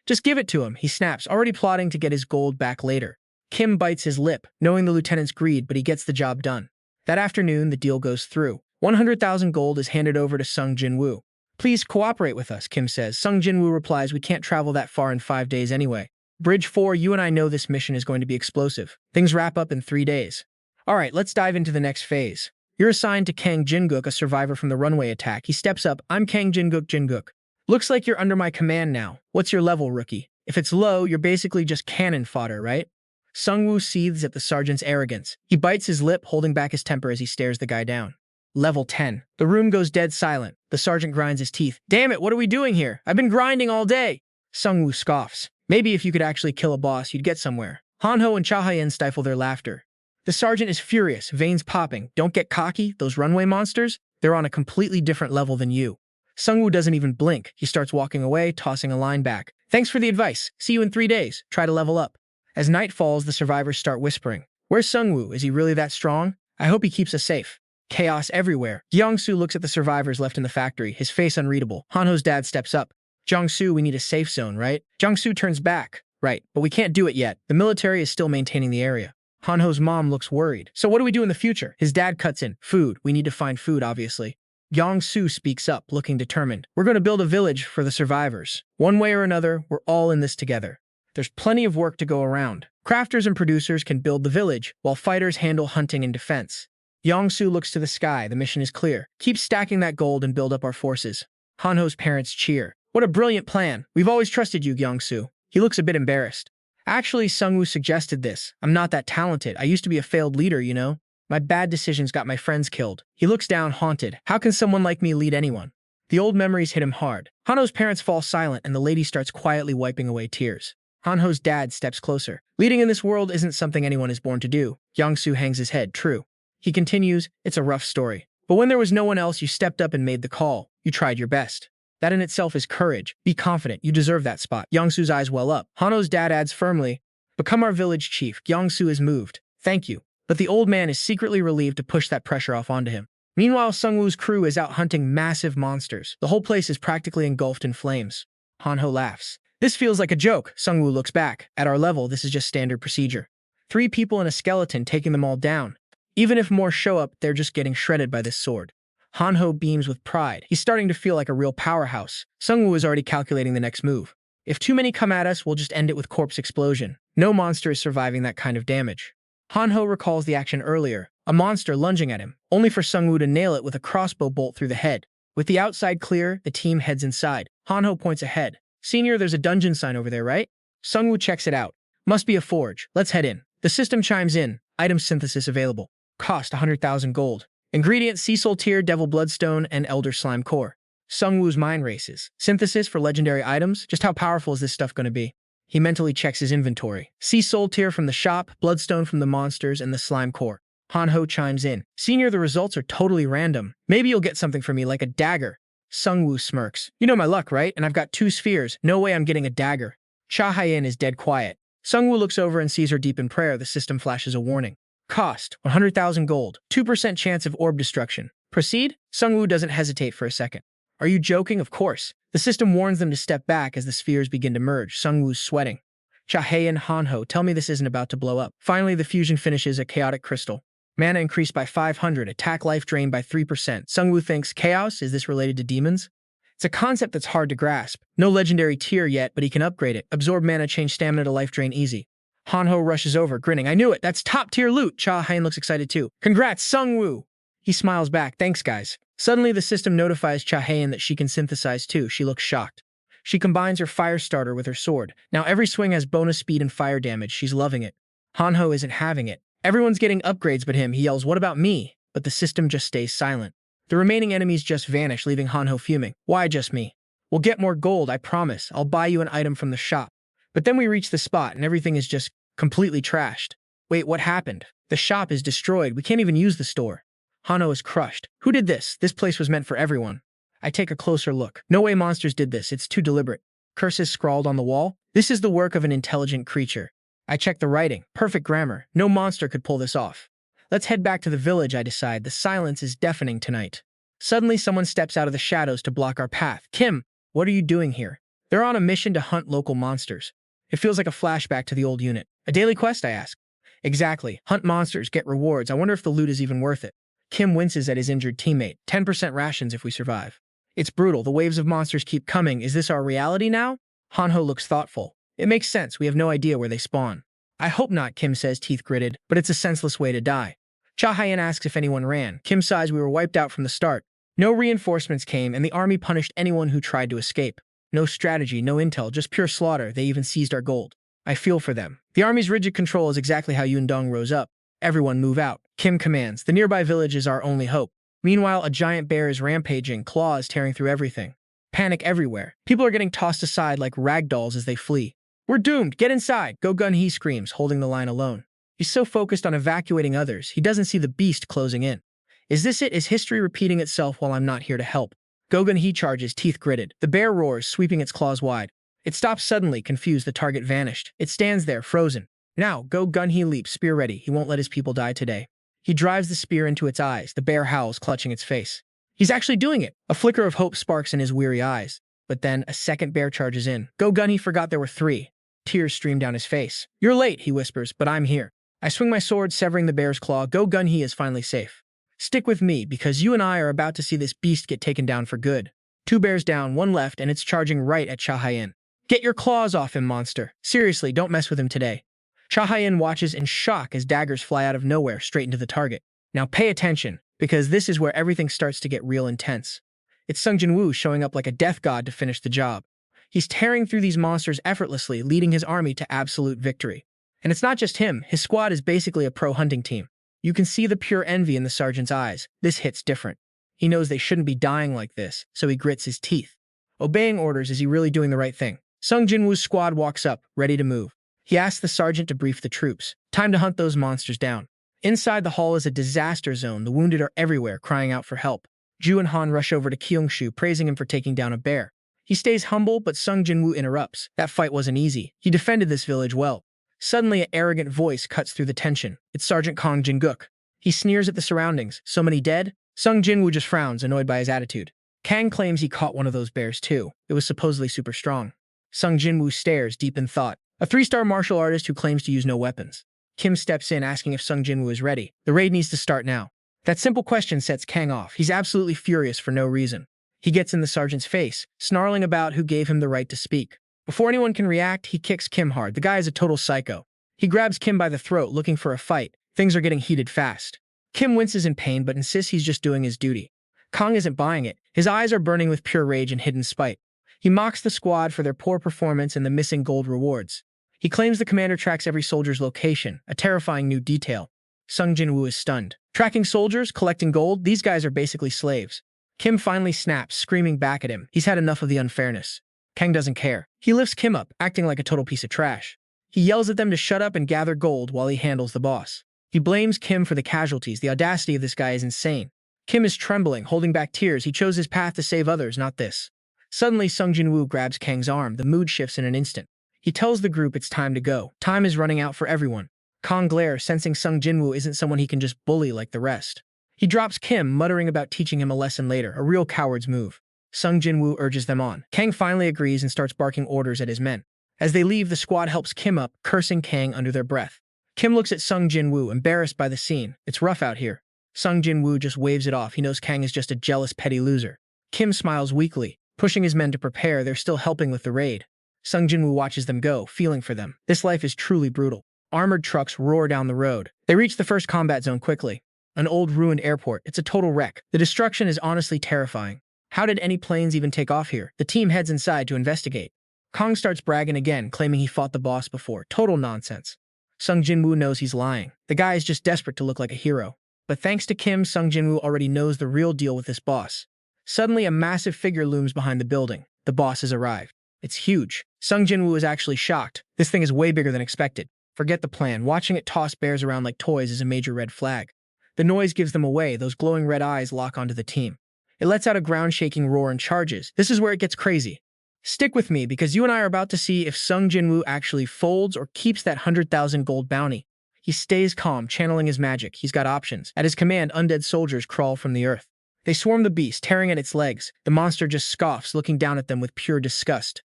Just give it to him, he snaps, already plotting to get his gold back later. Kim bites his lip, knowing the lieutenant's greed, but he gets the job done. That afternoon, the deal goes through. 100,000 gold is handed over to Sung Jin-Woo. Please cooperate with us, Kim says. Sung Jin-Woo replies, we can't travel that far in 5 days anyway. Bridge 4, you and I know this mission is going to be explosive. Things wrap up in 3 days. Alright, let's dive into the next phase. You're assigned to Kang Jin-guk, a survivor from the runway attack. He steps up. I'm Kang Jin-guk. Looks like you're under my command now. What's your level, rookie? If it's low, you're basically just cannon fodder, right? Sung-woo seethes at the sergeant's arrogance. He bites his lip, holding back his temper as he stares the guy down. Level 10. The room goes dead silent. The sergeant grinds his teeth. Damn it, what are we doing here? I've been grinding all day. Sung-woo scoffs. Maybe if you could actually kill a boss, you'd get somewhere. Han-ho and Cha-hae-in stifle their laughter. The sergeant is furious, veins popping. Don't get cocky, those runway monsters? They're on a completely different level than you. Sung-woo doesn't even blink. He starts walking away, tossing a line back. Thanks for the advice. See you in 3 days. Try to level up. As night falls, the survivors start whispering. Where's Sung-woo? Is he really that strong? I hope he keeps us safe. Chaos everywhere. Gyong-soo looks at the survivors left in the factory, his face unreadable. Han-ho's dad steps up. Jong-soo, we need a safe zone, right? Jong-soo turns back. Right, but we can't do it yet. The military is still maintaining the area. Han-ho's mom looks worried. So what do we do in the future? His dad cuts in. Food. We need to find food, obviously. Gyong-soo speaks up, looking determined. We're going to build a village for the survivors. One way or another, we're all in this together. There's plenty of work to go around. Crafters and producers can build the village, while fighters handle hunting and defense. Gyong-soo looks to the sky. The mission is clear. Keep stacking that gold and build up our forces. Han-ho's parents cheer. What a brilliant plan. We've always trusted you, Gyong-soo. He looks a bit embarrassed. Actually, Sung-woo suggested this. I'm not that talented. I used to be a failed leader, you know? My bad decisions got my friends killed. He looks down, haunted. How can someone like me lead anyone? The old memories hit him hard. Han-ho's parents fall silent, and the lady starts quietly wiping away tears. Han-ho's dad steps closer. Leading in this world isn't something anyone is born to do. Gyong-soo hangs his head. True. He continues, it's a rough story. But when there was no one else, you stepped up and made the call. You tried your best. That in itself is courage. Be confident. You deserve that spot. Gyong-soo's eyes well up. Han-ho's dad adds firmly, become our village chief. Gyong-soo is moved. Thank you. But the old man is secretly relieved to push that pressure off onto him. Meanwhile, Sung-woo's crew is out hunting massive monsters. The whole place is practically engulfed in flames. Han-ho laughs. This feels like a joke. Sung-woo looks back. At our level, this is just standard procedure. 3 people and a skeleton taking them all down. Even if more show up, they're just getting shredded by this sword. Han-ho beams with pride. He's starting to feel like a real powerhouse. Sung-woo is already calculating the next move. If too many come at us, we'll just end it with corpse explosion. No monster is surviving that kind of damage. Han-ho recalls the action earlier, a monster lunging at him, only for Sung-woo to nail it with a crossbow bolt through the head. With the outside clear, the team heads inside. Han-ho points ahead. Senior, there's a dungeon sign over there, right? Sung-woo checks it out. Must be a forge. Let's head in. The system chimes in. Item synthesis available. Cost 100,000 gold. Ingredients: sea soul tear, devil bloodstone, and elder slime core. Sung-woo's mind races. Synthesis for legendary items? Just how powerful is this stuff going to be? He mentally checks his inventory. Sea soul tear from the shop, bloodstone from the monsters, and the slime core. Han-ho chimes in. Senior, the results are totally random. Maybe you'll get something for me, like a dagger. Sung-woo smirks. You know my luck, right? And I've got 2 spheres. No way I'm getting a dagger. Cha-hae-in is dead quiet. Sung-woo looks over and sees her deep in prayer. The system flashes a warning. Cost: 100,000 gold. 2% chance of orb destruction. Proceed? Sung-woo doesn't hesitate for a second. Are you joking? Of course. The system warns them to step back as the spheres begin to merge. Sung-woo's sweating. Cha-hae-in, Han-ho, tell me this isn't about to blow up. Finally, the fusion finishes a chaotic crystal. Mana increased by 500, attack life drained by 3%. Sung-woo thinks, chaos? Is this related to demons? It's a concept that's hard to grasp. No legendary tier yet, but he can upgrade it. Absorb mana, change stamina to life drain easy. Han-ho rushes over, grinning. I knew it. That's top-tier loot. Cha-hae-in looks excited too. Congrats, Sung-woo! He smiles back. Thanks, guys. Suddenly, the system notifies Cha-hae-in that she can synthesize too. She looks shocked. She combines her fire starter with her sword. Now every swing has bonus speed and fire damage. She's loving it. Han-ho isn't having it. Everyone's getting upgrades but him. He yells, what about me? But the system just stays silent. The remaining enemies just vanish, leaving Han-ho fuming. Why just me? We'll get more gold, I promise. I'll buy you an item from the shop. But then we reach the spot and everything is just completely trashed. Wait, what happened? The shop is destroyed. We can't even use the store. Han-ho is crushed. Who did this? This place was meant for everyone. I take a closer look. No way monsters did this. It's too deliberate. Curses scrawled on the wall. This is the work of an intelligent creature. I check the writing. Perfect grammar. No monster could pull this off. Let's head back to the village, I decide. The silence is deafening tonight. Suddenly, someone steps out of the shadows to block our path. Kim, what are you doing here? They're on a mission to hunt local monsters. It feels like a flashback to the old unit. A daily quest, I ask. Exactly. Hunt monsters, get rewards. I wonder if the loot is even worth it. Kim winces at his injured teammate. 10% rations if we survive. It's brutal. The waves of monsters keep coming. Is this our reality now? Hanho looks thoughtful. It makes sense. We have no idea where they spawn. I hope not, Kim says, teeth gritted, but it's a senseless way to die. Cha Hyen asks if anyone ran. Kim sighs, we were wiped out from the start. No reinforcements came, and the army punished anyone who tried to escape. No strategy, no intel, just pure slaughter. They even seized our gold. I feel for them. The army's rigid control is exactly how Yundong rose up. Everyone move out. Kim commands. The nearby village is our only hope. Meanwhile, a giant bear is rampaging, claws tearing through everything. Panic everywhere. People are getting tossed aside like rag dolls as they flee. We're doomed. Get inside. Go Gun He screams, holding the line alone. He's so focused on evacuating others, he doesn't see the beast closing in. Is this it? Is history repeating itself while I'm not here to help? Gogun He charges, teeth gritted. The bear roars, sweeping its claws wide. It stops suddenly, confused. The target vanished. It stands there, frozen. Now, Gogun He leaps, spear ready. He won't let his people die today. He drives the spear into its eyes. The bear howls, clutching its face. He's actually doing it. A flicker of hope sparks in his weary eyes. But then, a second bear charges in. Gogun He forgot there were three. Tears stream down his face. You're late, he whispers, but I'm here. I swing my sword, severing the bear's claw. Gogun He is finally safe. Stick with me, because you and I are about to see this beast get taken down for good. Two bears down, one left, and it's charging right at Cha Hyen. Get your claws off him, monster. Seriously, don't mess with him today. Cha Hyen watches in shock as daggers fly out of nowhere straight into the target. Now pay attention, because this is where everything starts to get real intense. It's Sung Jin-Woo showing up like a death god to finish the job. He's tearing through these monsters effortlessly, leading his army to absolute victory. And it's not just him, his squad is basically a pro hunting team. You can see the pure envy in the sergeant's eyes. This hit's different. He knows they shouldn't be dying like this, so he grits his teeth. Obeying orders, is he really doing the right thing? Sung Jin-Woo's squad walks up, ready to move. He asks the sergeant to brief the troops. Time to hunt those monsters down. Inside the hall is a disaster zone. The wounded are everywhere, crying out for help. Ju and Han rush over to Kyungshu, praising him for taking down a bear. He stays humble, but Sung Jin-Woo interrupts. That fight wasn't easy. He defended this village well. Suddenly, an arrogant voice cuts through the tension. It's Sergeant Kong Jin-guk. He sneers at the surroundings. So many dead? Sung Jin-Woo just frowns, annoyed by his attitude. Kang claims he caught one of those bears too. It was supposedly super strong. Sung Jin-Woo stares, deep in thought. A 3-star martial artist who claims to use no weapons. Kim steps in, asking if Sung Jin-Woo is ready. The raid needs to start now. That simple question sets Kang off. He's absolutely furious for no reason. He gets in the sergeant's face, snarling about who gave him the right to speak. Before anyone can react, he kicks Kim hard. The guy is a total psycho. He grabs Kim by the throat, looking for a fight. Things are getting heated fast. Kim winces in pain, but insists he's just doing his duty. Kong isn't buying it. His eyes are burning with pure rage and hidden spite. He mocks the squad for their poor performance and the missing gold rewards. He claims the commander tracks every soldier's location, a terrifying new detail. Sung Jin-Woo is stunned. Tracking soldiers, collecting gold, these guys are basically slaves. Kim finally snaps, screaming back at him. He's had enough of the unfairness. Kang doesn't care. He lifts Kim up, acting like a total piece of trash. He yells at them to shut up and gather gold while he handles the boss. He blames Kim for the casualties. The audacity of this guy is insane. Kim is trembling, holding back tears. He chose his path to save others, not this. Suddenly, Sung Jin-Woo grabs Kang's arm. The mood shifts in an instant. He tells the group it's time to go. Time is running out for everyone. Kong glares, sensing Sung Jin-Woo isn't someone he can just bully like the rest. He drops Kim, muttering about teaching him a lesson later, a real coward's move. Sung Jin-Woo urges them on. Kang finally agrees and starts barking orders at his men. As they leave, the squad helps Kim up, cursing Kang under their breath. Kim looks at Sung Jin-Woo, embarrassed by the scene. It's rough out here. Sung Jin-Woo just waves it off. He knows Kang is just a jealous, petty loser. Kim smiles weakly, pushing his men to prepare. They're still helping with the raid. Sung Jin-Woo watches them go, feeling for them. This life is truly brutal. Armored trucks roar down the road. They reach the first combat zone quickly. An old ruined airport. It's a total wreck. The destruction is honestly terrifying. How did any planes even take off here? The team heads inside to investigate. Kong starts bragging again, claiming he fought the boss before. Total nonsense. Sung Jin-Woo knows he's lying. The guy is just desperate to look like a hero. But thanks to Kim, Sung Jin-Woo already knows the real deal with this boss. Suddenly, a massive figure looms behind the building. The boss has arrived. It's huge. Sung Jin-Woo is actually shocked. This thing is way bigger than expected. Forget the plan. Watching it toss bears around like toys is a major red flag. The noise gives them away. Those glowing red eyes lock onto the team. It lets out a ground-shaking roar and charges. This is where it gets crazy. Stick with me, because you and I are about to see if Sung Jin-Woo actually folds or keeps that 100,000 gold bounty. He stays calm, channeling his magic. He's got options. At his command, undead soldiers crawl from the earth. They swarm the beast, tearing at its legs. The monster just scoffs, looking down at them with pure disgust.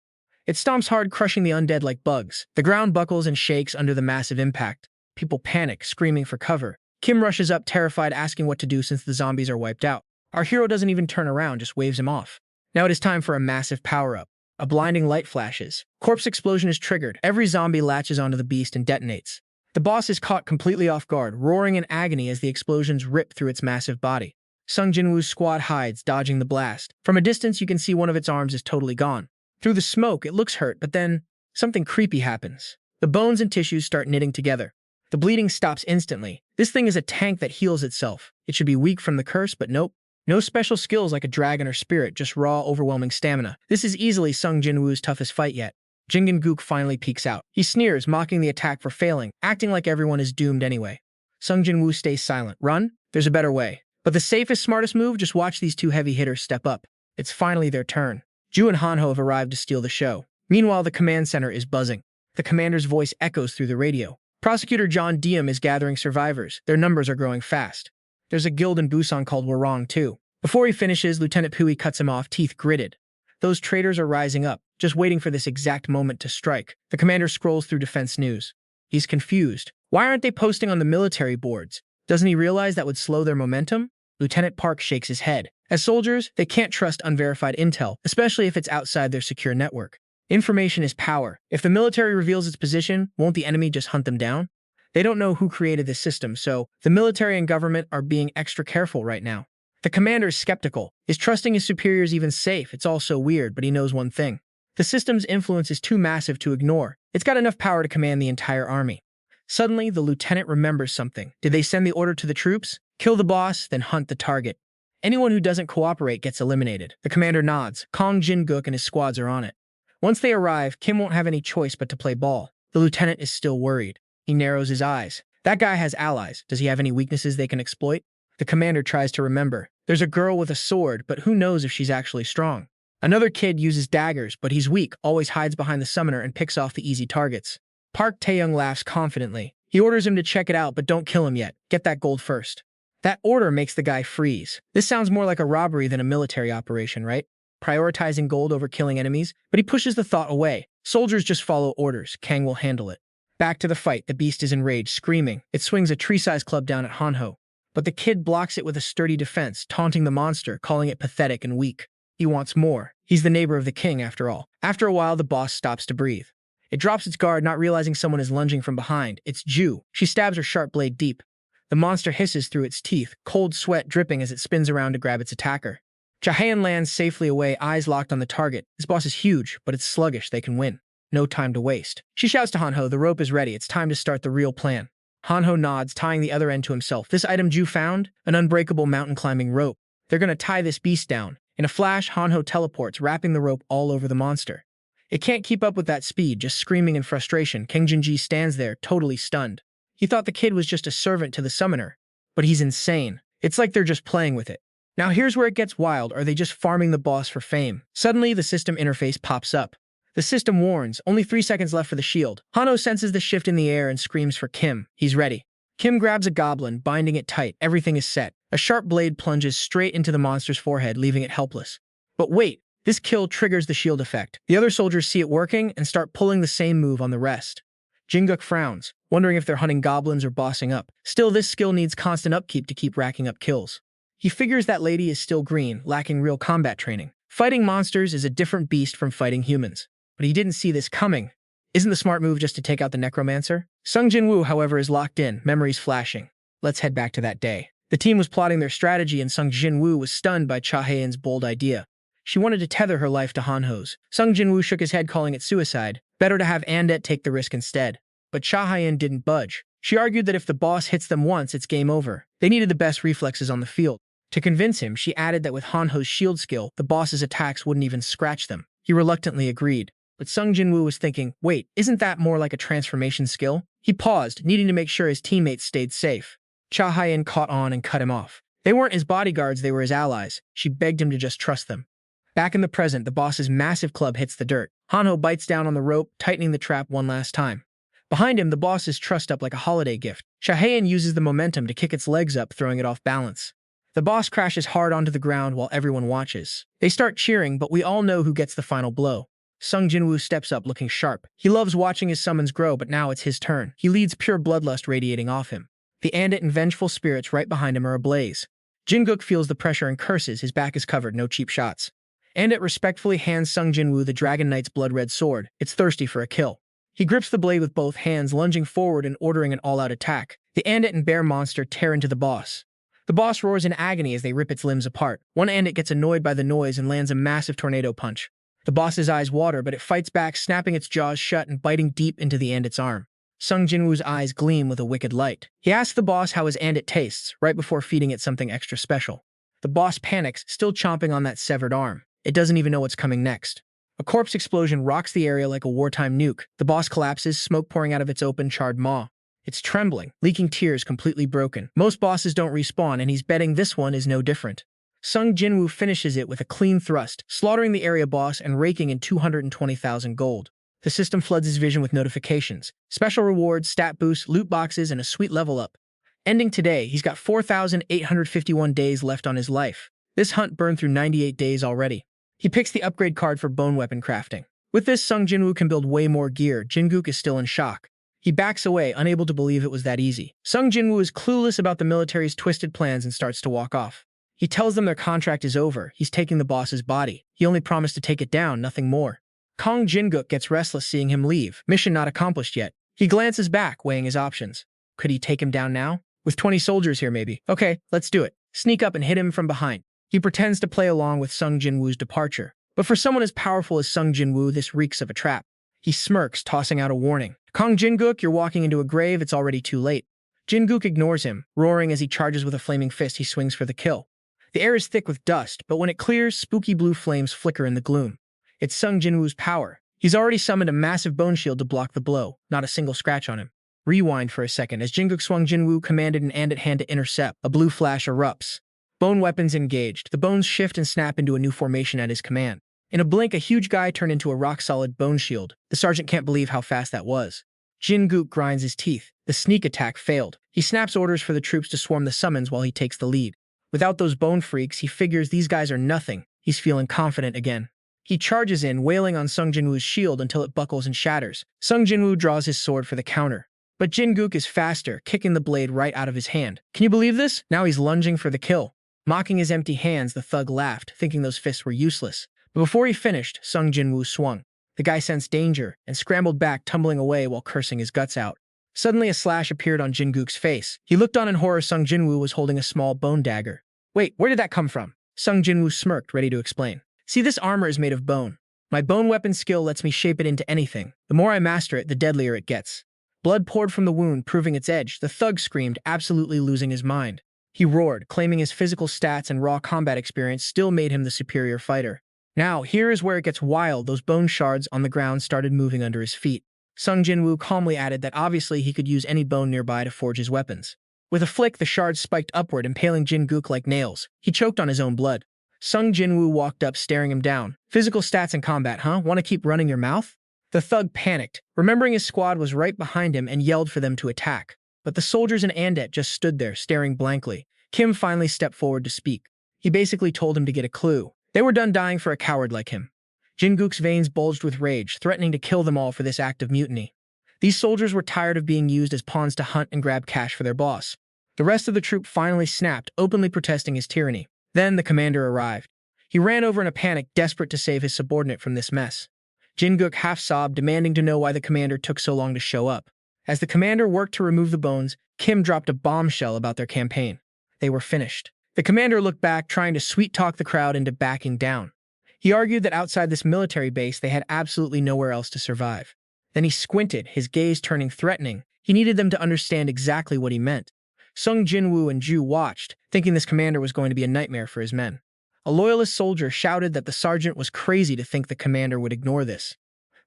It stomps hard, crushing the undead like bugs. The ground buckles and shakes under the massive impact. People panic, screaming for cover. Kim rushes up, terrified, asking what to do since the zombies are wiped out. Our hero doesn't even turn around, just waves him off. Now it is time for a massive power-up. A blinding light flashes. Corpse explosion is triggered. Every zombie latches onto the beast and detonates. The boss is caught completely off guard, roaring in agony as the explosions rip through its massive body. Sung Jin-Woo's squad hides, dodging the blast. From a distance, you can see one of its arms is totally gone. Through the smoke, it looks hurt, but then something creepy happens. The bones and tissues start knitting together. The bleeding stops instantly. This thing is a tank that heals itself. It should be weak from the curse, but nope. No special skills like a dragon or spirit, just raw, overwhelming stamina. This is easily Sung Jin-Woo's toughest fight yet. Jin-Gook finally peeks out. He sneers, mocking the attack for failing, acting like everyone is doomed anyway. Sung Jin-Woo stays silent. Run? There's a better way. But the safest, smartest move? Just watch these two heavy hitters step up. It's finally their turn. Ju and Hanho have arrived to steal the show. Meanwhile, the command center is buzzing. The commander's voice echoes through the radio. Prosecutor John Diem is gathering survivors. Their numbers are growing fast. There's a guild in Busan called Warong too. Before he finishes, Lieutenant Pui cuts him off, teeth gritted. Those traitors are rising up, just waiting for this exact moment to strike. The commander scrolls through defense news. He's confused. Why aren't they posting on the military boards? Doesn't he realize that would slow their momentum? Lieutenant Park shakes his head. As soldiers, they can't trust unverified intel, especially if it's outside their secure network. Information is power. If the military reveals its position, won't the enemy just hunt them down? They don't know who created this system, so the military and government are being extra careful right now. The commander is skeptical. Is trusting his superiors even safe? It's all so weird, but he knows one thing. The system's influence is too massive to ignore. It's got enough power to command the entire army. Suddenly, the lieutenant remembers something. Did they send the order to the troops? Kill the boss, then hunt the target. Anyone who doesn't cooperate gets eliminated. The commander nods. Kong Jin-Gook and his squads are on it. Once they arrive, Kim won't have any choice but to play ball. The lieutenant is still worried. He narrows his eyes. That guy has allies. Does he have any weaknesses they can exploit? The commander tries to remember. There's a girl with a sword, but who knows if she's actually strong. Another kid uses daggers, but he's weak, always hides behind the summoner and picks off the easy targets. Park Tae-young laughs confidently. He orders him to check it out, but don't kill him yet. Get that gold first. That order makes the guy freeze. This sounds more like a robbery than a military operation, right? Prioritizing gold over killing enemies, but he pushes the thought away. Soldiers just follow orders. Kang will handle it. Back to the fight. The beast is enraged, screaming. It swings a tree-sized club down at Hanho. But the kid blocks it with a sturdy defense, taunting the monster, calling it pathetic and weak. He wants more. He's the neighbor of the king, after all. After a while, the boss stops to breathe. It drops its guard, not realizing someone is lunging from behind. It's Ju. She stabs her sharp blade deep. The monster hisses through its teeth, cold sweat dripping as it spins around to grab its attacker. Chahayan lands safely away, eyes locked on the target. This boss is huge, but it's sluggish. They can win. No time to waste. She shouts to Hanho, the rope is ready. It's time to start the real plan. Hanho nods, tying the other end to himself. This item Ju found? An unbreakable mountain-climbing rope. They're gonna tie this beast down. In a flash, Hanho teleports, wrapping the rope all over the monster. It can't keep up with that speed, just screaming in frustration. Kang Jin-ji stands there, totally stunned. He thought the kid was just a servant to the summoner. But he's insane. It's like they're just playing with it. Now here's where it gets wild. Are they just farming the boss for fame? Suddenly, the system interface pops up. The system warns, only 3 seconds left for the shield. Hanho senses the shift in the air and screams for Kim. He's ready. Kim grabs a goblin, binding it tight. Everything is set. A sharp blade plunges straight into the monster's forehead, leaving it helpless. But wait, this kill triggers the shield effect. The other soldiers see it working and start pulling the same move on the rest. Jin-Gook frowns, wondering if they're hunting goblins or bossing up. Still, this skill needs constant upkeep to keep racking up kills. He figures that lady is still green, lacking real combat training. Fighting monsters is a different beast from fighting humans. But he didn't see this coming. Isn't the smart move just to take out the Necromancer? Sung Jin-Woo, however, is locked in, memories flashing. Let's head back to that day. The team was plotting their strategy and Sung Jin-Woo was stunned by Cha Hae-in's bold idea. She wanted to tether her life to Hanho's. Sung Jin-Woo shook his head, calling it suicide. Better to have Undead take the risk instead. But Cha Hae-in didn't budge. She argued that if the boss hits them once, it's game over. They needed the best reflexes on the field. To convince him, she added that with Hanho's shield skill, the boss's attacks wouldn't even scratch them. He reluctantly agreed. But Sung Jin-Woo was thinking, wait, isn't that more like a transformation skill? He paused, needing to make sure his teammates stayed safe. Cha Hae-in caught on and cut him off. They weren't his bodyguards, they were his allies. She begged him to just trust them. Back in the present, the boss's massive club hits the dirt. Hanho bites down on the rope, tightening the trap one last time. Behind him, the boss is trussed up like a holiday gift. Cha Hae-in uses the momentum to kick its legs up, throwing it off balance. The boss crashes hard onto the ground while everyone watches. They start cheering, but we all know who gets the final blow. Sung Jin-Woo steps up looking sharp. He loves watching his summons grow, but now it's his turn. He leads pure bloodlust radiating off him. The Undead and vengeful spirits right behind him are ablaze. Jin-Guk feels the pressure and curses. His back is covered, no cheap shots. Undead respectfully hands Sung Jin-Woo the Dragon Knight's blood-red sword. It's thirsty for a kill. He grips the blade with both hands, lunging forward and ordering an all-out attack. The Undead and bear monster tear into the boss. The boss roars in agony as they rip its limbs apart. One Undead gets annoyed by the noise and lands a massive tornado punch. The boss's eyes water, but it fights back, snapping its jaws shut and biting deep into the Undead's arm. Sung Jin-Woo's eyes gleam with a wicked light. He asks the boss how his Undead tastes, right before feeding it something extra special. The boss panics, still chomping on that severed arm. It doesn't even know what's coming next. A corpse explosion rocks the area like a wartime nuke. The boss collapses, smoke pouring out of its open, charred maw. It's trembling, leaking tears, completely broken. Most bosses don't respawn, and he's betting this one is no different. Sung Jin-Woo finishes it with a clean thrust, slaughtering the area boss and raking in 220,000 gold. The system floods his vision with notifications, special rewards, stat boosts, loot boxes, and a sweet level up. Ending today, he's got 4,851 days left on his life. This hunt burned through 98 days already. He picks the upgrade card for bone weapon crafting. With this, Sung Jin-Woo can build way more gear. Jin-Guk is still in shock. He backs away, unable to believe it was that easy. Sung Jin-Woo is clueless about the military's twisted plans and starts to walk off. He tells them their contract is over. He's taking the boss's body. He only promised to take it down, nothing more. Kong Jin-Guk gets restless seeing him leave. Mission not accomplished yet. He glances back, weighing his options. Could he take him down now? With 20 soldiers here, maybe. Okay, let's do it. Sneak up and hit him from behind. He pretends to play along with Sung Jin-Woo's departure. But for someone as powerful as Sung Jin-Woo, this reeks of a trap. He smirks, tossing out a warning. Kong Jin-Guk, you're walking into a grave. It's already too late. Jin-Guk ignores him, roaring as he charges with a flaming fist. He swings for the kill. The air is thick with dust, but when it clears, spooky blue flames flicker in the gloom. It's Sung Jin-Woo's power. He's already summoned a massive bone shield to block the blow, not a single scratch on him. Rewind for a second. As Jin-Guk swung, Jin-Woo commanded an Undead hand to intercept. A blue flash erupts. Bone weapons engaged. The bones shift and snap into a new formation at his command. In a blink, a huge guy turned into a rock-solid bone shield. The sergeant can't believe how fast that was. Jin-Guk grinds his teeth. The sneak attack failed. He snaps orders for the troops to swarm the summons while he takes the lead. Without those bone freaks, he figures these guys are nothing. He's feeling confident again. He charges in, wailing on Sung Jin-Woo's shield until it buckles and shatters. Sung Jin-Woo draws his sword for the counter. But Jin-Guk is faster, kicking the blade right out of his hand. Can you believe this? Now he's lunging for the kill. Mocking his empty hands, the thug laughed, thinking those fists were useless. But before he finished, Sung Jin-Woo swung. The guy sensed danger and scrambled back, tumbling away while cursing his guts out. Suddenly, a slash appeared on Jin-Guk's face. He looked on in horror. Sung Jin-Woo was holding a small bone dagger. Wait, where did that come from? Sung Jin-Woo smirked, ready to explain. See, this armor is made of bone. My bone weapon skill lets me shape it into anything. The more I master it, the deadlier it gets. Blood poured from the wound, proving its edge. The thug screamed, absolutely losing his mind. He roared, claiming his physical stats and raw combat experience still made him the superior fighter. Now, here is where it gets wild. Those bone shards on the ground started moving under his feet. Sung Jin-Woo calmly added that obviously he could use any bone nearby to forge his weapons. With a flick, the shards spiked upward, impaling Jin-Guk like nails. He choked on his own blood. Sung Jin-Woo walked up, staring him down. Physical stats in combat, huh? Want to keep running your mouth? The thug panicked, remembering his squad was right behind him, and yelled for them to attack. But the soldiers and Undead just stood there, staring blankly. Kim finally stepped forward to speak. He basically told him to get a clue. They were done dying for a coward like him. Jin-Guk's veins bulged with rage, threatening to kill them all for this act of mutiny. These soldiers were tired of being used as pawns to hunt and grab cash for their boss. The rest of the troop finally snapped, openly protesting his tyranny. Then the commander arrived. He ran over in a panic, desperate to save his subordinate from this mess. Jin-Guk half-sobbed, demanding to know why the commander took so long to show up. As the commander worked to remove the bones, Kim dropped a bombshell about their campaign. They were finished. The commander looked back, trying to sweet-talk the crowd into backing down. He argued that outside this military base, they had absolutely nowhere else to survive. Then he squinted, his gaze turning threatening. He needed them to understand exactly what he meant. Sung Jin-Woo and Ju watched, thinking this commander was going to be a nightmare for his men. A loyalist soldier shouted that the sergeant was crazy to think the commander would ignore this.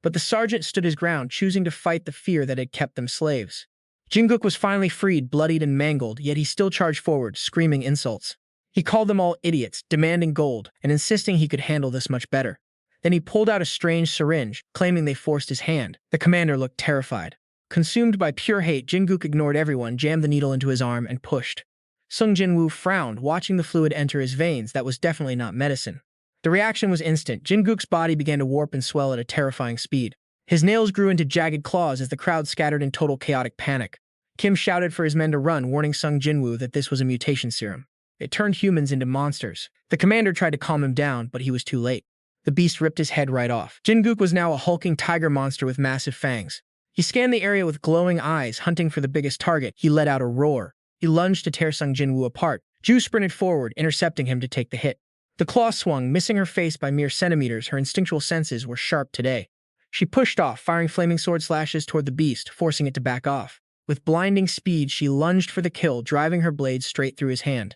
But the sergeant stood his ground, choosing to fight the fear that had kept them slaves. Jin-Guk was finally freed, bloodied and mangled, yet he still charged forward, screaming insults. He called them all idiots, demanding gold, and insisting he could handle this much better. Then he pulled out a strange syringe, claiming they forced his hand. The commander looked terrified. Consumed by pure hate, Jin-Guk ignored everyone, jammed the needle into his arm, and pushed. Sung Jin-Woo frowned, watching the fluid enter his veins. That was definitely not medicine. The reaction was instant. Jin-Gook's body began to warp and swell at a terrifying speed. His nails grew into jagged claws as the crowd scattered in total chaotic panic. Kim shouted for his men to run, warning Sung Jin-Woo that this was a mutation serum. It turned humans into monsters. The commander tried to calm him down, but he was too late. The beast ripped his head right off. Jin-Gook was now a hulking tiger monster with massive fangs. He scanned the area with glowing eyes, hunting for the biggest target. He let out a roar. He lunged to tear Sung Jin-Woo apart. Ju sprinted forward, intercepting him to take the hit. The claw swung, missing her face by mere centimeters. Her instinctual senses were sharp today. She pushed off, firing flaming sword slashes toward the beast, forcing it to back off. With blinding speed, she lunged for the kill, driving her blade straight through his hand.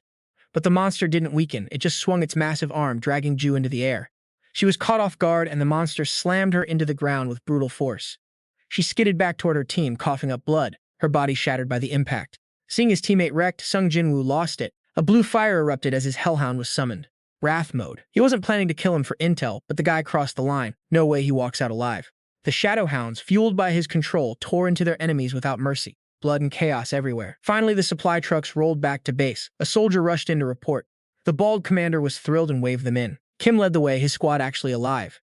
But the monster didn't weaken. It just swung its massive arm, dragging Ju into the air. She was caught off guard, and the monster slammed her into the ground with brutal force. She skidded back toward her team, coughing up blood, her body shattered by the impact. Seeing his teammate wrecked, Sung Jin-Woo lost it. A blue fire erupted as his hellhound was summoned. Wrath mode. He wasn't planning to kill him for intel, but the guy crossed the line. No way he walks out alive. The shadow hounds, fueled by his control, tore into their enemies without mercy. Blood and chaos everywhere. Finally, the supply trucks rolled back to base. A soldier rushed in to report. The bald commander was thrilled and waved them in. Kim led the way, his squad actually alive.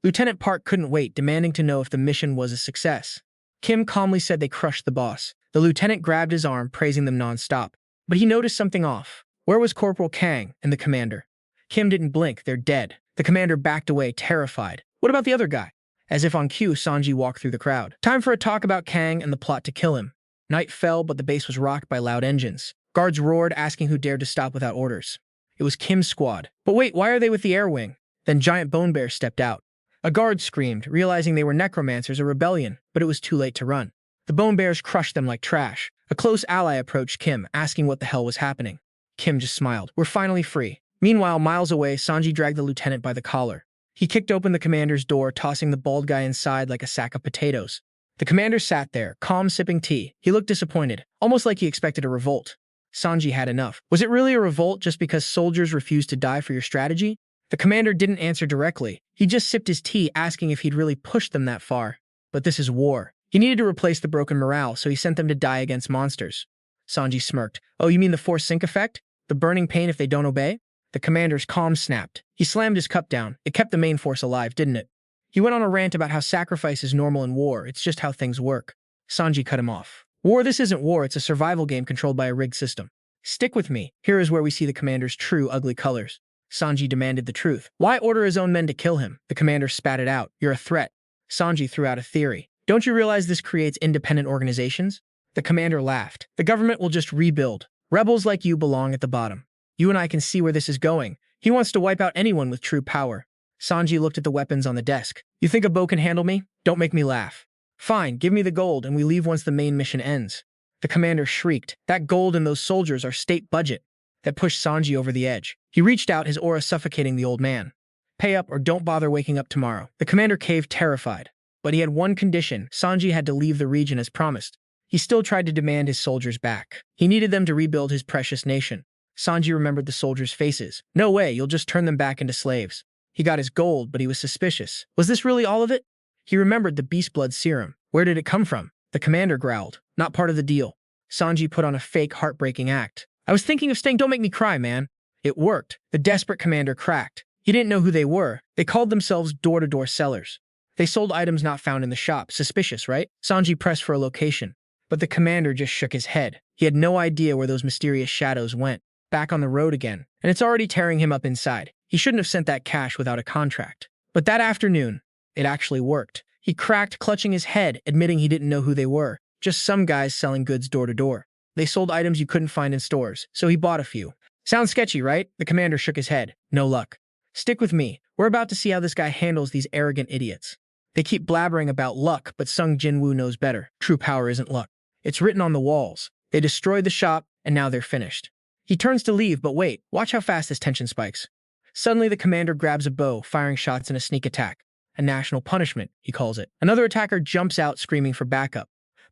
Lieutenant Park couldn't wait, demanding to know if the mission was a success. Kim calmly said they crushed the boss. The lieutenant grabbed his arm, praising them non-stop. But he noticed something off. Where was Corporal Kang and the commander? Kim didn't blink. They're dead. The commander backed away, terrified. What about the other guy? As if on cue, Sanji walked through the crowd. Time for a talk about Kang and the plot to kill him. Night fell, but the base was rocked by loud engines. Guards roared, asking who dared to stop without orders. It was Kim's squad. But wait, why are they with the air wing? Then giant bone bears stepped out. A guard screamed, realizing they were necromancers, a rebellion, but it was too late to run. The bone bears crushed them like trash. A close ally approached Kim, asking what the hell was happening. Kim just smiled. We're finally free. Meanwhile, miles away, Sanji dragged the lieutenant by the collar. He kicked open the commander's door, tossing the bald guy inside like a sack of potatoes. The commander sat there, calm, sipping tea. He looked disappointed, almost like he expected a revolt. Sanji had enough. Was it really a revolt just because soldiers refused to die for your strategy? The commander didn't answer directly. He just sipped his tea, asking if he'd really pushed them that far. But this is war. He needed to replace the broken morale, so he sent them to die against monsters. Sanji smirked. Oh, you mean the force sink effect? The burning pain if they don't obey? The commander's calm snapped. He slammed his cup down. It kept the main force alive, didn't it? He went on a rant about how sacrifice is normal in war. It's just how things work. Sanji cut him off. War, this isn't war. It's a survival game controlled by a rigged system. Stick with me. Here is where we see the commander's true ugly colors. Sanji demanded the truth. Why order his own men to kill him? The commander spat it out. You're a threat. Sanji threw out a theory. Don't you realize this creates independent organizations? The commander laughed. The government will just rebuild. Rebels like you belong at the bottom. You and I can see where this is going. He wants to wipe out anyone with true power. Sanji looked at the weapons on the desk. You think a bow can handle me? Don't make me laugh. Fine, give me the gold and we leave once the main mission ends. The commander shrieked. That gold and those soldiers are state budget. That pushed Sanji over the edge. He reached out, his aura suffocating the old man. Pay up or don't bother waking up tomorrow. The commander caved, terrified. But he had one condition. Sanji had to leave the region as promised. He still tried to demand his soldiers back. He needed them to rebuild his precious nation. Sanji remembered the soldiers' faces. No way, you'll just turn them back into slaves. He got his gold, but he was suspicious. Was this really all of it? He remembered the beast blood serum. Where did it come from? The commander growled. Not part of the deal. Sanji put on a fake, heartbreaking act. I was thinking of staying. Don't make me cry, man. It worked. The desperate commander cracked. He didn't know who they were. They called themselves door-to-door sellers. They sold items not found in the shop. Suspicious, right? Sanji pressed for a location. But the commander just shook his head. He had no idea where those mysterious shadows went. Back on the road again. And it's already tearing him up inside. He shouldn't have sent that cash without a contract. But that afternoon, it actually worked. He cracked, clutching his head, admitting he didn't know who they were. Just some guys selling goods door to door. They sold items you couldn't find in stores, so he bought a few. Sounds sketchy, right? The commander shook his head. No luck. Stick with me. We're about to see how this guy handles these arrogant idiots. They keep blabbering about luck, but Sung Jin-Woo knows better. True power isn't luck. It's written on the walls. They destroyed the shop, and now they're finished. He turns to leave, but wait, watch how fast this tension spikes. Suddenly, the commander grabs a bow, firing shots in a sneak attack. A national punishment, he calls it. Another attacker jumps out, screaming for backup.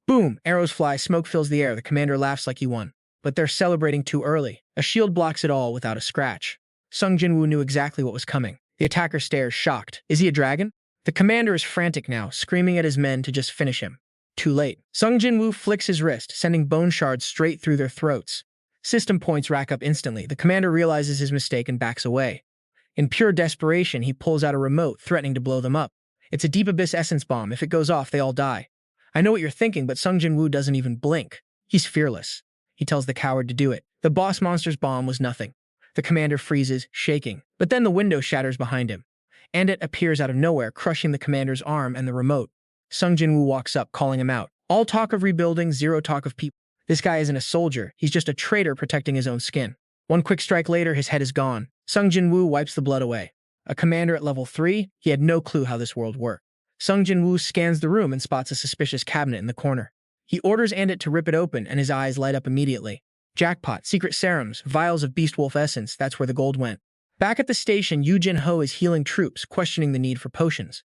Boom! Arrows fly, smoke fills the air. The commander laughs like he won. But they're celebrating too early. A shield blocks it all without a scratch. Sung Jin-Woo knew exactly what was coming. The attacker stares, shocked. Is he a dragon? The commander is frantic now, screaming at his men to just finish him. Too late. Sung Jin-Woo flicks his wrist, sending bone shards straight through their throats. System points rack up instantly. The commander realizes his mistake and backs away. In pure desperation, he pulls out a remote, threatening to blow them up. It's a deep abyss essence bomb. If it goes off, they all die. I know what you're thinking, but Sung Jin-Woo doesn't even blink. He's fearless. He tells the coward to do it. The boss monster's bomb was nothing. The commander freezes, shaking. But then the window shatters behind him. And it appears out of nowhere, crushing the commander's arm and the remote. Sung Jin-Woo walks up, calling him out. All talk of rebuilding, zero talk of people. This guy isn't a soldier. He's just a traitor protecting his own skin. One quick strike later, his head is gone. Sung Jin-Woo wipes the blood away. A commander at level 3, he had no clue how this world worked. Sung Jin-Woo scans the room and spots a suspicious cabinet in the corner. He orders Undead to rip it open, and his eyes light up immediately. Jackpot, secret serums, vials of beast wolf essence, that's where the gold went. Back at the station, Yu Jin-ho is healing troops, questioning the need for potions.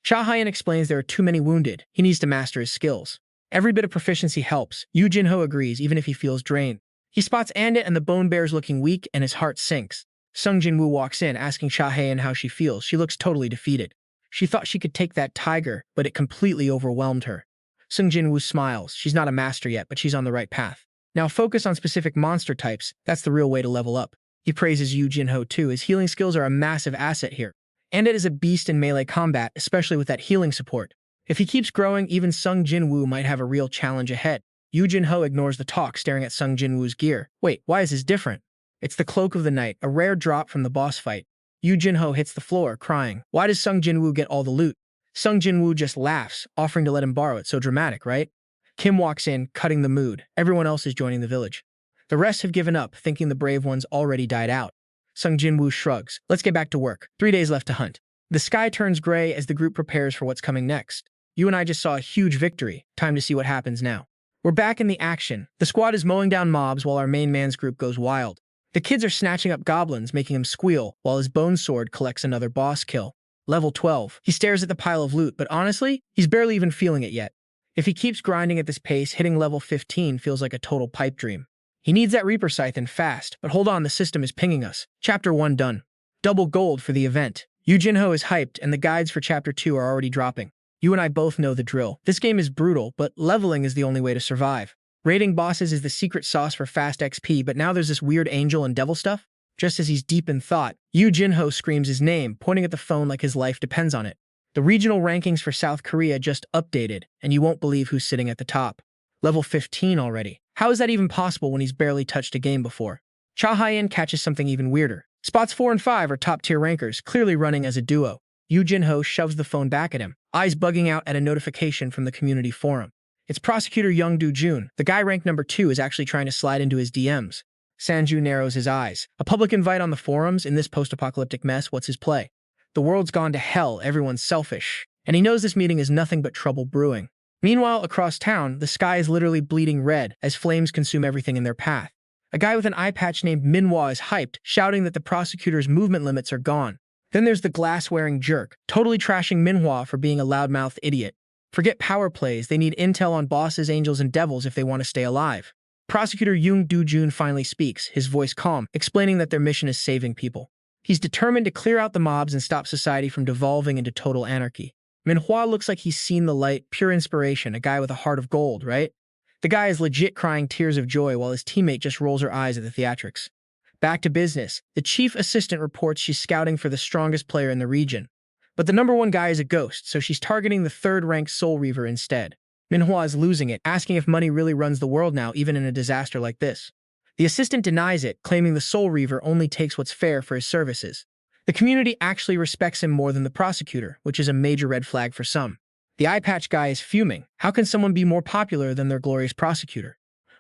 Cha Hyan explains there are too many wounded. He needs to master his skills. Every bit of proficiency helps. Yu Jin-ho agrees, even if he feels drained. He spots Undead and the bone bears looking weak, and his heart sinks. Sung Jin-Woo walks in, asking Cha Hyan how she feels. She looks totally defeated. She thought she could take that tiger, but it completely overwhelmed her. Sung Jin-Woo smiles. She's not a master yet, but she's on the right path. Now focus on specific monster types. That's the real way to level up. He praises Yu Jin-ho too. His healing skills are a massive asset here. Undead is a beast in melee combat, especially with that healing support. If he keeps growing, even Sung Jin-Woo might have a real challenge ahead. Yu Jin-ho ignores the talk, staring at Sung Jin-Woo's gear. Wait, why is this different? It's the Cloak of the Night, a rare drop from the boss fight. Yu Jin-ho hits the floor, crying. Why does Sung Jin-Woo get all the loot? Sung Jin-Woo just laughs, offering to let him borrow it. So dramatic, right? Kim walks in, cutting the mood. Everyone else is joining the village. The rest have given up, thinking the brave ones already died out. Sung Jin-Woo shrugs. Let's get back to work. 3 days left to hunt. The sky turns gray as the group prepares for what's coming next. You and I just saw a huge victory. Time to see what happens now. We're back in the action. The squad is mowing down mobs while our main man's group goes wild. The kids are snatching up goblins, making him squeal, while his bone sword collects another boss kill. Level 12. He stares at the pile of loot, but honestly, he's barely even feeling it yet. If he keeps grinding at this pace, hitting level 15 feels like a total pipe dream. He needs that Reaper Scythe and fast, but hold on, the system is pinging us. Chapter 1 done. Double gold for the event. Yu Jin-ho is hyped, and the guides for Chapter 2 are already dropping. You and I both know the drill. This game is brutal, but leveling is the only way to survive. Raiding bosses is the secret sauce for fast XP, but now there's this weird angel and devil stuff? Just as he's deep in thought, Yu Jin-ho screams his name, pointing at the phone like his life depends on it. The regional rankings for South Korea just updated, and you won't believe who's sitting at the top. Level 15 already. How is that even possible when he's barely touched a game before? Cha Hyan catches something even weirder. Spots 4 and 5 are top-tier rankers, clearly running as a duo. Yu Jin-ho shoves the phone back at him, eyes bugging out at a notification from the community forum. It's Prosecutor Young Do-jun. The guy ranked number 2 is actually trying to slide into his DMs. Sanju narrows his eyes. A public invite on the forums? In this post-apocalyptic mess, what's his play? The world's gone to hell, everyone's selfish. And he knows this meeting is nothing but trouble brewing. Meanwhile, across town, the sky is literally bleeding red as flames consume everything in their path. A guy with an eye patch named Manhwa is hyped, shouting that the prosecutor's movement limits are gone. Then there's the glass-wearing jerk, totally trashing Manhwa for being a loudmouthed idiot. Forget power plays, they need intel on bosses, angels, and devils if they want to stay alive. Prosecutor Young Do-jun finally speaks, his voice calm, explaining that their mission is saving people. He's determined to clear out the mobs and stop society from devolving into total anarchy. Manhwa looks like he's seen the light, pure inspiration, a guy with a heart of gold, right? The guy is legit crying tears of joy while his teammate just rolls her eyes at the theatrics. Back to business. The chief assistant reports she's scouting for the strongest player in the region. But the number 1 guy is a ghost, so she's targeting the 3rd-ranked Soul Reaver instead. Manhwa is losing it, asking if money really runs the world now, even in a disaster like this. The assistant denies it, claiming the Soul Reaver only takes what's fair for his services. The community actually respects him more than the prosecutor, which is a major red flag for some. The eye patch guy is fuming. How can someone be more popular than their glorious prosecutor?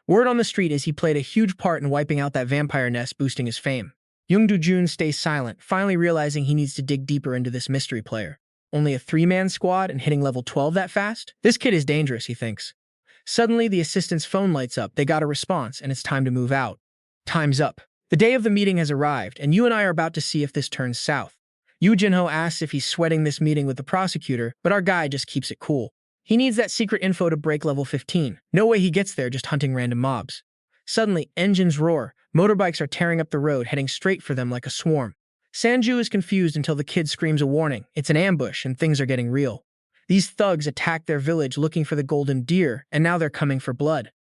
Word on the street is he played a huge part in wiping out that vampire nest, boosting his fame. Young Do-jun stays silent, finally realizing he needs to dig deeper into this mystery player. Only a 3-man squad and hitting level 12 that fast? This kid is dangerous, he thinks. Suddenly, the assistant's phone lights up. They got a response, and it's time to move out. Time's up. The day of the meeting has arrived, and you and I are about to see if this turns south. Yu Jin-ho asks if he's sweating this meeting with the prosecutor, but our guy just keeps it cool. He needs that secret info to break level 15. No way he gets there just hunting random mobs. Suddenly, engines roar. Motorbikes are tearing up the road, heading straight for them like a swarm. Sanju is confused until the kid screams a warning. It's an ambush, and things are getting real. These thugs attack their village looking for the golden deer, and now they're coming for blood.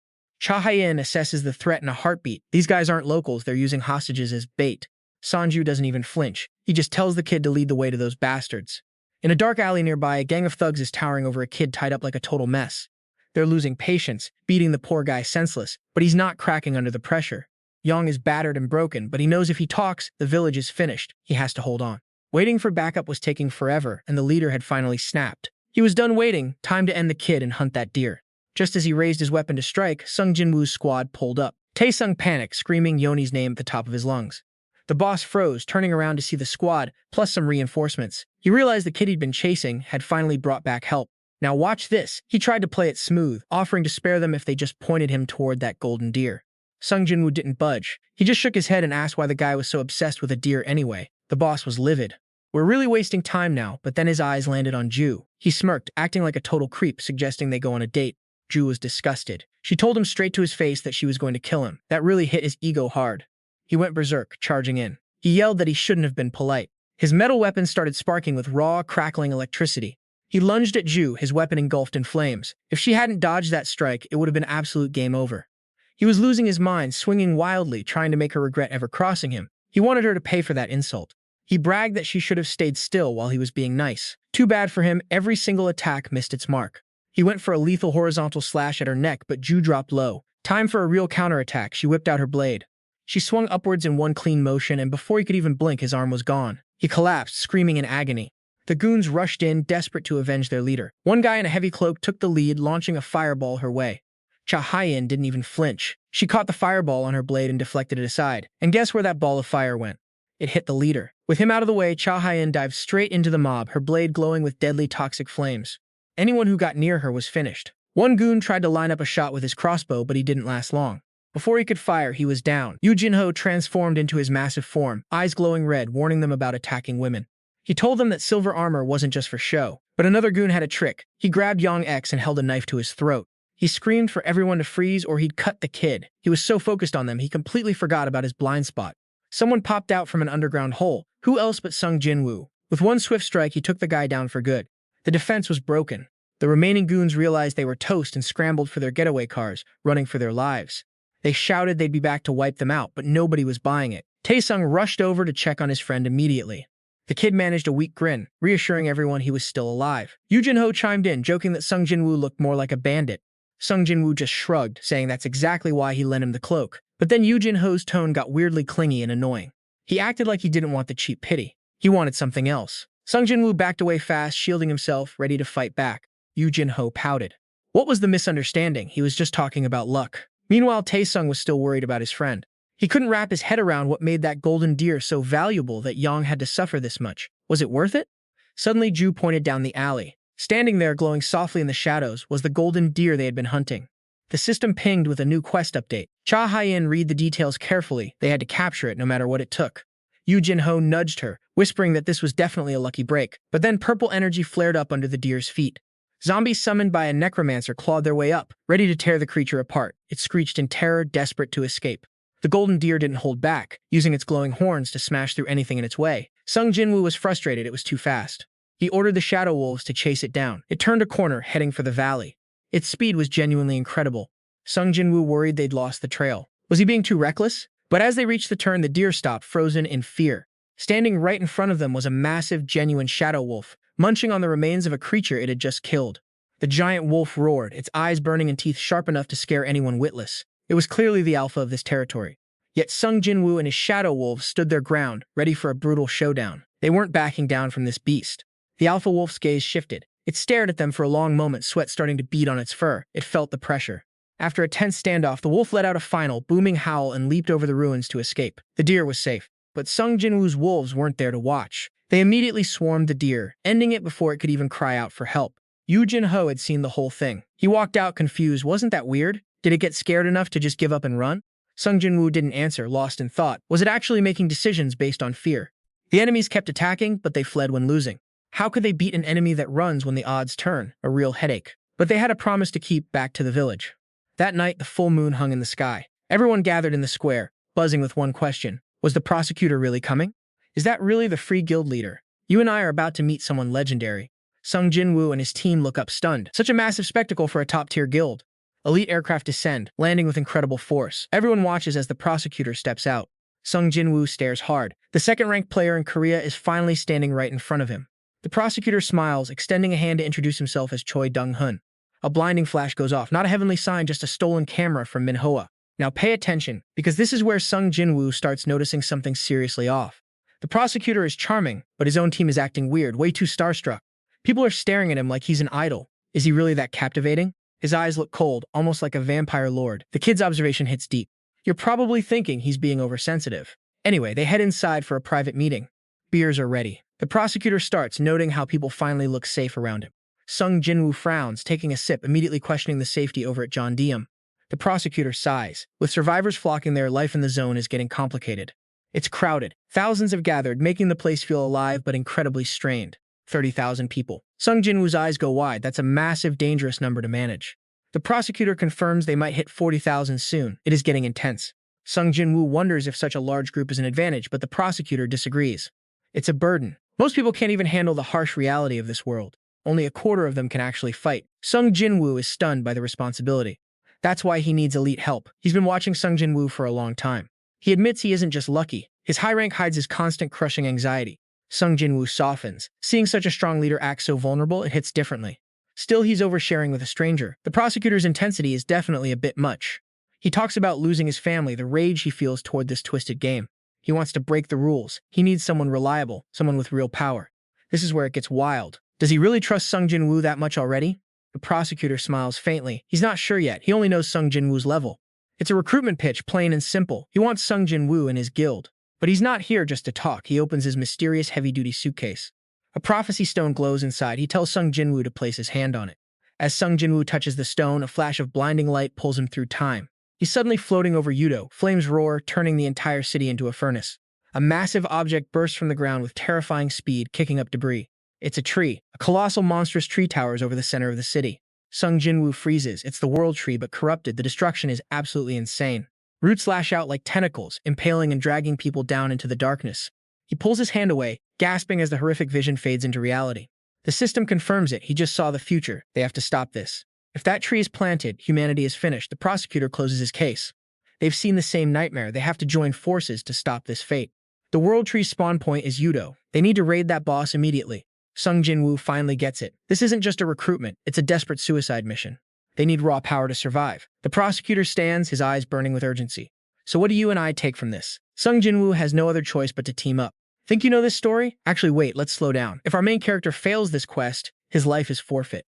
Cha Hyan assesses the threat in a heartbeat. These guys aren't locals, they're using hostages as bait. Sanju doesn't even flinch. He just tells the kid to lead the way to those bastards. In a dark alley nearby, a gang of thugs is towering over a kid tied up like a total mess. They're losing patience, beating the poor guy senseless, but he's not cracking under the pressure. Yang is battered and broken, but he knows if he talks, the village is finished. He has to hold on. Waiting for backup was taking forever, and the leader had finally snapped. He was done waiting, time to end the kid and hunt that deer. Just as he raised his weapon to strike, Sung Jin-Woo's squad pulled up. Tae-sung panicked, screaming Yoni's name at the top of his lungs. The boss froze, turning around to see the squad, plus some reinforcements. He realized the kid he'd been chasing had finally brought back help. Now watch this. He tried to play it smooth, offering to spare them if they just pointed him toward that golden deer. Sung Jin-Woo didn't budge. He just shook his head and asked why the guy was so obsessed with a deer anyway. The boss was livid. We're really wasting time now, but then his eyes landed on Ju. He smirked, acting like a total creep, suggesting they go on a date. Ju was disgusted. She told him straight to his face that she was going to kill him. That really hit his ego hard. He went berserk, charging in. He yelled that he shouldn't have been polite. His metal weapon started sparking with raw, crackling electricity. He lunged at Ju, his weapon engulfed in flames. If she hadn't dodged that strike, it would have been absolute game over. He was losing his mind, swinging wildly, trying to make her regret ever crossing him. He wanted her to pay for that insult. He bragged that she should have stayed still while he was being nice. Too bad for him, every single attack missed its mark. He went for a lethal horizontal slash at her neck, but Ju dropped low. Time for a real counterattack. She whipped out her blade. She swung upwards in one clean motion, and before he could even blink, his arm was gone. He collapsed, screaming in agony. The goons rushed in, desperate to avenge their leader. One guy in a heavy cloak took the lead, launching a fireball her way. Cha Hyen didn't even flinch. She caught the fireball on her blade and deflected it aside. And guess where that ball of fire went? It hit the leader. With him out of the way, Cha Hyen dived straight into the mob, her blade glowing with deadly toxic flames. Anyone who got near her was finished. One goon tried to line up a shot with his crossbow, but he didn't last long. Before he could fire, he was down. Yu Jin-ho transformed into his massive form, eyes glowing red, warning them about attacking women. He told them that silver armor wasn't just for show. But another goon had a trick. He grabbed Yang X and held a knife to his throat. He screamed for everyone to freeze or he'd cut the kid. He was so focused on them, he completely forgot about his blind spot. Someone popped out from an underground hole. Who else but Sung Jin-Woo? With one swift strike, he took the guy down for good. The defense was broken. The remaining goons realized they were toast and scrambled for their getaway cars, running for their lives. They shouted they'd be back to wipe them out, but nobody was buying it. Tae-sung rushed over to check on his friend immediately. The kid managed a weak grin, reassuring everyone he was still alive. Yu Jin-ho chimed in, joking that Sung Jin-Woo looked more like a bandit. Sung Jin-Woo just shrugged, saying that's exactly why he lent him the cloak. But then Yu Jin-ho's tone got weirdly clingy and annoying. He acted like he didn't want the cheap pity. He wanted something else. Sung Jin-Woo backed away fast, shielding himself, ready to fight back. Yu Jin-ho pouted. What was the misunderstanding? He was just talking about luck. Meanwhile, Tae-sung was still worried about his friend. He couldn't wrap his head around what made that golden deer so valuable that Yang had to suffer this much. Was it worth it? Suddenly, Ju pointed down the alley. Standing there, glowing softly in the shadows, was the golden deer they had been hunting. The system pinged with a new quest update. Cha Hyen read the details carefully. They had to capture it no matter what it took. Yu Jin-ho nudged her, whispering that this was definitely a lucky break. But then purple energy flared up under the deer's feet. Zombies summoned by a necromancer clawed their way up, ready to tear the creature apart. It screeched in terror, desperate to escape. The golden deer didn't hold back, using its glowing horns to smash through anything in its way. Sung Jin-Woo was frustrated. It was too fast. He ordered the shadow wolves to chase it down. It turned a corner, heading for the valley. Its speed was genuinely incredible. Sung Jin-Woo worried they'd lost the trail. Was he being too reckless? But as they reached the turn, the deer stopped, frozen in fear. Standing right in front of them was a massive, genuine shadow wolf, munching on the remains of a creature it had just killed. The giant wolf roared, its eyes burning and teeth sharp enough to scare anyone witless. It was clearly the alpha of this territory. Yet Sung Jin-Woo and his shadow wolves stood their ground, ready for a brutal showdown. They weren't backing down from this beast. The alpha wolf's gaze shifted. It stared at them for a long moment, sweat starting to bead on its fur. It felt the pressure. After a tense standoff, the wolf let out a final, booming howl and leaped over the ruins to escape. The deer was safe. But Sung Jin-Woo's wolves weren't there to watch. They immediately swarmed the deer, ending it before it could even cry out for help. Yu Jin-ho had seen the whole thing. He walked out confused. Wasn't that weird? Did it get scared enough to just give up and run? Sung Jin-Woo didn't answer, lost in thought. Was it actually making decisions based on fear? The enemies kept attacking, but they fled when losing. How could they beat an enemy that runs when the odds turn? A real headache. But they had a promise to keep back to the village. That night, the full moon hung in the sky. Everyone gathered in the square, buzzing with one question. Was the prosecutor really coming? Is that really the Free Guild leader? You and I are about to meet someone legendary. Sung Jin-Woo and his team look up stunned. Such a massive spectacle for a top-tier guild. Elite aircraft descend, landing with incredible force. Everyone watches as the prosecutor steps out. Sung Jin-Woo stares hard. The second-ranked player in Korea is finally standing right in front of him. The prosecutor smiles, extending a hand to introduce himself as Choi Dong-hun. A blinding flash goes off, not a heavenly sign, just a stolen camera from Manhwa. Now pay attention, because this is where Sung Jin-Woo starts noticing something seriously off. The prosecutor is charming, but his own team is acting weird, way too starstruck. People are staring at him like he's an idol. Is he really that captivating? His eyes look cold, almost like a vampire lord. The kid's observation hits deep. You're probably thinking he's being oversensitive. Anyway, they head inside for a private meeting. Beers are ready. The prosecutor starts, noting how people finally look safe around him. Sung Jin-Woo frowns, taking a sip, immediately questioning the safety over at John Diem. The prosecutor sighs. With survivors flocking there, life in the zone is getting complicated. It's crowded. Thousands have gathered, making the place feel alive but incredibly strained. 30,000 people. Sung Jin-Woo's eyes go wide. That's a massive, dangerous number to manage. The prosecutor confirms they might hit 40,000 soon. It is getting intense. Sung Jin-Woo wonders if such a large group is an advantage, but the prosecutor disagrees. It's a burden. Most people can't even handle the harsh reality of this world. Only a quarter of them can actually fight. Sung Jin-Woo is stunned by the responsibility. That's why he needs elite help. He's been watching Sung Jin-Woo for a long time. He admits he isn't just lucky. His high rank hides his constant crushing anxiety. Sung Jin-Woo softens. Seeing such a strong leader act so vulnerable, it hits differently. Still, he's oversharing with a stranger. The prosecutor's intensity is definitely a bit much. He talks about losing his family, the rage he feels toward this twisted game. He wants to break the rules. He needs someone reliable, someone with real power. This is where it gets wild. Does he really trust Sung Jin-Woo that much already? The prosecutor smiles faintly. He's not sure yet. He only knows Sung Jin-Woo's level. It's a recruitment pitch, plain and simple. He wants Sung Jin-Woo in his guild. But he's not here just to talk. He opens his mysterious heavy-duty suitcase. A prophecy stone glows inside. He tells Sung Jin-Woo to place his hand on it. As Sung Jin-Woo touches the stone, a flash of blinding light pulls him through time. He's suddenly floating over Yudo. Flames roar, turning the entire city into a furnace. A massive object bursts from the ground with terrifying speed, kicking up debris. It's a tree. A colossal, monstrous tree towers over the center of the city. Sung Jin-Woo freezes. It's the world tree, but corrupted. The destruction is absolutely insane. Roots lash out like tentacles, impaling and dragging people down into the darkness. He pulls his hand away, gasping as the horrific vision fades into reality. The system confirms it. He just saw the future. They have to stop this. If that tree is planted, humanity is finished. The prosecutor closes his case. They've seen the same nightmare. They have to join forces to stop this fate. The world tree's spawn point is Yudo. They need to raid that boss immediately. Sung Jin-Woo finally gets it. This isn't just a recruitment. It's a desperate suicide mission. They need raw power to survive. The prosecutor stands, his eyes burning with urgency. So what do you and I take from this? Sung Jin-Woo has no other choice but to team up. Think you know this story? Actually, wait, let's slow down. If our main character fails this quest, his life is forfeit.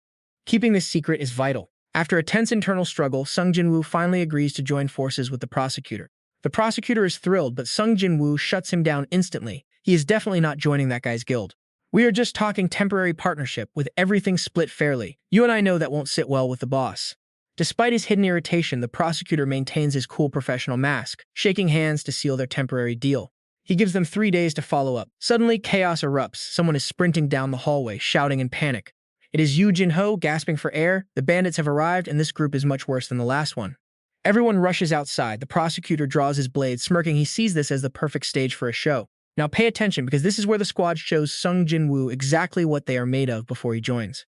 Keeping this secret is vital. After a tense internal struggle, Sung Jin-Woo finally agrees to join forces with the prosecutor. The prosecutor is thrilled, but Sung Jin-Woo shuts him down instantly. He is definitely not joining that guy's guild. We are just talking temporary partnership with everything split fairly. You and I know that won't sit well with the boss. Despite his hidden irritation, the prosecutor maintains his cool professional mask, shaking hands to seal their temporary deal. He gives them 3 days to follow up. Suddenly, chaos erupts. Someone is sprinting down the hallway, shouting in panic. It is Yoo Jin-ho, gasping for air. The bandits have arrived, and this group is much worse than the last one. Everyone rushes outside. The prosecutor draws his blade, smirking. He sees this as the perfect stage for a show. Now pay attention, because this is where the squad shows Sung Jin-Woo exactly what they are made of before he joins.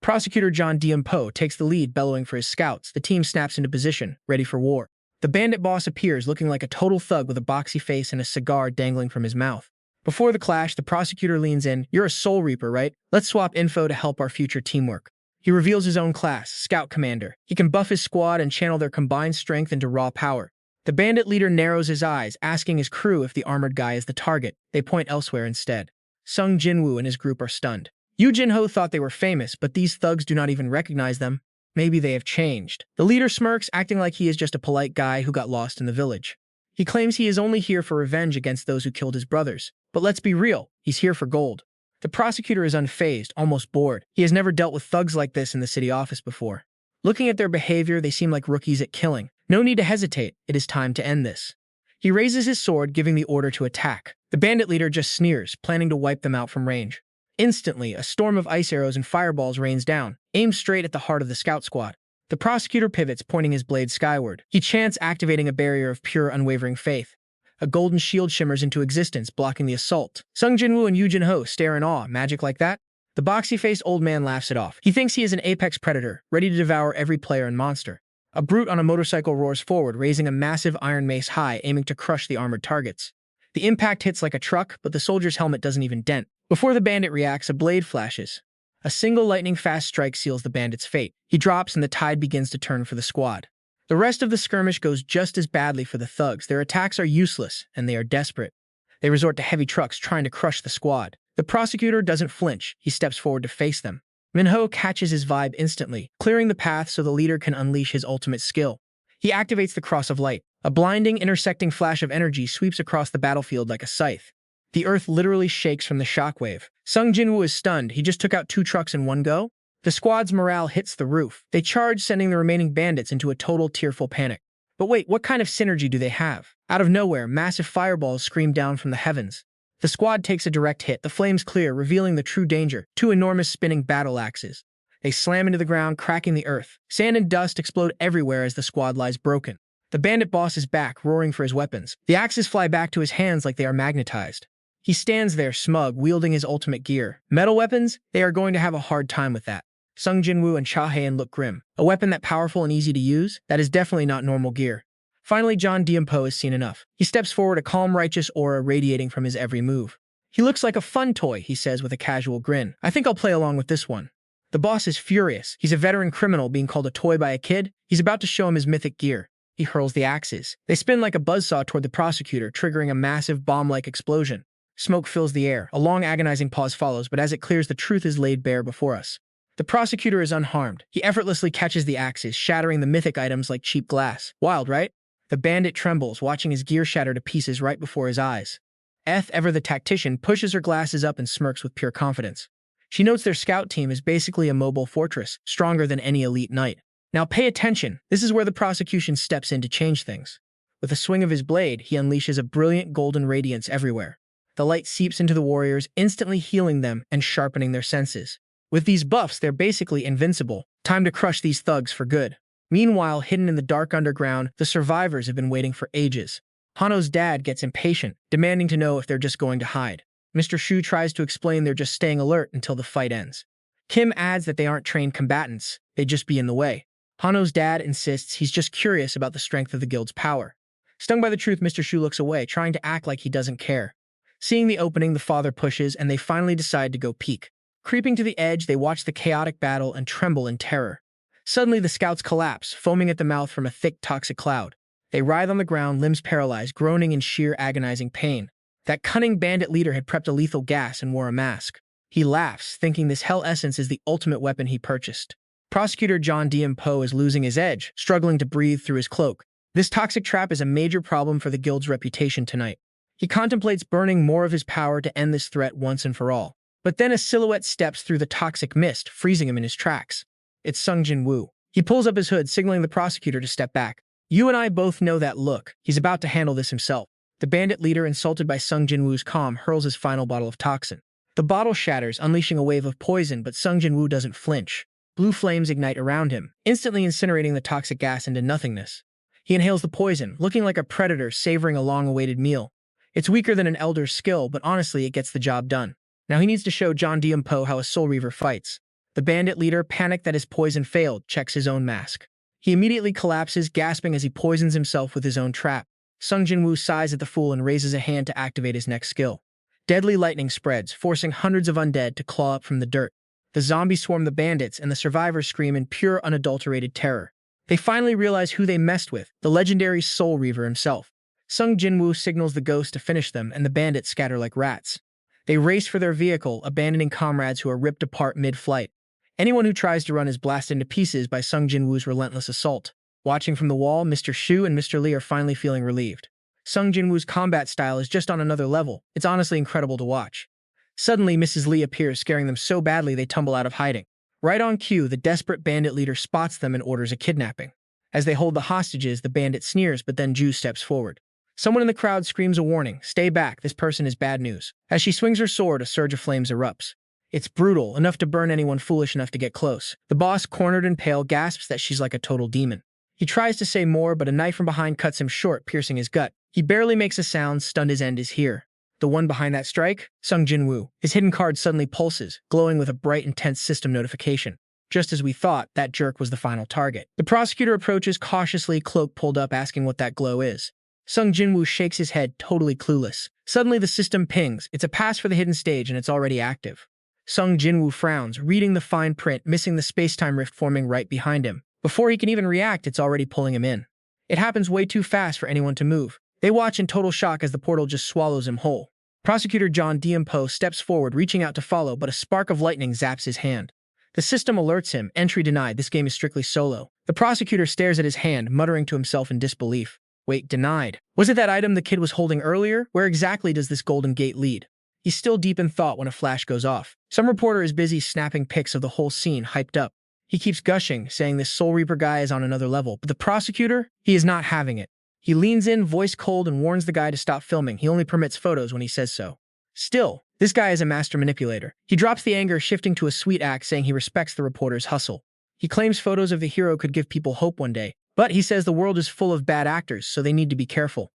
Prosecutor John Diem-po takes the lead, bellowing for his scouts. The team snaps into position, ready for war. The bandit boss appears, looking like a total thug with a boxy face and a cigar dangling from his mouth. Before the clash, the prosecutor leans in. You're a Soul Reaper, right? Let's swap info to help our future teamwork. He reveals his own class, Scout Commander. He can buff his squad and channel their combined strength into raw power. The bandit leader narrows his eyes, asking his crew if the armored guy is the target. They point elsewhere instead. Sung Jin-Woo and his group are stunned. Yoo Jin-ho thought they were famous, but these thugs do not even recognize them. Maybe they have changed. The leader smirks, acting like he is just a polite guy who got lost in the village. He claims he is only here for revenge against those who killed his brothers. But let's be real, he's here for gold. The prosecutor is unfazed, almost bored. He has never dealt with thugs like this in the city office before. Looking at their behavior, they seem like rookies at killing. No need to hesitate. It is time to end this. He raises his sword, giving the order to attack. The bandit leader just sneers, planning to wipe them out from range. Instantly, a storm of ice arrows and fireballs rains down, aimed straight at the heart of the scout squad. The prosecutor pivots, pointing his blade skyward. He chants, activating a barrier of pure, unwavering faith. A golden shield shimmers into existence, blocking the assault. Sung Jin-Woo and Yoo Jin-ho stare in awe. Magic like that? The boxy-faced old man laughs it off. He thinks he is an apex predator, ready to devour every player and monster. A brute on a motorcycle roars forward, raising a massive iron mace high, aiming to crush the armored targets. The impact hits like a truck, but the soldier's helmet doesn't even dent. Before the bandit reacts, a blade flashes. A single lightning-fast strike seals the bandit's fate. He drops and the tide begins to turn for the squad. The rest of the skirmish goes just as badly for the thugs. Their attacks are useless, and they are desperate. They resort to heavy trucks trying to crush the squad. The prosecutor doesn't flinch. He steps forward to face them. Manhwa catches his vibe instantly, clearing the path so the leader can unleash his ultimate skill. He activates the Cross of Light. A blinding, intersecting flash of energy sweeps across the battlefield like a scythe. The earth literally shakes from the shockwave. Sung Jin-Woo is stunned. He just took out 2 trucks in one go. The squad's morale hits the roof. They charge, sending the remaining bandits into a total tearful panic. But wait, what kind of synergy do they have? Out of nowhere, massive fireballs scream down from the heavens. The squad takes a direct hit. The flames clear, revealing the true danger: 2 enormous spinning battle axes. They slam into the ground, cracking the earth. Sand and dust explode everywhere as the squad lies broken. The bandit boss is back, roaring for his weapons. The axes fly back to his hands like they are magnetized. He stands there, smug, wielding his ultimate gear. Metal weapons? They are going to have a hard time with that. Sung Jin-Woo and Cha Hae-in look grim. A weapon that powerful and easy to use? That is definitely not normal gear. Finally, John Diempo has seen enough. He steps forward, a calm, righteous aura radiating from his every move. He looks like a fun toy, he says with a casual grin. I think I'll play along with this one. The boss is furious. He's a veteran criminal being called a toy by a kid. He's about to show him his mythic gear. He hurls the axes. They spin like a buzzsaw toward the prosecutor, triggering a massive bomb-like explosion. Smoke fills the air. A long, agonizing pause follows, but as it clears, the truth is laid bare before us. The prosecutor is unharmed. He effortlessly catches the axes, shattering the mythic items like cheap glass. Wild, right? The bandit trembles, watching his gear shatter to pieces right before his eyes. Ever the tactician, pushes her glasses up and smirks with pure confidence. She notes their scout team is basically a mobile fortress, stronger than any elite knight. Now pay attention. This is where the prosecution steps in to change things. With a swing of his blade, he unleashes a brilliant golden radiance everywhere. The light seeps into the warriors, instantly healing them and sharpening their senses. With these buffs, they're basically invincible. Time to crush these thugs for good. Meanwhile, hidden in the dark underground, the survivors have been waiting for ages. Hano's dad gets impatient, demanding to know if they're just going to hide. Mr. Shu tries to explain they're just staying alert until the fight ends. Kim adds that they aren't trained combatants, they'd just be in the way. Hano's dad insists he's just curious about the strength of the guild's power. Stung by the truth, Mr. Shu looks away, trying to act like he doesn't care. Seeing the opening, the father pushes, and they finally decide to go peek. Creeping to the edge, they watch the chaotic battle and tremble in terror. Suddenly, the scouts collapse, foaming at the mouth from a thick, toxic cloud. They writhe on the ground, limbs paralyzed, groaning in sheer, agonizing pain. That cunning bandit leader had prepped a lethal gas and wore a mask. He laughs, thinking this hell essence is the ultimate weapon he purchased. Prosecutor John Diempo is losing his edge, struggling to breathe through his cloak. This toxic trap is a major problem for the guild's reputation tonight. He contemplates burning more of his power to end this threat once and for all. But then a silhouette steps through the toxic mist, freezing him in his tracks. It's Sung Jin-Woo. He pulls up his hood, signaling the prosecutor to step back. You and I both know that look. He's about to handle this himself. The bandit leader, insulted by Sung Jin-Woo's calm, hurls his final bottle of toxin. The bottle shatters, unleashing a wave of poison, but Sung Jin-Woo doesn't flinch. Blue flames ignite around him, instantly incinerating the toxic gas into nothingness. He inhales the poison, looking like a predator savoring a long-awaited meal. It's weaker than an elder's skill, but honestly, it gets the job done. Now he needs to show John Diempo how a Soul Reaver fights. The bandit leader, panicked that his poison failed, checks his own mask. He immediately collapses, gasping as he poisons himself with his own trap. Sung Jin-Woo sighs at the fool and raises a hand to activate his next skill. Deadly lightning spreads, forcing hundreds of undead to claw up from the dirt. The zombies swarm the bandits, and the survivors scream in pure, unadulterated terror. They finally realize who they messed with, the legendary Soul Reaver himself. Sung Jin-Woo signals the ghost to finish them, and the bandits scatter like rats. They race for their vehicle, abandoning comrades who are ripped apart mid-flight. Anyone who tries to run is blasted into pieces by Sung Jin-Woo's relentless assault. Watching from the wall, Mr. Shu and Mr. Lee are finally feeling relieved. Sung Jin-Woo's combat style is just on another level. It's honestly incredible to watch. Suddenly, Mrs. Lee appears, scaring them so badly they tumble out of hiding. Right on cue, the desperate bandit leader spots them and orders a kidnapping. As they hold the hostages, the bandit sneers, but then Ju steps forward. Someone in the crowd screams a warning. Stay back, this person is bad news. As she swings her sword, a surge of flames erupts. It's brutal, enough to burn anyone foolish enough to get close. The boss, cornered and pale, gasps that she's like a total demon. He tries to say more, but a knife from behind cuts him short, piercing his gut. He barely makes a sound, stunned. His end is here. The one behind that strike? Sung Jin-Woo. His hidden card suddenly pulses, glowing with a bright, intense system notification. Just as we thought, that jerk was the final target. The prosecutor approaches cautiously, cloak pulled up, asking what that glow is. Sung Jin-Woo shakes his head, totally clueless. Suddenly the system pings. It's a pass for the hidden stage and it's already active. Sung Jin-Woo frowns, reading the fine print, missing the space-time rift forming right behind him. Before he can even react, it's already pulling him in. It happens way too fast for anyone to move. They watch in total shock as the portal just swallows him whole. Prosecutor John Diempo steps forward, reaching out to follow, but a spark of lightning zaps his hand. The system alerts him, entry denied, this game is strictly solo. The prosecutor stares at his hand, muttering to himself in disbelief. Wait, denied. Was it that item the kid was holding earlier? Where exactly does this golden gate lead? He's still deep in thought when a flash goes off. Some reporter is busy snapping pics of the whole scene, hyped up. He keeps gushing, saying this Soul Reaper guy is on another level, but the prosecutor? He is not having it. He leans in, voice cold, and warns the guy to stop filming. He only permits photos when he says so. Still, this guy is a master manipulator. He drops the anger, shifting to a sweet act, saying he respects the reporter's hustle. He claims photos of the hero could give people hope one day, but he says the world is full of bad actors, so they need to be careful.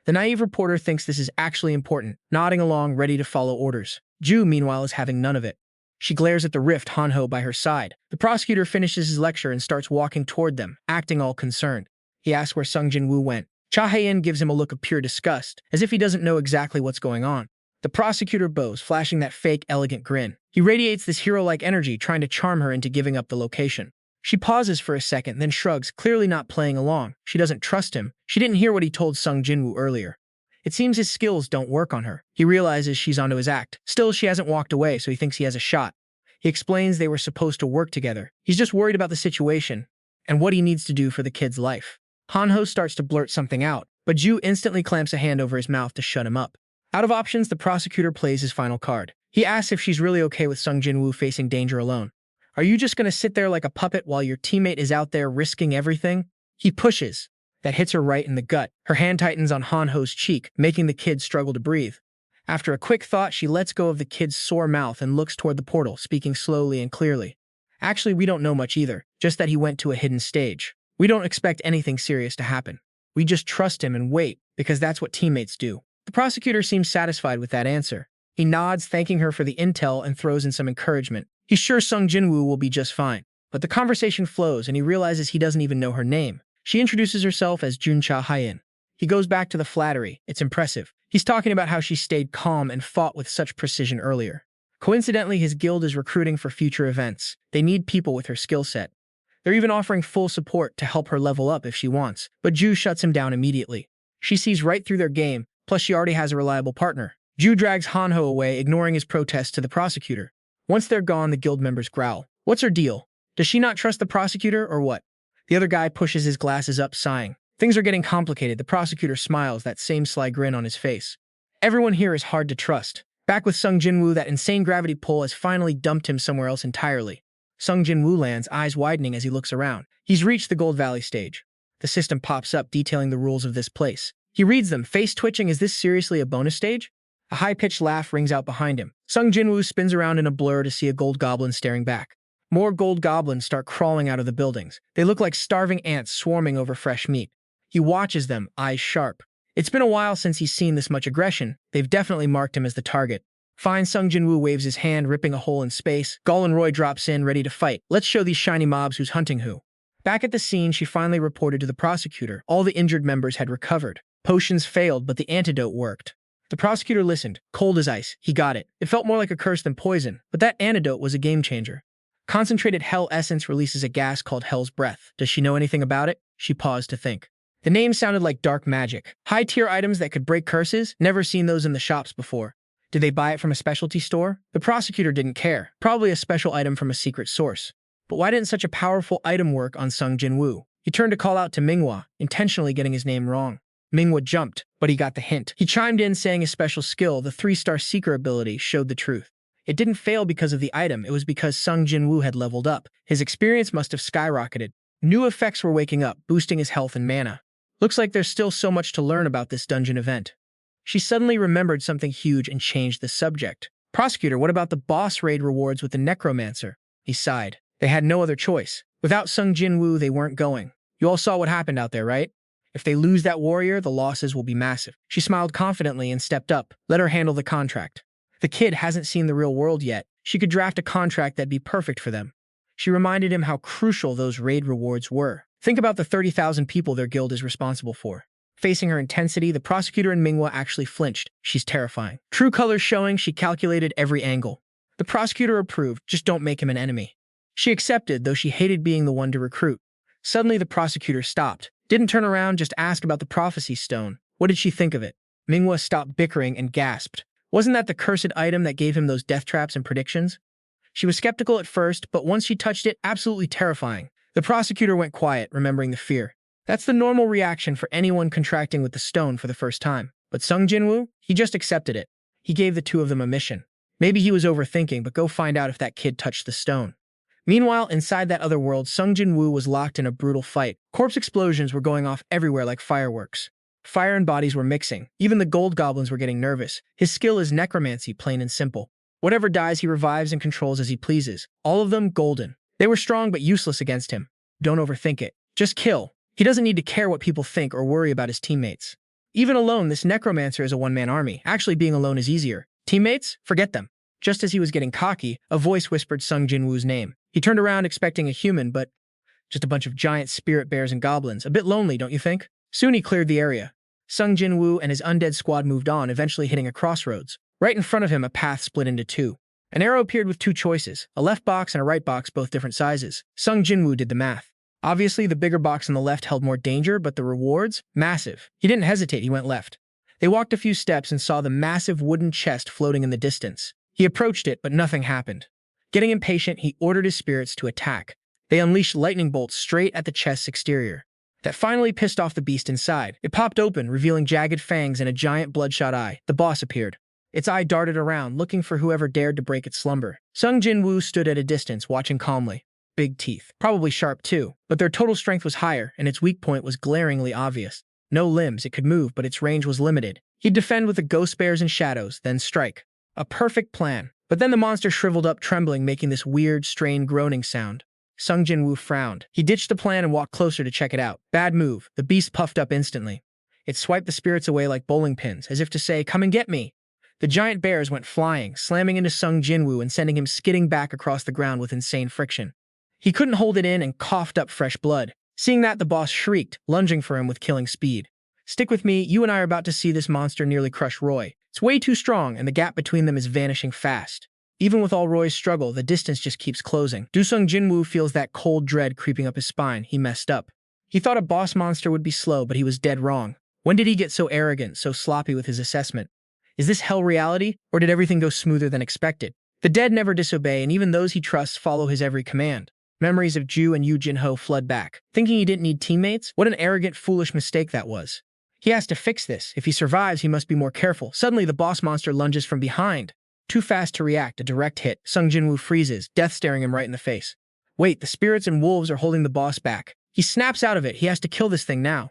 The naive reporter thinks this is actually important, nodding along, ready to follow orders. Ju, meanwhile, is having none of it. She glares at the rift, Hanho by her side. The prosecutor finishes his lecture and starts walking toward them, acting all concerned. He asks where Sung Jin-Woo went. Cha Hae-in gives him a look of pure disgust, as if he doesn't know exactly what's going on. The prosecutor bows, flashing that fake, elegant grin. He radiates this hero-like energy, trying to charm her into giving up the location. She pauses for a second, then shrugs, clearly not playing along. She doesn't trust him. She didn't hear what he told Sung Jin-Woo earlier. It seems his skills don't work on her. He realizes she's onto his act. Still, she hasn't walked away, so he thinks he has a shot. He explains they were supposed to work together. He's just worried about the situation and what he needs to do for the kid's life. Hanho starts to blurt something out, but Ju instantly clamps a hand over his mouth to shut him up. Out of options, the prosecutor plays his final card. He asks if she's really okay with Sung Jin-Woo facing danger alone. Are you just going to sit there like a puppet while your teammate is out there risking everything? He pushes. That hits her right in the gut. Her hand tightens on Hanho's cheek, making the kid struggle to breathe. After a quick thought, she lets go of the kid's sore mouth and looks toward the portal, speaking slowly and clearly. Actually, we don't know much either, just that he went to a hidden stage. We don't expect anything serious to happen. We just trust him and wait, because that's what teammates do. The prosecutor seems satisfied with that answer. He nods, thanking her for the intel, and throws in some encouragement. He's sure Sung Jin-Woo will be just fine. But the conversation flows, and he realizes he doesn't even know her name. She introduces herself as Jun Cha Hae-in. He goes back to the flattery. It's impressive. He's talking about how she stayed calm and fought with such precision earlier. Coincidentally, his guild is recruiting for future events. They need people with her skill set. They're even offering full support to help her level up if she wants, but Ju shuts him down immediately. She sees right through their game, plus she already has a reliable partner. Ju drags Hanho away, ignoring his protest to the prosecutor. Once they're gone, the guild members growl. What's her deal? Does she not trust the prosecutor, or what? The other guy pushes his glasses up, sighing. Things are getting complicated. The prosecutor smiles, that same sly grin on his face. Everyone here is hard to trust. Back with Sung Jin-Woo, that insane gravity pull has finally dumped him somewhere else entirely. Sung Jin-Woo lands, eyes widening as he looks around. He's reached the Gold Valley stage. The system pops up, detailing the rules of this place. He reads them, face twitching. Is this seriously a bonus stage? A high-pitched laugh rings out behind him. Sung Jin-Woo spins around in a blur to see a gold goblin staring back. More gold goblins start crawling out of the buildings. They look like starving ants swarming over fresh meat. He watches them, eyes sharp. It's been a while since he's seen this much aggression. They've definitely marked him as the target. Fine, Sung Jin-Woo waves his hand, ripping a hole in space. Goblin Roy drops in, ready to fight. Let's show these shiny mobs who's hunting who. Back at the scene, she finally reported to the prosecutor. All the injured members had recovered. Potions failed, but the antidote worked. The prosecutor listened, cold as ice. He got it. It felt more like a curse than poison, but that antidote was a game changer. Concentrated Hell Essence releases a gas called Hell's Breath. Does she know anything about it? She paused to think. The name sounded like dark magic. High-tier items that could break curses? Never seen those in the shops before. Did they buy it from a specialty store? The prosecutor didn't care. Probably a special item from a secret source. But why didn't such a powerful item work on Sung Jin-Woo? He turned to call out to Manhwa, intentionally getting his name wrong. Manhwa jumped, but he got the hint. He chimed in, saying his special skill, the 3-star Seeker ability, showed the truth. It didn't fail because of the item, it was because Sung Jin-Woo had leveled up. His experience must have skyrocketed. New effects were waking up, boosting his health and mana. Looks like there's still so much to learn about this dungeon event. She suddenly remembered something huge and changed the subject. Prosecutor, what about the boss raid rewards with the Necromancer? He sighed. They had no other choice. Without Sung Jin-Woo, they weren't going. You all saw what happened out there, right? If they lose that warrior, the losses will be massive. She smiled confidently and stepped up. Let her handle the contract. The kid hasn't seen the real world yet. She could draft a contract that'd be perfect for them. She reminded him how crucial those raid rewards were. Think about the 30,000 people their guild is responsible for. Facing her intensity, the prosecutor in Manhwa actually flinched. She's terrifying. True colors showing, she calculated every angle. The prosecutor approved, just don't make him an enemy. She accepted, though she hated being the one to recruit. Suddenly, the prosecutor stopped. Didn't turn around, just asked about the prophecy stone. What did she think of it? Manhwa stopped bickering and gasped. Wasn't that the cursed item that gave him those death traps and predictions? She was skeptical at first, but once she touched it, absolutely terrifying. The prosecutor went quiet, remembering the fear. That's the normal reaction for anyone contracting with the stone for the first time. But Sung Jin-Woo, he just accepted it. He gave the two of them a mission. Maybe he was overthinking, but go find out if that kid touched the stone. Meanwhile, inside that other world, Sung Jin-Woo was locked in a brutal fight. Corpse explosions were going off everywhere like fireworks. Fire and bodies were mixing. Even the gold goblins were getting nervous. His skill is necromancy, plain and simple. Whatever dies, he revives and controls as he pleases. All of them golden. They were strong but useless against him. Don't overthink it. Just kill. He doesn't need to care what people think or worry about his teammates. Even alone, this Necromancer is a one-man army. Actually, being alone is easier. Teammates? Forget them. Just as he was getting cocky, a voice whispered Sung Jin-Woo's name. He turned around expecting a human, but just a bunch of giant spirit bears and goblins. A bit lonely, don't you think? Soon he cleared the area. Sung Jin-Woo and his undead squad moved on, eventually hitting a crossroads. Right in front of him, a path split into two. An arrow appeared with two choices, a left box and a right box, both different sizes. Sung Jin-Woo did the math. Obviously, the bigger box on the left held more danger, but the rewards? Massive. He didn't hesitate, he went left. They walked a few steps and saw the massive wooden chest floating in the distance. He approached it, but nothing happened. Getting impatient, he ordered his spirits to attack. They unleashed lightning bolts straight at the chest's exterior. That finally pissed off the beast inside. It popped open, revealing jagged fangs and a giant bloodshot eye. The boss appeared. Its eye darted around, looking for whoever dared to break its slumber. Sung Jin-Woo stood at a distance, watching calmly. Big teeth. Probably sharp too, but their total strength was higher, and its weak point was glaringly obvious. No limbs, it could move, but its range was limited. He'd defend with the ghost bears and shadows, then strike. A perfect plan. But then the monster shriveled up, trembling, making this weird, strained groaning sound. Sung Jin-Woo frowned. He ditched the plan and walked closer to check it out. Bad move. The beast puffed up instantly. It swiped the spirits away like bowling pins, as if to say, "Come and get me." The giant bears went flying, slamming into Sung Jin-Woo and sending him skidding back across the ground with insane friction. He couldn't hold it in and coughed up fresh blood. Seeing that, the boss shrieked, lunging for him with killing speed. "Stick with me, you and I are about to see this monster nearly crush Roy. It's way too strong, and the gap between them is vanishing fast." Even with all Roy's struggle, the distance just keeps closing. Sung Jin-Woo feels that cold dread creeping up his spine. He messed up. He thought a boss monster would be slow, but he was dead wrong. When did he get so arrogant, so sloppy with his assessment? Is this hell reality, or did everything go smoother than expected? The dead never disobey, and even those he trusts follow his every command. Memories of Ju and Yu Jin-Ho flood back. Thinking he didn't need teammates? What an arrogant, foolish mistake that was. He has to fix this. If he survives, he must be more careful. Suddenly, the boss monster lunges from behind. Too fast to react, a direct hit. Sung Jin-Woo freezes, death staring him right in the face. Wait, the spirits and wolves are holding the boss back. He snaps out of it. He has to kill this thing now.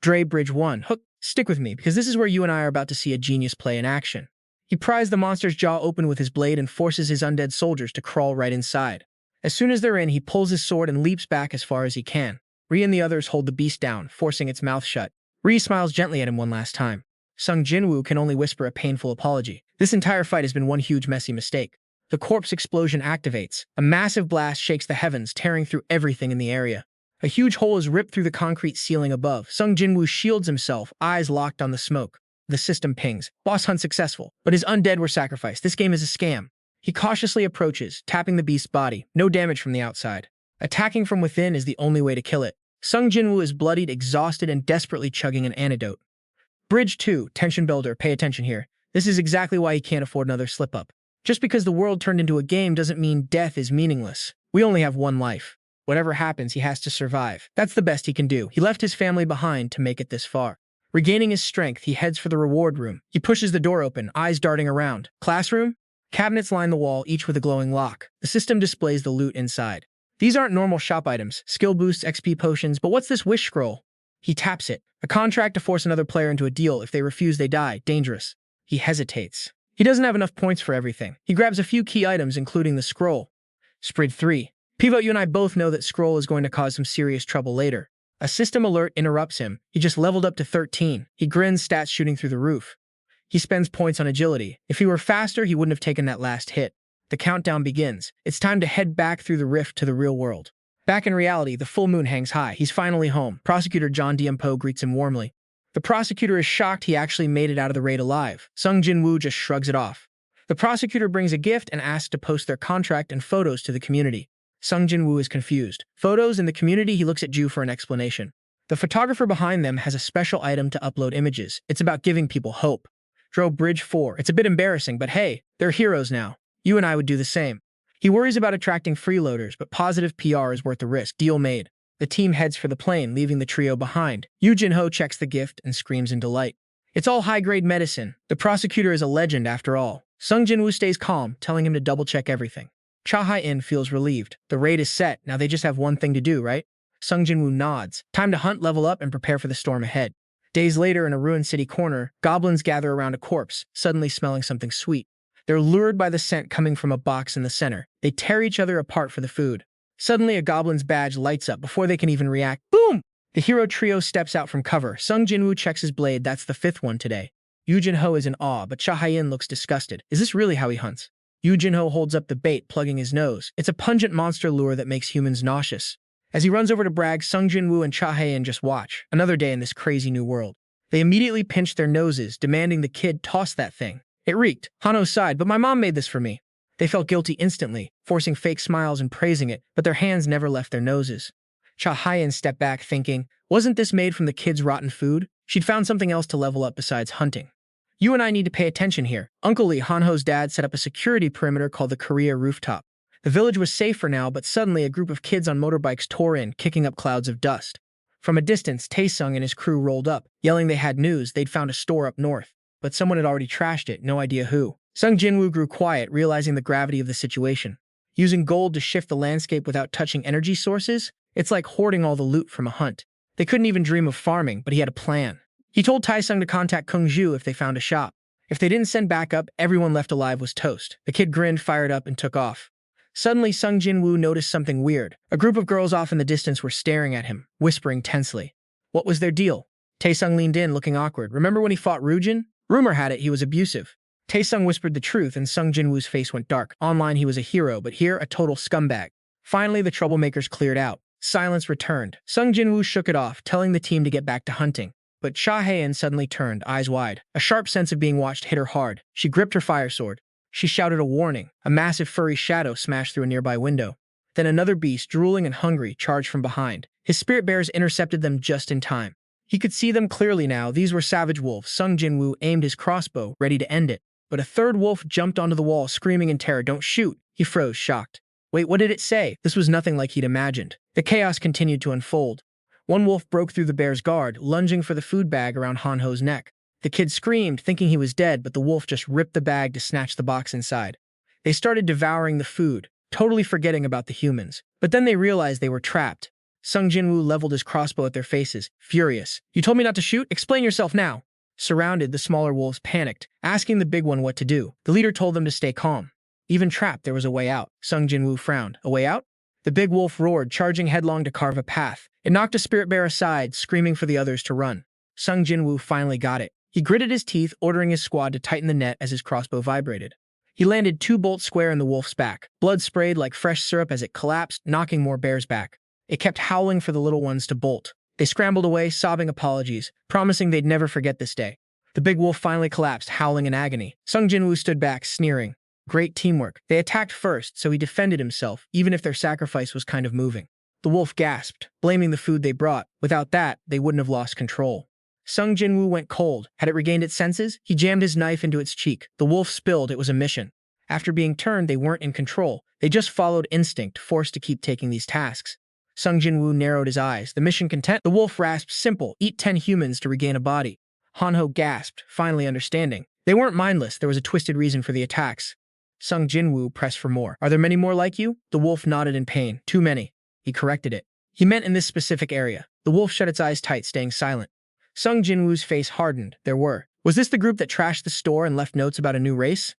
Dre Bridge 1. Hook, stick with me, because this is where you and I are about to see a genius play in action. He pries the monster's jaw open with his blade and forces his undead soldiers to crawl right inside. As soon as they're in, he pulls his sword and leaps back as far as he can. Ri and the others hold the beast down, forcing its mouth shut. Ri smiles gently at him one last time. Sung Jin-Woo can only whisper a painful apology. This entire fight has been one huge messy mistake. The corpse explosion activates. A massive blast shakes the heavens, tearing through everything in the area. A huge hole is ripped through the concrete ceiling above. Sung Jin-Woo shields himself, eyes locked on the smoke. The system pings. Boss hunt successful, but his undead were sacrificed. This game is a scam. He cautiously approaches, tapping the beast's body. No damage from the outside. Attacking from within is the only way to kill it. Sung Jin-Woo is bloodied, exhausted, and desperately chugging an antidote. Bridge 2, tension builder, pay attention here. This is exactly why he can't afford another slip-up. Just because the world turned into a game doesn't mean death is meaningless. We only have one life. Whatever happens, he has to survive. That's the best he can do. He left his family behind to make it this far. Regaining his strength, he heads for the reward room. He pushes the door open, eyes darting around. Classroom? Cabinets line the wall, each with a glowing lock. The system displays the loot inside. These aren't normal shop items, skill boosts, XP potions, but what's this wish scroll? He taps it. A contract to force another player into a deal. If they refuse, they die. Dangerous. He hesitates. He doesn't have enough points for everything. He grabs a few key items, including the scroll. Spread 3. Pivot, you and I both know that scroll is going to cause some serious trouble later. A system alert interrupts him. He just leveled up to 13. He grins, stats shooting through the roof. He spends points on agility. If he were faster, he wouldn't have taken that last hit. The countdown begins. It's time to head back through the rift to the real world. Back in reality, the full moon hangs high. He's finally home. Prosecutor John Diempo greets him warmly. The prosecutor is shocked he actually made it out of the raid alive. Sung Jin-Woo just shrugs it off. The prosecutor brings a gift and asks to post their contract and photos to the community. Sung Jin-Woo is confused. Photos in the community, he looks at Ju for an explanation. The photographer behind them has a special item to upload images. It's about giving people hope. Dro Bridge 4. It's a bit embarrassing, but hey, they're heroes now. You and I would do the same. He worries about attracting freeloaders, but positive PR is worth the risk. Deal made. The team heads for the plane, leaving the trio behind. Yoo Jin-ho checks the gift and screams in delight. It's all high-grade medicine. The prosecutor is a legend after all. Sung Jin-Woo stays calm, telling him to double-check everything. Cha Hai-in feels relieved. The raid is set. Now they just have one thing to do, right? Sung Jin-Woo nods. Time to hunt, level up, and prepare for the storm ahead. Days later, in a ruined city corner, goblins gather around a corpse, suddenly smelling something sweet. They're lured by the scent coming from a box in the center. They tear each other apart for the food. Suddenly, a goblin's badge lights up before they can even react. Boom! The hero trio steps out from cover. Sung Jin-Woo checks his blade. That's the 5th one today. Yoo Jin-ho is in awe, but Cha Hai-in looks disgusted. Is this really how he hunts? Yoo Jin-ho holds up the bait, plugging his nose. It's a pungent monster lure that makes humans nauseous. As he runs over to brag, Sung Jin-Woo and Cha Hai-in just watch. Another day in this crazy new world. They immediately pinch their noses, demanding the kid toss that thing. It reeked. Hano sighed, but my mom made this for me. They felt guilty instantly, forcing fake smiles and praising it, but their hands never left their noses. Cha Hai-in stepped back, thinking, wasn't this made from the kid's rotten food? She'd found something else to level up besides hunting. You and I need to pay attention here. Uncle Lee, Hanho's dad, set up a security perimeter called the Korea Rooftop. The village was safe for now, but suddenly a group of kids on motorbikes tore in, kicking up clouds of dust. From a distance, Taesung and his crew rolled up, yelling they had news. They'd found a store up north. But someone had already trashed it, no idea who. Sung Jin-Woo grew quiet, realizing the gravity of the situation. Using gold to shift the landscape without touching energy sources? It's like hoarding all the loot from a hunt. They couldn't even dream of farming, but he had a plan. He told Taesung to contact Kung-ju if they found a shop. If they didn't send backup, everyone left alive was toast. The kid grinned, fired up, and took off. Suddenly, Sung Jin-Woo noticed something weird. A group of girls off in the distance were staring at him, whispering tensely. What was their deal? Taesung leaned in, looking awkward. Remember when he fought Ryujin? Rumor had it he was abusive. Taesung whispered the truth, and Sung Jin-Woo's face went dark. Online, he was a hero, but here, a total scumbag. Finally, the troublemakers cleared out. Silence returned. Sung Jin-Woo shook it off, telling the team to get back to hunting. But Cha Hai-in suddenly turned, eyes wide. A sharp sense of being watched hit her hard. She gripped her fire sword. She shouted a warning. A massive furry shadow smashed through a nearby window. Then another beast, drooling and hungry, charged from behind. His spirit bearers intercepted them just in time. He could see them clearly now. These were savage wolves. Sung Jin-Woo aimed his crossbow, ready to end it. But a third wolf jumped onto the wall, screaming in terror. Don't shoot! He froze, shocked. Wait, what did it say? This was nothing like he'd imagined. The chaos continued to unfold. One wolf broke through the bear's guard, lunging for the food bag around Hanho's neck. The kid screamed, thinking he was dead, but the wolf just ripped the bag to snatch the box inside. They started devouring the food, totally forgetting about the humans. But then they realized they were trapped. Sung Jin-Woo leveled his crossbow at their faces, furious. You told me not to shoot? Explain yourself now. Surrounded, the smaller wolves panicked, asking the big one what to do. The leader told them to stay calm. Even trapped, there was a way out. Sung Jin-Woo frowned. A way out? The big wolf roared, charging headlong to carve a path. It knocked a spirit bear aside, screaming for the others to run. Sung Jin-Woo finally got it. He gritted his teeth, ordering his squad to tighten the net as his crossbow vibrated. He landed 2 bolts square in the wolf's back. Blood sprayed like fresh syrup as it collapsed, knocking more bears back. It kept howling for the little ones to bolt. They scrambled away, sobbing apologies, promising they'd never forget this day. The big wolf finally collapsed, howling in agony. Sung Jin-Woo stood back, sneering. Great teamwork. They attacked first, so he defended himself, even if their sacrifice was kind of moving. The wolf gasped, blaming the food they brought. Without that, they wouldn't have lost control. Sung Jin-Woo went cold. Had it regained its senses? He jammed his knife into its cheek. The wolf spilled. It was a mission. After being turned, they weren't in control. They just followed instinct, forced to keep taking these tasks. Sung Jin-Woo narrowed his eyes. The mission content? The wolf rasped, simple. Eat 10 humans to regain a body. Hanho gasped, finally understanding. They weren't mindless. There was a twisted reason for the attacks. Sung Jin-Woo pressed for more. Are there many more like you? The wolf nodded in pain. Too many. He corrected it. He meant in this specific area. The wolf shut its eyes tight, staying silent. Sung Jin-Woo's face hardened. There were. Was this the group that trashed the store and left notes about a new race?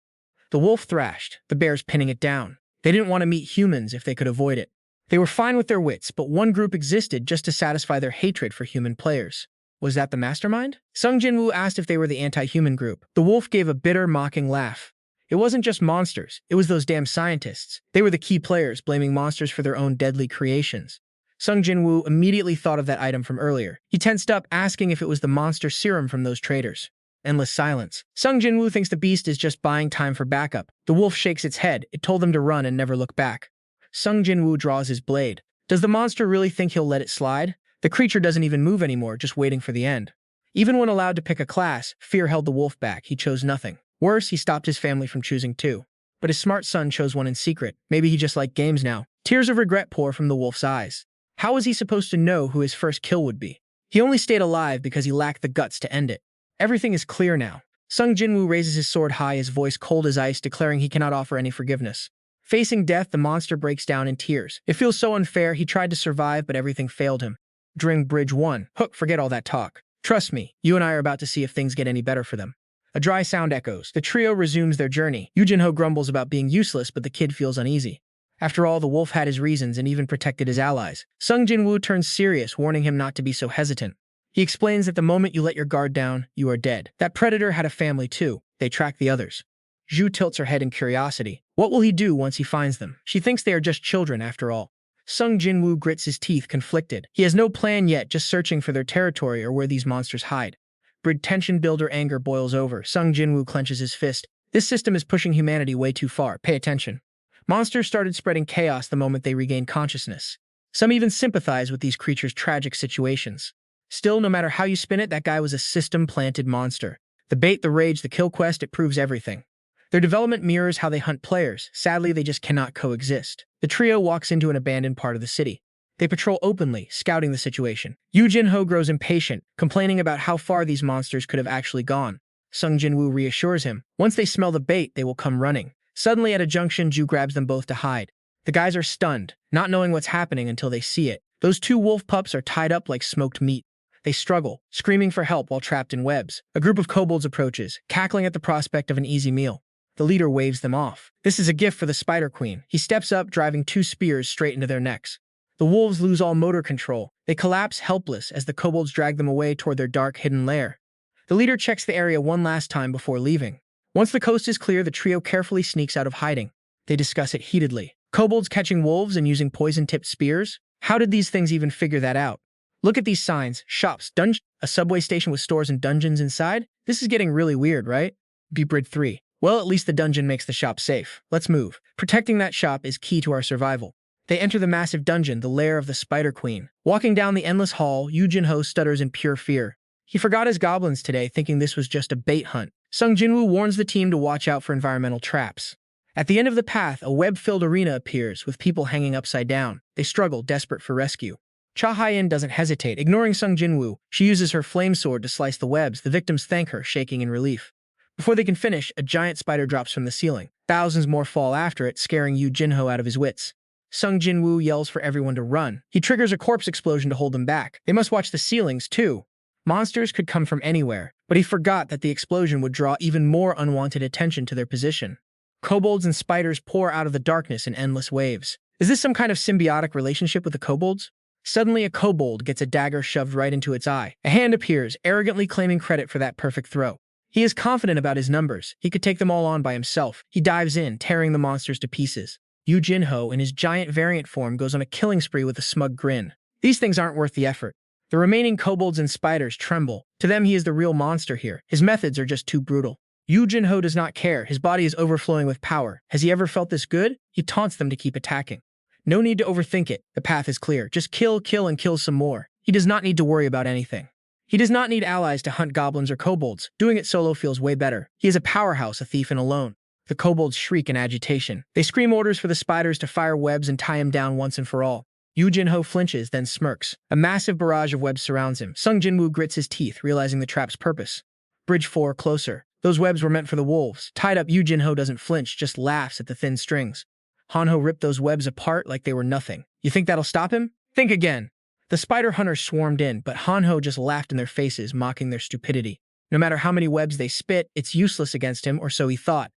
The wolf thrashed, the bears pinning it down. They didn't want to meet humans if they could avoid it. They were fine with their wits, but one group existed just to satisfy their hatred for human players. Was that the mastermind? Sung Jin-Woo asked if they were the anti-human group. The wolf gave a bitter, mocking laugh. It wasn't just monsters, it was those damn scientists. They were the key players, blaming monsters for their own deadly creations. Sung Jin-Woo immediately thought of that item from earlier. He tensed up, asking if it was the monster serum from those traders. Endless silence. Sung Jin-Woo thinks the beast is just buying time for backup. The wolf shakes its head. It told them to run and never look back. Sung Jin-Woo draws his blade. Does the monster really think he'll let it slide? The creature doesn't even move anymore, just waiting for the end. Even when allowed to pick a class, fear held the wolf back. He chose nothing. Worse, he stopped his family from choosing too. But his smart son chose one in secret. Maybe he just liked games now. Tears of regret pour from the wolf's eyes. How was he supposed to know who his first kill would be? He only stayed alive because he lacked the guts to end it. Everything is clear now. Sung Jin-Woo raises his sword high, his voice cold as ice, declaring he cannot offer any forgiveness. Facing death, the monster breaks down in tears. It feels so unfair. He tried to survive, but everything failed him. During Bridge 1, Hook, forget all that talk. Trust me, you and I are about to see if things get any better for them. A dry sound echoes. The trio resumes their journey. Yoo Jin-ho grumbles about being useless, but the kid feels uneasy. After all, the wolf had his reasons and even protected his allies. Sung Jin-Woo turns serious, warning him not to be so hesitant. He explains that the moment you let your guard down, you are dead. That predator had a family too. They track the others. Zhu tilts her head in curiosity. What will he do once he finds them? She thinks they are just children after all. Sung Jin-Woo grits his teeth, conflicted. He has no plan yet, just searching for their territory or where these monsters hide. Brid tension builder anger boils over. Sung Jin-Woo clenches his fist. This system is pushing humanity way too far. Pay attention. Monsters started spreading chaos the moment they regained consciousness. Some even sympathize with these creatures' tragic situations. Still, no matter how you spin it, that guy was a system-planted monster. The bait, the rage, the kill quest, it proves everything. Their development mirrors how they hunt players. Sadly, they just cannot coexist. The trio walks into an abandoned part of the city. They patrol openly, scouting the situation. Yoo Jin-ho grows impatient, complaining about how far these monsters could have actually gone. Sung Jin-Woo reassures him. Once they smell the bait, they will come running. Suddenly, at a junction, Ju grabs them both to hide. The guys are stunned, not knowing what's happening until they see it. Those two wolf pups are tied up like smoked meat. They struggle, screaming for help while trapped in webs. A group of kobolds approaches, cackling at the prospect of an easy meal. The leader waves them off. This is a gift for the Spider Queen. He steps up, driving two spears straight into their necks. The wolves lose all motor control. They collapse helpless as the kobolds drag them away toward their dark, hidden lair. The leader checks the area one last time before leaving. Once the coast is clear, the trio carefully sneaks out of hiding. They discuss it heatedly. Kobolds catching wolves and using poison-tipped spears? How did these things even figure that out? Look at these signs. Shops, dungeon, a subway station with stores and dungeons inside? This is getting really weird, right? Brid 3. Well, at least the dungeon makes the shop safe. Let's move. Protecting that shop is key to our survival. They enter the massive dungeon, the lair of the Spider Queen. Walking down the endless hall, Yoo Jin-ho stutters in pure fear. He forgot his goblins today, thinking this was just a bait hunt. Sung Jin-Woo warns the team to watch out for environmental traps. At the end of the path, a web-filled arena appears, with people hanging upside down. They struggle, desperate for rescue. Cha Hai-in doesn't hesitate. Ignoring Sung Jin-Woo, she uses her flame sword to slice the webs. The victims thank her, shaking in relief. Before they can finish, a giant spider drops from the ceiling. Thousands more fall after it, scaring Yoo Jin-ho out of his wits. Sung Jin-Woo yells for everyone to run. He triggers a corpse explosion to hold them back. They must watch the ceilings, too. Monsters could come from anywhere, but he forgot that the explosion would draw even more unwanted attention to their position. Kobolds and spiders pour out of the darkness in endless waves. Is this some kind of symbiotic relationship with the kobolds? Suddenly, a kobold gets a dagger shoved right into its eye. A hand appears, arrogantly claiming credit for that perfect throw. He is confident about his numbers. He could take them all on by himself. He dives in, tearing the monsters to pieces. Yoo Jin-ho, in his giant variant form, goes on a killing spree with a smug grin. These things aren't worth the effort. The remaining kobolds and spiders tremble. To them, he is the real monster here. His methods are just too brutal. Yoo Jin-ho does not care. His body is overflowing with power. Has he ever felt this good? He taunts them to keep attacking. No need to overthink it. The path is clear. Just kill, and kill some more. He does not need to worry about anything. He does not need allies to hunt goblins or kobolds. Doing it solo feels way better. He is a powerhouse, a thief, and alone. The kobolds shriek in agitation. They scream orders for the spiders to fire webs and tie him down once and for all. Yoo Jin-ho flinches, then smirks. A massive barrage of webs surrounds him. Sung Jin-Woo grits his teeth, realizing the trap's purpose. Bridge 4, closer. Those webs were meant for the wolves. Tied up, Yoo Jin-ho doesn't flinch, just laughs at the thin strings. Han-ho ripped those webs apart like they were nothing. You think that'll stop him? Think again. The spider hunters swarmed in, but Han-ho just laughed in their faces, mocking their stupidity. No matter how many webs they spit, it's useless against him, or so he thought.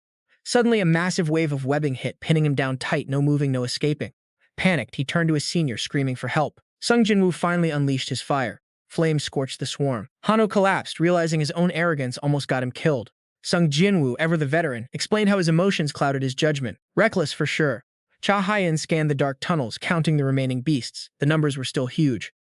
Suddenly, a massive wave of webbing hit, pinning him down tight, no moving, no escaping. Panicked, he turned to his senior, screaming for help. Sung Jin-Woo finally unleashed his fire. Flames scorched the swarm. Han-ho collapsed, realizing his own arrogance almost got him killed. Sung Jin-Woo, ever the veteran, explained how his emotions clouded his judgment. Reckless for sure. Cha Hyen scanned the dark tunnels, counting the remaining beasts. The numbers were still huge.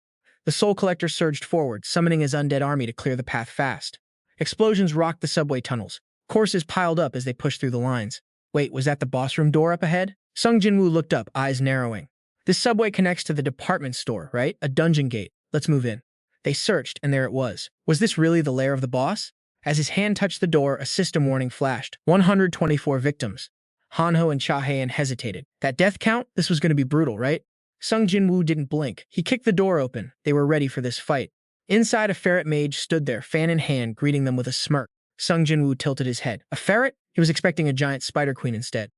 The Soul Collector surged forward, summoning his undead army to clear the path fast. Explosions rocked the subway tunnels. Corpses piled up as they pushed through the lines. Wait, was that the boss room door up ahead? Sung Jin-Woo looked up, eyes narrowing. This subway connects to the department store, right? A dungeon gate. Let's move in. They searched, and there it was. Was this really the lair of the boss? As his hand touched the door, a system warning flashed. 124 victims. Hanho and Cha Hyen hesitated. That death count? This was going to be brutal, right? Sung Jin-Woo didn't blink. He kicked the door open. They were ready for this fight. Inside, a ferret mage stood there, fan in hand, greeting them with a smirk. Sung Jin-Woo tilted his head. A ferret? He was expecting a giant spider queen instead.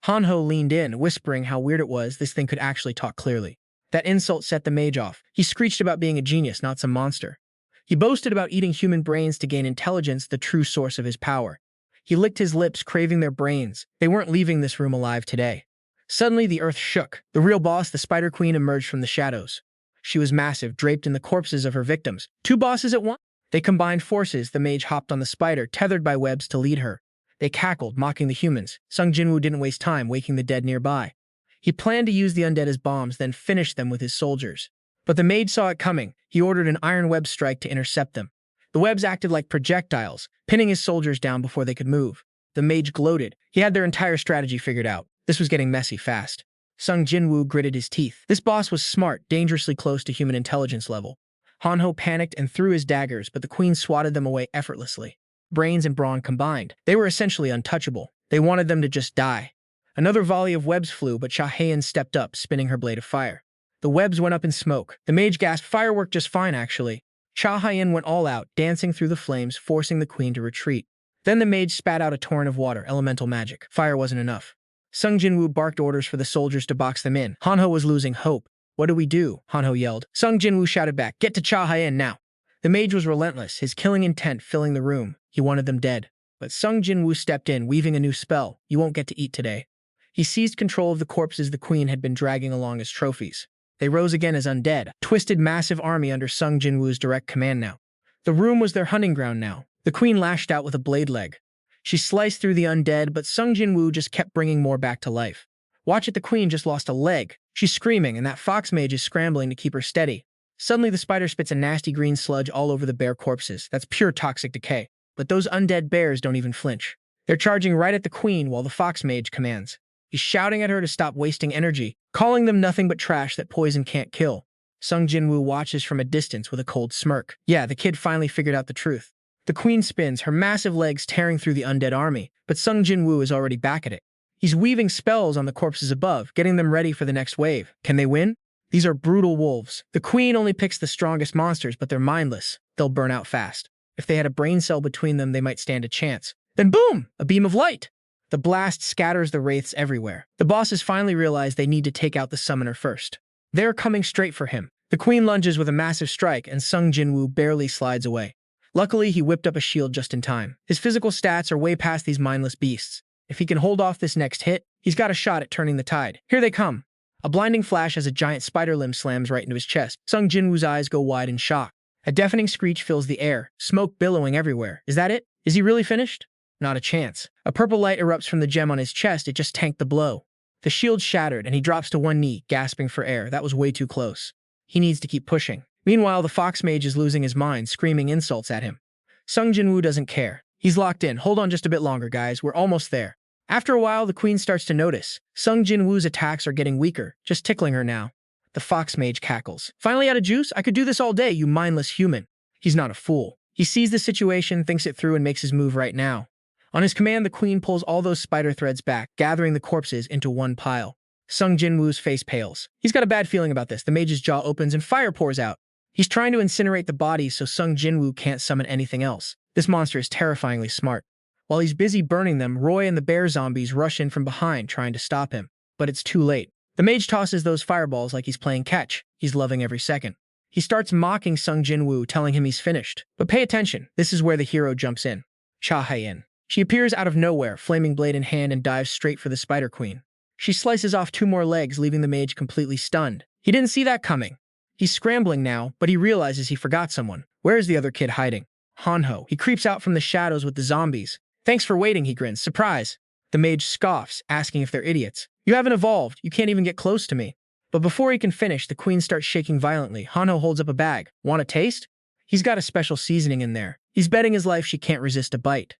Hanho leaned in, whispering how weird it was this thing could actually talk clearly. That insult set the mage off. He screeched about being a genius, not some monster. He boasted about eating human brains to gain intelligence, the true source of his power. He licked his lips, craving their brains. They weren't leaving this room alive today. Suddenly, the earth shook. The real boss, the Spider Queen, emerged from the shadows. She was massive, draped in the corpses of her victims. Two bosses at once? They combined forces. The mage hopped on the spider, tethered by webs to lead her. They cackled, mocking the humans. Sung Jin-Woo didn't waste time, waking the dead nearby. He planned to use the undead as bombs, then finish them with his soldiers. But the mage saw it coming. He ordered an iron web strike to intercept them. The webs acted like projectiles, pinning his soldiers down before they could move. The mage gloated. He had their entire strategy figured out. This was getting messy fast. Sung Jin-Woo gritted his teeth. This boss was smart, dangerously close to human intelligence level. Hanho panicked and threw his daggers, but the queen swatted them away effortlessly. Brains and brawn combined. They were essentially untouchable. They wanted them to just die. Another volley of webs flew, but Cha Hyen stepped up, spinning her blade of fire. The webs went up in smoke. The mage gasped, "Fire worked just fine, actually." Cha Hyen went all out, dancing through the flames, forcing the queen to retreat. Then the mage spat out a torrent of water, elemental magic. Fire wasn't enough. Sung Jin-Woo barked orders for the soldiers to box them in. Hanho was losing hope. "What do we do?" Hanho yelled. Sung Jin-Woo shouted back, "Get to Cha Hyen now." The mage was relentless, his killing intent filling the room. He wanted them dead. But Sung Jin-Woo stepped in, weaving a new spell. "You won't get to eat today." He seized control of the corpses the queen had been dragging along as trophies. They rose again as undead, a twisted massive army under Sung Jin-Woo's direct command now. The room was their hunting ground now. The queen lashed out with a blade leg. She sliced through the undead, but Sung Jin-Woo just kept bringing more back to life. Watch it, the queen just lost a leg. She's screaming, and that fox mage is scrambling to keep her steady. Suddenly, the spider spits a nasty green sludge all over the bear corpses. That's pure toxic decay. But those undead bears don't even flinch. They're charging right at the queen while the fox mage commands. He's shouting at her to stop wasting energy, calling them nothing but trash that poison can't kill. Sung Jin-Woo watches from a distance with a cold smirk. Yeah, the kid finally figured out the truth. The queen spins, her massive legs tearing through the undead army, but Sung Jin-Woo is already back at it. He's weaving spells on the corpses above, getting them ready for the next wave. Can they win? These are brutal wolves. The queen only picks the strongest monsters, but they're mindless. They'll burn out fast. If they had a brain cell between them, they might stand a chance. Then boom! A beam of light! The blast scatters the wraiths everywhere. The bosses finally realize they need to take out the summoner first. They're coming straight for him. The queen lunges with a massive strike, and Sung Jin-Woo barely slides away. Luckily, he whipped up a shield just in time. His physical stats are way past these mindless beasts. If he can hold off this next hit, he's got a shot at turning the tide. Here they come. A blinding flash as a giant spider limb slams right into his chest. Sung Jin-Woo's eyes go wide in shock. A deafening screech fills the air, smoke billowing everywhere. Is that it? Is he really finished? Not a chance. A purple light erupts from the gem on his chest. It just tanked the blow. The shield shattered, and he drops to one knee, gasping for air. That was way too close. He needs to keep pushing. Meanwhile, the fox mage is losing his mind, screaming insults at him. Sung Jin-Woo doesn't care. He's locked in. Hold on just a bit longer, guys. We're almost there. After a while, the queen starts to notice. Sung Jin-Woo's attacks are getting weaker, just tickling her now. The fox mage cackles. Finally out of juice? I could do this all day, you mindless human. He's not a fool. He sees the situation, thinks it through, and makes his move right now. On his command, the queen pulls all those spider threads back, gathering the corpses into one pile. Sung Jin-Woo's face pales. He's got a bad feeling about this. The mage's jaw opens and fire pours out. He's trying to incinerate the bodies so Sung Jin-Woo can't summon anything else. This monster is terrifyingly smart. While he's busy burning them, Roy and the bear zombies rush in from behind, trying to stop him. But it's too late. The mage tosses those fireballs like he's playing catch. He's loving every second. He starts mocking Sung Jin-Woo, telling him he's finished. But pay attention. This is where the hero jumps in. Cha Hyen. She appears out of nowhere, flaming blade in hand, and dives straight for the Spider Queen. She slices off 2 more legs, leaving the mage completely stunned. He didn't see that coming. He's scrambling now, but he realizes he forgot someone. Where is the other kid hiding? Hanho. He creeps out from the shadows with the zombies. Thanks for waiting, he grins. Surprise! The mage scoffs, asking if they're idiots. You haven't evolved. You can't even get close to me. But before he can finish, the queen starts shaking violently. Hanho holds up a bag. Want a taste? He's got a special seasoning in there. He's betting his life she can't resist a bite.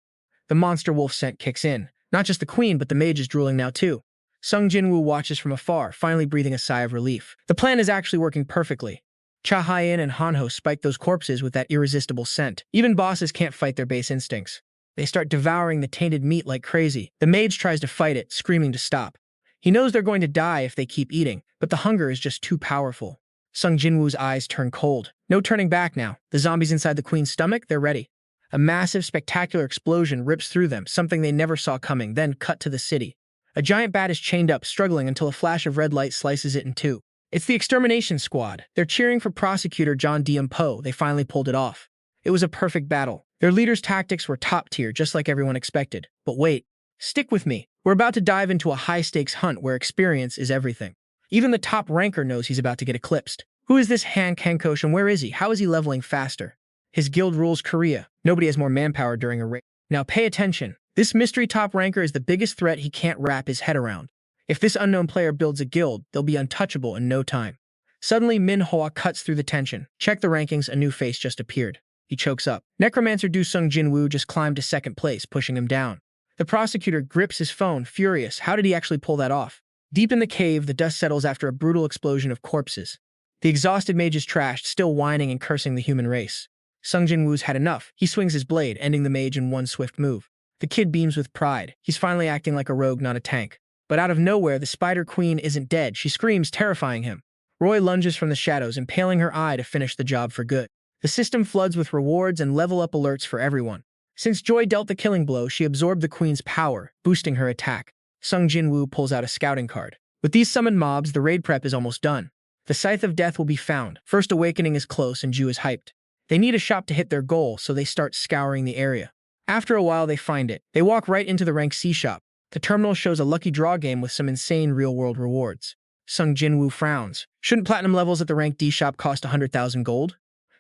The monster wolf scent kicks in. Not just the queen, but the mage is drooling now too. Sung Jin-Woo watches from afar, finally breathing a sigh of relief. The plan is actually working perfectly. Cha Hyen and Hanho spike those corpses with that irresistible scent. Even bosses can't fight their base instincts. They start devouring the tainted meat like crazy. The mage tries to fight it, screaming to stop. He knows they're going to die if they keep eating, but the hunger is just too powerful. Sung Jin-Woo's eyes turn cold. No turning back now. The zombies inside the queen's stomach, they're ready. A massive, spectacular explosion rips through them, something they never saw coming, then cut to the city. A giant bat is chained up, struggling until a flash of red light slices it in two. It's the extermination squad. They're cheering for prosecutor John Poe. They finally pulled it off. It was a perfect battle. Their leader's tactics were top tier, just like everyone expected. But wait, stick with me. We're about to dive into a high-stakes hunt where experience is everything. Even the top ranker knows he's about to get eclipsed. Who is this Han Kankosh and where is he? How is he leveling faster? His guild rules Korea. Nobody has more manpower during a raid. Now pay attention. This mystery top ranker is the biggest threat he can't wrap his head around. If this unknown player builds a guild, they'll be untouchable in no time. Suddenly, Manhwa cuts through the tension. Check the rankings, a new face just appeared. He chokes up. Necromancer Sung Jin-Woo just climbed to second place, pushing him down. The prosecutor grips his phone, furious. How did he actually pull that off? Deep in the cave, the dust settles after a brutal explosion of corpses. The exhausted mage is trashed, still whining and cursing the human race. Sung Jin-Woo's had enough. He swings his blade, ending the mage in one swift move. The kid beams with pride. He's finally acting like a rogue, not a tank. But out of nowhere, the Spider Queen isn't dead. She screams, terrifying him. Roy lunges from the shadows, impaling her eye to finish the job for good. The system floods with rewards and level-up alerts for everyone. Since Joy dealt the killing blow, she absorbed the queen's power, boosting her attack. Sung Jin-Woo pulls out a scouting card. With these summoned mobs, the raid prep is almost done. The Scythe of Death will be found. First Awakening is close and Ju is hyped. They need a shop to hit their goal, so they start scouring the area. After a while, they find it. They walk right into the Rank C shop. The terminal shows a lucky draw game with some insane real-world rewards. Sung Jin-Woo frowns. Shouldn't platinum levels at the Rank D shop cost 100,000 gold?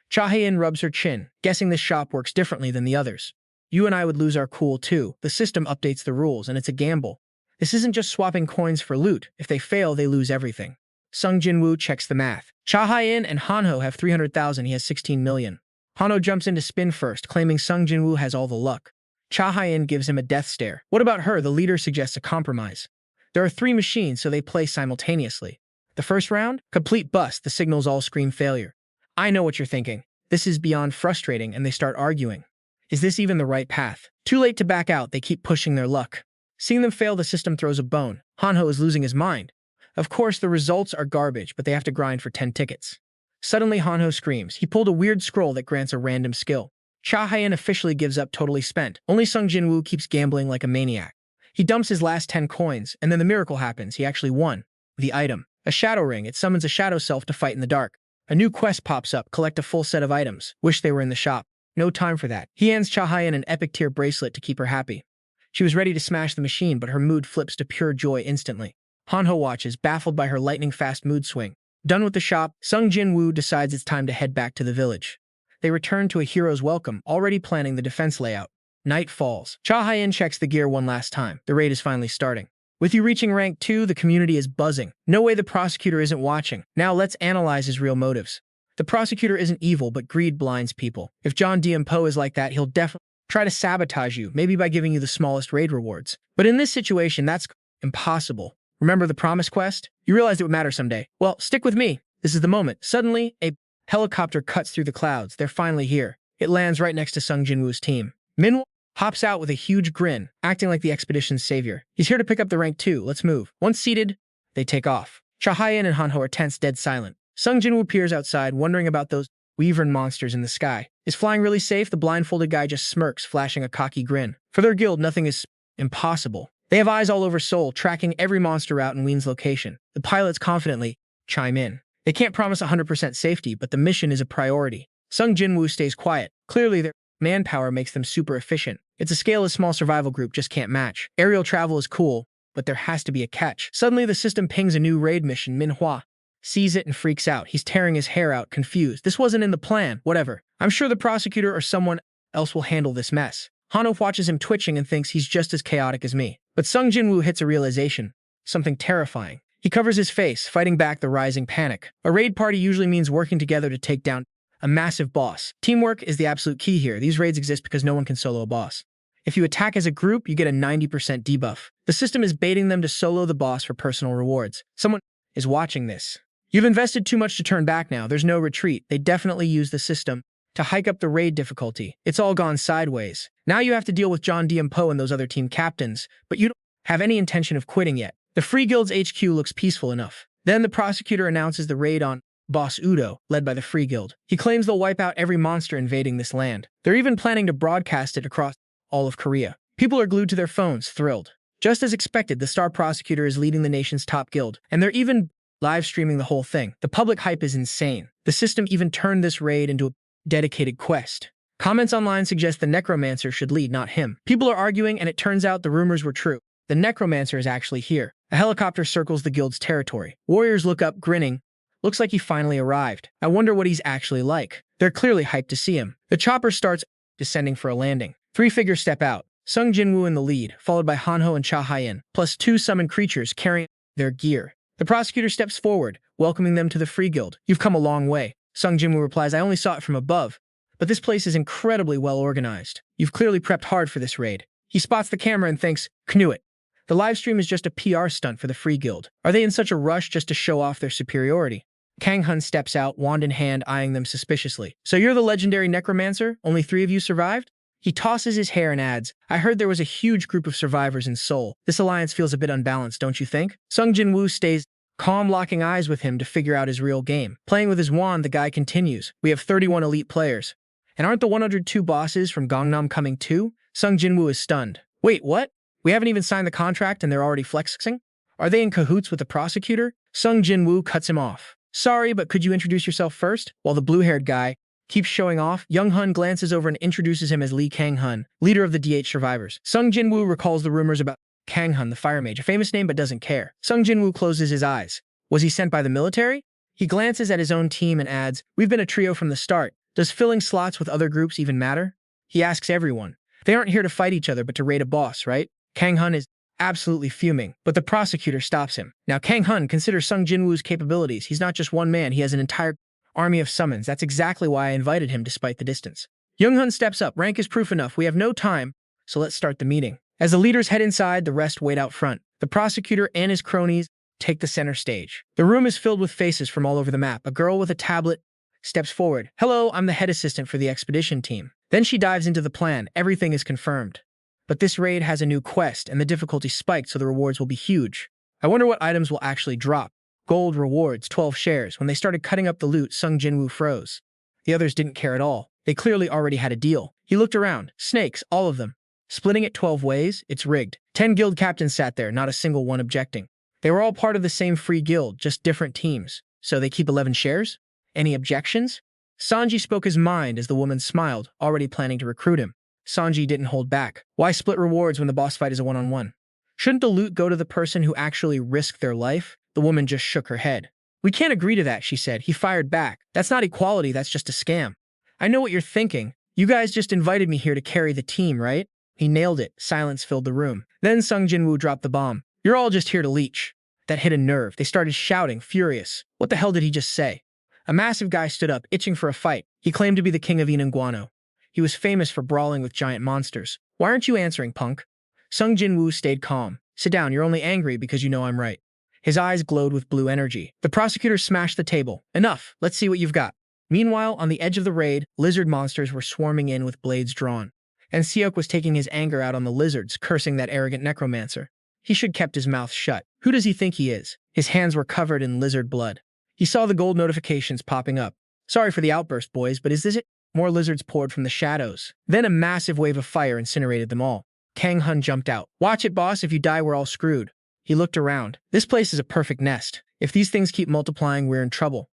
Cha Hyen rubs her chin, guessing this shop works differently than the others. You and I would lose our cool too. The system updates the rules, and it's a gamble. This isn't just swapping coins for loot. If they fail, they lose everything. Sung Jin-Woo checks the math. Cha Hyen and Hanho have 300,000, he has 16 million. Hanho jumps in to spin first, claiming Sung Jin-Woo has all the luck. Cha Hyen gives him a death stare. What about her? The leader suggests a compromise. There are 3 machines, so they play simultaneously. The first round? Complete bust. The signals all scream failure. I know what you're thinking. This is beyond frustrating, and they start arguing. Is this even the right path? Too late to back out, they keep pushing their luck. Seeing them fail, the system throws a bone. Hanho is losing his mind. Of course, the results are garbage, but they have to grind for 10 tickets. Suddenly, Hanho screams. He pulled a weird scroll that grants a random skill. Cha Hyen officially gives up, totally spent. Only Sung Jin-Woo keeps gambling like a maniac. He dumps his last 10 coins, and then the miracle happens. He actually won. The item. A shadow ring. It summons a shadow self to fight in the dark. A new quest pops up. Collect a full set of items. Wish they were in the shop. No time for that. He hands Cha Hyen an epic tier bracelet to keep her happy. She was ready to smash the machine, but her mood flips to pure joy instantly. Hanho watches, baffled by her lightning-fast mood swing. Done with the shop, Sung Jin-Woo decides it's time to head back to the village. They return to a hero's welcome, already planning the defense layout. Night falls. Cha Hyen checks the gear one last time. The raid is finally starting. With you reaching rank 2, the community is buzzing. No way the prosecutor isn't watching. Now let's analyze his real motives. The prosecutor isn't evil, but greed blinds people. If John Poe is like that, he'll definitely try to sabotage you, maybe by giving you the smallest raid rewards. But in this situation, that's impossible. Remember the promise quest? You realized it would matter someday. Well, stick with me. This is the moment. Suddenly, a helicopter cuts through the clouds. They're finally here. It lands right next to Sung Jin-Woo's team. Manhwa hops out with a huge grin, acting like the expedition's savior. He's here to pick up the rank 2. Let's move. Once seated, they take off. Cha Hyen and Hanho are tense, dead silent. Sung Jin-Woo peers outside, wondering about those wyvern monsters in the sky. Is flying really safe? The blindfolded guy just smirks, flashing a cocky grin. For their guild, nothing is impossible. They have eyes all over Seoul, tracking every monster route and Ween's location. The pilots confidently chime in. They can't promise 100% safety, but the mission is a priority. Sung Jin-Woo stays quiet. Clearly, their manpower makes them super efficient. It's a scale a small survival group just can't match. Aerial travel is cool, but there has to be a catch. Suddenly, the system pings a new raid mission. Manhwa sees it and freaks out. He's tearing his hair out, confused. This wasn't in the plan. Whatever. I'm sure the prosecutor or someone else will handle this mess. Hanho watches him twitching and thinks he's just as chaotic as me. But Sung Jin-Woo hits a realization, something terrifying. He covers his face, fighting back the rising panic. A raid party usually means working together to take down a massive boss. Teamwork is the absolute key here. These raids exist because no one can solo a boss. If you attack as a group, you get a 90% debuff. The system is baiting them to solo the boss for personal rewards. Someone is watching this. You've invested too much to turn back now. There's no retreat. They definitely use the system to hike up the raid difficulty. It's all gone sideways. Now you have to deal with John D. and Poe and those other team captains, but you don't have any intention of quitting yet. The Free Guild's HQ looks peaceful enough. Then the prosecutor announces the raid on Boss Udo, led by the Free Guild. He claims they'll wipe out every monster invading this land. They're even planning to broadcast it across all of Korea. People are glued to their phones, thrilled. Just as expected, the star prosecutor is leading the nation's top guild, and they're even live streaming the whole thing. The public hype is insane. The system even turned this raid into a dedicated quest. Comments online suggest the Necromancer should lead, not him. People are arguing, and it turns out the rumors were true. The Necromancer is actually here. A helicopter circles the guild's territory. Warriors look up, grinning. Looks like he finally arrived. I wonder what he's actually like. They're clearly hyped to see him. The chopper starts descending for a landing. 3 figures step out. Sung Jin-Woo in the lead, followed by Hanho and Cha Hyen, plus 2 summoned creatures carrying their gear. The prosecutor steps forward, welcoming them to the Free Guild. You've come a long way. Sung Jin-Woo replies, I only saw it from above, but this place is incredibly well organized. You've clearly prepped hard for this raid. He spots the camera and thinks, Knew it. The livestream is just a PR stunt for the Free Guild. Are they in such a rush just to show off their superiority? Kang Hun steps out, wand in hand, eyeing them suspiciously. So you're the legendary Necromancer? Only 3 of you survived? He tosses his hair and adds, I heard there was a huge group of survivors in Seoul. This alliance feels a bit unbalanced, don't you think? Sung Jin-Woo stays calm, locking eyes with him to figure out his real game. Playing with his wand, the guy continues. We have 31 elite players. And aren't the 102 bosses from Gangnam coming too? Sung Jin-Woo is stunned. Wait, what? We haven't even signed the contract and they're already flexing? Are they in cahoots with the prosecutor? Sung Jin-Woo cuts him off. Sorry, but could you introduce yourself first? While the blue-haired guy keeps showing off, Young Hun glances over and introduces him as Lee Kang-hun, leader of the DH survivors. Sung Jin-Woo recalls the rumors about Kang-hun, the fire mage, a famous name but doesn't care. Sung Jin-Woo closes his eyes. Was he sent by the military? He glances at his own team and adds, We've been a trio from the start. Does filling slots with other groups even matter? He asks everyone. They aren't here to fight each other but to raid a boss, right? Kang-hun is absolutely fuming, but the prosecutor stops him. Now Kang-hun considers Sung Jin-Woo's capabilities. He's not just one man, he has an entire army of summons. That's exactly why I invited him despite the distance. Young-hun steps up. Rank is proof enough. We have no time, so let's start the meeting. As the leaders head inside, the rest wait out front. The prosecutor and his cronies take the center stage. The room is filled with faces from all over the map. A girl with a tablet steps forward. Hello, I'm the head assistant for the expedition team. Then she dives into the plan. Everything is confirmed. But this raid has a new quest, and the difficulty spiked, so the rewards will be huge. I wonder what items will actually drop. Gold rewards, 12 shares. When they started cutting up the loot, Sung Jin-Woo froze. The others didn't care at all. They clearly already had a deal. He looked around. Snakes, all of them. Splitting it 12 ways? It's rigged. 10 guild captains sat there, not a single one objecting. They were all part of the same free guild, just different teams. So they keep 11 shares? Any objections? Sanji spoke his mind as the woman smiled, already planning to recruit him. Sanji didn't hold back. Why split rewards when the boss fight is a one-on-one? Shouldn't the loot go to the person who actually risked their life? The woman just shook her head. We can't agree to that, she said. He fired back. That's not equality, that's just a scam. I know what you're thinking. You guys just invited me here to carry the team, right? He nailed it. Silence filled the room. Then Sung Jin-Woo dropped the bomb. You're all just here to leech. That hit a nerve. They started shouting, furious. What the hell did he just say? A massive guy stood up, itching for a fight. He claimed to be the king of Inanguano. He was famous for brawling with giant monsters. Why aren't you answering, punk? Sung Jin-Woo stayed calm. Sit down, you're only angry because you know I'm right. His eyes glowed with blue energy. The prosecutor smashed the table. Enough, let's see what you've got. Meanwhile, on the edge of the raid, lizard monsters were swarming in with blades drawn. And Seok was taking his anger out on the lizards, cursing that arrogant necromancer. He should kept his mouth shut. Who does he think he is? His hands were covered in lizard blood. He saw the gold notifications popping up. Sorry for the outburst, boys, but is this it? More lizards poured from the shadows. Then a massive wave of fire incinerated them all. Kang-hun jumped out. Watch it, boss. If you die, we're all screwed. He looked around. This place is a perfect nest. If these things keep multiplying, we're in trouble.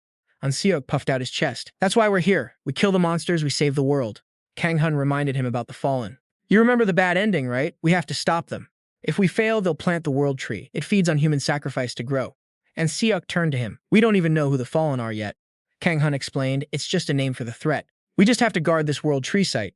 Seok puffed out his chest. That's why we're here. We kill the monsters, we save the world. Kang-hun reminded him about the Fallen. You remember the bad ending, right? We have to stop them. If we fail, they'll plant the world tree. It feeds on human sacrifice to grow. And Seok turned to him. We don't even know who the Fallen are yet. Kang-hun explained. It's just a name for the threat. We just have to guard this world tree site.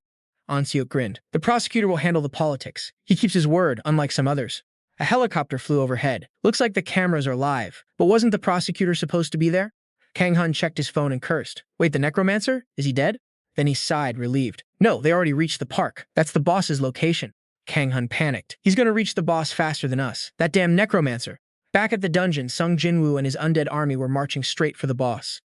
Anseok grinned. The prosecutor will handle the politics. He keeps his word, unlike some others. A helicopter flew overhead. Looks like the cameras are live. But wasn't the prosecutor supposed to be there? Kang Hun checked his phone and cursed. Wait, the Necromancer? Is he dead? Then he sighed, relieved. No, they already reached the park. That's the boss's location. Kang Hun panicked. He's gonna reach the boss faster than us. That damn Necromancer. Back at the dungeon, Sung Jin-Woo and his undead army were marching straight for the boss.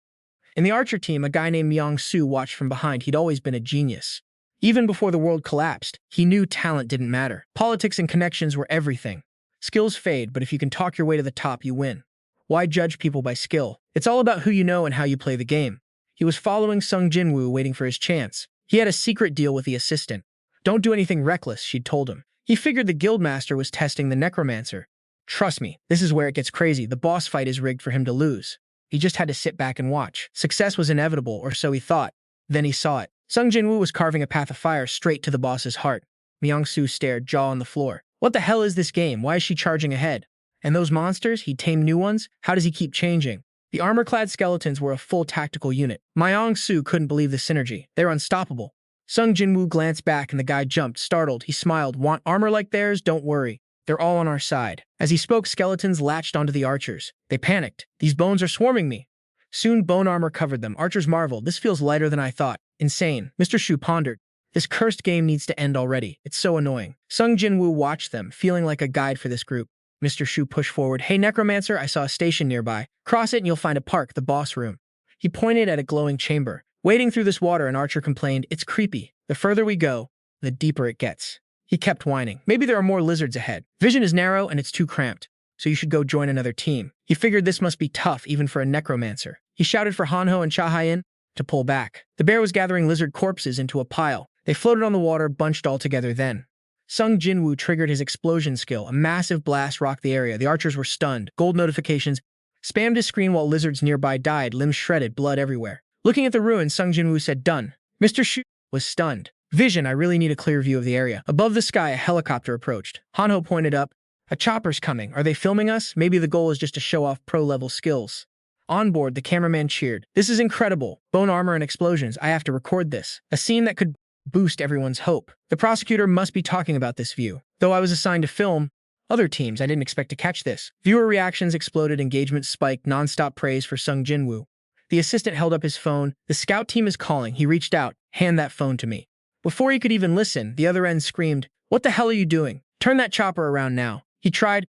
In the archer team, a guy named Myung-soo watched from behind. He'd always been a genius. Even before the world collapsed, he knew talent didn't matter. Politics and connections were everything. Skills fade, but if you can talk your way to the top, you win. Why judge people by skill? It's all about who you know and how you play the game. He was following Sung Jin-Woo, waiting for his chance. He had a secret deal with the assistant. Don't do anything reckless, she'd told him. He figured the guildmaster was testing the Necromancer. Trust me, this is where it gets crazy. The boss fight is rigged for him to lose. He just had to sit back and watch. Success was inevitable, or so he thought. Then he saw it. Sung Jin-Woo was carving a path of fire straight to the boss's heart. Myung-soo stared, jaw on the floor. What the hell is this game? Why is she charging ahead? And those monsters? He tamed new ones? How does he keep changing? The armor-clad skeletons were a full tactical unit. Myung-soo couldn't believe the synergy. They're unstoppable. Sung Jin-Woo glanced back and the guy jumped, startled. He smiled. Want armor like theirs? Don't worry. They're all on our side. As he spoke, skeletons latched onto the archers. They panicked. These bones are swarming me. Soon bone armor covered them. Archers marveled. This feels lighter than I thought. Insane. Mr. Shu pondered. This cursed game needs to end already. It's so annoying. Sung Jin-Woo watched them, feeling like a guide for this group. Mr. Shu pushed forward. Hey, Necromancer, I saw a station nearby. Cross it and you'll find a park, the boss room. He pointed at a glowing chamber. Wading through this water, an archer complained, it's creepy. The further we go, the deeper it gets. He kept whining. Maybe there are more lizards ahead. Vision is narrow and it's too cramped, so you should go join another team. He figured this must be tough even for a Necromancer. He shouted for Hanho and Cha Hyen to pull back. The bear was gathering lizard corpses into a pile. They floated on the water, bunched all together then. Sung Jin-Woo triggered his explosion skill. A massive blast rocked the area. The archers were stunned. Gold notifications spammed his screen while lizards nearby died, limbs shredded, blood everywhere. Looking at the ruins, Sung Jin-Woo said, done. Mr. Shu was stunned. Vision, I really need a clear view of the area. Above the sky, a helicopter approached. Hanho pointed up. A chopper's coming. Are they filming us? Maybe the goal is just to show off pro-level skills. On board, the cameraman cheered. This is incredible. Bone armor and explosions. I have to record this. A scene that could boost everyone's hope. The prosecutor must be talking about this view. Though I was assigned to film other teams, I didn't expect to catch this. Viewer reactions exploded, engagement spiked, non-stop praise for Sung Jin-Woo. The assistant held up his phone. The scout team is calling. He reached out. Hand that phone to me. Before he could even listen, the other end screamed, what the hell are you doing? Turn that chopper around now. He tried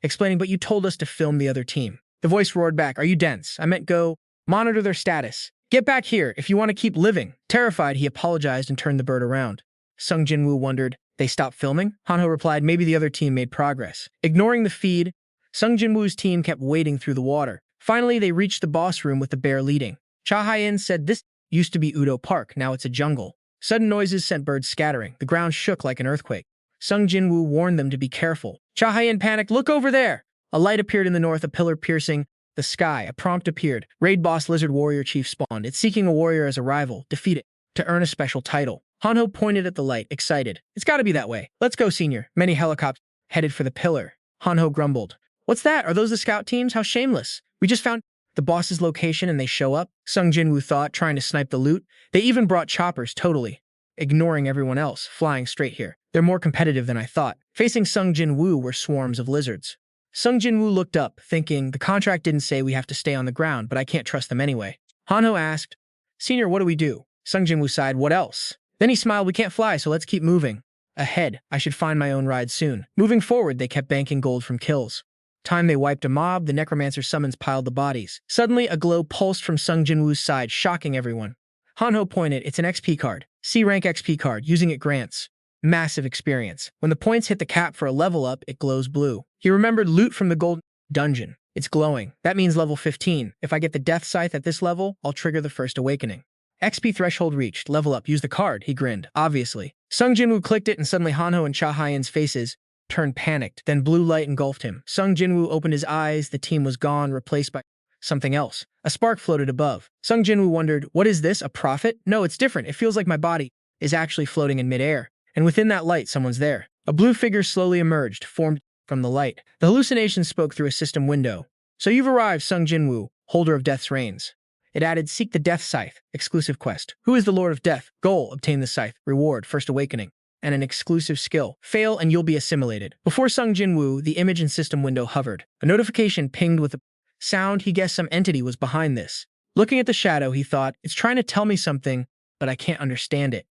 explaining, but you told us to film the other team. The voice roared back, are you dense? I meant go monitor their status. Get back here if you want to keep living. Terrified, he apologized and turned the bird around. Sung Jin-Woo wondered, they stopped filming? Hanho replied, maybe the other team made progress. Ignoring the feed, Sung Jin-Woo's team kept wading through the water. Finally, they reached the boss room with the bear leading. Cha Hyen said this used to be Udo Park, now it's a jungle. Sudden noises sent birds scattering. The ground shook like an earthquake. Sung Jin-Woo warned them to be careful. Cha Hyen panicked, look over there! A light appeared in the north, a pillar piercing the sky. A prompt appeared. Raid boss Lizard Warrior Chief spawned. It's seeking a warrior as a rival. Defeat it to earn a special title. Hanho pointed at the light, excited. It's gotta be that way. Let's go, senior. Many helicopters headed for the pillar. Hanho grumbled. What's that? Are those the scout teams? How shameless. We just found the boss's location and they show up? Sung Jin-Woo thought, trying to snipe the loot. They even brought choppers, totally ignoring everyone else, flying straight here. They're more competitive than I thought. Facing Sung Jin-Woo were swarms of lizards. Sung Jin-Woo looked up, thinking, the contract didn't say we have to stay on the ground, but I can't trust them anyway. Hanho asked, Senior, what do we do? Sung Jin-Woo sighed, what else? Then he smiled, we can't fly, so let's keep moving. Ahead, I should find my own ride soon. Moving forward, they kept banking gold from kills. Time they wiped a mob, the Necromancer summons piled the bodies. Suddenly, a glow pulsed from Sung Jin-Woo's side, shocking everyone. Hanho pointed, it's an XP card. C-rank XP card, using it grants massive experience. When the points hit the cap for a level up, it glows blue. He remembered loot from the gold dungeon. It's glowing. That means level 15. If I get the Death Scythe at this level, I'll trigger the first awakening. XP threshold reached. Level up. Use the card. He grinned. Obviously. Sung Jin-Woo clicked it and suddenly Hanho and Cha Hyen's faces turned panicked. Then blue light engulfed him. Sung Jin-Woo opened his eyes. The team was gone, replaced by something else. A spark floated above. Sung Jin-Woo wondered, what is this? A prophet? No, it's different. It feels like my body is actually floating in midair. And within that light, someone's there. A blue figure slowly emerged, formed from the light. The hallucination spoke through a system window. So you've arrived, Sung Jin-Woo, holder of Death's Reins. It added Seek the Death Scythe, exclusive quest. Who is the Lord of Death? Goal, obtain the scythe. Reward, First Awakening. And an exclusive skill. Fail and you'll be assimilated. Before Sung Jin-Woo, the image and system window hovered. A notification pinged with a sound. He guessed some entity was behind this. Looking at the shadow, he thought, it's trying to tell me something, but I can't understand it.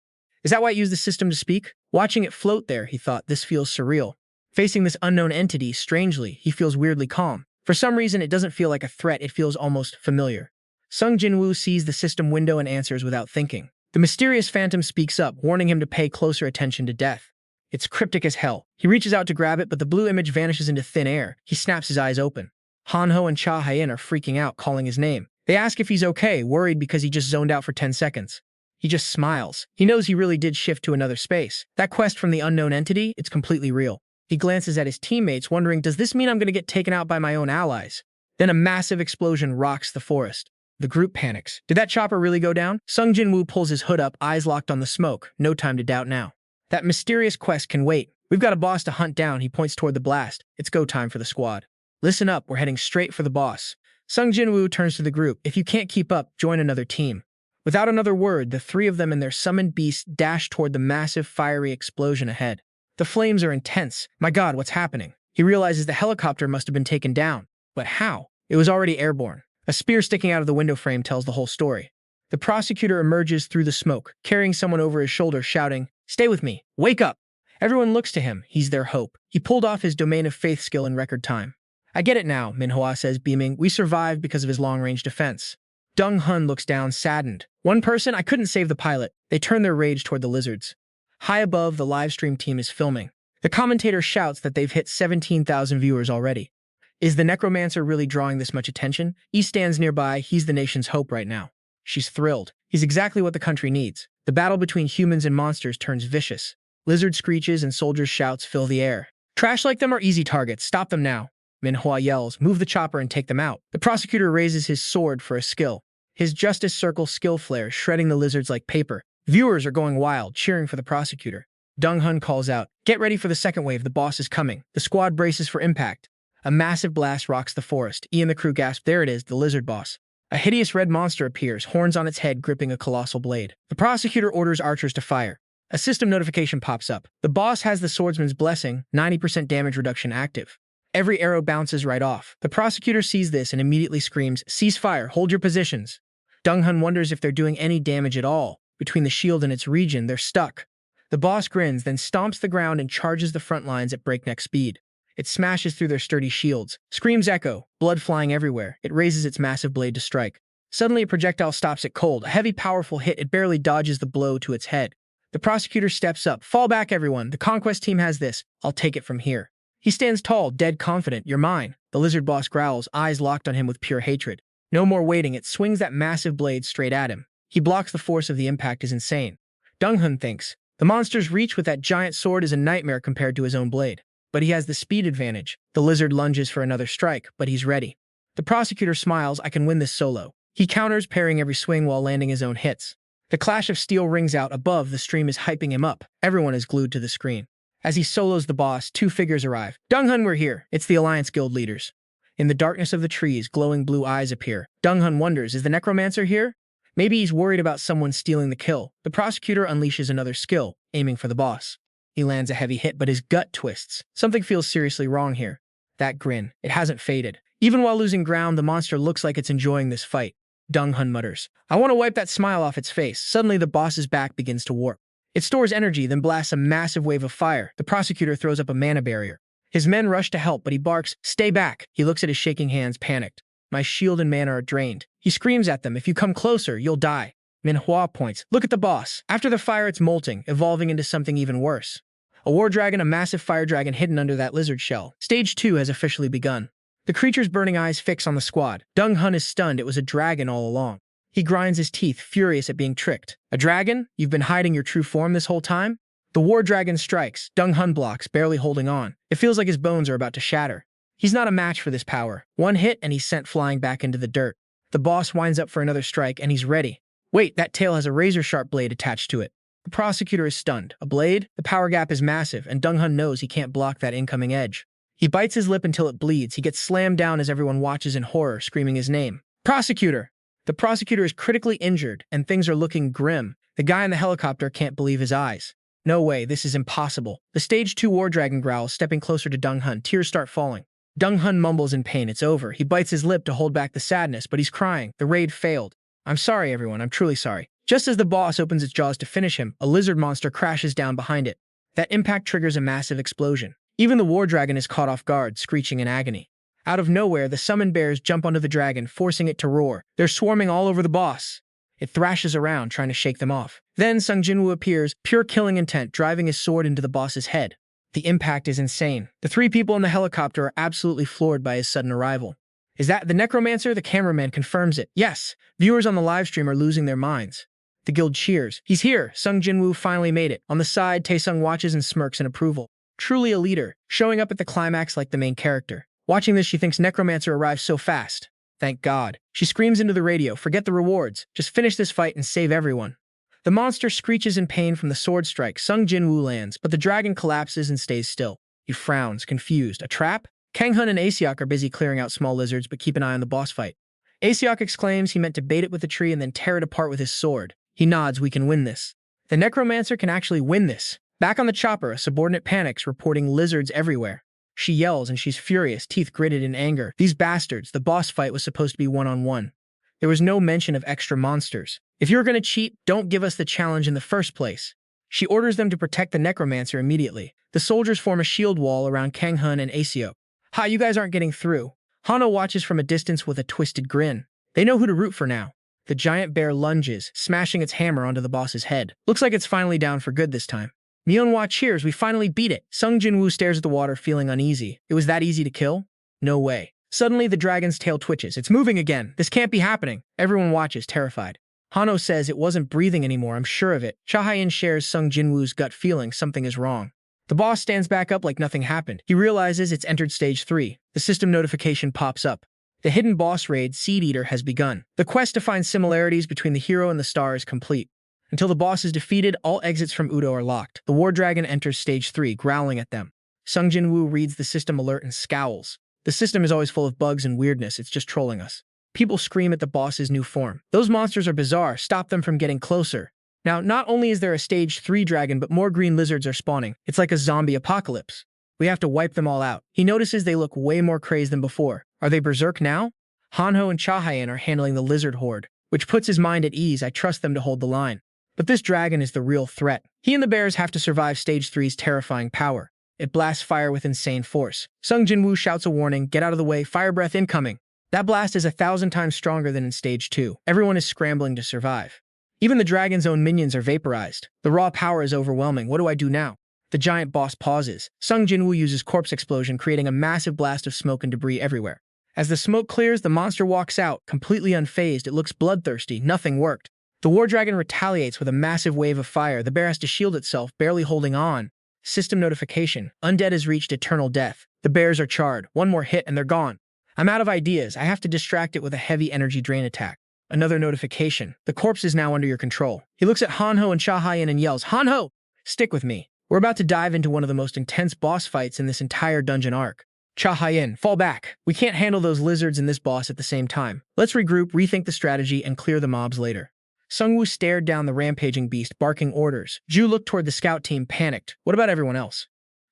Is that why it used the system to speak? Watching it float there, he thought, this feels surreal. Facing this unknown entity, strangely, he feels weirdly calm. For some reason, it doesn't feel like a threat, it feels almost familiar. Sung Jin-Woo sees the system window and answers without thinking. The mysterious phantom speaks up, warning him to pay closer attention to death. It's cryptic as hell. He reaches out to grab it, but the blue image vanishes into thin air. He snaps his eyes open. Han-ho and Cha Hae-in are freaking out, calling his name. They ask if he's okay, worried because he just zoned out for 10 seconds. He just smiles. He knows he really did shift to another space. That quest from the unknown entity, it's completely real. He glances at his teammates, wondering, does this mean I'm going to get taken out by my own allies? Then a massive explosion rocks the forest. The group panics. Did that chopper really go down? Sung Jin-Woo pulls his hood up, eyes locked on the smoke. No time to doubt now. That mysterious quest can wait. We've got a boss to hunt down. He points toward the blast. It's go time for the squad. Listen up, we're heading straight for the boss. Sung Jin-Woo turns to the group. If you can't keep up, join another team. Without another word, the three of them and their summoned beasts dash toward the massive fiery explosion ahead. The flames are intense. My God, what's happening? He realizes the helicopter must have been taken down. But how? It was already airborne. A spear sticking out of the window frame tells the whole story. The prosecutor emerges through the smoke, carrying someone over his shoulder, shouting, "Stay with me! Wake up!" Everyone looks to him. He's their hope. He pulled off his Domain of Faith skill in record time. I get it now, Manhwa says, beaming. We survived because of his long-range defense. Dong-hun looks down, saddened. One person, I couldn't save the pilot. They turn their rage toward the lizards. High above, the livestream team is filming. The commentator shouts that they've hit 17,000 viewers already. Is the Necromancer really drawing this much attention? He stands nearby. He's the nation's hope right now. She's thrilled. He's exactly what the country needs. The battle between humans and monsters turns vicious. Lizard screeches and soldiers' shouts fill the air. Trash like them are easy targets. Stop them now. Manhwa yells, move the chopper and take them out. The prosecutor raises his sword for a skill. His Justice Circle skill flares, shredding the lizards like paper. Viewers are going wild, cheering for the prosecutor. Dong-hun calls out, get ready for the second wave, the boss is coming. The squad braces for impact. A massive blast rocks the forest. E and the crew gasp, there it is, the lizard boss. A hideous red monster appears, horns on its head gripping a colossal blade. The prosecutor orders archers to fire. A system notification pops up. The boss has the swordsman's blessing, 90% damage reduction active. Every arrow bounces right off. The prosecutor sees this and immediately screams, cease fire, hold your positions. Dong-hun wonders if they're doing any damage at all. Between the shield and its region, they're stuck. The boss grins, then stomps the ground and charges the front lines at breakneck speed. It smashes through their sturdy shields. Screams echo, blood flying everywhere. It raises its massive blade to strike. Suddenly, a projectile stops it cold. A heavy, powerful hit. It barely dodges the blow to its head. The prosecutor steps up. Fall back, everyone. The conquest team has this. I'll take it from here. He stands tall, dead confident. You're mine. The lizard boss growls, eyes locked on him with pure hatred. No more waiting. It swings that massive blade straight at him. He blocks the force of the impact is insane. Dong-hun thinks, the monster's reach with that giant sword is a nightmare compared to his own blade. But he has the speed advantage. The lizard lunges for another strike, but he's ready. The prosecutor smiles, I can win this solo. He counters, parrying every swing while landing his own hits. The clash of steel rings out above, the stream is hyping him up. Everyone is glued to the screen. As he solos the boss, two figures arrive. Dong-hun, we're here. It's the Alliance Guild leaders. In the darkness of the trees, glowing blue eyes appear. Dong-hun wonders, is the Necromancer here? Maybe he's worried about someone stealing the kill. The prosecutor unleashes another skill, aiming for the boss. He lands a heavy hit, but his gut twists. Something feels seriously wrong here. That grin, it hasn't faded. Even while losing ground, the monster looks like it's enjoying this fight. Dong-hun mutters, I want to wipe that smile off its face. Suddenly, the boss's back begins to warp. It stores energy, then blasts a massive wave of fire. The prosecutor throws up a mana barrier. His men rush to help, but he barks, stay back. He looks at his shaking hands, panicked. My shield and mana are drained. He screams at them, if you come closer, you'll die. Manhwa points, look at the boss. After the fire, it's molting, evolving into something even worse. A war dragon, a massive fire dragon hidden under that lizard shell. Stage 2 has officially begun. The creature's burning eyes fix on the squad. Dong-hun is stunned. It was a dragon all along. He grinds his teeth, furious at being tricked. A dragon? You've been hiding your true form this whole time? The war dragon strikes. Dong-hun blocks, barely holding on. It feels like his bones are about to shatter. He's not a match for this power. One hit and he's sent flying back into the dirt. The boss winds up for another strike and he's ready. Wait, that tail has a razor-sharp blade attached to it. The prosecutor is stunned. A blade? The power gap is massive, and Dong-hun knows he can't block that incoming edge. He bites his lip until it bleeds. He gets slammed down as everyone watches in horror, screaming his name. Prosecutor! The prosecutor is critically injured, and things are looking grim. The guy in the helicopter can't believe his eyes. No way, this is impossible. The Stage 2 War Dragon growls, stepping closer to Dong-hun. Tears start falling. Dong-hun mumbles in pain. It's over. He bites his lip to hold back the sadness, but he's crying. The raid failed. I'm sorry, everyone. I'm truly sorry. Just as the boss opens its jaws to finish him, a lizard monster crashes down behind it. That impact triggers a massive explosion. Even the War Dragon is caught off guard, screeching in agony. Out of nowhere, the summoned bears jump onto the dragon, forcing it to roar. They're swarming all over the boss. It thrashes around, trying to shake them off. Then Sung Jin-Woo appears, pure killing intent, driving his sword into the boss's head. The impact is insane. The three people in the helicopter are absolutely floored by his sudden arrival. Is that the Necromancer? The cameraman confirms it. Yes. Viewers on the livestream are losing their minds. The guild cheers. He's here. Sung Jin-Woo finally made it. On the side, Tae-sung watches and smirks in approval. Truly a leader, showing up at the climax like the main character. Watching this, she thinks Necromancer arrived so fast. Thank God. She screams into the radio, forget the rewards. Just finish this fight and save everyone. The monster screeches in pain from the sword strike. Sung Jin-Woo lands, but the dragon collapses and stays still. He frowns, confused. A trap? Kang-hun and Aseok are busy clearing out small lizards, but keep an eye on the boss fight. Aseok exclaims he meant to bait it with the tree and then tear it apart with his sword. He nods, we can win this. The Necromancer can actually win this. Back on the chopper, a subordinate panics, reporting lizards everywhere. She yells and she's furious, teeth gritted in anger. These bastards, the boss fight was supposed to be one-on-one. There was no mention of extra monsters. If you're gonna cheat, don't give us the challenge in the first place. She orders them to protect the Necromancer immediately. The soldiers form a shield wall around Kang-hun and Aseok. Ha, you guys aren't getting through. Hano watches from a distance with a twisted grin. They know who to root for now. The giant bear lunges, smashing its hammer onto the boss's head. Looks like it's finally down for good this time. Myeonhwa cheers, we finally beat it. Sung Jin-Woo stares at the water, feeling uneasy. It was that easy to kill? No way. Suddenly, the dragon's tail twitches. It's moving again. This can't be happening. Everyone watches, terrified. Hano says it wasn't breathing anymore, I'm sure of it. Cha Hae-in shares Sung Jin-Woo's gut feeling something is wrong. The boss stands back up like nothing happened. He realizes it's entered stage 3. The system notification pops up. The hidden boss raid, Seed Eater, has begun. The quest to find similarities between the hero and the star is complete. Until the boss is defeated, all exits from Udo are locked. The War Dragon enters stage 3, growling at them. Sung Jin-Woo reads the system alert and scowls. The system is always full of bugs and weirdness, it's just trolling us. People scream at the boss's new form. Those monsters are bizarre, stop them from getting closer. Now, not only is there a stage 3 dragon, but more green lizards are spawning. It's like a zombie apocalypse. We have to wipe them all out. He notices they look way more crazed than before. Are they berserk now? Hanho and Cha Hae-in are handling the lizard horde, which puts his mind at ease. I trust them to hold the line. But this dragon is the real threat. He and the bears have to survive stage 3's terrifying power. It blasts fire with insane force. Sung Jin-Woo shouts a warning, get out of the way, fire breath incoming. That blast is 1,000 times stronger than in stage 2. Everyone is scrambling to survive. Even the dragon's own minions are vaporized. The raw power is overwhelming. What do I do now? The giant boss pauses. Sung Jin-Woo uses corpse explosion, creating a massive blast of smoke and debris everywhere. As the smoke clears, the monster walks out, completely unfazed. It looks bloodthirsty. Nothing worked. The War Dragon retaliates with a massive wave of fire. The bear has to shield itself, barely holding on. System notification. Undead has reached eternal death. The bears are charred. One more hit and they're gone. I'm out of ideas. I have to distract it with a heavy energy drain attack. Another notification. The corpse is now under your control. He looks at Hanho and Cha Hae-in and yells, Hanho! Stick with me. We're about to dive into one of the most intense boss fights in this entire dungeon arc. Cha Hae-in, fall back. We can't handle those lizards and this boss at the same time. Let's regroup, rethink the strategy, and clear the mobs later. Sung-woo stared down the rampaging beast, barking orders. Ju looked toward the scout team, panicked. What about everyone else?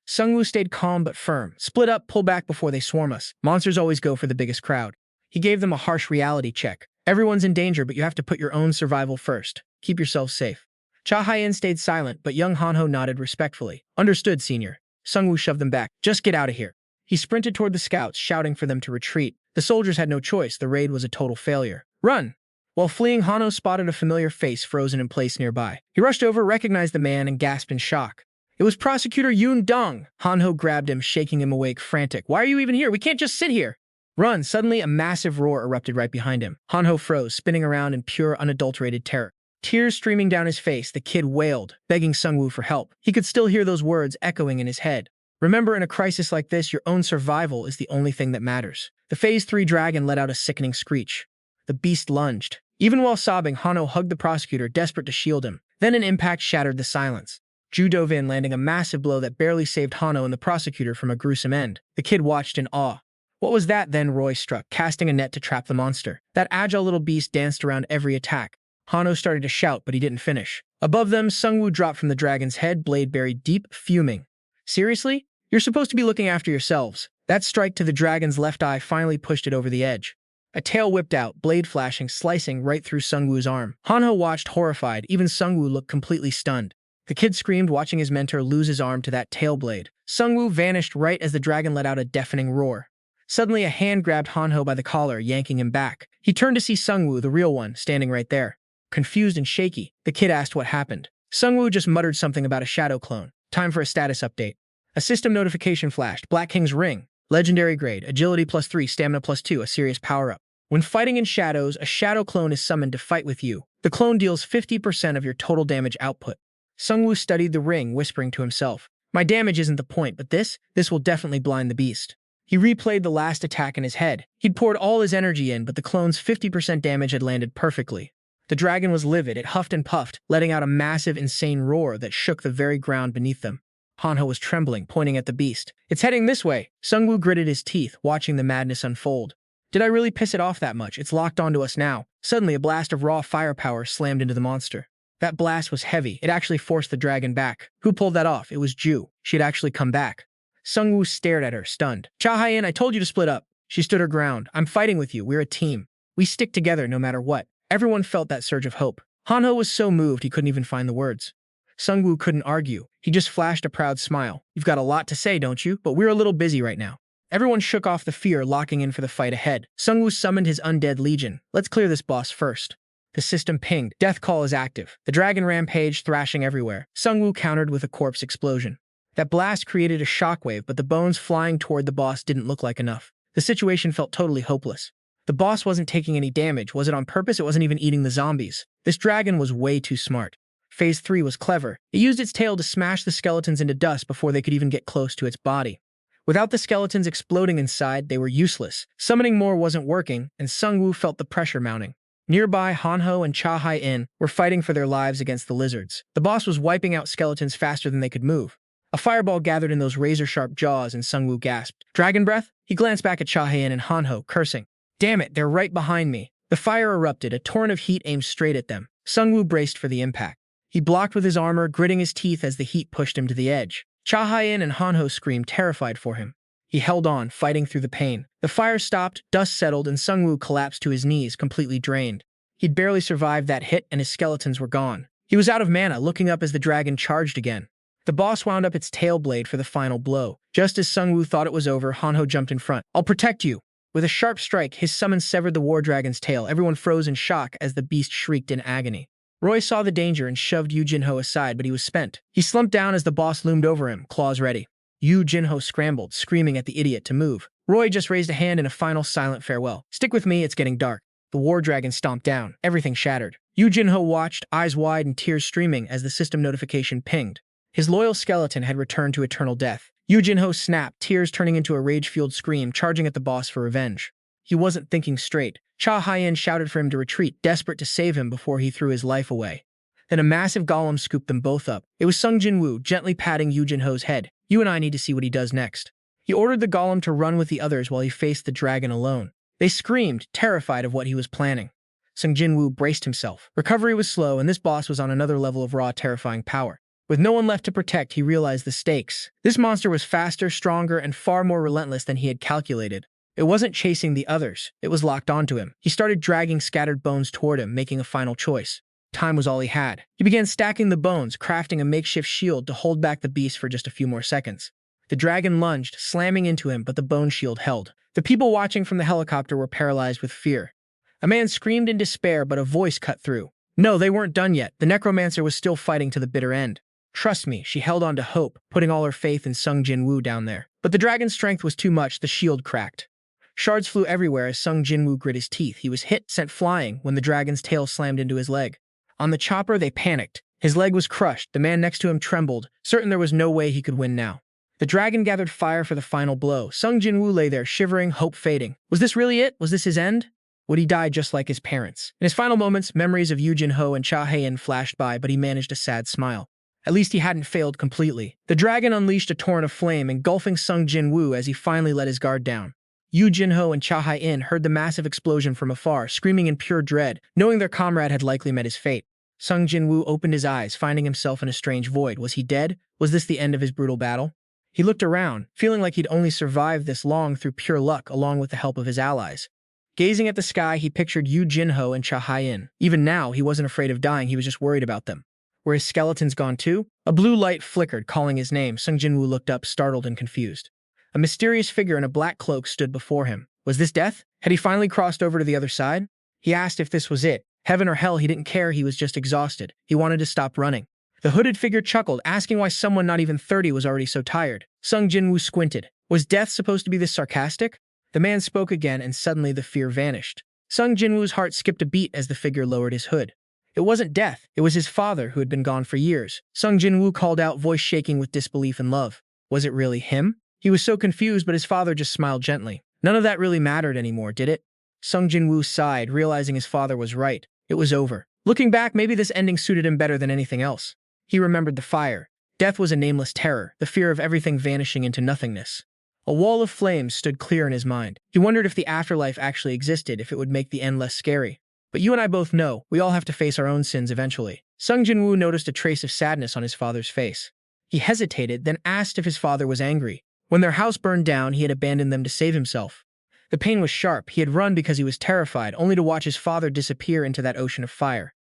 Sung-woo stayed calm but firm. Split up, pull back before they swarm us. Monsters always go for the biggest crowd. He gave them a harsh reality check. Everyone's in danger, but you have to put your own survival first. Keep yourselves safe. Cha Hae-in stayed silent, but young Hanho nodded respectfully. Understood, senior. Sung-woo shoved them back. Just get out of here. He sprinted toward the scouts, shouting for them to retreat. The soldiers had no choice. The raid was a total failure. Run! While fleeing, Hanho spotted a familiar face frozen in place nearby. He rushed over, recognized the man, and gasped in shock. It was Prosecutor Yoon Dong. Hanho grabbed him, shaking him awake, frantic. Why are you even here? We can't just sit here. Run! Suddenly, a massive roar erupted right behind him. Hanho froze, spinning around in pure, unadulterated terror. Tears streaming down his face, the kid wailed, begging Sung-woo for help. He could still hear those words echoing in his head. Remember, in a crisis like this, your own survival is the only thing that matters. The Phase 3 dragon let out a sickening screech. The beast lunged. Even while sobbing, Hanho hugged the prosecutor, desperate to shield him. Then an impact shattered the silence. Ju dove in, landing a massive blow that barely saved Hanho and the prosecutor from a gruesome end. The kid watched in awe. What was that then? Roy struck, casting a net to trap the monster. That agile little beast danced around every attack. Hanho started to shout, but he didn't finish. Above them, Sung-woo dropped from the dragon's head, blade buried deep, fuming. Seriously? You're supposed to be looking after yourselves. That strike to the dragon's left eye finally pushed it over the edge. A tail whipped out, blade flashing, slicing right through Sung-woo's arm. Hanho watched horrified, even Sung-woo looked completely stunned. The kid screamed, watching his mentor lose his arm to that tail blade. Sung-woo vanished right as the dragon let out a deafening roar. Suddenly, a hand grabbed Hanho by the collar, yanking him back. He turned to see Sung-woo, the real one, standing right there. Confused and shaky, the kid asked what happened. Sung-woo just muttered something about a shadow clone. Time for a status update. A system notification flashed. Black King's Ring. Legendary grade. Agility +3, stamina +2, a serious power-up. When fighting in shadows, a shadow clone is summoned to fight with you. The clone deals 50% of your total damage output. Sung-woo studied the ring, whispering to himself. My damage isn't the point, but this will definitely blind the beast. He replayed the last attack in his head. He'd poured all his energy in, but the clone's 50% damage had landed perfectly. The dragon was livid. It huffed and puffed, letting out a massive, insane roar that shook the very ground beneath them. Hanho was trembling, pointing at the beast. It's heading this way. Sung-woo gritted his teeth, watching the madness unfold. Did I really piss it off that much? It's locked onto us now. Suddenly, a blast of raw firepower slammed into the monster. That blast was heavy. It actually forced the dragon back. Who pulled that off? It was Ju. She had actually come back. Sung-woo stared at her, stunned. Cha Hyen, I told you to split up. She stood her ground. I'm fighting with you. We're a team. We stick together no matter what. Everyone felt that surge of hope. Hanho was so moved he couldn't even find the words. Sung-woo couldn't argue. He just flashed a proud smile. You've got a lot to say, don't you? But we're a little busy right now. Everyone shook off the fear, locking in for the fight ahead. Sung-woo summoned his Undead Legion. Let's clear this boss first. The system pinged. Death Call is active. The dragon rampaged, thrashing everywhere. Sung-woo countered with a corpse explosion. That blast created a shockwave, but the bones flying toward the boss didn't look like enough. The situation felt totally hopeless. The boss wasn't taking any damage. Was it on purpose? It wasn't even eating the zombies. This dragon was way too smart. Phase 3 was clever. It used its tail to smash the skeletons into dust before they could even get close to its body. Without the skeletons exploding inside, they were useless. Summoning more wasn't working, and Sung-woo felt the pressure mounting. Nearby, Hanho and Cha Hyen were fighting for their lives against the lizards. The boss was wiping out skeletons faster than they could move. A fireball gathered in those razor-sharp jaws, and Sung-woo gasped. Dragon breath? He glanced back at Cha Hyen and Hanho, cursing. Damn it, they're right behind me. The fire erupted, a torrent of heat aimed straight at them. Sung-woo braced for the impact. He blocked with his armor, gritting his teeth as the heat pushed him to the edge. Cha Hyen and Hanho screamed, terrified for him. He held on, fighting through the pain. The fire stopped, dust settled, and Sung-woo collapsed to his knees, completely drained. He'd barely survived that hit, and his skeletons were gone. He was out of mana, looking up as the dragon charged again. The boss wound up its tail blade for the final blow. Just as Sung-woo thought it was over, Hanho jumped in front. I'll protect you. With a sharp strike, his summon severed the war dragon's tail. Everyone froze in shock as the beast shrieked in agony. Roy saw the danger and shoved Yu Jin-ho aside, but he was spent. He slumped down as the boss loomed over him, claws ready. Yu Jin-ho scrambled, screaming at the idiot to move. Roy just raised a hand in a final silent farewell. Stick with me, it's getting dark. The war dragon stomped down. Everything shattered. Yu Jin-ho watched, eyes wide and tears streaming as the system notification pinged. His loyal skeleton had returned to eternal death. Yu Jin-ho snapped, tears turning into a rage-fueled scream, charging at the boss for revenge. He wasn't thinking straight. Cha Hyen shouted for him to retreat, desperate to save him before he threw his life away. Then a massive golem scooped them both up. It was Sung Jin-woo, gently patting Yu Jin-ho's head. You and I need to see what he does next. He ordered the golem to run with the others while he faced the dragon alone. They screamed, terrified of what he was planning. Sung Jin-woo braced himself. Recovery was slow, and this boss was on another level of raw, terrifying power. With no one left to protect, he realized the stakes. This monster was faster, stronger, and far more relentless than he had calculated. It wasn't chasing the others. It was locked onto him. He started dragging scattered bones toward him, making a final choice. Time was all he had. He began stacking the bones, crafting a makeshift shield to hold back the beast for just a few more seconds. The dragon lunged, slamming into him, but the bone shield held. The people watching from the helicopter were paralyzed with fear. A man screamed in despair, but a voice cut through. No, they weren't done yet. The Necromancer was still fighting to the bitter end. Trust me, she held on to hope, putting all her faith in Sung Jin-woo down there. But the dragon's strength was too much, the shield cracked. Shards flew everywhere as Sung Jin-woo grit his teeth. He was hit, sent flying, when the dragon's tail slammed into his leg. On the chopper, they panicked. His leg was crushed. The man next to him trembled, certain there was no way he could win now. The dragon gathered fire for the final blow. Sung Jin-woo lay there, shivering, hope fading. Was this really it? Was this his end? Would he die just like his parents? In his final moments, memories of Yu Jin-ho and Cha Hyen flashed by, but he managed a sad smile. At least he hadn't failed completely. The dragon unleashed a torrent of flame, engulfing Sung Jin-woo as he finally let his guard down. Yu Jinho and Cha Hai-in heard the massive explosion from afar, screaming in pure dread, knowing their comrade had likely met his fate. Sung Jin-woo opened his eyes, finding himself in a strange void. Was he dead? Was this the end of his brutal battle? He looked around, feeling like he'd only survived this long through pure luck along with the help of his allies. Gazing at the sky, he pictured Yu Jinho and Cha Hai-in. Even now, he wasn't afraid of dying, he was just worried about them. Were his skeletons gone too? A blue light flickered, calling his name. Sung Jin-woo looked up, startled and confused. A mysterious figure in a black cloak stood before him. Was this death? Had he finally crossed over to the other side? He asked if this was it. Heaven or hell, he didn't care, he was just exhausted. He wanted to stop running. The hooded figure chuckled, asking why someone not even 30 was already so tired. Sung Jin-woo squinted. Was death supposed to be this sarcastic? The man spoke again, and suddenly the fear vanished. Sung Jin-woo's heart skipped a beat as the figure lowered his hood. It wasn't death, it was his father who had been gone for years. Sung Jin-woo called out, voice shaking with disbelief and love. Was it really him? He was so confused, but his father just smiled gently. None of that really mattered anymore, did it? Sung Jin-woo sighed, realizing his father was right. It was over. Looking back, maybe this ending suited him better than anything else. He remembered the fire. Death was a nameless terror, the fear of everything vanishing into nothingness. A wall of flames stood clear in his mind. He wondered if the afterlife actually existed, if it would make the end less scary. But you and I both know, we all have to face our own sins eventually. Sung Jin-woo noticed a trace of sadness on his father's face. He hesitated, then asked if his father was angry. When their house burned down, he had abandoned them to save himself. The pain was sharp. He had run because he was terrified, only to watch his father disappear into that ocean of fire.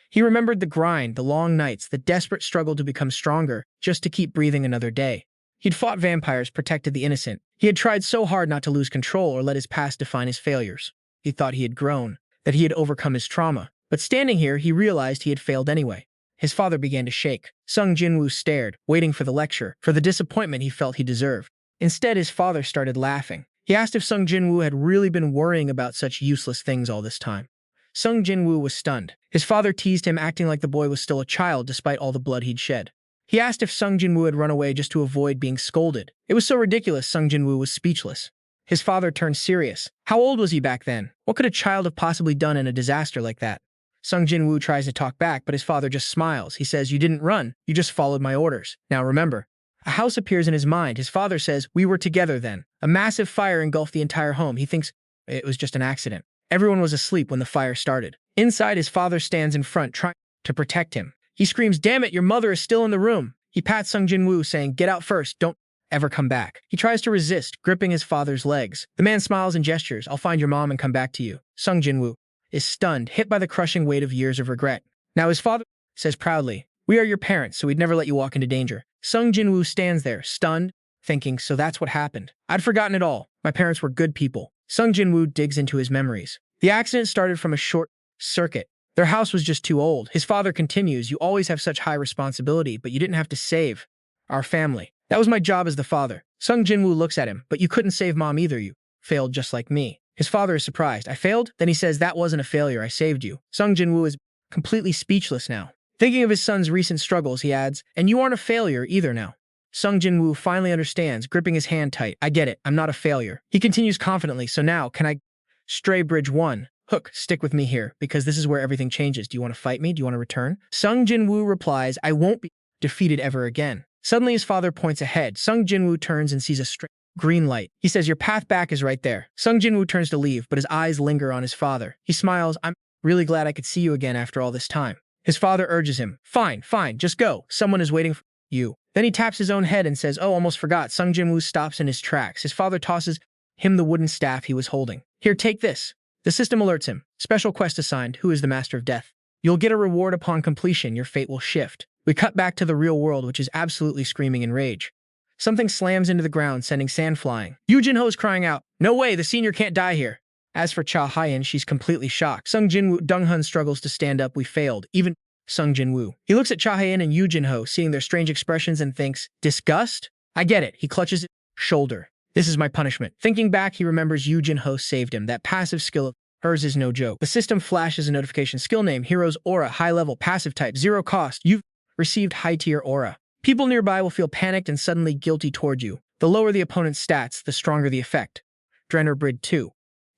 He remembered the grind, the long nights, the desperate struggle to become stronger, just to keep breathing another day. He'd fought vampires, protected the innocent. He had tried so hard not to lose control or let his past define his failures. He thought he had grown, that he had overcome his trauma. But standing here, he realized he had failed anyway. His father began to shake. Sung Jin-woo stared, waiting for the lecture, for the disappointment he felt he deserved. Instead, his father started laughing. He asked if Sung Jin-woo had really been worrying about such useless things all this time. Sung Jin-woo was stunned. His father teased him, acting like the boy was still a child despite all the blood he'd shed. He asked if Sung Jin-woo had run away just to avoid being scolded. It was so ridiculous, Sung Jin-woo was speechless. His father turned serious. How old was he back then? What could a child have possibly done in a disaster like that? Sung Jin-woo tries to talk back, but his father just smiles. He says, you didn't run, you just followed my orders. Now remember. A house appears in his mind. His father says, we were together then. A massive fire engulfed the entire home. He thinks it was just an accident. Everyone was asleep when the fire started. Inside, his father stands in front, trying to protect him. He screams, damn it, your mother is still in the room. He pats Sung Jin-woo, saying, get out first, don't ever come back. He tries to resist, gripping his father's legs. The man smiles and gestures, I'll find your mom and come back to you. Sung Jin-woo is stunned, hit by the crushing weight of years of regret. Now his father says proudly, we are your parents, so we'd never let you walk into danger. Sung Jin-woo stands there, stunned, thinking, so that's what happened. I'd forgotten it all. My parents were good people. Sung Jin-woo digs into his memories. The accident started from a short circuit. Their house was just too old. His father continues, you always have such high responsibility, but you didn't have to save our family. That was my job as the father. Sung Jin-woo looks at him, but you couldn't save mom either, you failed just like me. His father is surprised. I failed? Then he says, that wasn't a failure, I saved you. Sung Jin-woo is completely speechless now. Thinking of his son's recent struggles, he adds, and you aren't a failure either now. Sung Jin-woo finally understands, gripping his hand tight. I get it, I'm not a failure. He continues confidently, so now, can I stray bridge 1? Hook, stick with me here, because this is where everything changes. Do you want to fight me? Do you want to return? Sung Jin-woo replies, I won't be defeated ever again. Suddenly his father points ahead. Sung Jin-woo turns and sees a green light. He says, your path back is right there. Sung Jin-woo turns to leave, but his eyes linger on his father. He smiles, I'm really glad I could see you again after all this time. His father urges him, fine, just go. Someone is waiting for you. Then he taps his own head and says, oh, almost forgot. Sung Jin-woo stops in his tracks. His father tosses him the wooden staff he was holding. Here, take this. The system alerts him. Special quest assigned. Who is the master of death? You'll get a reward upon completion. Your fate will shift. We cut back to the real world, which is absolutely screaming in rage. Something slams into the ground, sending sand flying. Yu Jinho is crying out, no way, the senior can't die here. As for Cha Hai-in, she's completely shocked. Sung Jin-woo, Dong-hun struggles to stand up. We failed. Even Sung Jin-woo. He looks at Cha Hai-in and Yu Jinho, seeing their strange expressions and thinks, disgust? I get it. He clutches his shoulder. This is my punishment. Thinking back, he remembers Yu Jinho saved him. That passive skill of hers is no joke. The system flashes a notification. Skill name, Hero's Aura, high level, passive type, 0 cost. You've received high tier aura. People nearby will feel panicked and suddenly guilty toward you. The lower the opponent's stats, the stronger the effect. Drenner Brid 2.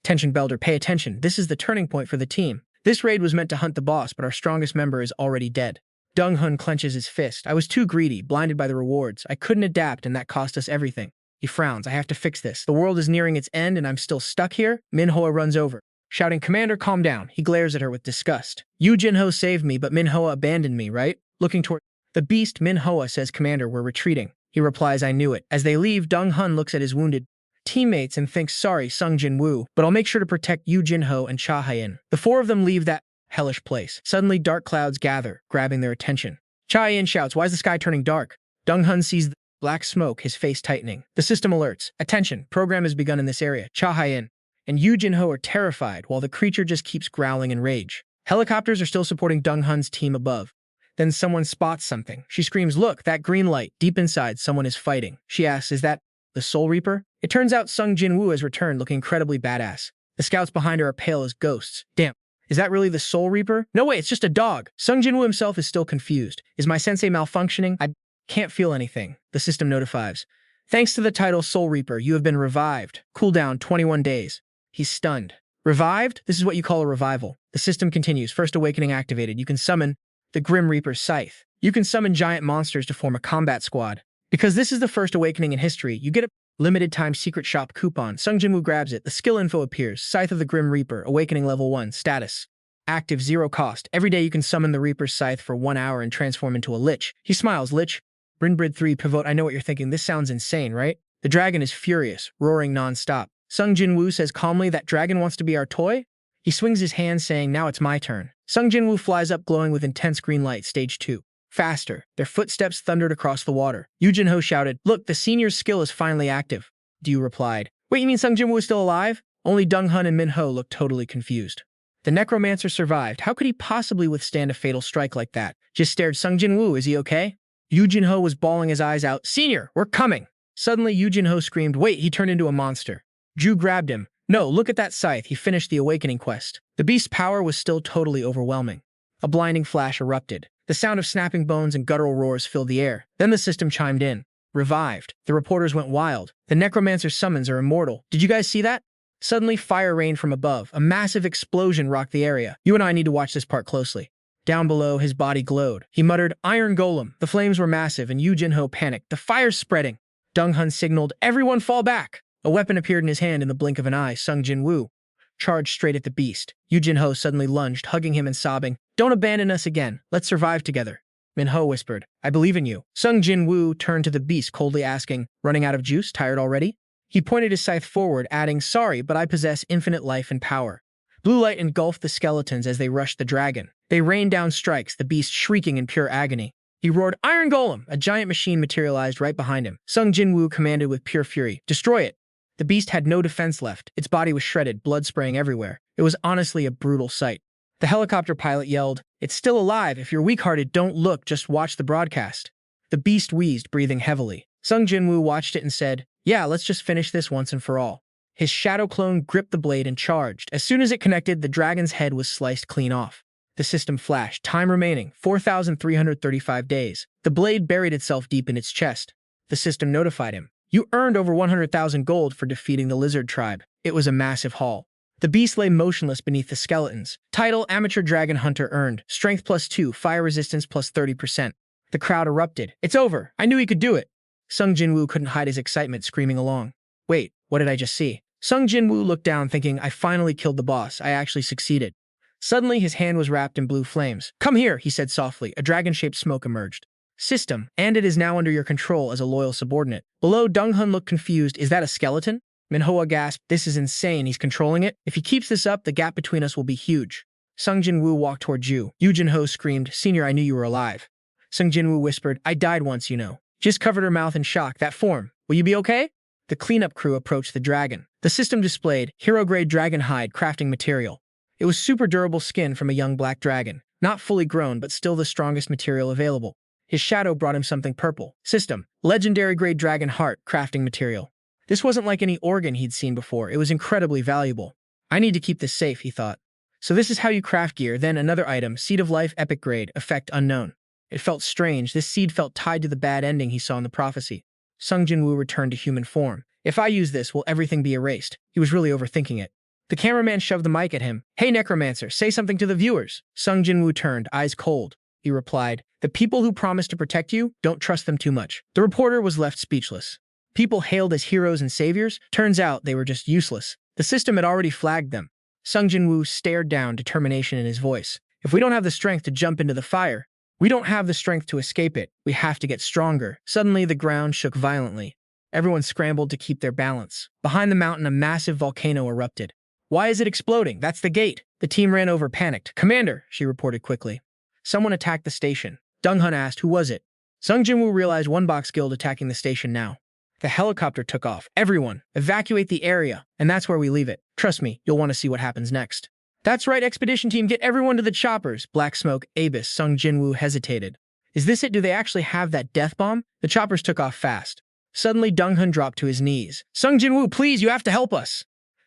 Tension Belder, pay attention. This is the turning point for the team. This raid was meant to hunt the boss, but our strongest member is already dead. Dong-hun clenches his fist. I was too greedy, blinded by the rewards. I couldn't adapt, and that cost us everything. He frowns. I have to fix this. The world is nearing its end and I'm still stuck here. Manhwa runs over, shouting, Commander, calm down. He glares at her with disgust. You Jin-Ho saved me, but Manhwa abandoned me, right? Looking toward the beast, Manhwa says, Commander, we're retreating. He replies, I knew it. As they leave, Dong-hun looks at his wounded teammates and thinks, sorry, Sung Jin-Woo, but I'll make sure to protect you Jin-Ho and Cha Hae-in. The four of them leave that hellish place. Suddenly, dark clouds gather, grabbing their attention. Cha Hae-in shouts, why is the sky turning dark? Dong-hun sees the black smoke, his face tightening. The system alerts. Attention, program has begun in this area. Cha Hae-in and Yu Jin-Ho are terrified while the creature just keeps growling in rage. Helicopters are still supporting Dong-hun's team above. Then someone spots something. She screams, look, that green light. Deep inside, someone is fighting. She asks, is that the Soul Reaper? It turns out Sung Jin-Woo has returned looking incredibly badass. The scouts behind her are pale as ghosts. Damn, is that really the Soul Reaper? No way, it's just a dog. Sung Jin-Woo himself is still confused. Is my sensei malfunctioning? I can't feel anything. The system notifies. Thanks to the title Soul Reaper, you have been revived. Cooldown 21 days. He's stunned. Revived? This is what you call a revival. The system continues. First awakening activated. You can summon the Grim Reaper's Scythe. You can summon giant monsters to form a combat squad. Because this is the first awakening in history, you get a limited time secret shop coupon. Sung Jin-Woo grabs it. The skill info appears. Scythe of the Grim Reaper. Awakening level 1. Status. Active, 0 cost. Every day you can summon the Reaper's Scythe for 1 hour and transform into a Lich. He smiles. Lich. Brinbrid 3 pivot. I know what you're thinking. This sounds insane, right? The dragon is furious, roaring non-stop. Sung Jin-Woo says calmly, that dragon wants to be our toy? He swings his hand saying, now it's my turn. Sung Jin-Woo flies up glowing with intense green light. Stage 2. Faster. Their footsteps thundered across the water. Yu Jin-Ho shouted, look, the senior's skill is finally active. Yu replied, wait, you mean Sung Jin-Woo is still alive? Only Dong-hun and Min-Ho looked totally confused. The Necromancer survived. How could he possibly withstand a fatal strike like that? Just stared. Sung Jin-Woo, is he okay? Yu Jin-Ho was bawling his eyes out. Senior, we're coming. Suddenly, Yu Jin-Ho screamed, wait, he turned into a monster. Ju grabbed him. No, look at that scythe. He finished the awakening quest. The beast's power was still totally overwhelming. A blinding flash erupted. The sound of snapping bones and guttural roars filled the air. Then the system chimed in. Revived. The reporters went wild. The Necromancer's summons are immortal. Did you guys see that? Suddenly, fire rained from above. A massive explosion rocked the area. You and I need to watch this part closely. Down below, his body glowed. He muttered, Iron Golem. The flames were massive, and Yu Jin-Ho panicked. The fire's spreading. Dong-hun signaled, everyone fall back. A weapon appeared in his hand in the blink of an eye. Sung Jin-Woo charged straight at the beast. Yu Jin-Ho suddenly lunged, hugging him and sobbing, don't abandon us again. Let's survive together. Min-Ho whispered, I believe in you. Sung Jin-Woo turned to the beast, coldly asking, running out of juice? Tired already? He pointed his scythe forward, adding, sorry, but I possess infinite life and power. Blue light engulfed the skeletons as they rushed the dragon. They rained down strikes, the beast shrieking in pure agony. He roared, Iron Golem! A giant machine materialized right behind him. Sung Jin-Woo commanded with pure fury, destroy it. The beast had no defense left. Its body was shredded, blood spraying everywhere. It was honestly a brutal sight. The helicopter pilot yelled, it's still alive. If you're weak-hearted, don't look, just watch the broadcast. The beast wheezed, breathing heavily. Sung Jin-Woo watched it and said, yeah, let's just finish this once and for all. His shadow clone gripped the blade and charged. As soon as it connected, the dragon's head was sliced clean off. The system flashed. Time remaining, 4,335 days. The blade buried itself deep in its chest. The system notified him. You earned over 100,000 gold for defeating the lizard tribe. It was a massive haul. The beast lay motionless beneath the skeletons. Title, Amateur Dragon Hunter earned. Strength +2, fire resistance +30%. The crowd erupted. It's over. I knew he could do it. Sung Jin-Woo couldn't hide his excitement, screaming along. Wait, what did I just see? Sung Jin-Woo looked down, thinking, I finally killed the boss. I actually succeeded. Suddenly, his hand was wrapped in blue flames. Come here, he said softly. A dragon-shaped smoke emerged. System, and it is now under your control as a loyal subordinate. Below, Dong-hun looked confused. Is that a skeleton? Min-Ho gasped. This is insane. He's controlling it. If he keeps this up, the gap between us will be huge. Sung Jin-Woo walked toward Yu. Yu Jin-Ho screamed, Senior, I knew you were alive. Sung Jin-Woo whispered, I died once, you know. Just covered her mouth in shock. That form. Will you be okay? The cleanup crew approached the dragon. The system displayed hero-grade dragon hide crafting material. It was super durable skin from a young black dragon. Not fully grown, but still the strongest material available. His shadow brought him something purple. System, legendary-grade dragon heart crafting material. This wasn't like any organ he'd seen before. It was incredibly valuable. I need to keep this safe, he thought. So this is how you craft gear. Then another item, Seed of Life epic grade, effect unknown. It felt strange. This seed felt tied to the bad ending he saw in the prophecy. Sung Jin-Woo returned to human form. If I use this, will everything be erased? He was really overthinking it. The cameraman shoved the mic at him. Hey, Necromancer, say something to the viewers. Sung Jin-Woo turned, eyes cold. He replied, the people who promise to protect you, don't trust them too much. The reporter was left speechless. People hailed as heroes and saviors, turns out they were just useless. The system had already flagged them. Sung Jin-Woo stared down, determination in his voice. If we don't have the strength to jump into the fire, we don't have the strength to escape it. We have to get stronger. Suddenly, the ground shook violently. Everyone scrambled to keep their balance. Behind the mountain, a massive volcano erupted. Why is it exploding? That's the gate. The team ran over, panicked. Commander, she reported quickly. Someone attacked the station. Dong-hun asked, who was it? Sung Jin-Woo realized one box guild attacking the station now. The helicopter took off. Everyone, evacuate the area. And that's where we leave it. Trust me, you'll want to see what happens next. That's right, expedition team, get everyone to the choppers. Black Smoke, Abyss, Sung Jin-Woo hesitated. Is this it? Do they actually have that death bomb? The choppers took off fast. Suddenly, Dong-hun dropped to his knees. Sung Jin-Woo, please, you have to help us.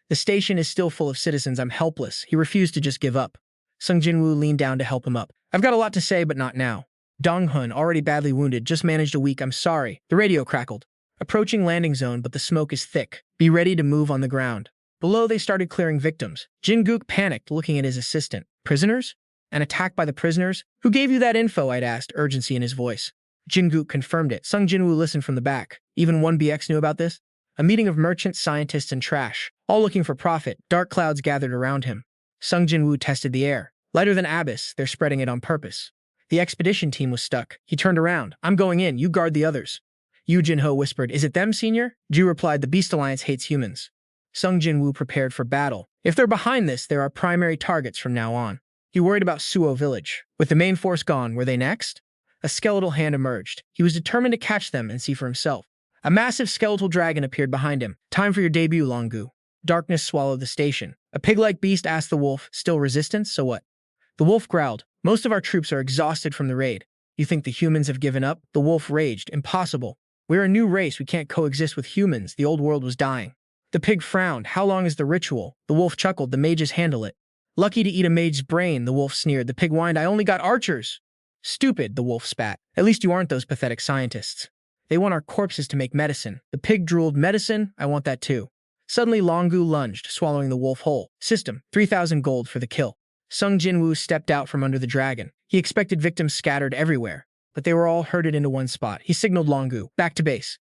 The station is still full of citizens. I'm helpless. He refused to just give up. Sung Jin-Woo leaned down to help him up. I've got a lot to say, but not now. Dong-hun, already badly wounded, just managed a week. I'm sorry. The radio crackled. Approaching landing zone, but the smoke is thick. Be ready to move on the ground. Below, they started clearing victims. Jin-Gook panicked, looking at his assistant. Prisoners? An attack by the prisoners? Who gave you that info? I'd asked, urgency in his voice. Jin-Gook confirmed it. Sung Jin-Woo listened from the back. Even 1BX knew about this? A meeting of merchants, scientists, and trash. All looking for profit. Dark clouds gathered around him. Sung Jin-Woo tested the air. Lighter than Abyss, they're spreading it on purpose. The expedition team was stuck. He turned around. I'm going in. You guard the others. Yu Jin-ho whispered, is it them, senior? Ju replied, the Beast Alliance hates humans. Sung Jin-Woo prepared for battle. If they're behind this, they're our primary targets from now on. He worried about Suo Village. With the main force gone, were they next? A skeletal hand emerged. He was determined to catch them and see for himself. A massive skeletal dragon appeared behind him. Time for your debut, Longu. Darkness swallowed the station. A pig-like beast asked the wolf, still resistance, so what? The wolf growled, most of our troops are exhausted from the raid. You think the humans have given up? The wolf raged, impossible. We're a new race, we can't coexist with humans, the old world was dying. The pig frowned, how long is the ritual? The wolf chuckled, the mages handle it. Lucky to eat a mage's brain, the wolf sneered. The pig whined, I only got archers. Stupid, the wolf spat. At least you aren't those pathetic scientists. They want our corpses to make medicine. The pig drooled, medicine? I want that too. Suddenly Longu lunged, swallowing the wolf whole. System, 3,000 gold for the kill. Sung Jin-Woo stepped out from under the dragon. He expected victims scattered everywhere, but they were all herded into one spot. He signaled Longu, back to base.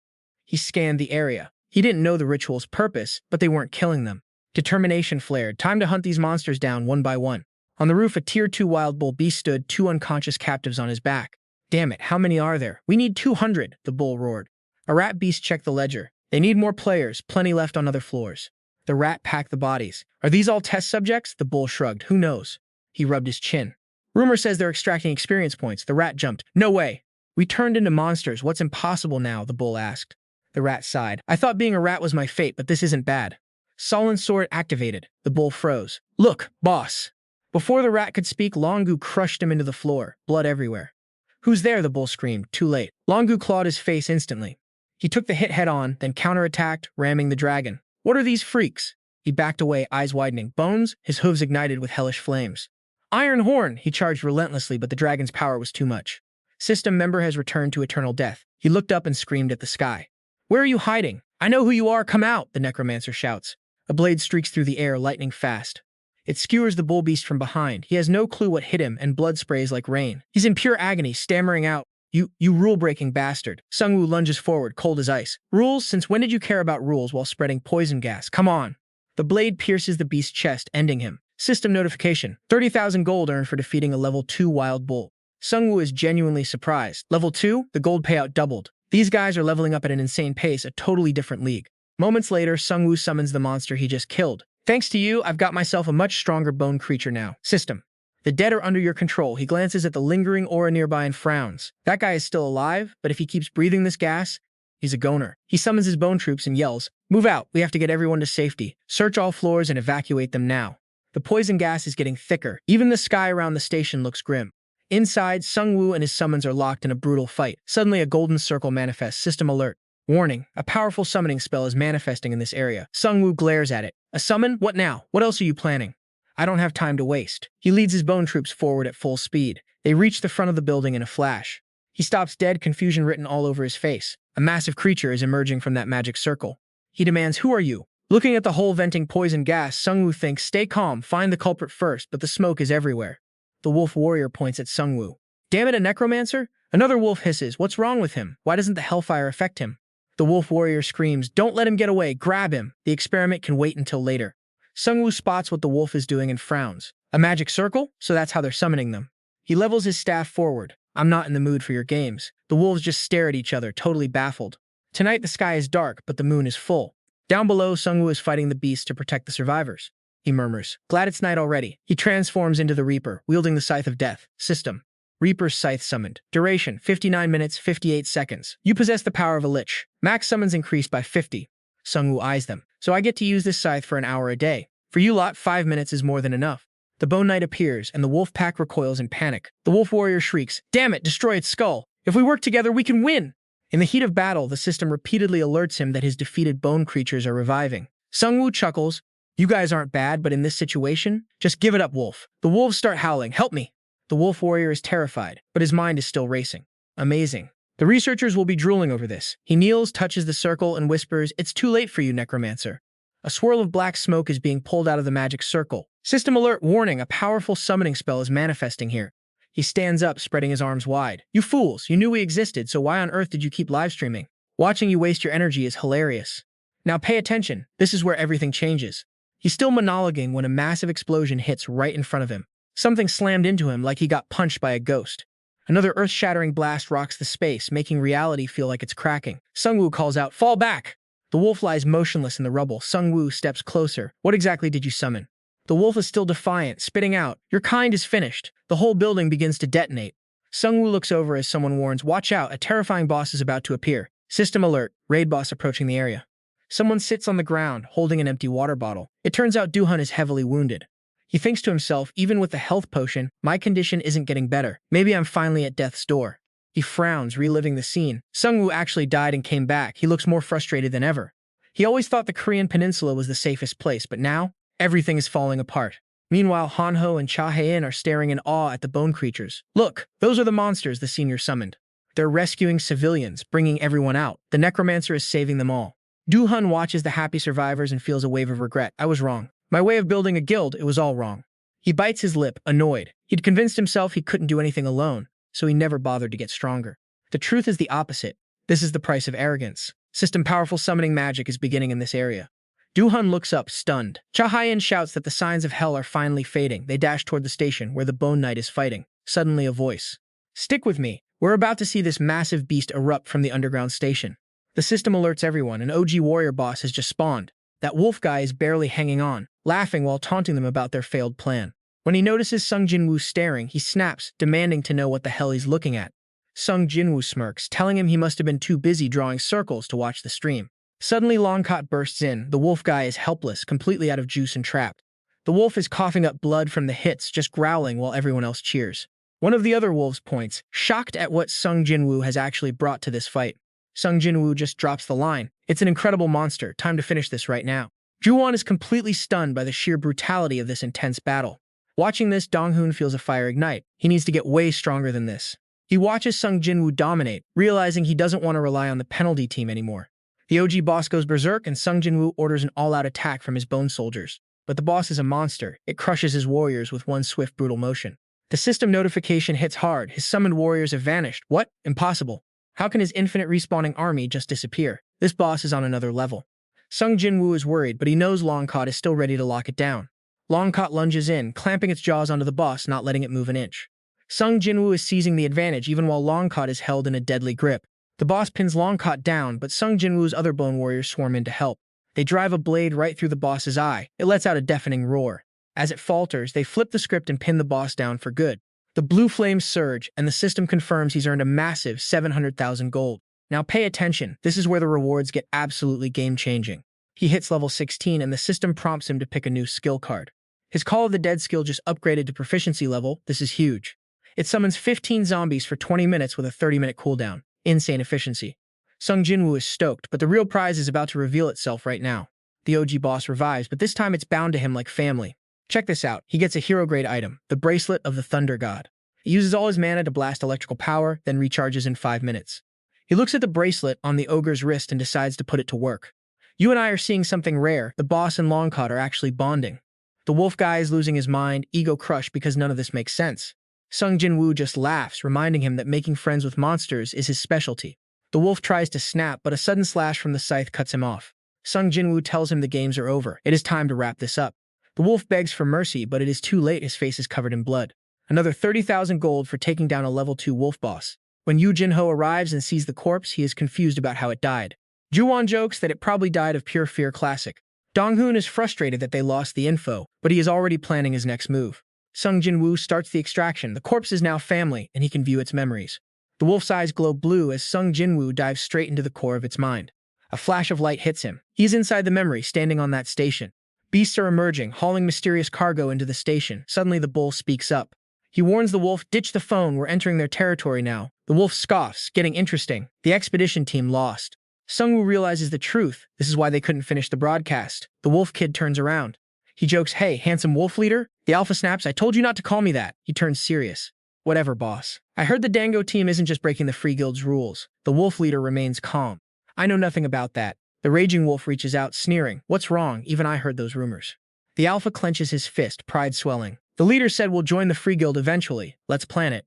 He scanned the area. He didn't know the ritual's purpose, but they weren't killing them. Determination flared. Time to hunt these monsters down one by one. On the roof, a Tier 2 wild bull beast stood, 2 unconscious captives on his back. Damn it, how many are there? We need 200, the bull roared. A rat beast checked the ledger. They need more players, plenty left on other floors. The rat packed the bodies. Are these all test subjects? The bull shrugged. Who knows? He rubbed his chin. Rumor says they're extracting experience points. The rat jumped. No way. We turned into monsters. What's impossible now? The bull asked. The rat sighed. I thought being a rat was my fate, but this isn't bad. Sullen sword activated. The bull froze. Look, boss. Before the rat could speak, Longu crushed him into the floor. Blood everywhere. Who's there? The bull screamed. Too late. Longu clawed his face instantly. He took the hit head-on, then counterattacked, ramming the dragon. What are these freaks? He backed away, eyes widening. Bones? His hooves ignited with hellish flames. Iron Horn! He charged relentlessly, but the dragon's power was too much. System member has returned to eternal death. He looked up and screamed at the sky. Where are you hiding? I know who you are. Come out, the Necromancer shouts. A blade streaks through the air, lightning fast. It skewers the bull beast from behind. He has no clue what hit him, and blood sprays like rain. He's in pure agony, stammering out. You rule-breaking bastard. Sung-Woo lunges forward, cold as ice. Rules? Since when did you care about rules while spreading poison gas? Come on. The blade pierces the beast's chest, ending him. System notification. 30,000 gold earned for defeating a level 2 wild bull. Sung-Woo is genuinely surprised. Level 2? The gold payout doubled. These guys are leveling up at an insane pace, a totally different league. Moments later, Sung-Woo summons the monster he just killed. Thanks to you, I've got myself a much stronger bone creature now. System. The dead are under your control. He glances at the lingering aura nearby and frowns. That guy is still alive, but if he keeps breathing this gas, he's a goner. He summons his bone troops and yells, move out, we have to get everyone to safety. Search all floors and evacuate them now. The poison gas is getting thicker. Even the sky around the station looks grim. Inside, Sung-Woo and his summons are locked in a brutal fight. Suddenly, a golden circle manifests. System alert. Warning, a powerful summoning spell is manifesting in this area. Sung-Woo glares at it. A summon? What now? What else are you planning? I don't have time to waste. He leads his bone troops forward at full speed. They reach the front of the building in a flash. He stops dead, confusion written all over his face. A massive creature is emerging from that magic circle. He demands, who are you? Looking at the hole venting poison gas, Sung-Woo thinks, stay calm, find the culprit first, but the smoke is everywhere. The wolf warrior points at Sung-Woo. Damn it, a necromancer? Another wolf hisses, what's wrong with him? Why doesn't the hellfire affect him? The wolf warrior screams, "Don't let him get away, grab him. The experiment can wait until later." Sung-woo spots what the wolf is doing and frowns. A magic circle? So that's how they're summoning them. He levels his staff forward. "I'm not in the mood for your games." The wolves just stare at each other, totally baffled. Tonight the sky is dark, but the moon is full. Down below, Sung-woo is fighting the beast to protect the survivors. He murmurs, "Glad it's night already." He transforms into the Reaper, wielding the Scythe of Death. System: Reaper's Scythe summoned. Duration: 59 minutes, 58 seconds. You possess the power of a lich. Max summons increased by 50. Sung-woo eyes them. "So I get to use this scythe for an hour a day. For you lot, 5 minutes is more than enough." The Bone Knight appears, and the wolf pack recoils in panic. The wolf warrior shrieks, "Damn it, destroy its skull! If we work together, we can win!" In the heat of battle, the system repeatedly alerts him that his defeated bone creatures are reviving. Sung-woo chuckles, "You guys aren't bad, but in this situation, just give it up, wolf." The wolves start howling, "Help me!" The wolf warrior is terrified, but his mind is still racing. Amazing. The researchers will be drooling over this. He kneels, touches the circle, and whispers, "It's too late for you, Necromancer." A swirl of black smoke is being pulled out of the magic circle. System alert, warning, a powerful summoning spell is manifesting here. He stands up, spreading his arms wide. "You fools, you knew we existed, so why on earth did you keep live streaming? Watching you waste your energy is hilarious. Now pay attention, this is where everything changes." He's still monologuing when a massive explosion hits right in front of him. Something slammed into him like he got punched by a ghost. Another earth-shattering blast rocks the space, making reality feel like it's cracking. Sung-woo calls out, "Fall back!" The wolf lies motionless in the rubble. Sung-woo steps closer. "What exactly did you summon?" The wolf is still defiant, spitting out, "Your kind is finished." The whole building begins to detonate. Sung-woo looks over as someone warns, "Watch out, a terrifying boss is about to appear." System alert, raid boss approaching the area. Someone sits on the ground, holding an empty water bottle. It turns out Do-hun is heavily wounded. He thinks to himself, "Even with the health potion, my condition isn't getting better. Maybe I'm finally at death's door." He frowns, reliving the scene. Sung-woo actually died and came back. He looks more frustrated than ever. He always thought the Korean peninsula was the safest place, but now, everything is falling apart. Meanwhile, Han-ho and Cha-hae-in are staring in awe at the bone creatures. "Look, those are the monsters the senior summoned. They're rescuing civilians, bringing everyone out. The Necromancer is saving them all." Do-hun watches the happy survivors and feels a wave of regret. "I was wrong. My way of building a guild, it was all wrong." He bites his lip, annoyed. He'd convinced himself he couldn't do anything alone, so he never bothered to get stronger. The truth is the opposite. This is the price of arrogance. System powerful summoning magic is beginning in this area. Do-hun looks up, stunned. Cha-hae-in shouts that the signs of hell are finally fading. They dash toward the station, where the Bone Knight is fighting. Suddenly a voice. "Stick with me. We're about to see this massive beast erupt from the underground station." The system alerts everyone. An OG warrior boss has just spawned. That wolf guy is barely hanging on, laughing while taunting them about their failed plan. When he notices Sung Jin-woo staring, he snaps, demanding to know what the hell he's looking at. Sung Jin-woo smirks, telling him he must have been too busy drawing circles to watch the stream. Suddenly, Longcott bursts in. The wolf guy is helpless, completely out of juice and trapped. The wolf is coughing up blood from the hits, just growling while everyone else cheers. One of the other wolves points, shocked at what Sung Jin-woo has actually brought to this fight. Sung Jin-woo just drops the line. "It's an incredible monster. Time to finish this right now." Ju-won is completely stunned by the sheer brutality of this intense battle. Watching this, Dong-hoon feels a fire ignite. He needs to get way stronger than this. He watches Sung Jin-woo dominate, realizing he doesn't want to rely on the penalty team anymore. The OG boss goes berserk, and Sung Jin-woo orders an all-out attack from his bone soldiers. But the boss is a monster. It crushes his warriors with one swift, brutal motion. The system notification hits hard. His summoned warriors have vanished. What? Impossible. How can his infinite respawning army just disappear? This boss is on another level. Sung Jin-woo is worried, but he knows Longcott is still ready to lock it down. Longcott lunges in, clamping its jaws onto the boss, not letting it move an inch. Sung Jin-woo is seizing the advantage even while Longcott is held in a deadly grip. The boss pins Longcott down, but Sung Jin-woo's other bone warriors swarm in to help. They drive a blade right through the boss's eye. It lets out a deafening roar. As it falters, they flip the script and pin the boss down for good. The blue flames surge, and the system confirms he's earned a massive 700,000 gold. Now pay attention, this is where the rewards get absolutely game-changing. He hits level 16, and the system prompts him to pick a new skill card. His Call of the Dead skill just upgraded to proficiency level. This is huge. It summons 15 zombies for 20 minutes with a 30-minute cooldown. Insane efficiency. Sung Jin-woo is stoked, but the real prize is about to reveal itself right now. The OG boss revives, but this time it's bound to him like family. Check this out. He gets a hero-grade item, the Bracelet of the Thunder God. He uses all his mana to blast electrical power, then recharges in 5 minutes. He looks at the bracelet on the ogre's wrist and decides to put it to work. "You and I are seeing something rare. The boss and Longcott are actually bonding." The wolf guy is losing his mind, ego crushed because none of this makes sense. Sung Jin-woo just laughs, reminding him that making friends with monsters is his specialty. The wolf tries to snap, but a sudden slash from the scythe cuts him off. Sung Jin-Woo tells him the games are over. It is time to wrap this up. The wolf begs for mercy, but it is too late. His face is covered in blood. Another 30,000 gold for taking down a level 2 wolf boss. When Yu Jin-ho arrives and sees the corpse, he is confused about how it died. Ju-won jokes that it probably died of pure fear. Classic. Dong-hoon is frustrated that they lost the info, but he is already planning his next move. Sung Jin-Woo starts the extraction. The corpse is now family, and he can view its memories. The wolf's eyes glow blue as Sung Jin-Woo dives straight into the core of its mind. A flash of light hits him. He is inside the memory, standing on that station. Beasts are emerging, hauling mysterious cargo into the station. Suddenly the bull speaks up. He warns the wolf, ditch the phone, we're entering their territory now. The wolf scoffs, getting interesting. The expedition team lost. Sung-woo realizes the truth. This is why they couldn't finish the broadcast. The wolf kid turns around. He jokes, hey, handsome wolf leader? The alpha snaps, I told you not to call me that. He turns serious. Whatever, boss. I heard the Dango team isn't just breaking the Free Guild's rules. The wolf leader remains calm. I know nothing about that. The raging wolf reaches out, sneering. What's wrong? Even I heard those rumors. The alpha clenches his fist, pride swelling. The leader said we'll join the Free Guild eventually. Let's plan it.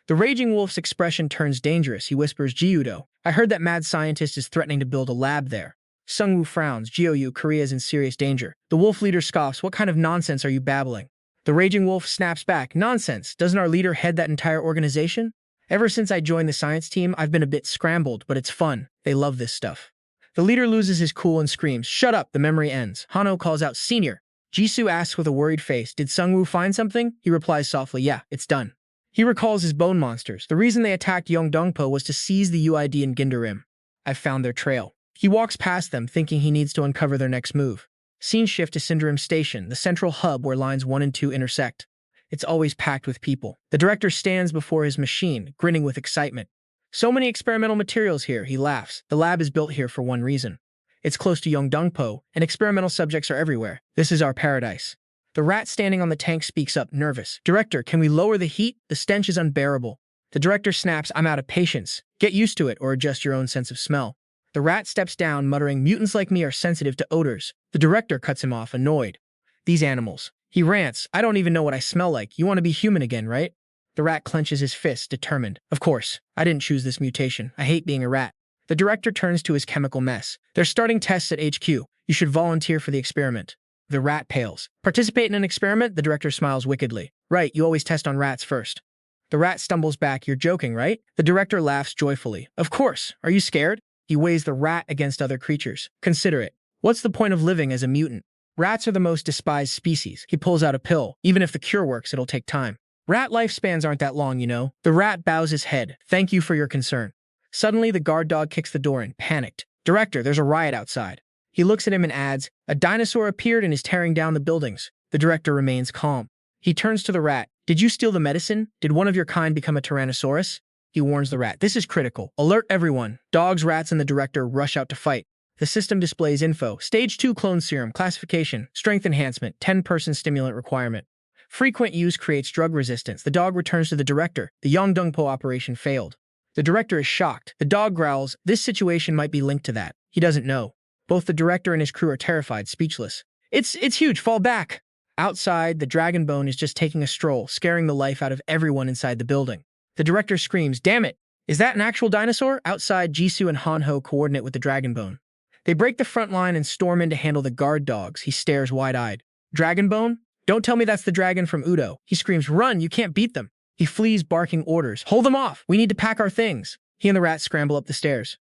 The raging wolf's expression turns dangerous. He whispers, Gyudo, I heard that mad scientist is threatening to build a lab there. Sung-woo frowns. Gyou, Korea is in serious danger. The wolf leader scoffs. What kind of nonsense are you babbling? The raging wolf snaps back. Nonsense. Doesn't our leader head that entire organization? Ever since I joined the science team, I've been a bit scrambled, but it's fun. They love this stuff. The leader loses his cool and screams, shut up, the memory ends. Hano calls out, Senior. Jisoo asks with a worried face, did Sung-woo find something? He replies softly, yeah, it's done. He recalls his bone monsters. The reason they attacked Yeongdongpo was to seize the UID in Ginderim. I've found their trail. He walks past them, thinking he needs to uncover their next move. Scene shift to Sindarim Station, the central hub where lines 1 and 2 intersect. It's always packed with people. The director stands before his machine, grinning with excitement. So many experimental materials here, he laughs. The lab is built here for one reason. It's close to Yeongdongpo, and experimental subjects are everywhere. This is our paradise. The rat standing on the tank speaks up, nervous. Director, can we lower the heat? The stench is unbearable. The director snaps, I'm out of patience. Get used to it or adjust your own sense of smell. The rat steps down, muttering, mutants like me are sensitive to odors. The director cuts him off, annoyed. These animals. He rants, I don't even know what I smell like. You want to be human again, right? The rat clenches his fist, determined. Of course. I didn't choose this mutation. I hate being a rat. The director turns to his chemical mess. They're starting tests at HQ. You should volunteer for the experiment. The rat pales. Participate in an experiment? The director smiles wickedly. Right, you always test on rats first. The rat stumbles back. You're joking, right? The director laughs joyfully. Of course. Are you scared? He weighs the rat against other creatures. Consider it. What's the point of living as a mutant? Rats are the most despised species. He pulls out a pill. Even if the cure works, it'll take time. Rat lifespans aren't that long, you know. The rat bows his head. Thank you for your concern. Suddenly, the guard dog kicks the door in, panicked. Director, there's a riot outside. He looks at him and adds, a dinosaur appeared and is tearing down the buildings. The director remains calm. He turns to the rat. Did you steal the medicine? Did one of your kind become a Tyrannosaurus? He warns the rat. This is critical. Alert everyone. Dogs, rats, and the director rush out to fight. The system displays info. Stage 2 clone serum. Classification. Strength enhancement. 10-person stimulant requirement. Frequent use creates drug resistance. The dog returns to the director. The Yeongdongpo operation failed. The director is shocked. The dog growls. This situation might be linked to that. He doesn't know. Both the director and his crew are terrified, speechless. It's huge. Fall back. Outside, the Dragonbone is just taking a stroll, scaring the life out of everyone inside the building. The director screams, damn it! Is that an actual dinosaur? Outside, Jisoo and Hanho coordinate with the Dragonbone. They break the front line and storm in to handle the guard dogs. He stares wide-eyed. Dragonbone? Don't tell me that's the dragon from Udo. He screams, run, you can't beat them. He flees, barking orders. Hold them off. We need to pack our things. He and the rat scramble up the stairs.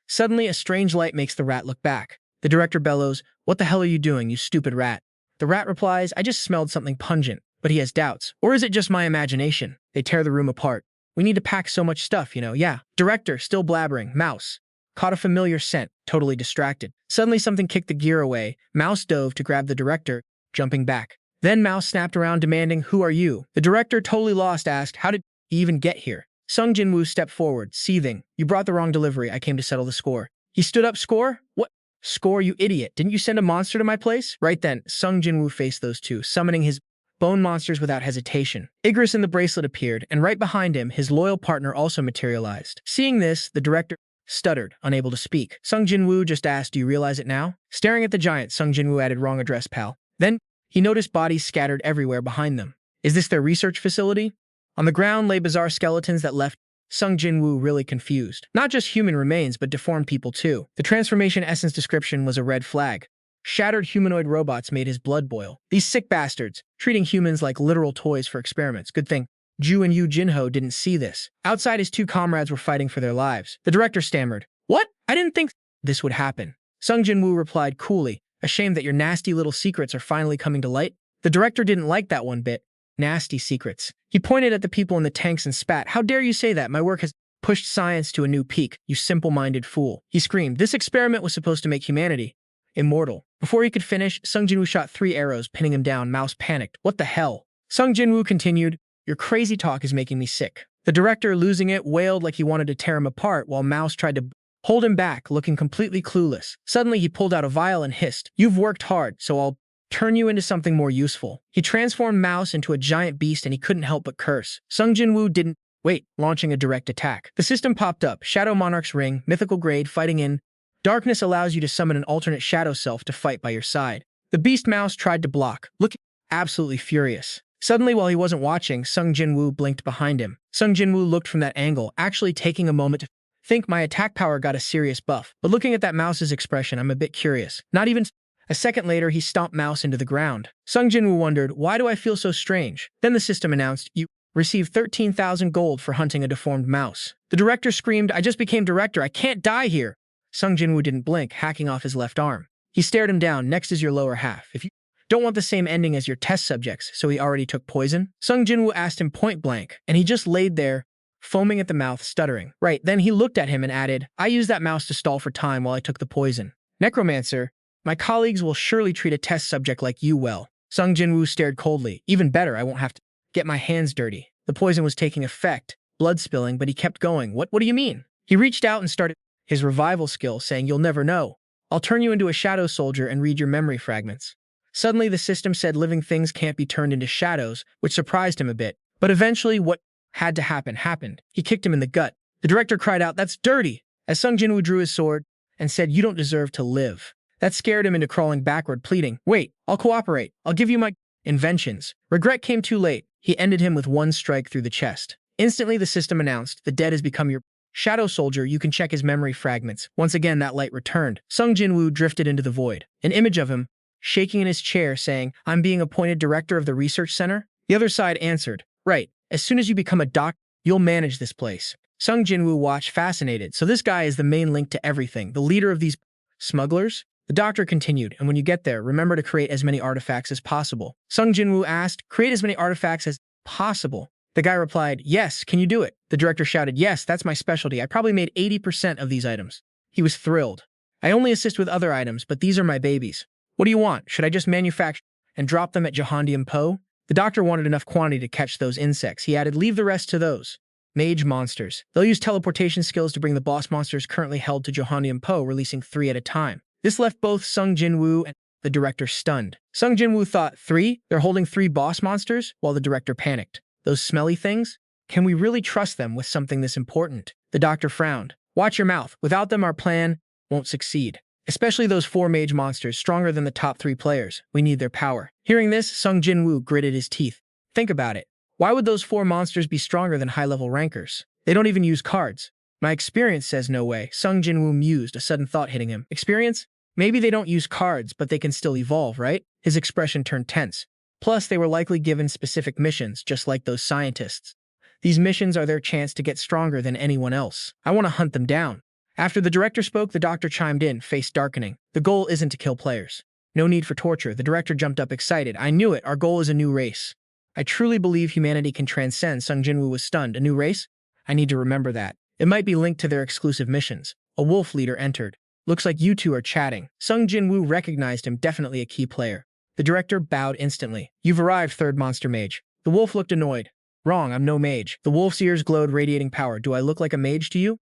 Suddenly, a strange light makes the rat look back. The director bellows, what the hell are you doing, you stupid rat? The rat replies, I just smelled something pungent. But he has doubts. Or is it just my imagination? They tear the room apart. We need to pack so much stuff, you know. Yeah. Director, still blabbering. Mouse. Caught a familiar scent, totally distracted. Suddenly something kicked the gear away. Mouse dove to grab the director, jumping back. Then Mouse snapped around demanding, who are you? The director, totally lost, asked, how did he even get here? Sung Jin-Woo stepped forward, seething. You brought the wrong delivery. I came to settle the score. He stood up. Score? What? Score, you idiot. Didn't you send a monster to my place? Right then, Sung Jin-Woo faced those two, summoning his bone monsters without hesitation. Igris in the bracelet appeared, and right behind him, his loyal partner also materialized. Seeing this, the director stuttered, unable to speak. Sung Jin-Woo just asked, do you realize it now? Staring at the giant, Sung Jin-Woo added, wrong address, pal. Then, he noticed bodies scattered everywhere behind them. Is this their research facility? On the ground lay bizarre skeletons that left Sung Jin-Woo really confused. Not just human remains, but deformed people too. The transformation essence description was a red flag. Shattered humanoid robots made his blood boil. These sick bastards, treating humans like literal toys for experiments. Good thing Ju and Yu Jinho didn't see this. Outside, his two comrades were fighting for their lives. The director stammered, "What? I didn't think this would happen." Sung Jin-Woo replied coolly, "Ashamed that your nasty little secrets are finally coming to light?" The director didn't like that one bit. Nasty secrets. He pointed at the people in the tanks and spat. "How dare you say that? My work has pushed science to a new peak, you simple-minded fool." He screamed, "This experiment was supposed to make humanity immortal." Before he could finish, Sung Jin-Woo shot 3 arrows, pinning him down. Mouse panicked. "What the hell?" Sung Jin-Woo continued, "Your crazy talk is making me sick." The director, losing it, wailed like he wanted to tear him apart, while Mouse tried to hold him back, looking completely clueless. Suddenly, he pulled out a vial and hissed, "You've worked hard, so I'll turn you into something more useful." He transformed Mouse into a giant beast, and he couldn't help but curse. Sung Jin-Woo didn't wait, launching a direct attack. The system popped up. Shadow Monarch's Ring, mythical grade, fighting in darkness allows you to summon an alternate shadow self to fight by your side. The beast Mouse tried to block, looking absolutely furious. Suddenly, while he wasn't watching, Sung Jin-Woo blinked behind him. Sung Jin-Woo looked from that angle, actually taking a moment to think. My attack power got a serious buff. But looking at that Mouse's expression, I'm a bit curious. Not even a second later, he stomped Mouse into the ground. Sung Jin-Woo wondered, why do I feel so strange? Then the system announced, you received 13,000 gold for hunting a deformed mouse. The director screamed, I just became director. I can't die here. Sung Jin-Woo didn't blink, hacking off his left arm. He stared him down. Next is your lower half. If you don't want the same ending as your test subjects, so he already took poison? Sung Jin-Woo asked him point blank, and he just laid there, foaming at the mouth, stuttering. Right, then he looked at him and added, I used that mouse to stall for time while I took the poison. Necromancer, my colleagues will surely treat a test subject like you well. Sung Jin-Woo stared coldly. Even better, I won't have to get my hands dirty. The poison was taking effect, blood spilling, but he kept going. What do you mean? He reached out and started his revival skill, saying, you'll never know. I'll turn you into a shadow soldier and read your memory fragments. Suddenly, the system said living things can't be turned into shadows, which surprised him a bit. But eventually, what had to happen happened. He kicked him in the gut. The director cried out, that's dirty, as Sung Jin-Woo drew his sword and said, you don't deserve to live. That scared him into crawling backward, pleading, wait, I'll cooperate. I'll give you my inventions. Regret came too late. He ended him with one strike through the chest. Instantly, the system announced, the dead has become your shadow soldier. You can check his memory fragments. Once again, that light returned. Sung Jin-Woo drifted into the void. An image of him, shaking in his chair, saying, I'm being appointed director of the research center? The other side answered, right. As soon as you become a doc, you'll manage this place. Sung Jin-Woo watched, fascinated. So this guy is the main link to everything, the leader of these smugglers? The doctor continued, and when you get there, remember to create as many artifacts as possible. Sung Jin-Woo asked, create as many artifacts as possible? The guy replied, yes, can you do it? The director shouted, yes, that's my specialty. I probably made 80% of these items. He was thrilled. I only assist with other items, but these are my babies. What do you want? Should I just manufacture and drop them at Jeondiam Po? The doctor wanted enough quantity to catch those insects. He added, leave the rest to those mage monsters. They'll use teleportation skills to bring the boss monsters currently held to Jeondiam Po, releasing 3 at a time. This left both Sung Jin-Woo and the director stunned. Sung Jin-Woo thought, 3? They're holding 3 boss monsters? While the director panicked. Those smelly things? Can we really trust them with something this important? The doctor frowned. Watch your mouth. Without them, our plan won't succeed. Especially those 4 mage monsters, stronger than the top 3 players. We need their power. Hearing this, Sung Jin-Woo gritted his teeth. Think about it. Why would those 4 monsters be stronger than high-level rankers? They don't even use cards. My experience says no way. Sung Jin-Woo mused, a sudden thought hitting him. Experience? Maybe they don't use cards, but they can still evolve, right? His expression turned tense. Plus, they were likely given specific missions, just like those scientists. These missions are their chance to get stronger than anyone else. I want to hunt them down. After the director spoke, the doctor chimed in, face darkening. The goal isn't to kill players. No need for torture. The director jumped up excited. I knew it. Our goal is a new race. I truly believe humanity can transcend. Sung Jin-Woo was stunned. A new race? I need to remember that. It might be linked to their exclusive missions. A wolf leader entered. Looks like you two are chatting. Sung Jin-Woo recognized him, definitely a key player. The director bowed instantly. You've arrived, third monster mage. The wolf looked annoyed. Wrong, I'm no mage. The wolf's ears glowed, radiating power. Do I look like a mage to you?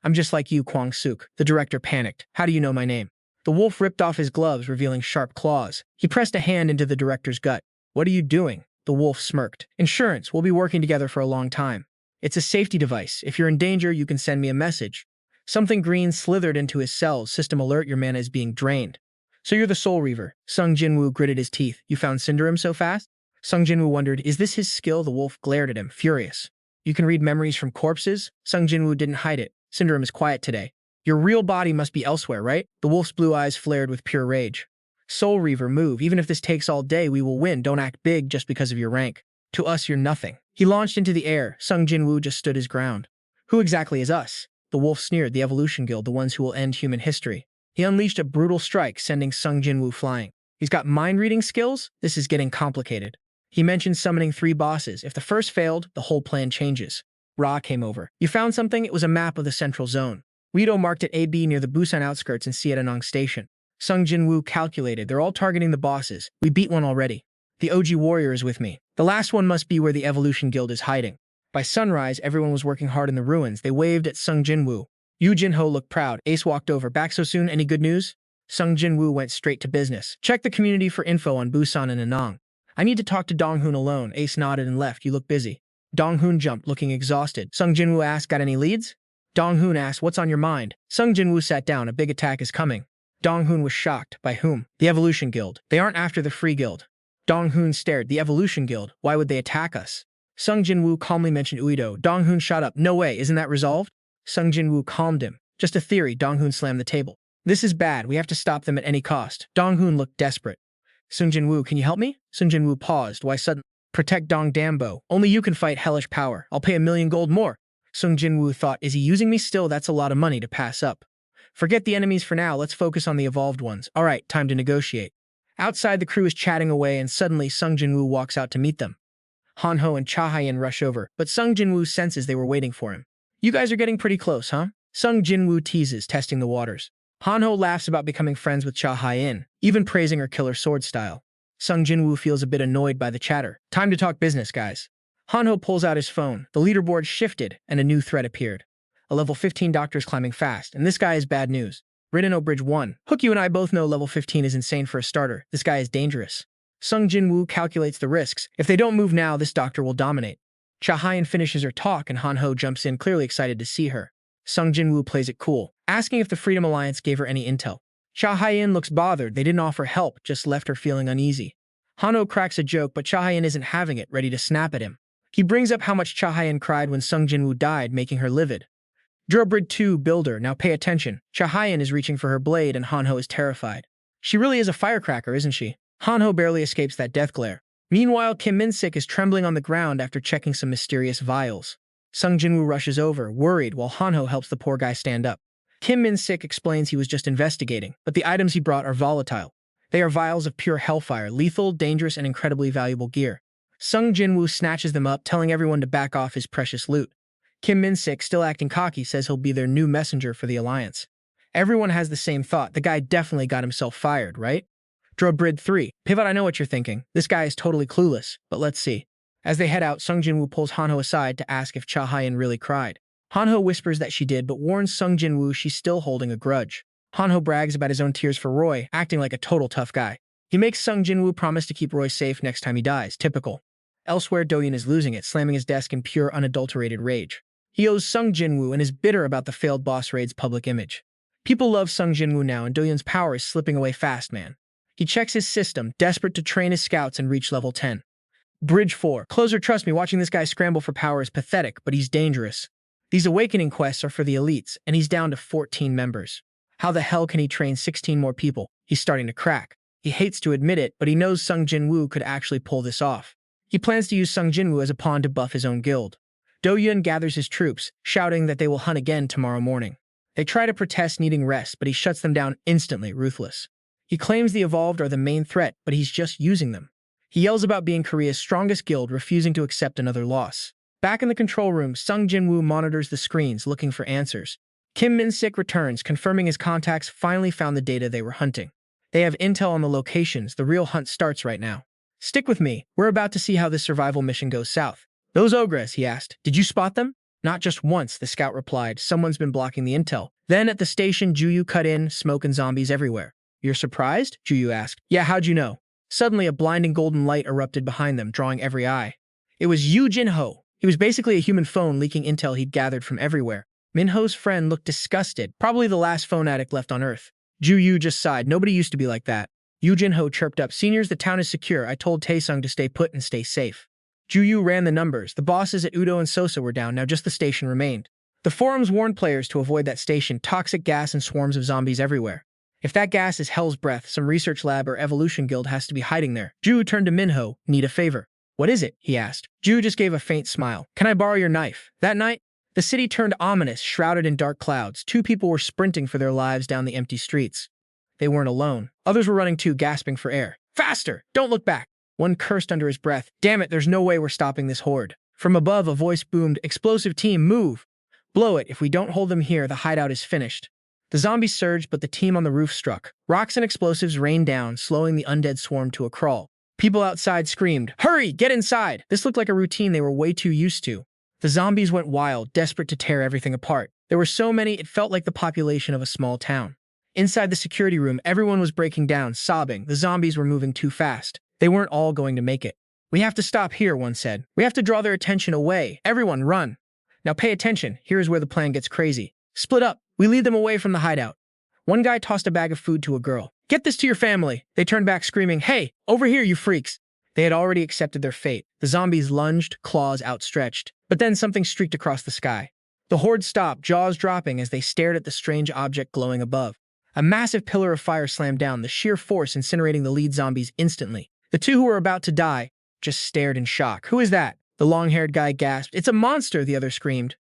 I'm just like you, Kwang-suk. The director panicked. How do you know my name? The wolf ripped off his gloves, revealing sharp claws. He pressed a hand into the director's gut. What are you doing? The wolf smirked. Insurance. We'll be working together for a long time. It's a safety device. If you're in danger, you can send me a message. Something green slithered into his cells. System alert, your mana is being drained. So you're the Soul Reaver. Sung Jin-Woo gritted his teeth. You found Cinderim so fast? Sung Jin-Woo wondered, is this his skill? The wolf glared at him, furious. You can read memories from corpses? Sung Jin-woo didn't hide it. Syndrome is quiet today. Your real body must be elsewhere, right? The wolf's blue eyes flared with pure rage. Soul Reaver, move. Even if this takes all day, we will win. Don't act big just because of your rank. To us, you're nothing. He launched into the air. Sung Jin-woo just stood his ground. Who exactly is us? The wolf sneered. The Evolution Guild, the ones who will end human history. He unleashed a brutal strike, sending Sung Jin-woo flying. He's got mind-reading skills? This is getting complicated. He mentioned summoning 3 bosses. If the first failed, the whole plan changes. Ra came over. You found something? It was a map of the central zone. Weedo marked it AB near the Busan outskirts and Siettanong Station. Sung Jin-woo calculated. They're all targeting the bosses. We beat one already. The OG warrior is with me. The last one must be where the Evolution Guild is hiding. By sunrise, everyone was working hard in the ruins. They waved at Sung Jin-woo. Yu Jin-ho looked proud. Ace walked over. Back so soon? Any good news? Sung Jin-woo went straight to business. Check the community for info on Busan and Anong. I need to talk to Dong-hoon alone. Ace nodded and left. You look busy. Dong-hoon jumped, looking exhausted. Sung Jin-woo asked, got any leads? Dong-hoon asked, what's on your mind? Sung Jin-woo sat down. A big attack is coming. Dong-hoon was shocked. By whom? The Evolution Guild. They aren't after the Free Guild. Dong-hoon stared. The Evolution Guild? Why would they attack us? Sung Jin-woo calmly mentioned Uido. Dong-hoon shot up. No way. Isn't that resolved? Sung Jin-woo calmed him. Just a theory. Dong-hoon slammed the table. This is bad. We have to stop them at any cost. Dong-hoon looked desperate. Sung Jin-woo, can you help me? Sung Jin-woo paused. Why suddenly? Protect Dong Dambo. Only you can fight hellish power. I'll pay 1,000,000 gold more. Sung Jin-woo thought, is he using me still? That's a lot of money to pass up. Forget the enemies for now. Let's focus on the evolved ones. All right, time to negotiate. Outside, the crew is chatting away, and suddenly Sung Jin-woo walks out to meet them. Han-ho and Cha-Hyen rush over, but Sung Jin-woo senses they were waiting for him. You guys are getting pretty close, huh? Sung Jin-woo teases, testing the waters. Han-ho laughs about becoming friends with Cha-Hyen, even praising her killer sword style. Sung Jin-woo feels a bit annoyed by the chatter. Time to talk business, guys. Han-ho pulls out his phone. The leaderboard shifted, and a new threat appeared. A level 15 doctor is climbing fast, and this guy is bad news. Rideno Bridge 1. Hook, you and I both know level 15 is insane for a starter. This guy is dangerous. Sung Jin-woo calculates the risks. If they don't move now, this doctor will dominate. Cha-Hyen finishes her talk, and Han-ho jumps in, clearly excited to see her. Sung Jin-woo plays it cool, asking if the Freedom Alliance gave her any intel. Cha-Hyen looks bothered. They didn't offer help, just left her feeling uneasy. Han-ho cracks a joke, but Cha-Hyen isn't having it, ready to snap at him. He brings up how much Cha-Hyen cried when Sung Jin-woo died, making her livid. Durobrid 2, builder, now pay attention. Cha-Hyen is reaching for her blade, and Han-ho is terrified. She really is a firecracker, isn't she? Han-ho barely escapes that death glare. Meanwhile, Kim Min-sik is trembling on the ground after checking some mysterious vials. Sung Jin-woo rushes over, worried, while Han-ho helps the poor guy stand up. Kim Min-sik explains he was just investigating, but the items he brought are volatile. They are vials of pure hellfire, lethal, dangerous, and incredibly valuable gear. Sung Jin-woo snatches them up, telling everyone to back off his precious loot. Kim Min-sik, still acting cocky, says he'll be their new messenger for the Alliance. Everyone has the same thought. The guy definitely got himself fired, right? Durobrid 3. Pivot, I know what you're thinking. This guy is totally clueless, but let's see. As they head out, Sung Jin-woo pulls Han-ho aside to ask if Cha-Hyen really cried. Han-ho whispers that she did, but warns Sung Jin-woo she's still holding a grudge. Han-ho brags about his own tears for Roy, acting like a total tough guy. He makes Sung Jin-woo promise to keep Roy safe next time he dies. Typical. Elsewhere, Do-yeon is losing it, slamming his desk in pure, unadulterated rage. He owes Sung Jin-woo and is bitter about the failed boss raid's public image. People love Sung Jin-woo now, and Do-yeon's power is slipping away fast, man. He checks his system, desperate to train his scouts and reach level 10. Bridge 4. Closer, trust me, watching this guy scramble for power is pathetic, but he's dangerous. These awakening quests are for the elites, and he's down to 14 members. How the hell can he train 16 more people? He's starting to crack. He hates to admit it, but he knows Sung Jin-woo could actually pull this off. He plans to use Sung Jin-woo as a pawn to buff his own guild. Do-yeon gathers his troops, shouting that they will hunt again tomorrow morning. They try to protest needing rest, but he shuts them down instantly, ruthless. He claims the Evolved are the main threat, but he's just using them. He yells about being Korea's strongest guild, refusing to accept another loss. Back in the control room, Sung Jin-woo monitors the screens, looking for answers. Kim Min-sik returns, confirming his contacts finally found the data they were hunting. They have intel on the locations. The real hunt starts right now. Stick with me. We're about to see how this survival mission goes south. Those ogres, he asked. Did you spot them? Not just once, the scout replied. Someone's been blocking the intel. Then at the station, Ju-yu cut in, smoke and zombies everywhere. You're surprised? Ju-yu asked. Yeah, how'd you know? Suddenly, a blinding golden light erupted behind them, drawing every eye. It was Yu Jin-ho. He was basically a human phone leaking intel he'd gathered from everywhere. Min-ho's friend looked disgusted, probably the last phone addict left on Earth. Ju-yu just sighed. Nobody used to be like that. Yu Jin-ho chirped up. Seniors, the town is secure. I told Taesung to stay put and stay safe. Ju-Yu ran the numbers. The bosses at Udo and Sosa were down, now just the station remained. The forums warned players to avoid that station, toxic gas and swarms of zombies everywhere. If that gas is hell's breath, some research lab or evolution guild has to be hiding there. Ju turned to Minho. Need a favor. What is it? He asked. Ju just gave a faint smile. Can I borrow your knife? That night, the city turned ominous, shrouded in dark clouds. Two people were sprinting for their lives down the empty streets. They weren't alone. Others were running too, gasping for air. Faster! Don't look back! One cursed under his breath. Damn it, there's no way we're stopping this horde. From above, a voice boomed. Explosive team, move! Blow it. If we don't hold them here, the hideout is finished. The zombies surged, but the team on the roof struck. Rocks and explosives rained down, slowing the undead swarm to a crawl. People outside screamed, "Hurry! Get inside!" This looked like a routine they were way too used to. The zombies went wild, desperate to tear everything apart. There were so many, it felt like the population of a small town. Inside the security room, everyone was breaking down, sobbing. The zombies were moving too fast. They weren't all going to make it. "We have to stop here," one said. "We have to draw their attention away. Everyone, run. Now pay attention. Here's where the plan gets crazy. Split up. We lead them away from the hideout." One guy tossed a bag of food to a girl. "Get this to your family." They turned back screaming, "Hey, over here, you freaks." They had already accepted their fate. The zombies lunged, claws outstretched. But then something streaked across the sky. The horde stopped, jaws dropping as they stared at the strange object glowing above. A massive pillar of fire slammed down, the sheer force incinerating the lead zombies instantly. The two who were about to die just stared in shock. "Who is that?" The long-haired guy gasped. "It's a monster," the other screamed.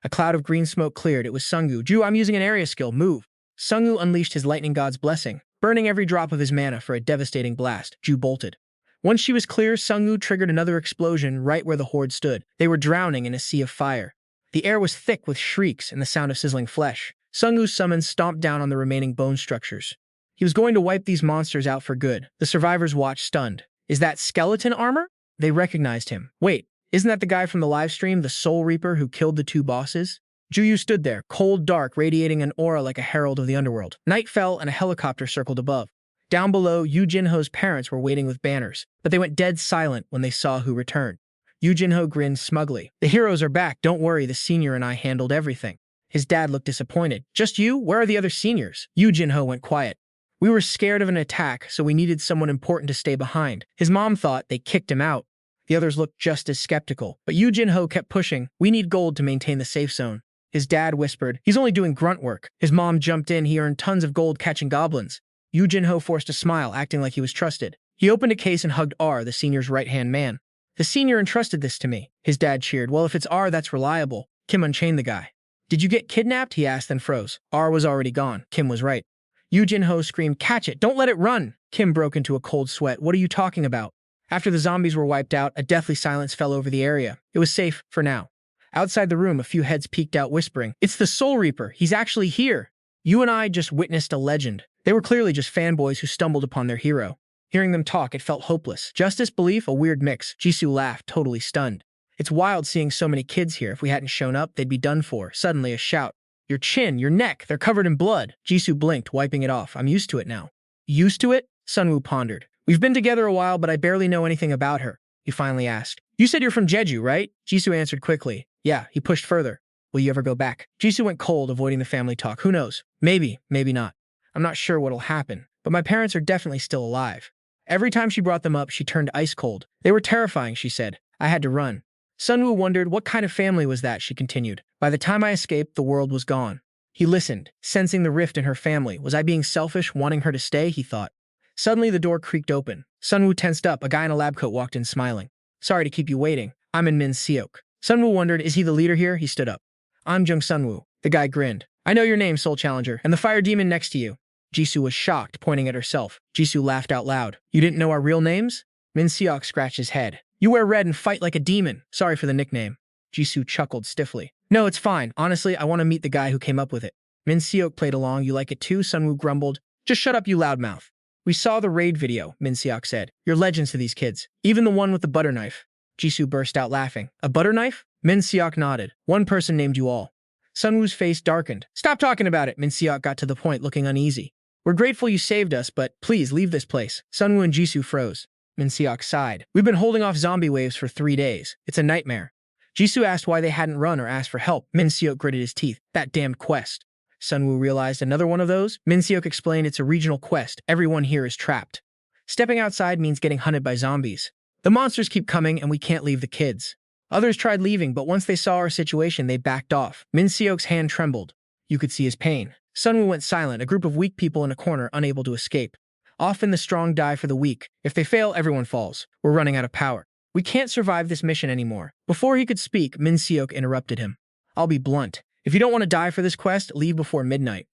A cloud of green smoke cleared. It was Sungu. "Ju, I'm using an area skill. Move." Sungu unleashed his lightning god's blessing, burning every drop of his mana for a devastating blast. Ju bolted. Once she was clear, Sungu triggered another explosion right where the horde stood. They were drowning in a sea of fire. The air was thick with shrieks and the sound of sizzling flesh. Sungu's summons stomped down on the remaining bone structures. He was going to wipe these monsters out for good. The survivors watched stunned. "Is that skeleton armor?" They recognized him. "Wait, isn't that the guy from the livestream, the Soul Reaper who killed the two bosses?" Ju-Yu stood there, cold dark, radiating an aura like a herald of the underworld. Night fell and a helicopter circled above. Down below, Yu Jinho's parents were waiting with banners, but they went dead silent when they saw who returned. Yu Jinho grinned smugly. "The heroes are back. Don't worry, the senior and I handled everything." His dad looked disappointed. "Just you? Where are the other seniors?" Yu Jinho went quiet. "We were scared of an attack, so we needed someone important to stay behind." His mom thought they kicked him out. The others looked just as skeptical, but Yu Jinho kept pushing. "We need gold to maintain the safe zone." His dad whispered, "He's only doing grunt work." His mom jumped in. "He earned tons of gold catching goblins." Yu Jinho forced a smile, acting like he was trusted. He opened a case and hugged R, the senior's right-hand man. "The senior entrusted this to me." His dad cheered. "Well, if it's R, that's reliable." Kim unchained the guy. "Did you get kidnapped?" he asked, then froze. R was already gone. Kim was right. Yu Jinho screamed, "Catch it! Don't let it run!" Kim broke into a cold sweat. "What are you talking about?" After the zombies were wiped out, a deathly silence fell over the area. It was safe, for now. Outside the room, a few heads peeked out, whispering, "It's the Soul Reaper! He's actually here!" You and I just witnessed a legend. They were clearly just fanboys who stumbled upon their hero. Hearing them talk, it felt hopeless. Justice, belief, a weird mix. Jisoo laughed, totally stunned. "It's wild seeing so many kids here. If we hadn't shown up, they'd be done for." Suddenly, a shout. "Your chin, your neck, they're covered in blood." Jisoo blinked, wiping it off. "I'm used to it now." "Used to it?" Sunwoo pondered. "We've been together a while, but I barely know anything about her." He finally asked. "You said you're from Jeju, right?" Jisoo answered quickly. "Yeah." He pushed further. "Will you ever go back?" Jisoo went cold, avoiding the family talk. "Who knows? Maybe, maybe not. I'm not sure what'll happen, but my parents are definitely still alive." Every time she brought them up, she turned ice cold. "They were terrifying," she said. "I had to run." Sunwoo wondered, what kind of family was that, she continued. "By the time I escaped, the world was gone." He listened, sensing the rift in her family. Was I being selfish, wanting her to stay, he thought. Suddenly, the door creaked open. Sunwoo tensed up. A guy in a lab coat walked in, smiling. "Sorry to keep you waiting. I'm in Min Seok." Sunwoo wondered, is he the leader here? He stood up. "I'm Jung Sunwoo." The guy grinned. "I know your name, Soul Challenger, and the fire demon next to you." Jisoo was shocked, pointing at herself. Jisoo laughed out loud. "You didn't know our real names?" Min Seok scratched his head. "You wear red and fight like a demon. Sorry for the nickname." Jisoo chuckled stiffly. "No, it's fine. Honestly, I want to meet the guy who came up with it." Min Seok played along. "You like it too?" Sunwoo grumbled. "Just shut up, you loudmouth." "We saw the raid video," Min Seok said. "You're legends to these kids. Even the one with the butter knife." Jisoo burst out laughing. "A butter knife?" Min Seok nodded. "One person named you all." Sunwoo's face darkened. "Stop talking about it." Min Seok got to the point, looking uneasy. "We're grateful you saved us, but please leave this place." Sunwoo and Jisoo froze. Min Seok sighed. "We've been holding off zombie waves for 3 days. It's a nightmare." Jisoo asked why they hadn't run or asked for help. Min Seok gritted his teeth. "That damned quest." Sunwoo realized, another one of those? Min Seok explained, "It's a regional quest. Everyone here is trapped. Stepping outside means getting hunted by zombies. The monsters keep coming and we can't leave the kids. Others tried leaving, but once they saw our situation, they backed off. Min Seok's hand trembled. You could see his pain. Sunwoo went silent, a group of weak people in a corner unable to escape. Often the strong die for the weak. If they fail, everyone falls. We're running out of power. We can't survive this mission anymore. Before he could speak, Min Seok interrupted him. I'll be blunt. If you don't want to die for this quest, leave before midnight.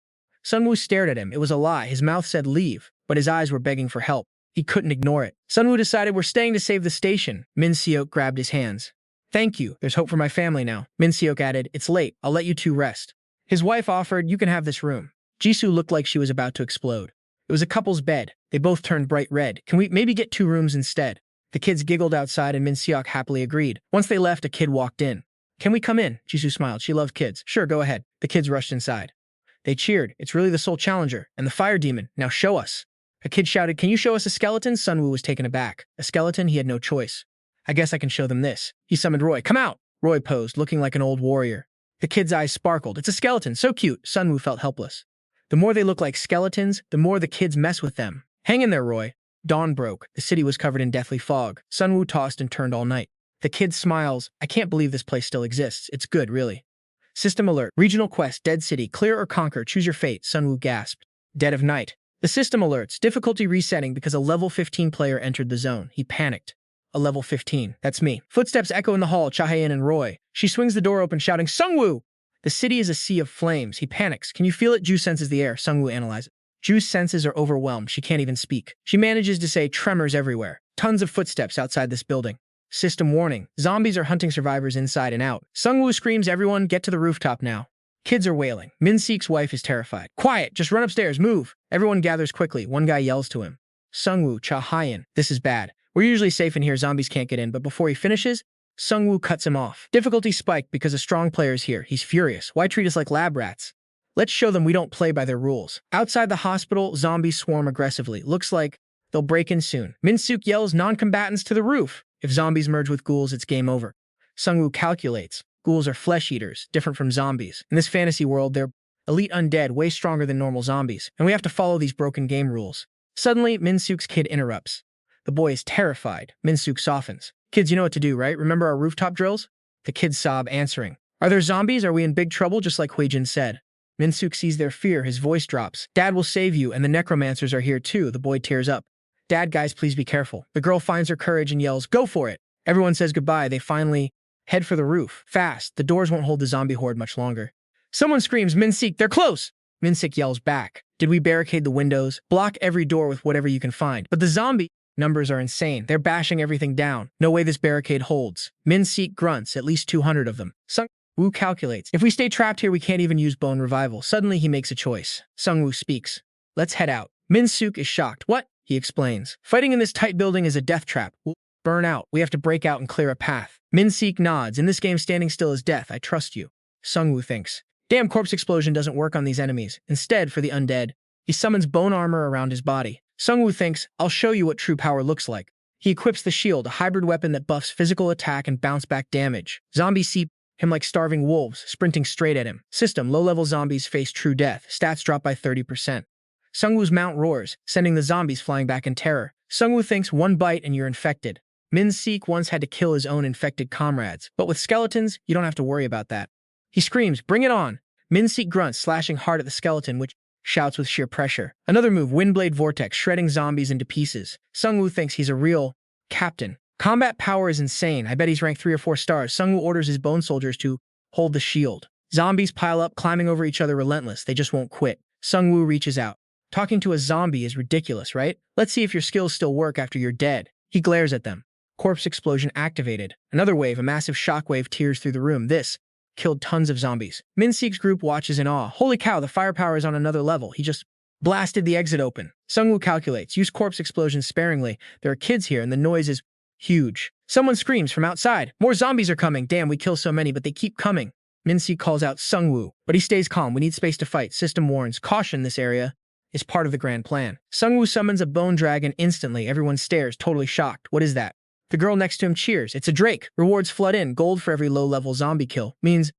Sunwoo stared at him. It was a lie. His mouth said leave, but his eyes were begging for help. He couldn't ignore it. Sunwoo decided we're staying to save the station. Min Seok grabbed his hands. Thank you. There's hope for my family now. Min Seok added, it's late. I'll let you two rest. His wife offered, you can have this room. Jisoo looked like she was about to explode. It was a couple's bed. They both turned bright red. Can we maybe get 2 rooms instead? The kids giggled outside and Min Seok happily agreed. Once they left, a kid walked in. Can we come in? Jisoo smiled. She loved kids. Sure, go ahead. The kids rushed inside. They cheered. It's really the Soul Challenger and the Fire Demon. Now show us. A kid shouted, can you show us a skeleton? Sunwoo was taken aback. A skeleton? He had no choice. I guess I can show them this. He summoned Roy. Come out! Roy posed, looking like an old warrior. The kid's eyes sparkled. It's a skeleton. So cute. Sunwoo felt helpless. The more they look like skeletons, the more the kids mess with them. Hang in there, Roy. Dawn broke. The city was covered in deathly fog. Sunwoo tossed and turned all night. The kid smiles. I can't believe this place still exists. It's good, really. System alert. Regional quest. Dead city. Clear or conquer. Choose your fate. Sunwoo gasped. Dead of night. The system alerts. Difficulty resetting because a level 15 player entered the zone. He panicked. A level 15. That's me. Footsteps echo in the hall. Chahayan and Roy. She swings the door open, shouting, Sungwoo! The city is a sea of flames. He panics. Can you feel it? Ju senses the air. Sungwoo analyzes. Ju's senses are overwhelmed. She can't even speak. She manages to say tremors everywhere. Tons of footsteps outside this building. System warning. Zombies are hunting survivors inside and out. Sungwoo screams, everyone, get to the rooftop now. Kids are wailing. Min Seek's wife is terrified. Quiet, just run upstairs, move. Everyone gathers quickly. One guy yells to him. Sungwoo, Chahayan, this is bad. We're usually safe in here, zombies can't get in, but before he finishes, Sungwoo cuts him off. Difficulty spiked because a strong player is here. He's furious. Why treat us like lab rats? Let's show them we don't play by their rules. Outside the hospital, zombies swarm aggressively. Looks like they'll break in soon. Min-Suk yells non-combatants to the roof. If zombies merge with ghouls, it's game over. Sungwoo calculates. Ghouls are flesh eaters, different from zombies. In this fantasy world, they're elite undead, way stronger than normal zombies, and we have to follow these broken game rules. Suddenly, Min-Suk's kid interrupts. The boy is terrified. Min-Suk softens. Kids, you know what to do, right? Remember our rooftop drills? The kids sob, answering. Are there zombies? Are we in big trouble? Just like Huijin said. Min-Suk sees their fear. His voice drops. Dad will save you, and the necromancers are here too. The boy tears up. Dad, guys, please be careful. The girl finds her courage and yells, go for it. Everyone says goodbye. They finally head for the roof. Fast. The doors won't hold the zombie horde much longer. Someone screams, Min-Sik, they're close! Min-Sik yells back. Did we barricade the windows? Block every door with whatever you can find. But the zombie numbers are insane. They're bashing everything down. No way this barricade holds. Min-Sik grunts, at least 200 of them. Sung-Woo calculates. If we stay trapped here, we can't even use bone revival. Suddenly, he makes a choice. Sung-Woo speaks. Let's head out. Min-Suk is shocked. What? He explains. Fighting in this tight building is a death trap. We'll burn out. We have to break out and clear a path. Min-Sik nods. In this game, standing still is death. I trust you. Sung-Woo thinks. Damn, corpse explosion doesn't work on these enemies. Instead, for the undead, he summons bone armor around his body. Sung-Woo thinks, I'll show you what true power looks like. He equips the shield, a hybrid weapon that buffs physical attack and bounce-back damage. Zombies see him like starving wolves, sprinting straight at him. System, low-level zombies face true death. Stats drop by 30%. Sung-Woo's mount roars, sending the zombies flying back in terror. Sung-Woo thinks one bite and you're infected. Min-Sik once had to kill his own infected comrades, but with skeletons, you don't have to worry about that. He screams, bring it on! Min-Sik grunts, slashing hard at the skeleton, which shouts with sheer pressure. Another move, Windblade Vortex, shredding zombies into pieces. Sung-Woo thinks he's a real captain. Combat power is insane. I bet he's ranked 3 or 4 stars. Sung-Woo orders his bone soldiers to hold the shield. Zombies pile up, climbing over each other relentless. They just won't quit. Sung-Woo reaches out. Talking to a zombie is ridiculous, right? Let's see if your skills still work after you're dead. He glares at them. Corpse explosion activated. Another wave, a massive shockwave tears through the room. This killed tons of zombies. Min-Sik's group watches in awe. Holy cow, the firepower is on another level. He just blasted the exit open. Sung-Woo calculates. Use corpse explosions sparingly. There are kids here and the noise is huge. Someone screams from outside. More zombies are coming. Damn, we kill so many, but they keep coming. Min-Sik calls out Sung-Woo, but he stays calm. We need space to fight. System warns. Caution, this area is part of the grand plan. Sung-Woo summons a bone dragon instantly. Everyone stares, totally shocked. What is that? The girl next to him cheers. It's a Drake. Rewards flood in. Gold for every low-level zombie kill. Means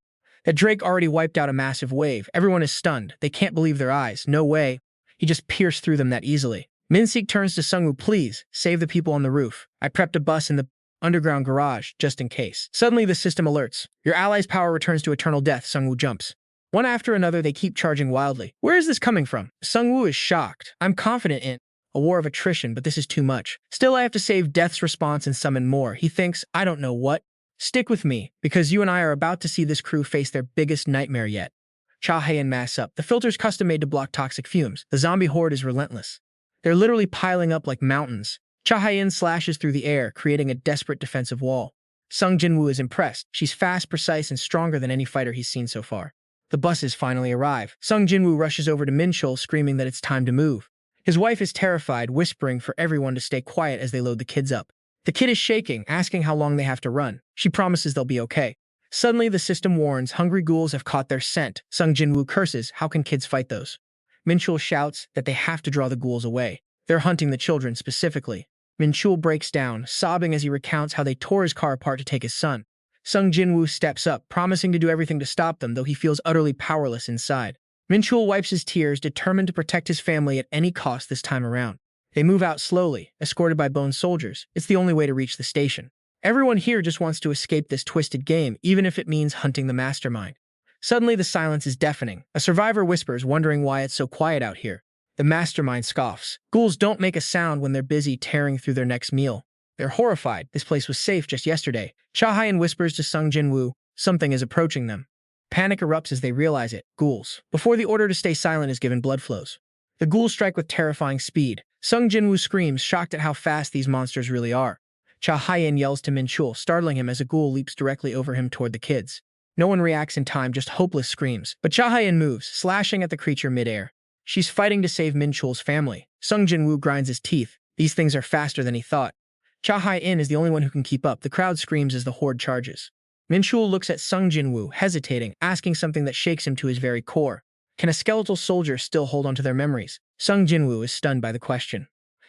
that Drake already wiped out a massive wave. Everyone is stunned. They can't believe their eyes. No way. He just pierced through them that easily. Min-sik turns to Sung-woo, please, save the people on the roof. I prepped a bus in the underground garage, just in case. Suddenly, the system alerts. Your ally's power returns to eternal death, Sung-woo jumps. One after another, they keep charging wildly. Where is this coming from? Sung-woo is shocked. I'm confident in a war of attrition, but this is too much. Still, I have to save Death's response and summon more. He thinks, I don't know what. Stick with me, because you and I are about to see this crew face their biggest nightmare yet. Cha-hae mass up. The filter's custom made to block toxic fumes. The zombie horde is relentless. They're literally piling up like mountains. Cha-hae slashes through the air, creating a desperate defensive wall. Sung Jin-woo is impressed. She's fast, precise, and stronger than any fighter he's seen so far. The buses finally arrive. Sung Jin-woo rushes over to Min-chul, screaming that it's time to move. His wife is terrified, whispering for everyone to stay quiet as they load the kids up. The kid is shaking, asking how long they have to run. She promises they'll be okay. Suddenly, the system warns hungry ghouls have caught their scent. Sung Jin-woo curses, how can kids fight those? Min-chul shouts that they have to draw the ghouls away. They're hunting the children specifically. Min-chul breaks down, sobbing as he recounts how they tore his car apart to take his son. Sung Jin-woo steps up, promising to do everything to stop them, though he feels utterly powerless inside. Min-chul wipes his tears, determined to protect his family at any cost this time around. They move out slowly, escorted by bone soldiers. It's the only way to reach the station. Everyone here just wants to escape this twisted game, even if it means hunting the mastermind. Suddenly, the silence is deafening. A survivor whispers, wondering why it's so quiet out here. The mastermind scoffs. Ghouls don't make a sound when they're busy tearing through their next meal. They're horrified. This place was safe just yesterday. Cha-hae whispers to Sung Jin-woo, something is approaching them. Panic erupts as they realize it. Ghouls. Before the order to stay silent is given, blood flows. The ghouls strike with terrifying speed. Sung Jin-woo screams, shocked at how fast these monsters really are. Cha-hae yells to Min-chul, startling him as a ghoul leaps directly over him toward the kids. No one reacts in time, just hopeless screams. But Cha-hae moves, slashing at the creature midair. She's fighting to save Min-chul's family. Sung Jin-woo grinds his teeth. These things are faster than he thought. Cha-hae is the only one who can keep up. The crowd screams as the horde charges. Min-chul looks at Sung Jin-woo, hesitating, asking something that shakes him to his very core. Can a skeletal soldier still hold onto their memories? Sung Jin-woo is stunned by the question.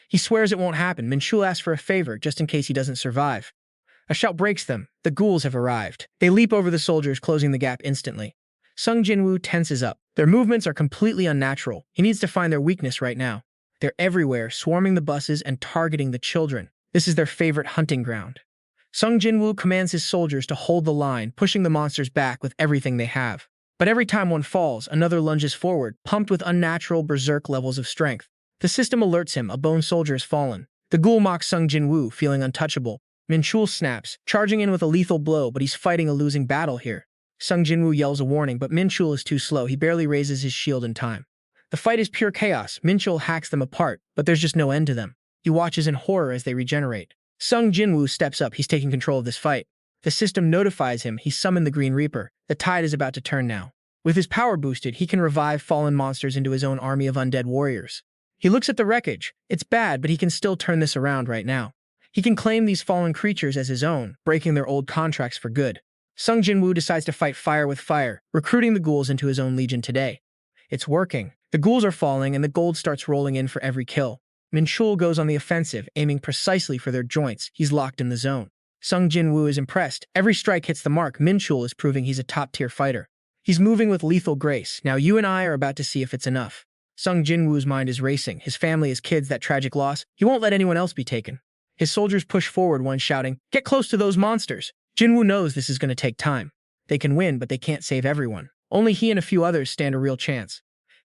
He swears it won't happen. Min-chul asks for a favor, just in case he doesn't survive. A shout breaks them. The ghouls have arrived. They leap over the soldiers, closing the gap instantly. Sung Jin-woo tenses up. Their movements are completely unnatural. He needs to find their weakness right now. They're everywhere, swarming the buses and targeting the children. This is their favorite hunting ground. Sung Jin-woo commands his soldiers to hold the line, pushing the monsters back with everything they have. But every time one falls, another lunges forward, pumped with unnatural berserk levels of strength. The system alerts him, a bone soldier has fallen. The ghoul mocks Sung Jin-woo, feeling untouchable. Min-chul snaps, charging in with a lethal blow, but he's fighting a losing battle here. Sung Jin-woo yells a warning, but Min-chul is too slow. He barely raises his shield in time. The fight is pure chaos. Min-chul hacks them apart, but there's just no end to them. He watches in horror as they regenerate. Sung Jin-woo steps up. He's taking control of this fight. The system notifies him. He summoned the Green Reaper. The tide is about to turn now. With his power boosted, he can revive fallen monsters into his own army of undead warriors. He looks at the wreckage. It's bad, but he can still turn this around right now. He can claim these fallen creatures as his own, breaking their old contracts for good. Sung Jin-woo decides to fight fire with fire, recruiting the ghouls into his own legion today. It's working. The ghouls are falling, and the gold starts rolling in for every kill. Min-chul goes on the offensive, aiming precisely for their joints. He's locked in the zone. Sung Jin-woo is impressed. Every strike hits the mark. Min-chul is proving he's a top-tier fighter. He's moving with lethal grace. Now you and I are about to see if it's enough. Sung Jin-woo's mind is racing. His family, his kids, that tragic loss. He won't let anyone else be taken. His soldiers push forward, one shouting, "Get close to those monsters!" Jin-woo knows this is going to take time. They can win, but they can't save everyone. Only he and a few others stand a real chance.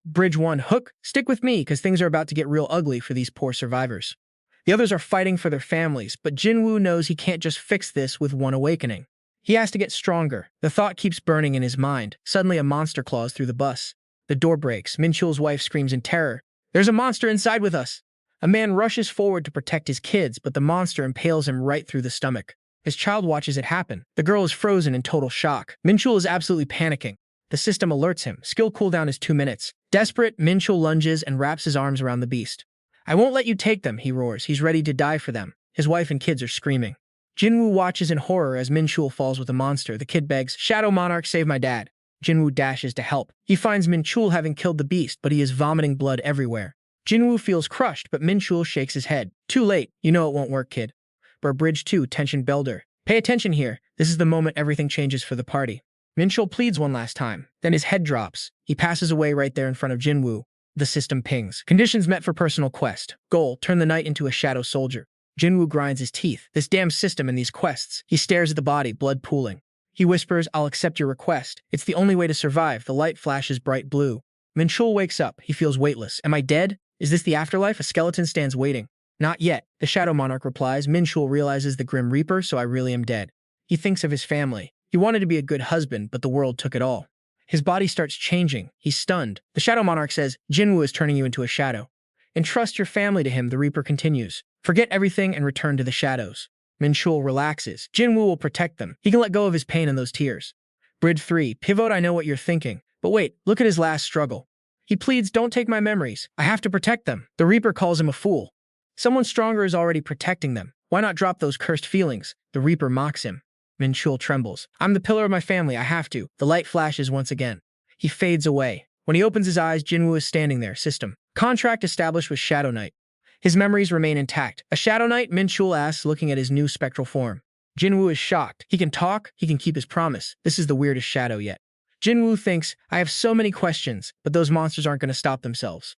Bridge 1, Hook, stick with me, because things are about to get real ugly for these poor survivors. The others are fighting for their families, but Jin-woo knows he can't just fix this with one awakening. He has to get stronger. The thought keeps burning in his mind. Suddenly, a monster claws through the bus. The door breaks. Min-chul's wife screams in terror. "There's a monster inside with us!" A man rushes forward to protect his kids, but the monster impales him right through the stomach. His child watches it happen. The girl is frozen in total shock. Min-chul is absolutely panicking. The system alerts him. Skill cooldown is 2 minutes. Desperate, Min-chul lunges and wraps his arms around the beast. "I won't let you take them," he roars. He's ready to die for them. His wife and kids are screaming. Jin-woo watches in horror as Min-chul falls with the monster. The kid begs, "Shadow Monarch, save my dad." Jin-woo dashes to help. He finds Min-chul having killed the beast, but he is vomiting blood everywhere. Jin-woo feels crushed, but Min-chul shakes his head. "Too late. You know it won't work, kid." Bridge 2, Tension Builder. Pay attention here. This is the moment everything changes for the party. Min-chul pleads one last time. Then his head drops. He passes away right there in front of Jin-woo. The system pings. Conditions met for personal quest. Goal, turn the knight into a shadow soldier. Jin-Woo grinds his teeth. This damn system and these quests. He stares at the body, blood pooling. He whispers, I'll accept your request. It's the only way to survive. The light flashes bright blue. Min-chul wakes up. He feels weightless. Am I dead? Is this the afterlife? A skeleton stands waiting. Not yet. The Shadow Monarch replies. Min-chul realizes the Grim Reaper, so I really am dead. He thinks of his family. He wanted to be a good husband, but the world took it all. His body starts changing. He's stunned. The Shadow Monarch says, Jin-Woo is turning you into a shadow. Entrust your family to him, the Reaper continues. Forget everything and return to the shadows. Min-chul relaxes. Jin-Woo will protect them. He can let go of his pain and those tears. Bridge 3. Pivot, I know what you're thinking. But wait, look at his last struggle. He pleads, don't take my memories. I have to protect them. The Reaper calls him a fool. Someone stronger is already protecting them. Why not drop those cursed feelings? The Reaper mocks him. Min-chul trembles. I'm the pillar of my family. I have to. The light flashes once again. He fades away. When he opens his eyes, Jin-Woo is standing there. System. Contract established with Shadow Knight. His memories remain intact. A Shadow Knight? Min-chul asks, looking at his new spectral form. Jin-Woo is shocked. He can talk. He can keep his promise. This is the weirdest shadow yet. Jin-Woo thinks, I have so many questions, but those monsters aren't going to stop themselves.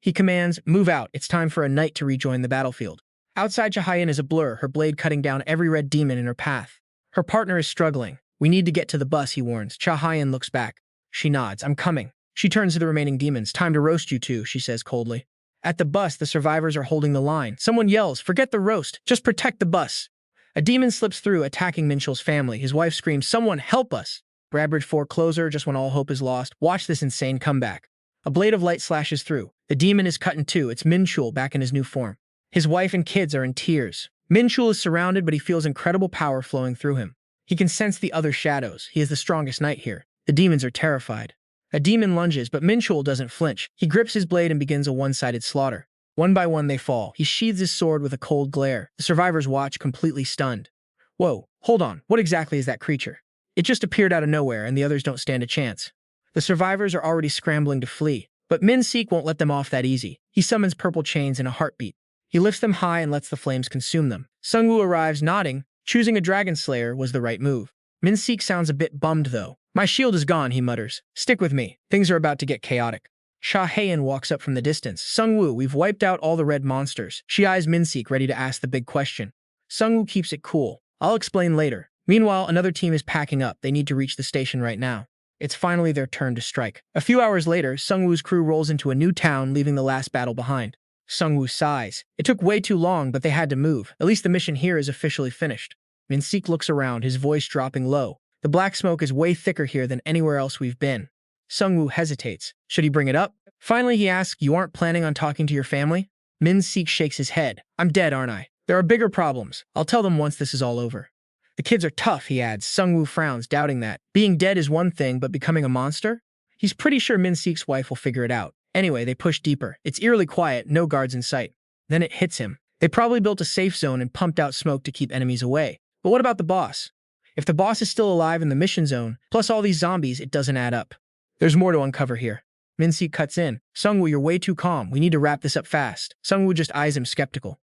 He commands, move out. It's time for a knight to rejoin the battlefield. Outside Cha-Hyen is a blur, her blade cutting down every red demon in her path. Her partner is struggling. We need to get to the bus, he warns. Cha-Hyen looks back. She nods. I'm coming. She turns to the remaining demons. Time to roast you two, she says coldly. At the bus, the survivors are holding the line. Someone yells, forget the roast. Just protect the bus. A demon slips through, attacking Min-chul's family. His wife screams, someone help us. Bradbridge 4 closer, just when all hope is lost. Watch this insane comeback. A blade of light slashes through. The demon is cut in two. It's Min-chul back in his new form. His wife and kids are in tears. Min-chul is surrounded, but he feels incredible power flowing through him. He can sense the other shadows. He is the strongest knight here. The demons are terrified. A demon lunges, but Min-chul doesn't flinch. He grips his blade and begins a one-sided slaughter. One by one they fall. He sheathes his sword with a cold glare. The survivors watch, completely stunned. Whoa, hold on. What exactly is that creature? It just appeared out of nowhere, and the others don't stand a chance. The survivors are already scrambling to flee, but Min-sik won't let them off that easy. He summons purple chains in a heartbeat. He lifts them high and lets the flames consume them. Sung-woo arrives, nodding. Choosing a dragon slayer was the right move. Min-sik sounds a bit bummed, though. My shield is gone, he mutters. Stick with me. Things are about to get chaotic. Cha-Hyen walks up from the distance. Sung-woo, we've wiped out all the red monsters. She eyes Min-sik, ready to ask the big question. Sung-woo keeps it cool. I'll explain later. Meanwhile, another team is packing up. They need to reach the station right now. It's finally their turn to strike. A few hours later, Sung-woo's crew rolls into a new town, leaving the last battle behind. Sung-woo sighs. It took way too long, but they had to move. At least the mission here is officially finished. Min-sik looks around, his voice dropping low. The black smoke is way thicker here than anywhere else we've been. Sung-woo hesitates. Should he bring it up? Finally, he asks, you aren't planning on talking to your family? Min-sik shakes his head. I'm dead, aren't I? There are bigger problems. I'll tell them once this is all over. The kids are tough, he adds. Sung-woo frowns, doubting that. Being dead is one thing, but becoming a monster? He's pretty sure Min-sik's wife will figure it out. Anyway, they push deeper. It's eerily quiet, no guards in sight. Then it hits him. They probably built a safe zone and pumped out smoke to keep enemies away. But what about the boss? If the boss is still alive in the mission zone, plus all these zombies, it doesn't add up. There's more to uncover here. Min-sik cuts in. Sung-woo, you're way too calm. We need to wrap this up fast. Sung-woo just eyes him skeptical.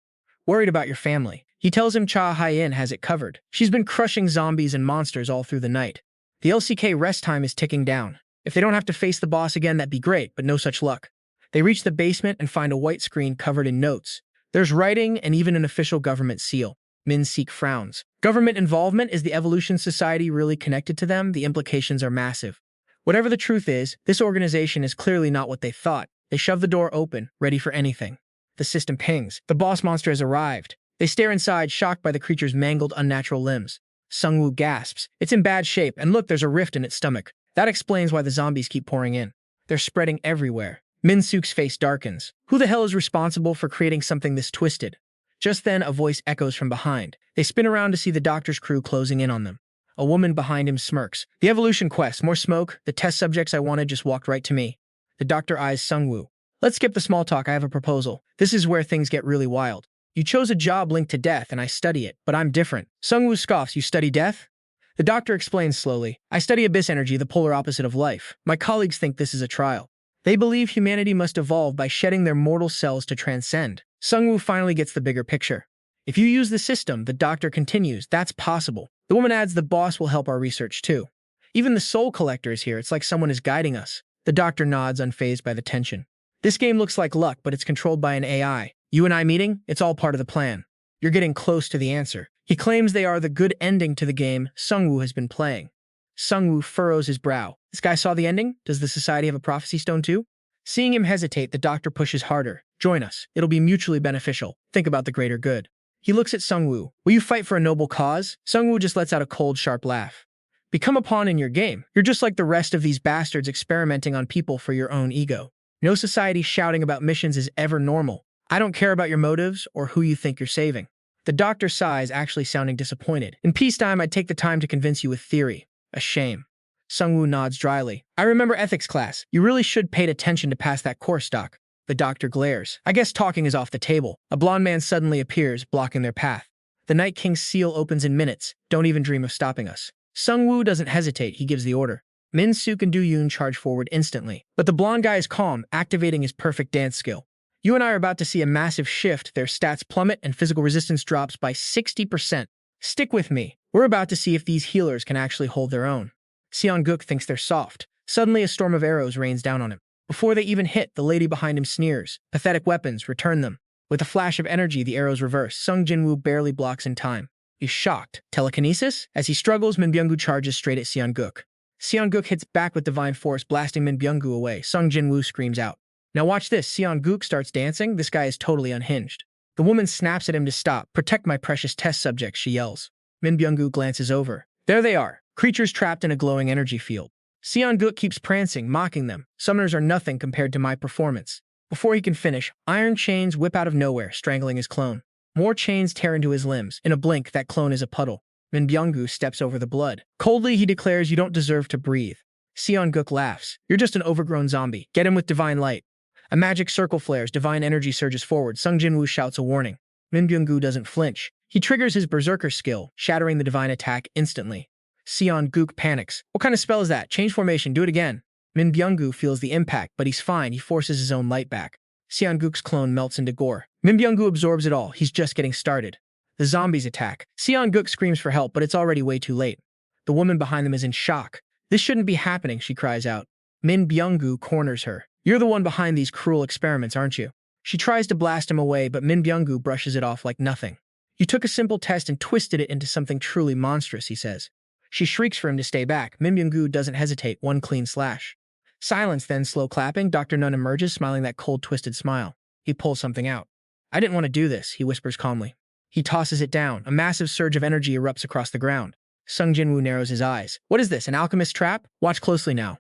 Worried about your family. He tells him Cha-Hyen has it covered. She's been crushing zombies and monsters all through the night. The LCK rest time is ticking down. If they don't have to face the boss again, that'd be great, but no such luck. They reach the basement and find a white screen covered in notes. There's writing and even an official government seal. Min-sik frowns. Government involvement? Is the Evolution Society really connected to them? The implications are massive. Whatever the truth is, this organization is clearly not what they thought. They shove the door open, ready for anything. The system pings. The boss monster has arrived. They stare inside, shocked by the creature's mangled, unnatural limbs. Sung-woo gasps. It's in bad shape, and look, there's a rift in its stomach. That explains why the zombies keep pouring in. They're spreading everywhere. Min-sik's face darkens. Who the hell is responsible for creating something this twisted? Just then, a voice echoes from behind. They spin around to see the doctor's crew closing in on them. A woman behind him smirks. The evolution quest, more smoke. The test subjects I wanted just walked right to me. The doctor eyes Sung-woo. Let's skip the small talk, I have a proposal. This is where things get really wild. You chose a job linked to death and I study it, but I'm different. Sung-woo scoffs, you study death? The doctor explains slowly. I study abyss energy, the polar opposite of life. My colleagues think this is a trial. They believe humanity must evolve by shedding their mortal cells to transcend. Sung-woo finally gets the bigger picture. If you use the system, the doctor continues, that's possible. The woman adds, the boss will help our research too. Even the soul collector is here, it's like someone is guiding us. The doctor nods, unfazed by the tension. This game looks like luck, but it's controlled by an AI. You and I meeting? It's all part of the plan. You're getting close to the answer. He claims they are the good ending to the game Sung-woo has been playing. Sung-woo furrows his brow. This guy saw the ending? Does the Society have a prophecy stone too? Seeing him hesitate, the doctor pushes harder. Join us. It'll be mutually beneficial. Think about the greater good. He looks at Sung-woo. Will you fight for a noble cause? Sung-woo just lets out a cold, sharp laugh. Become a pawn in your game. You're just like the rest of these bastards experimenting on people for your own ego. No society shouting about missions is ever normal. I don't care about your motives or who you think you're saving. The doctor sighs, actually sounding disappointed. In peacetime, I'd take the time to convince you with theory. A shame. Sung-woo nods dryly. I remember ethics class. You really should paid attention to pass that course, Doc. The doctor glares. I guess talking is off the table. A blonde man suddenly appears, blocking their path. The Night King's seal opens in minutes. Don't even dream of stopping us. Sung-woo doesn't hesitate. He gives the order. Min-suk and Do-yoon charge forward instantly. But the blonde guy is calm, activating his perfect dance skill. You and I are about to see a massive shift. Their stats plummet and physical resistance drops by 60%. Stick with me. We're about to see if these healers can actually hold their own. Seon-guk thinks they're soft. Suddenly, a storm of arrows rains down on him. Before they even hit, the lady behind him sneers. Pathetic weapons, return them. With a flash of energy, the arrows reverse. Sung Jin-woo barely blocks in time. He's shocked. Telekinesis? As he struggles, Min Byung-gu charges straight at Seon-guk. Seon-guk hits back with divine force, blasting Min Byung-gu away. Sung Jin-woo screams out. Now watch this. Seon-guk starts dancing. This guy is totally unhinged. The woman snaps at him to stop. Protect my precious test subject, she yells. Min Byung-gu glances over. There they are. Creatures trapped in a glowing energy field. Seon-guk keeps prancing, mocking them. Summoners are nothing compared to my performance. Before he can finish, iron chains whip out of nowhere, strangling his clone. More chains tear into his limbs. In a blink, that clone is a puddle. Min Byung-gu steps over the blood. Coldly, he declares, you don't deserve to breathe. Seon-guk laughs. You're just an overgrown zombie. Get him with divine light. A magic circle flares. Divine energy surges forward. Sung Jin-woo shouts a warning. Min Byung-gu doesn't flinch. He triggers his berserker skill, shattering the divine attack instantly. Seon-guk panics. What kind of spell is that? Change formation. Do it again. Min Byung-gu feels the impact, but he's fine. He forces his own light back. Seon-guk's clone melts into gore. Min Byung-gu absorbs it all. He's just getting started. The zombies attack. Seon-guk screams for help, but it's already way too late. The woman behind them is in shock. This shouldn't be happening, she cries out. Min Byung-gu corners her. You're the one behind these cruel experiments, aren't you? She tries to blast him away, but Min Byung-gu brushes it off like nothing. You took a simple test and twisted it into something truly monstrous, he says. She shrieks for him to stay back. Min Byung-gu doesn't hesitate. One clean slash. Silence, then slow clapping. Dr. Nun emerges, smiling that cold, twisted smile. He pulls something out. I didn't want to do this, he whispers calmly. He tosses it down. A massive surge of energy erupts across the ground. Sung Jin-woo narrows his eyes. What is this, an alchemist's trap? Watch closely now.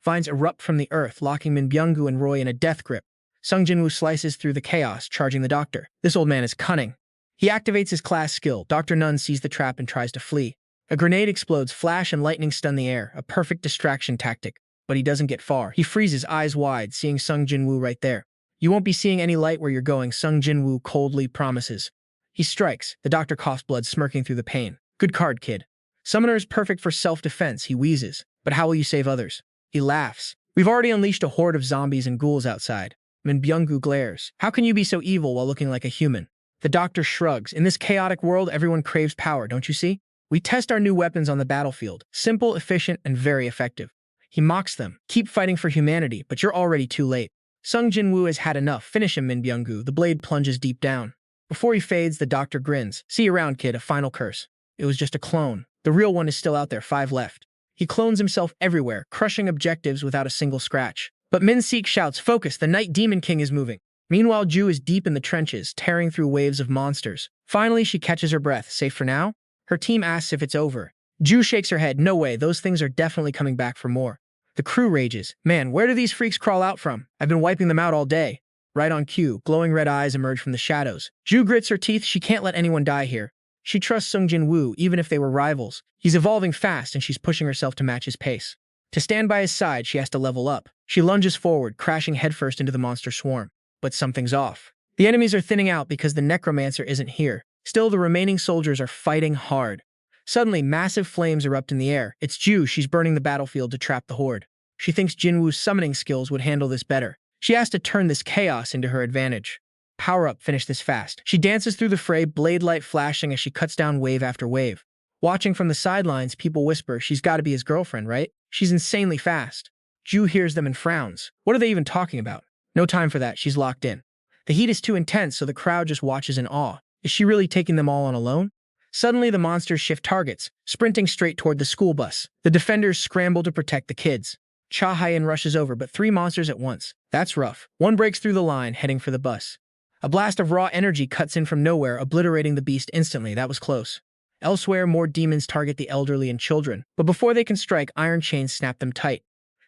Vines erupt from the earth, locking Min Byung-gu and Roy in a death grip. Sung Jin-woo slices through the chaos, charging the doctor. This old man is cunning. He activates his class skill. Dr. Nun sees the trap and tries to flee. A grenade explodes. Flash and lightning stun the air, a perfect distraction tactic. But he doesn't get far. He freezes, eyes wide, seeing Sung Jin-woo right there. You won't be seeing any light where you're going, Sung Jin-woo coldly promises. He strikes. The doctor coughs blood, smirking through the pain. Good card, kid. Summoner is perfect for self-defense, he wheezes. But how will you save others? He laughs. We've already unleashed a horde of zombies and ghouls outside. Min Byung-gu glares. How can you be so evil while looking like a human? The doctor shrugs. In this chaotic world, everyone craves power, don't you see? We test our new weapons on the battlefield. Simple, efficient, and very effective. He mocks them. Keep fighting for humanity, but you're already too late. Sung Jin-woo has had enough. Finish him, Min Byung-gu. The blade plunges deep down. Before he fades, the doctor grins. See you around, kid. A final curse. It was just a clone. The real one is still out there. 5 left. He clones himself everywhere, crushing objectives without a single scratch. But Min-sik shouts, focus, the Night Demon King is moving. Meanwhile, Ju is deep in the trenches, tearing through waves of monsters. Finally, she catches her breath. Safe for now? Her team asks if it's over. Ju shakes her head. No way, those things are definitely coming back for more. The crew rages. Man, where do these freaks crawl out from? I've been wiping them out all day. Right on cue, glowing red eyes emerge from the shadows. Ju grits her teeth. She can't let anyone die here. She trusts Sung Jin-woo, even if they were rivals. He's evolving fast, and she's pushing herself to match his pace. To stand by his side, she has to level up. She lunges forward, crashing headfirst into the monster swarm. But something's off. The enemies are thinning out because the Necromancer isn't here. Still, the remaining soldiers are fighting hard. Suddenly, massive flames erupt in the air. It's Ju. She's burning the battlefield to trap the horde. She thinks Jin-woo's summoning skills would handle this better. She has to turn this chaos into her advantage. Power up, finish this fast. She dances through the fray, blade light flashing as she cuts down wave after wave. Watching from the sidelines, people whisper, she's got to be his girlfriend, right? She's insanely fast. Ju hears them and frowns. What are they even talking about? No time for that, she's locked in. The heat is too intense, so the crowd just watches in awe. Is she really taking them all on alone? Suddenly, the monsters shift targets, sprinting straight toward the school bus. The defenders scramble to protect the kids. Cha Hyen rushes over, but 3 monsters at once. That's rough. One breaks through the line, heading for the bus. A blast of raw energy cuts in from nowhere, obliterating the beast instantly. That was close. Elsewhere, more demons target the elderly and children, but before they can strike, iron chains snap them tight.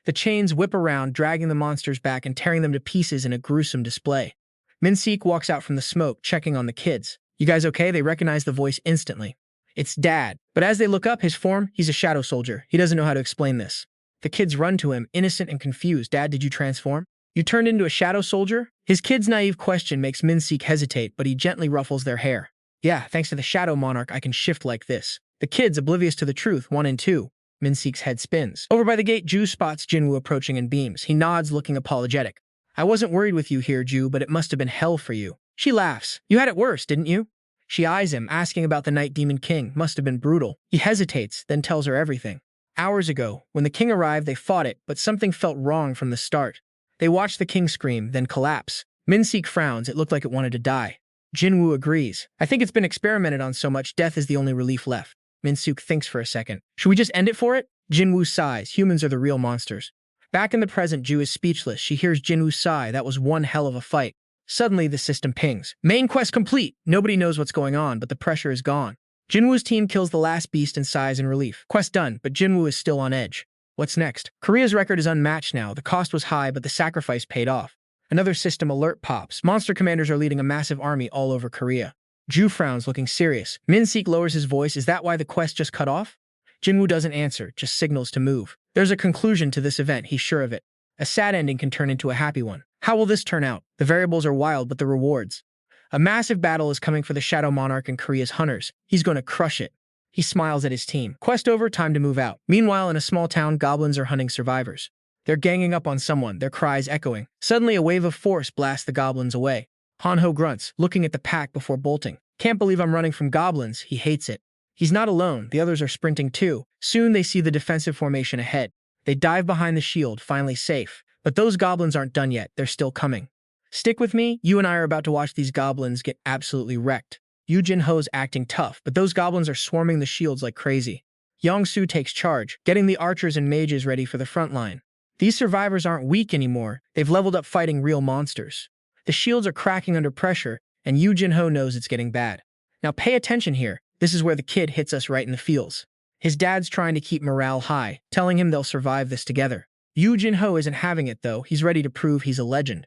The chains whip around, dragging the monsters back and tearing them to pieces in a gruesome display. Min-sik walks out from the smoke, checking on the kids. You guys okay? They recognize the voice instantly. It's Dad. But as they look up, his form, he's a shadow soldier. He doesn't know how to explain this. The kids run to him, innocent and confused. Dad, did you transform? You turned into a shadow soldier? His kid's naive question makes Min-sik hesitate, but he gently ruffles their hair. Yeah, thanks to the Shadow Monarch, I can shift like this. The kids, oblivious to the truth, 1 and 2. Min-sik's head spins. Over by the gate, Ju spots Jin-Woo approaching and beams. He nods, looking apologetic. I wasn't worried with you here, Ju, but it must have been hell for you. She laughs. You had it worse, didn't you? She eyes him, asking about the Night Demon King. Must have been brutal. He hesitates, then tells her everything. Hours ago, when the king arrived, they fought it, but something felt wrong from the start. They watched the king scream, then collapse. Min-sik frowns. It looked like it wanted to die. Jin-Woo agrees. I think it's been experimented on so much, death is the only relief left. Min-sik thinks for a second. Should we just end it for it? Jin-Woo sighs. Humans are the real monsters. Back in the present, Ju is speechless. She hears Jin-Woo sigh. That was one hell of a fight. Suddenly, the system pings. Main quest complete. Nobody knows what's going on, but the pressure is gone. Jin-Woo's team kills the last beast and sighs in relief. Quest done, but Jin-Woo is still on edge. What's next? Korea's record is unmatched now. The cost was high, but the sacrifice paid off. Another system alert pops. Monster commanders are leading a massive army all over Korea. Ju frowns, looking serious. Min-sik lowers his voice. Is that why the quest just cut off? Jin-Woo doesn't answer, just signals to move. There's a conclusion to this event, he's sure of it. A sad ending can turn into a happy one. How will this turn out? The variables are wild, but the rewards. A massive battle is coming for the Shadow Monarch and Korea's hunters. He's going to crush it. He smiles at his team. Quest over, time to move out. Meanwhile, in a small town, goblins are hunting survivors. They're ganging up on someone, their cries echoing. Suddenly, a wave of force blasts the goblins away. Han-ho grunts, looking at the pack before bolting. Can't believe I'm running from goblins. He hates it. He's not alone. The others are sprinting too. Soon they see the defensive formation ahead. They dive behind the shield, finally safe. But those goblins aren't done yet. They're still coming. Stick with me. You and I are about to watch these goblins get absolutely wrecked. Yu Jin-ho's acting tough, but those goblins are swarming the shields like crazy. Yong-soo takes charge, getting the archers and mages ready for the front line. These survivors aren't weak anymore. They've leveled up fighting real monsters. The shields are cracking under pressure, and Yu Jin-ho knows it's getting bad. Now pay attention here. This is where the kid hits us right in the feels. His dad's trying to keep morale high, telling him they'll survive this together. Yu Jin-ho isn't having it though. He's ready to prove he's a legend.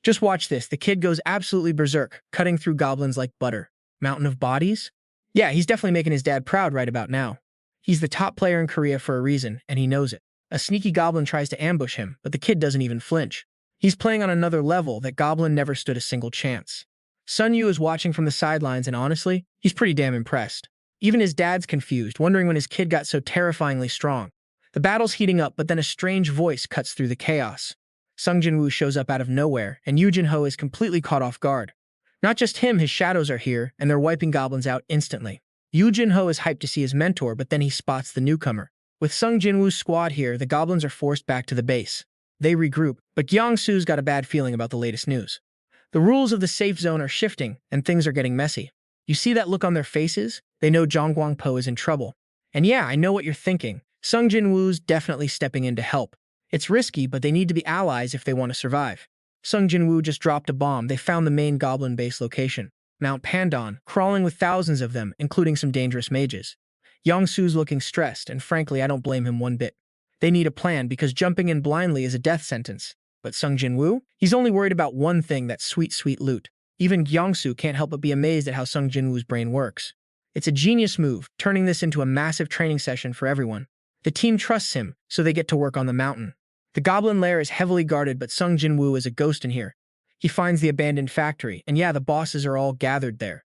Just watch this. The kid goes absolutely berserk, cutting through goblins like butter. Mountain of bodies? Yeah, he's definitely making his dad proud right about now. He's the top player in Korea for a reason, and he knows it. A sneaky goblin tries to ambush him, but the kid doesn't even flinch. He's playing on another level. That goblin never stood a single chance. Sun Yu is watching from the sidelines, and honestly, he's pretty damn impressed. Even his dad's confused, wondering when his kid got so terrifyingly strong. The battle's heating up, but then a strange voice cuts through the chaos. Sung Jin-Woo shows up out of nowhere, and Yu Jin-ho is completely caught off guard. Not just him, his shadows are here, and they're wiping goblins out instantly. Yu Jin-ho is hyped to see his mentor, but then he spots the newcomer. With Sung Jin-Woo's squad here, the goblins are forced back to the base. They regroup, but Gyong-soo's got a bad feeling about the latest news. The rules of the safe zone are shifting, and things are getting messy. You see that look on their faces? They know Zhang Guangpo is in trouble. And yeah, I know what you're thinking. Sung Jin-Woo's definitely stepping in to help. It's risky, but they need to be allies if they want to survive. Sung Jin-Woo just dropped a bomb. They found the main goblin base location, Mount Pandon, crawling with thousands of them, including some dangerous mages. Yong-soo's looking stressed, and frankly, I don't blame him one bit. They need a plan because jumping in blindly is a death sentence. But Sung Jin-Woo? He's only worried about one thing, that sweet, sweet loot. Even Gyong-soo can't help but be amazed at how Sung Jin-Woo's brain works. It's a genius move, turning this into a massive training session for everyone. The team trusts him, so they get to work on the mountain. The goblin lair is heavily guarded, but Sung Jin-Woo is a ghost in here. He finds the abandoned factory, and yeah, the bosses are all gathered there.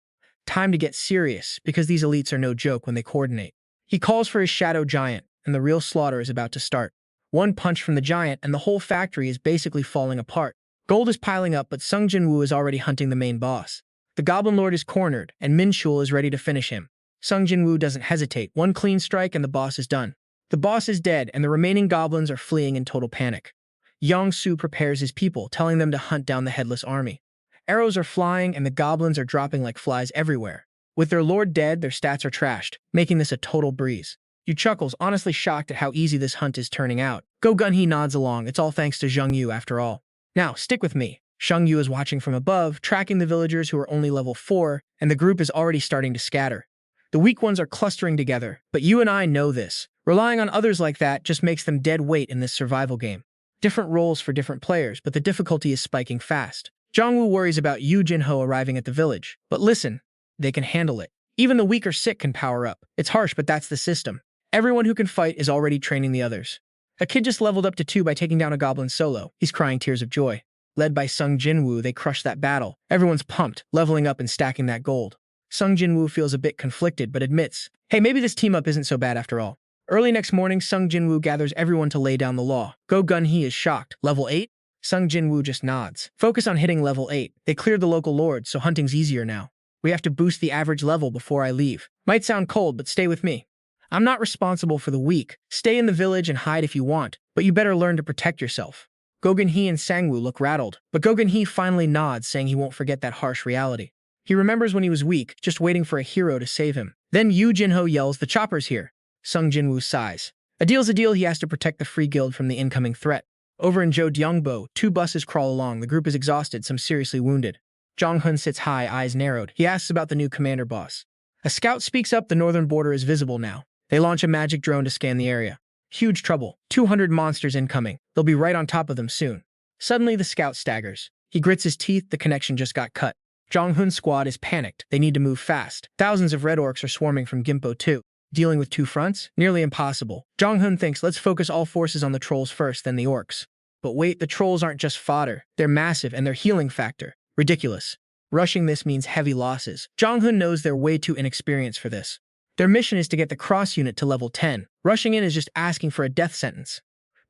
Time to get serious, because these elites are no joke when they coordinate. He calls for his shadow giant, and the real slaughter is about to start. One punch from the giant, and the whole factory is basically falling apart. Gold is piling up, but Sung Jin-Woo is already hunting the main boss. The Goblin Lord is cornered, and Min-shul is ready to finish him. Sung Jin-Woo doesn't hesitate. One clean strike, and the boss is done. The boss is dead, and the remaining goblins are fleeing in total panic. Yang-Su prepares his people, telling them to hunt down the headless army. Arrows are flying and the goblins are dropping like flies everywhere. With their lord dead, their stats are trashed, making this a total breeze. Yu chuckles, honestly shocked at how easy this hunt is turning out. Go Gun-hee nods along, it's all thanks to Zheng-Yu after all. Now, stick with me. Zheng-Yu is watching from above, tracking the villagers who are only level 4, and the group is already starting to scatter. The weak ones are clustering together, but you and I know this. Relying on others like that just makes them dead weight in this survival game. Different roles for different players, but the difficulty is spiking fast. Jong-Woo worries about Yu Jin-Ho arriving at the village. But listen, they can handle it. Even the weak or sick can power up. It's harsh, but that's the system. Everyone who can fight is already training the others. A kid just leveled up to 2 by taking down a goblin solo. He's crying tears of joy. Led by Sung Jin-Woo, they crush that battle. Everyone's pumped, leveling up and stacking that gold. Sung Jin-Woo feels a bit conflicted, but admits, hey, maybe this team-up isn't so bad after all. Early next morning, Sung Jin-Woo gathers everyone to lay down the law. Go Gun-hee is shocked. Level 8? Sung Jin-Woo just nods. Focus on hitting level 8. They cleared the local lords, so hunting's easier now. We have to boost the average level before I leave. Might sound cold, but stay with me. I'm not responsible for the weak. Stay in the village and hide if you want, but you better learn to protect yourself. Go Gun-hee and Sang-woo look rattled, but Go Gun-hee finally nods, saying he won't forget that harsh reality. He remembers when he was weak, just waiting for a hero to save him. Then Yu Jin-Ho yells, the chopper's here. Sung Jin-Woo sighs. A deal's a deal, he has to protect the Free Guild from the incoming threat. Over in Jodeongbo, 2 buses crawl along. The group is exhausted, some seriously wounded. Jong-hun sits high, eyes narrowed. He asks about the new commander boss. A scout speaks up, the northern border is visible now. They launch a magic drone to scan the area. Huge trouble. 200 monsters incoming. They'll be right on top of them soon. Suddenly, the scout staggers. He grits his teeth, the connection just got cut. Jong-hun's squad is panicked. They need to move fast. Thousands of red orcs are swarming from Gimpo too. Dealing with 2 fronts? Nearly impossible. Jong-hun thinks, let's focus all forces on the trolls first, then the orcs. But wait, the trolls aren't just fodder. They're massive and their healing factor. Ridiculous. Rushing this means heavy losses. Jong-hun knows they're way too inexperienced for this. Their mission is to get the cross unit to level 10. Rushing in is just asking for a death sentence.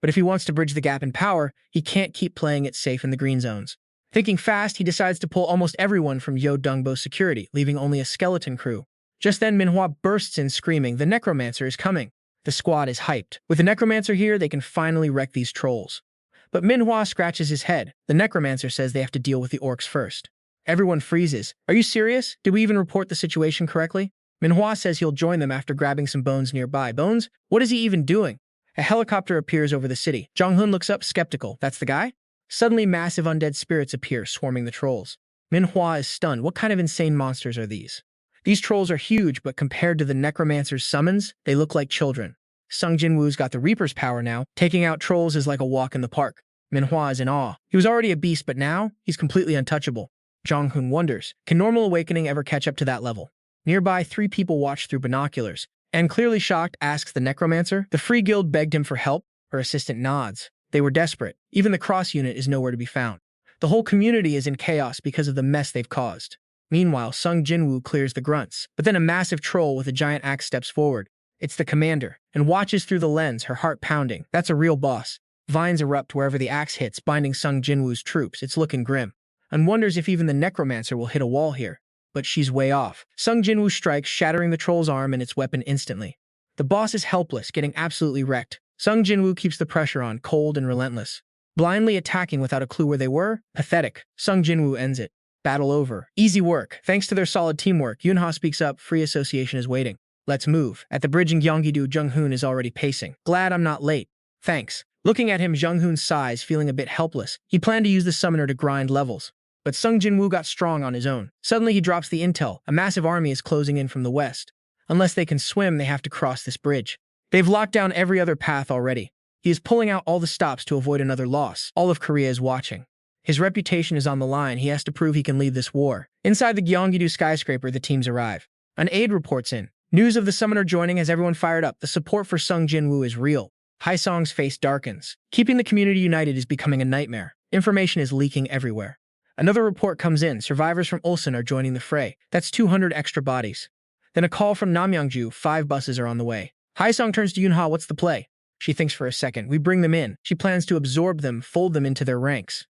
But if he wants to bridge the gap in power, he can't keep playing it safe in the green zones. Thinking fast, he decides to pull almost everyone from Yeodongbo security, leaving only a skeleton crew. Just then, Manhwa bursts in screaming, the Necromancer is coming. The squad is hyped. With the Necromancer here, they can finally wreck these trolls. But Manhwa scratches his head. The Necromancer says they have to deal with the orcs first. Everyone freezes. Are you serious? Did we even report the situation correctly? Manhwa says he'll join them after grabbing some bones nearby. Bones? What is he even doing? A helicopter appears over the city. Jong-hun looks up, skeptical. That's the guy? Suddenly, massive undead spirits appear, swarming the trolls. Manhwa is stunned. What kind of insane monsters are these? These trolls are huge, but compared to the Necromancer's summons, they look like children. Sung Jin-Woo's got the Reaper's power now. Taking out trolls is like a walk in the park. Manhwa is in awe. He was already a beast, but now, he's completely untouchable. Jong-hun wonders, can normal awakening ever catch up to that level? Nearby, 3 people watch through binoculars, and clearly shocked, asks the Necromancer. The Free Guild begged him for help. Her assistant nods. They were desperate. Even the cross unit is nowhere to be found. The whole community is in chaos because of the mess they've caused. Meanwhile, Sung Jin-Woo clears the grunts, but then a massive troll with a giant axe steps forward. It's the commander, and watches through the lens, her heart pounding. That's a real boss. Vines erupt wherever the axe hits, binding Sung Jin-Woo's troops. It's looking grim. And wonders if even the Necromancer will hit a wall here. But she's way off. Sung Jin-Woo strikes, shattering the troll's arm and its weapon instantly. The boss is helpless, getting absolutely wrecked. Sung Jin-Woo keeps the pressure on, cold and relentless. Blindly attacking without a clue where they were? Pathetic. Sung Jin-Woo ends it. Battle over. Easy work. Thanks to their solid teamwork, Yunha speaks up, free association is waiting. Let's move. At the bridge in Gyeonggi-do, Jung-hoon is already pacing. Glad I'm not late. Thanks. Looking at him, Jung-hoon sighs, feeling a bit helpless. He planned to use the summoner to grind levels. But Sung Jin-Woo got strong on his own. Suddenly he drops the intel. A massive army is closing in from the west. Unless they can swim, they have to cross this bridge. They've locked down every other path already. He is pulling out all the stops to avoid another loss. All of Korea is watching. His reputation is on the line. He has to prove he can lead this war. Inside the Gyeonggi-do skyscraper, the teams arrive. An aide reports in. News of the summoner joining has everyone fired up. The support for Sung Jin-Woo is real. Haesong's face darkens. Keeping the community united is becoming a nightmare. Information is leaking everywhere. Another report comes in. Survivors from Ulsan are joining the fray. That's 200 extra bodies. Then a call from Namyangju. 5 buses are on the way. Haesong turns to Yunha. What's the play? She thinks for a second. We bring them in. She plans to absorb them, fold them into their ranks.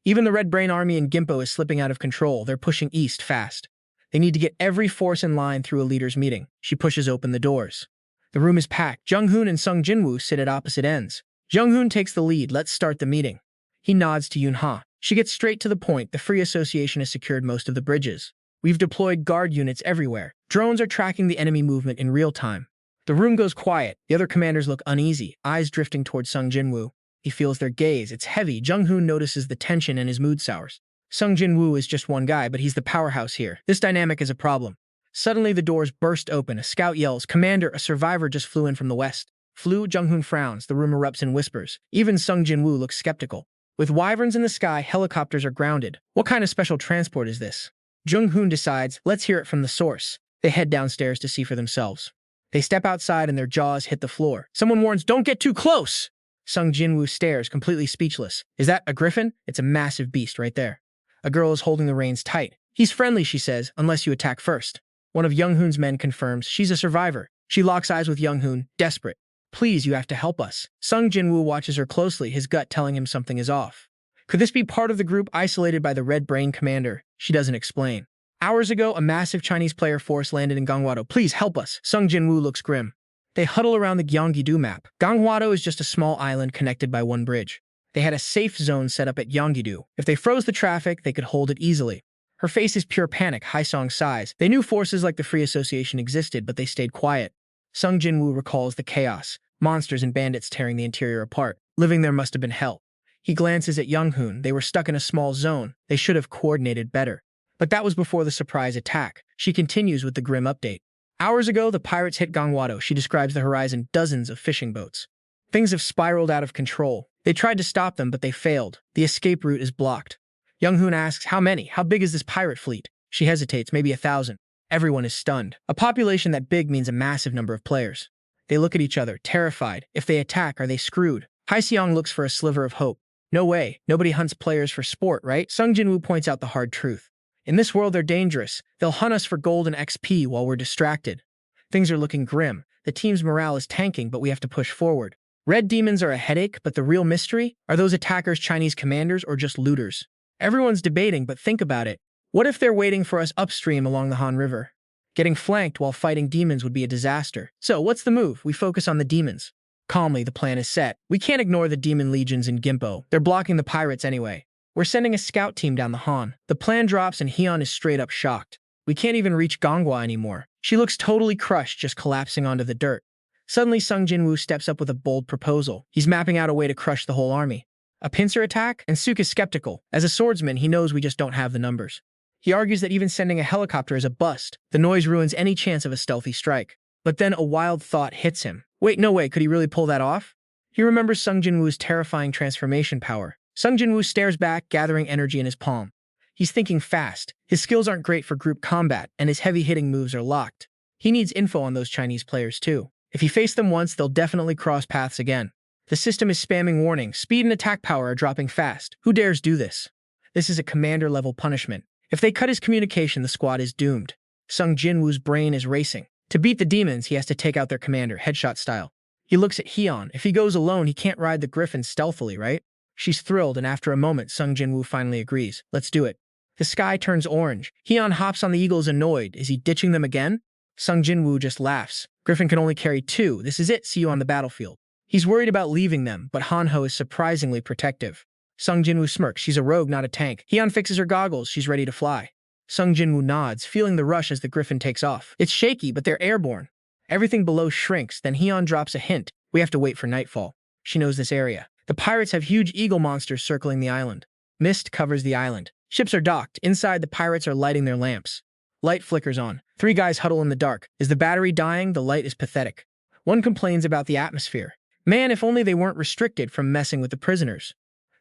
Even the Red Brain Army in Gimpo is slipping out of control. They're pushing east fast. They need to get every force in line through a leader's meeting. She pushes open the doors. The room is packed. Jung-hoon and Sung Jin-Woo sit at opposite ends. Jung-hoon takes the lead. Let's start the meeting. He nods to Yunha. She gets straight to the point. The Free Association has secured most of the bridges. We've deployed guard units everywhere. Drones are tracking the enemy movement in real time. The room goes quiet. The other commanders look uneasy, eyes drifting towards Sung Jin-Woo. He feels their gaze. It's heavy. Jung-hoon notices the tension and his mood sours. Sung Jin-Woo is just one guy, but he's the powerhouse here. This dynamic is a problem. Suddenly, the doors burst open. A scout yells, "Commander, a survivor just flew in from the west." Flew? Jung-hoon frowns. The room erupts in whispers. Even Sung Jin-Woo looks skeptical. With wyverns in the sky, helicopters are grounded. What kind of special transport is this? Jung-hoon decides, let's hear it from the source. They head downstairs to see for themselves. They step outside and their jaws hit the floor. Someone warns, "Don't get too close!" Sung Jin-Woo stares, completely speechless. Is that a griffin? It's a massive beast right there. A girl is holding the reins tight. He's friendly, she says, unless you attack first. One of Young-hoon's men confirms she's a survivor. She locks eyes with Young-hoon, desperate. Please, you have to help us. Sung Jin-Woo watches her closely, his gut telling him something is off. Could this be part of the group isolated by the Red Brain commander? She doesn't explain. Hours ago, a massive Chinese player force landed in Gangwado. Please help us. Sung Jin-Woo looks grim. They huddle around the Gyeonggi-do map. Gangwado is just a small island connected by one bridge. They had a safe zone set up at Gyeonggi-do. If they froze the traffic, they could hold it easily. Her face is pure panic. Haesong sighs. They knew forces like the Free Association existed, but they stayed quiet. Sung Jin-Woo recalls the chaos. Monsters and bandits tearing the interior apart. Living there must have been hell. He glances at Young-hoon. They were stuck in a small zone. They should have coordinated better. But that was before the surprise attack. She continues with the grim update. Hours ago, the pirates hit Gangwado. She describes the horizon, dozens of fishing boats. Things have spiraled out of control. They tried to stop them, but they failed. The escape route is blocked. Young-hoon asks, how many? How big is this pirate fleet? She hesitates, maybe 1,000. Everyone is stunned. A population that big means a massive number of players. They look at each other, terrified. If they attack, are they screwed? Haesong looks for a sliver of hope. No way. Nobody hunts players for sport, right? Sung Jin-Woo points out the hard truth. In this world, they're dangerous. They'll hunt us for gold and XP while we're distracted. Things are looking grim. The team's morale is tanking, but we have to push forward. Red demons are a headache, but the real mystery? Are those attackers Chinese commanders or just looters? Everyone's debating, but think about it. What if they're waiting for us upstream along the Han River? Getting flanked while fighting demons would be a disaster. So, what's the move? We focus on the demons. Calmly, the plan is set. We can't ignore the demon legions in Gimpo. They're blocking the pirates anyway. We're sending a scout team down the Han. The plan drops and Hyun is straight up shocked. We can't even reach Gangwa anymore. She looks totally crushed, just collapsing onto the dirt. Suddenly, Sung Jin-Woo steps up with a bold proposal. He's mapping out a way to crush the whole army. A pincer attack? And Suk is skeptical. As a swordsman, he knows we just don't have the numbers. He argues that even sending a helicopter is a bust. The noise ruins any chance of a stealthy strike. But then a wild thought hits him. Wait, no way, could he really pull that off? He remembers Sung Jin-Woo's terrifying transformation power. Sung Jin-Woo stares back, gathering energy in his palm. He's thinking fast. His skills aren't great for group combat, and his heavy-hitting moves are locked. He needs info on those Chinese players, too. If he faced them once, they'll definitely cross paths again. The system is spamming warnings. Speed and attack power are dropping fast. Who dares do this? This is a commander-level punishment. If they cut his communication, the squad is doomed. Sung Jin-Woo's brain is racing. To beat the demons, he has to take out their commander, headshot style. He looks at Hyun. If he goes alone, he can't ride the griffin stealthily, right? She's thrilled, and after a moment, Sung Jin-Woo finally agrees. Let's do it. The sky turns orange. Hyun hops on the eagles annoyed. Is he ditching them again? Sung Jin-Woo just laughs. Griffin can only carry 2. This is it. See you on the battlefield. He's worried about leaving them, but Hanho is surprisingly protective. Sung Jin-Woo smirks. She's a rogue, not a tank. Hyun fixes her goggles. She's ready to fly. Sung Jin-Woo nods, feeling the rush as the griffin takes off. It's shaky, but they're airborne. Everything below shrinks. Then Hyun drops a hint. We have to wait for nightfall. She knows this area. The pirates have huge eagle monsters circling the island. Mist covers the island. Ships are docked. Inside, the pirates are lighting their lamps. Light flickers on. 3 guys huddle in the dark. Is the battery dying? The light is pathetic. One complains about the atmosphere. Man, if only they weren't restricted from messing with the prisoners.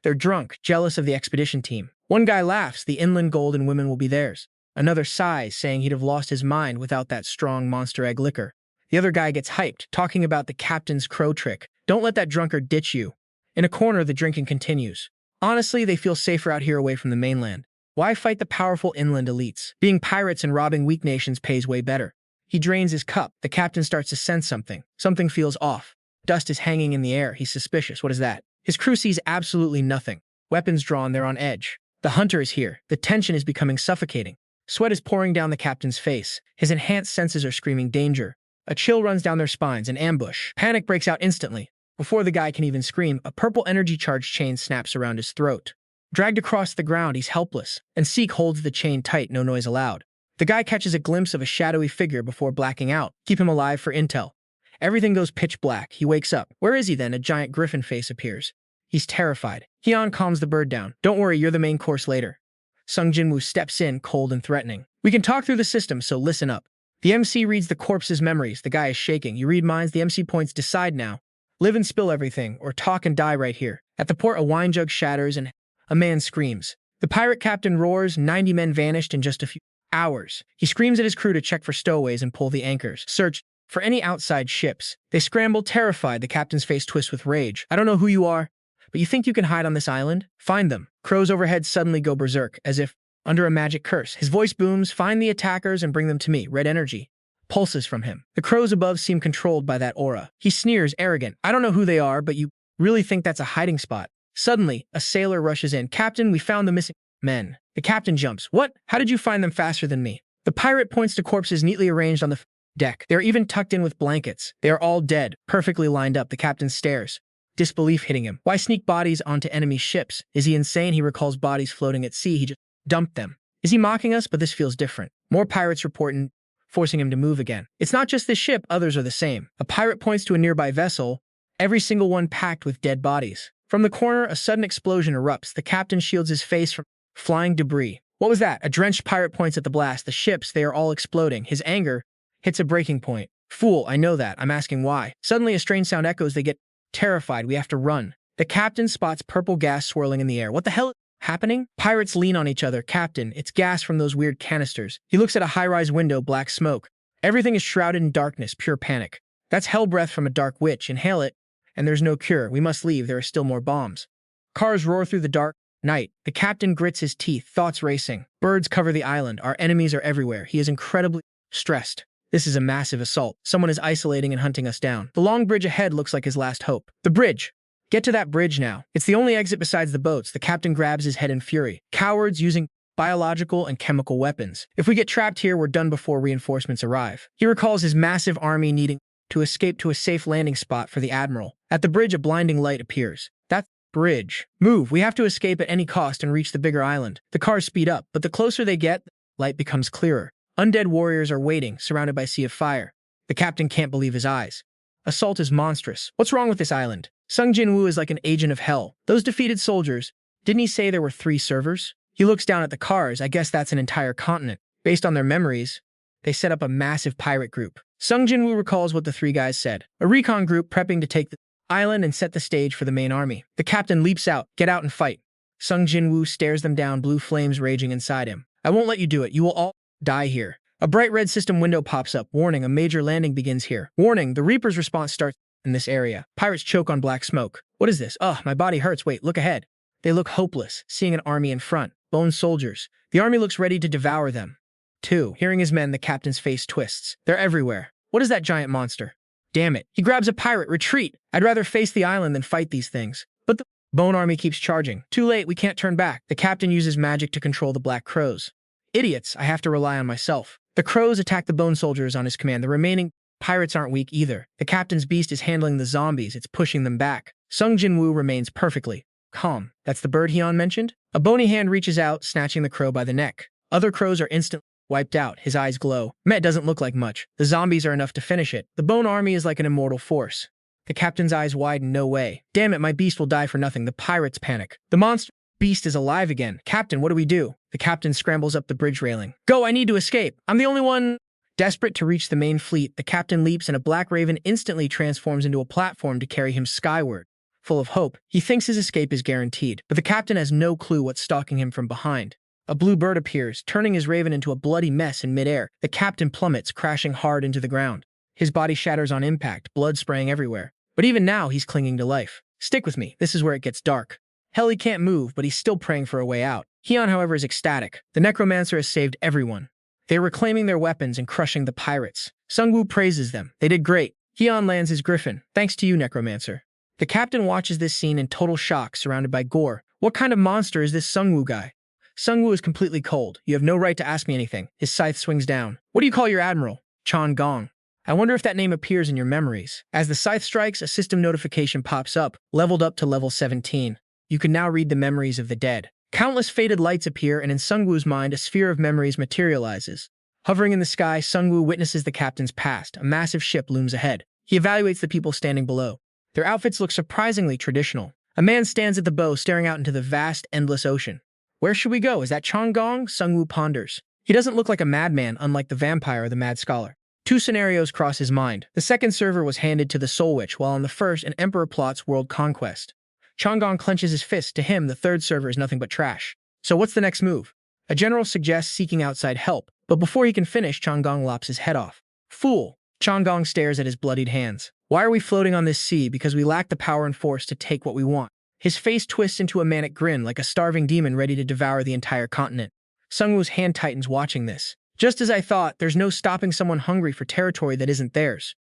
They're drunk, jealous of the expedition team. One guy laughs. The inland gold and women will be theirs. Another sighs, saying he'd have lost his mind without that strong monster egg liquor. The other guy gets hyped, talking about the captain's crow trick. Don't let that drunkard ditch you. In a corner, the drinking continues. Honestly, they feel safer out here away from the mainland. Why fight the powerful inland elites? Being pirates and robbing weak nations pays way better. He drains his cup. The captain starts to sense something. Something feels off. Dust is hanging in the air. He's suspicious. What is that? His crew sees absolutely nothing. Weapons drawn, they're on edge. The hunter is here. The tension is becoming suffocating. Sweat is pouring down the captain's face. His enhanced senses are screaming danger. A chill runs down their spines. An ambush. Panic breaks out instantly. Before the guy can even scream, a purple energy charge chain snaps around his throat. Dragged across the ground, he's helpless, and Seek holds the chain tight, no noise allowed. The guy catches a glimpse of a shadowy figure before blacking out. Keep him alive for intel. Everything goes pitch black. He wakes up. Where is he then? A giant griffin face appears. He's terrified. Hyun calms the bird down. Don't worry, you're the main course later. Sung Jin-Woo steps in, cold and threatening. We can talk through the system, so listen up. The MC reads the corpse's memories. The guy is shaking. You read minds. The MC points. Decide now. Live and spill everything, or talk and die right here. At the port, a wine jug shatters and a man screams. The pirate captain roars. 90 men vanished in just a few hours. He screams at his crew to check for stowaways and pull the anchors. Search for any outside ships. They scramble, terrified. The captain's face twists with rage. I don't know who you are, but you think you can hide on this island? Find them. Crows overhead suddenly go berserk, as if under a magic curse. His voice booms. Find the attackers and bring them to me. Red energy pulses from him. The crows above seem controlled by that aura. He sneers, arrogant. I don't know who they are, but you really think that's a hiding spot? Suddenly, a sailor rushes in. Captain, we found the missing men. The captain jumps. What? How did you find them faster than me? The pirate points to corpses neatly arranged on the deck. They're even tucked in with blankets. They are all dead, perfectly lined up. The captain stares, disbelief hitting him. Why sneak bodies onto enemy ships? Is he insane? He recalls bodies floating at sea. He just dumped them. Is he mocking us? But this feels different. More pirates report and forcing him to move again. It's not just this ship, others are the same. A pirate points to a nearby vessel, every single one packed with dead bodies. From the corner, a sudden explosion erupts. The captain shields his face from flying debris. What was that? A drenched pirate points at the blast. The ships, they are all exploding. His anger hits a breaking point. Fool, I know that. I'm asking why. Suddenly, a strange sound echoes. They get terrified. We have to run. The captain spots purple gas swirling in the air. What the hell is happening? Pirates lean on each other. Captain, it's gas from those weird canisters. He looks at a high-rise window, black smoke. Everything is shrouded in darkness, pure panic. That's hell breath from a dark witch. Inhale it, and there's no cure. We must leave. There are still more bombs. Cars roar through the dark night. The captain grits his teeth, thoughts racing. Birds cover the island. Our enemies are everywhere. He is incredibly stressed. This is a massive assault. Someone is isolating and hunting us down. The long bridge ahead looks like his last hope. The bridge. Get to that bridge now. It's the only exit besides the boats. The captain grabs his head in fury. Cowards using biological and chemical weapons. If we get trapped here, we're done before reinforcements arrive. He recalls his massive army needing to escape to a safe landing spot for the admiral. At the bridge, a blinding light appears. That's the bridge. Move. We have to escape at any cost and reach the bigger island. The cars speed up, but the closer they get, the light becomes clearer. Undead warriors are waiting, surrounded by a sea of fire. The captain can't believe his eyes. Assault is monstrous. What's wrong with this island? Sung Jin-Woo is like an agent of hell. Those defeated soldiers, didn't he say there were 3 servers? He looks down at the cars. I guess that's an entire continent. Based on their memories, they set up a massive pirate group. Sung Jin-Woo recalls what the 3 guys said. A recon group prepping to take the island and set the stage for the main army. The captain leaps out. Get out and fight. Sung Jin-Woo stares them down, blue flames raging inside him. I won't let you do it. You will all die here. A bright red system window pops up. Warning, a major landing begins here. Warning, the Reaper's response starts in this area. Pirates choke on black smoke. What is this? Ugh, my body hurts. Wait, look ahead. They look hopeless, seeing an army in front. Bone soldiers. The army looks ready to devour them. 2. Hearing his men, the captain's face twists. They're everywhere. What is that giant monster? Damn it. He grabs a pirate. Retreat. I'd rather face the island than fight these things. But the Bone army keeps charging. Too late. We can't turn back. The captain uses magic to control the black crows. Idiots. I have to rely on myself. The crows attack the bone soldiers on his command. The remaining pirates aren't weak either. The captain's beast is handling the zombies. It's pushing them back. Sung Jin-Woo remains perfectly calm. That's the bird Hyun mentioned? A bony hand reaches out, snatching the crow by the neck. Other crows are instantly wiped out. His eyes glow. Met doesn't look like much. The zombies are enough to finish it. The bone army is like an immortal force. The captain's eyes widen. No way. Damn it, my beast will die for nothing. The pirates panic. The monster beast is alive again. Captain, what do we do? The captain scrambles up the bridge railing. Go, I need to escape. I'm the only one. Desperate to reach the main fleet, the captain leaps and a black raven instantly transforms into a platform to carry him skyward. Full of hope, he thinks his escape is guaranteed, but the captain has no clue what's stalking him from behind. A blue bird appears, turning his raven into a bloody mess in midair. The captain plummets, crashing hard into the ground. His body shatters on impact, blood spraying everywhere. But even now, he's clinging to life. Stick with me. This is where it gets dark. Hell, he can't move, but he's still praying for a way out. Hyun, however, is ecstatic. The Necromancer has saved everyone. They're reclaiming their weapons and crushing the pirates. Sung-woo praises them. They did great. Hyun lands his griffin. Thanks to you, Necromancer. The captain watches this scene in total shock, surrounded by gore. What kind of monster is this Sung-woo guy? Sung-woo is completely cold. You have no right to ask me anything. His scythe swings down. What do you call your admiral? Chan Gong. I wonder if that name appears in your memories. As the scythe strikes, a system notification pops up, leveled up to level 17. You can now read the memories of the dead. Countless faded lights appear, and in Sungwoo's mind, a sphere of memories materializes. Hovering in the sky, Sungwoo witnesses the captain's past. A massive ship looms ahead. He evaluates the people standing below. Their outfits look surprisingly traditional. A man stands at the bow, staring out into the vast, endless ocean. Where should we go? Is that Changong? Sungwoo ponders. He doesn't look like a madman, unlike the vampire or the mad scholar. Two scenarios cross his mind. The second server was handed to the Soul Witch, while on the first, an emperor plots world conquest. Changong clenches his fist. To him, the third server is nothing but trash. So what's the next move? A general suggests seeking outside help, but before he can finish, Changong lops his head off. Fool! Changong stares at his bloodied hands. Why are we floating on this sea? Because we lack the power and force to take what we want. His face twists into a manic grin, like a starving demon ready to devour the entire continent. Sungwoo's hand tightens watching this. Just as I thought, there's no stopping someone hungry for territory that isn't theirs.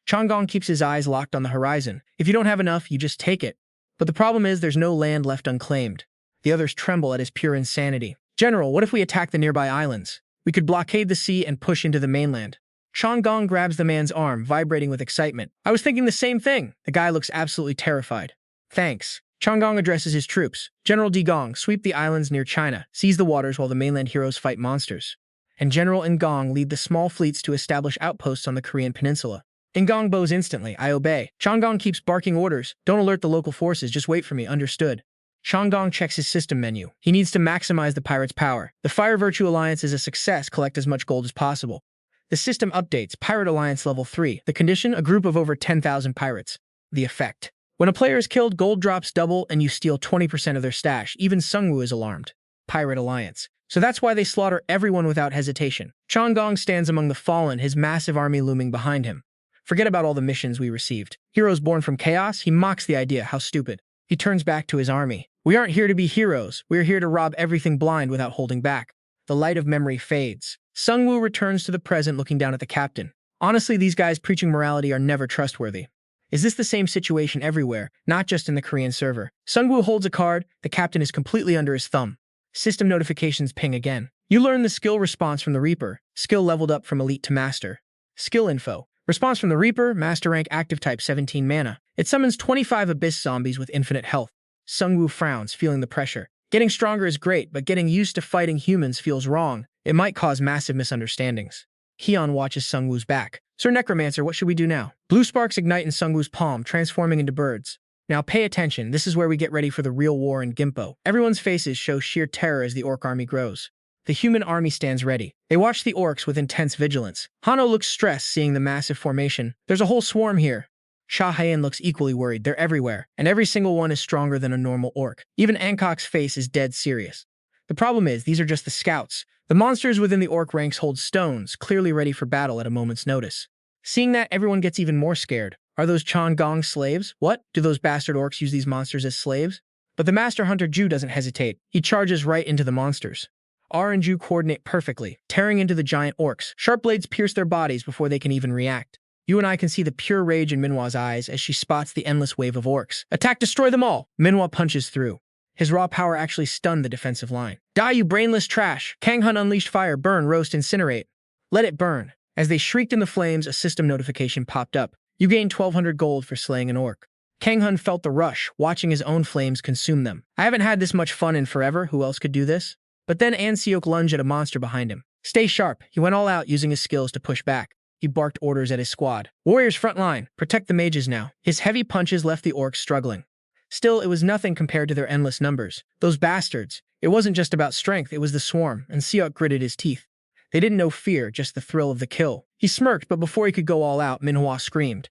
Changong keeps his eyes locked on the horizon. If you don't have enough, you just take it. But the problem is there's no land left unclaimed. The others tremble at his pure insanity. General, what if we attack the nearby islands? We could blockade the sea and push into the mainland. Changong grabs the man's arm, vibrating with excitement. I was thinking the same thing. The guy looks absolutely terrified. Thanks. Changong addresses his troops. General Digong, sweep the islands near China, seize the waters while the mainland heroes fight monsters. And General Ngong lead the small fleets to establish outposts on the Korean peninsula. Ngong bows instantly. I obey. Changong keeps barking orders. Don't alert the local forces, just wait for me, understood. Changong checks his system menu. He needs to maximize the pirates' power. The Fire Virtue Alliance is a success, collect as much gold as possible. The system updates, Pirate Alliance level 3. The condition, a group of over 10,000 pirates. The effect. When a player is killed, gold drops double and you steal 20% of their stash. Even Sungwoo is alarmed. Pirate Alliance. So that's why they slaughter everyone without hesitation. Changong stands among the fallen, his massive army looming behind him. Forget about all the missions we received. Heroes born from chaos? He mocks the idea, how stupid. He turns back to his army. We aren't here to be heroes. We are here to rob everything blind without holding back. The light of memory fades. Sungwoo returns to the present, looking down at the captain. Honestly, these guys preaching morality are never trustworthy. Is this the same situation everywhere, not just in the Korean server? Sungwoo holds a card. The captain is completely under his thumb. System notifications ping again. You learn the skill response from the Reaper. Skill leveled up from Elite to Master. Skill info. Response from the Reaper, Master rank, active type 17 mana. It summons 25 Abyss zombies with infinite health. Sungwoo frowns, feeling the pressure. Getting stronger is great, but getting used to fighting humans feels wrong. It might cause massive misunderstandings. Hyun watches Sungwoo's back. Sir Necromancer, what should we do now? Blue sparks ignite in Sungwoo's palm, transforming into birds. Now pay attention, this is where we get ready for the real war in Gimpo. Everyone's faces show sheer terror as the orc army grows. The human army stands ready. They watch the orcs with intense vigilance. Hano looks stressed seeing the massive formation. There's a whole swarm here. Sha Hien looks equally worried. They're everywhere, and every single one is stronger than a normal orc. Even Ankok's face is dead serious. The problem is, these are just the scouts. The monsters within the orc ranks hold stones, clearly ready for battle at a moment's notice. Seeing that, everyone gets even more scared. Are those Changong slaves? What? Do those bastard orcs use these monsters as slaves? But the Master Hunter Ju doesn't hesitate. He charges right into the monsters. R and Ju coordinate perfectly, tearing into the giant orcs. Sharp blades pierce their bodies before they can even react. You and I can see the pure rage in Manhwa's eyes as she spots the endless wave of orcs. Attack, destroy them all! Manhwa punches through. His raw power actually stunned the defensive line. Die, you brainless trash! Kanghun unleashed fire, burn, roast, incinerate. Let it burn. As they shrieked in the flames, a system notification popped up. You gained 1,200 gold for slaying an orc. Kanghun felt the rush, watching his own flames consume them. I haven't had this much fun in forever, who else could do this? But then Anseok lunged at a monster behind him. Stay sharp. He went all out, using his skills to push back. He barked orders at his squad. Warriors front line, protect the mages now. His heavy punches left the orcs struggling. Still, it was nothing compared to their endless numbers. Those bastards. It wasn't just about strength, it was the swarm, and Seok gritted his teeth. They didn't know fear, just the thrill of the kill. He smirked, but before he could go all out, Manhwa screamed.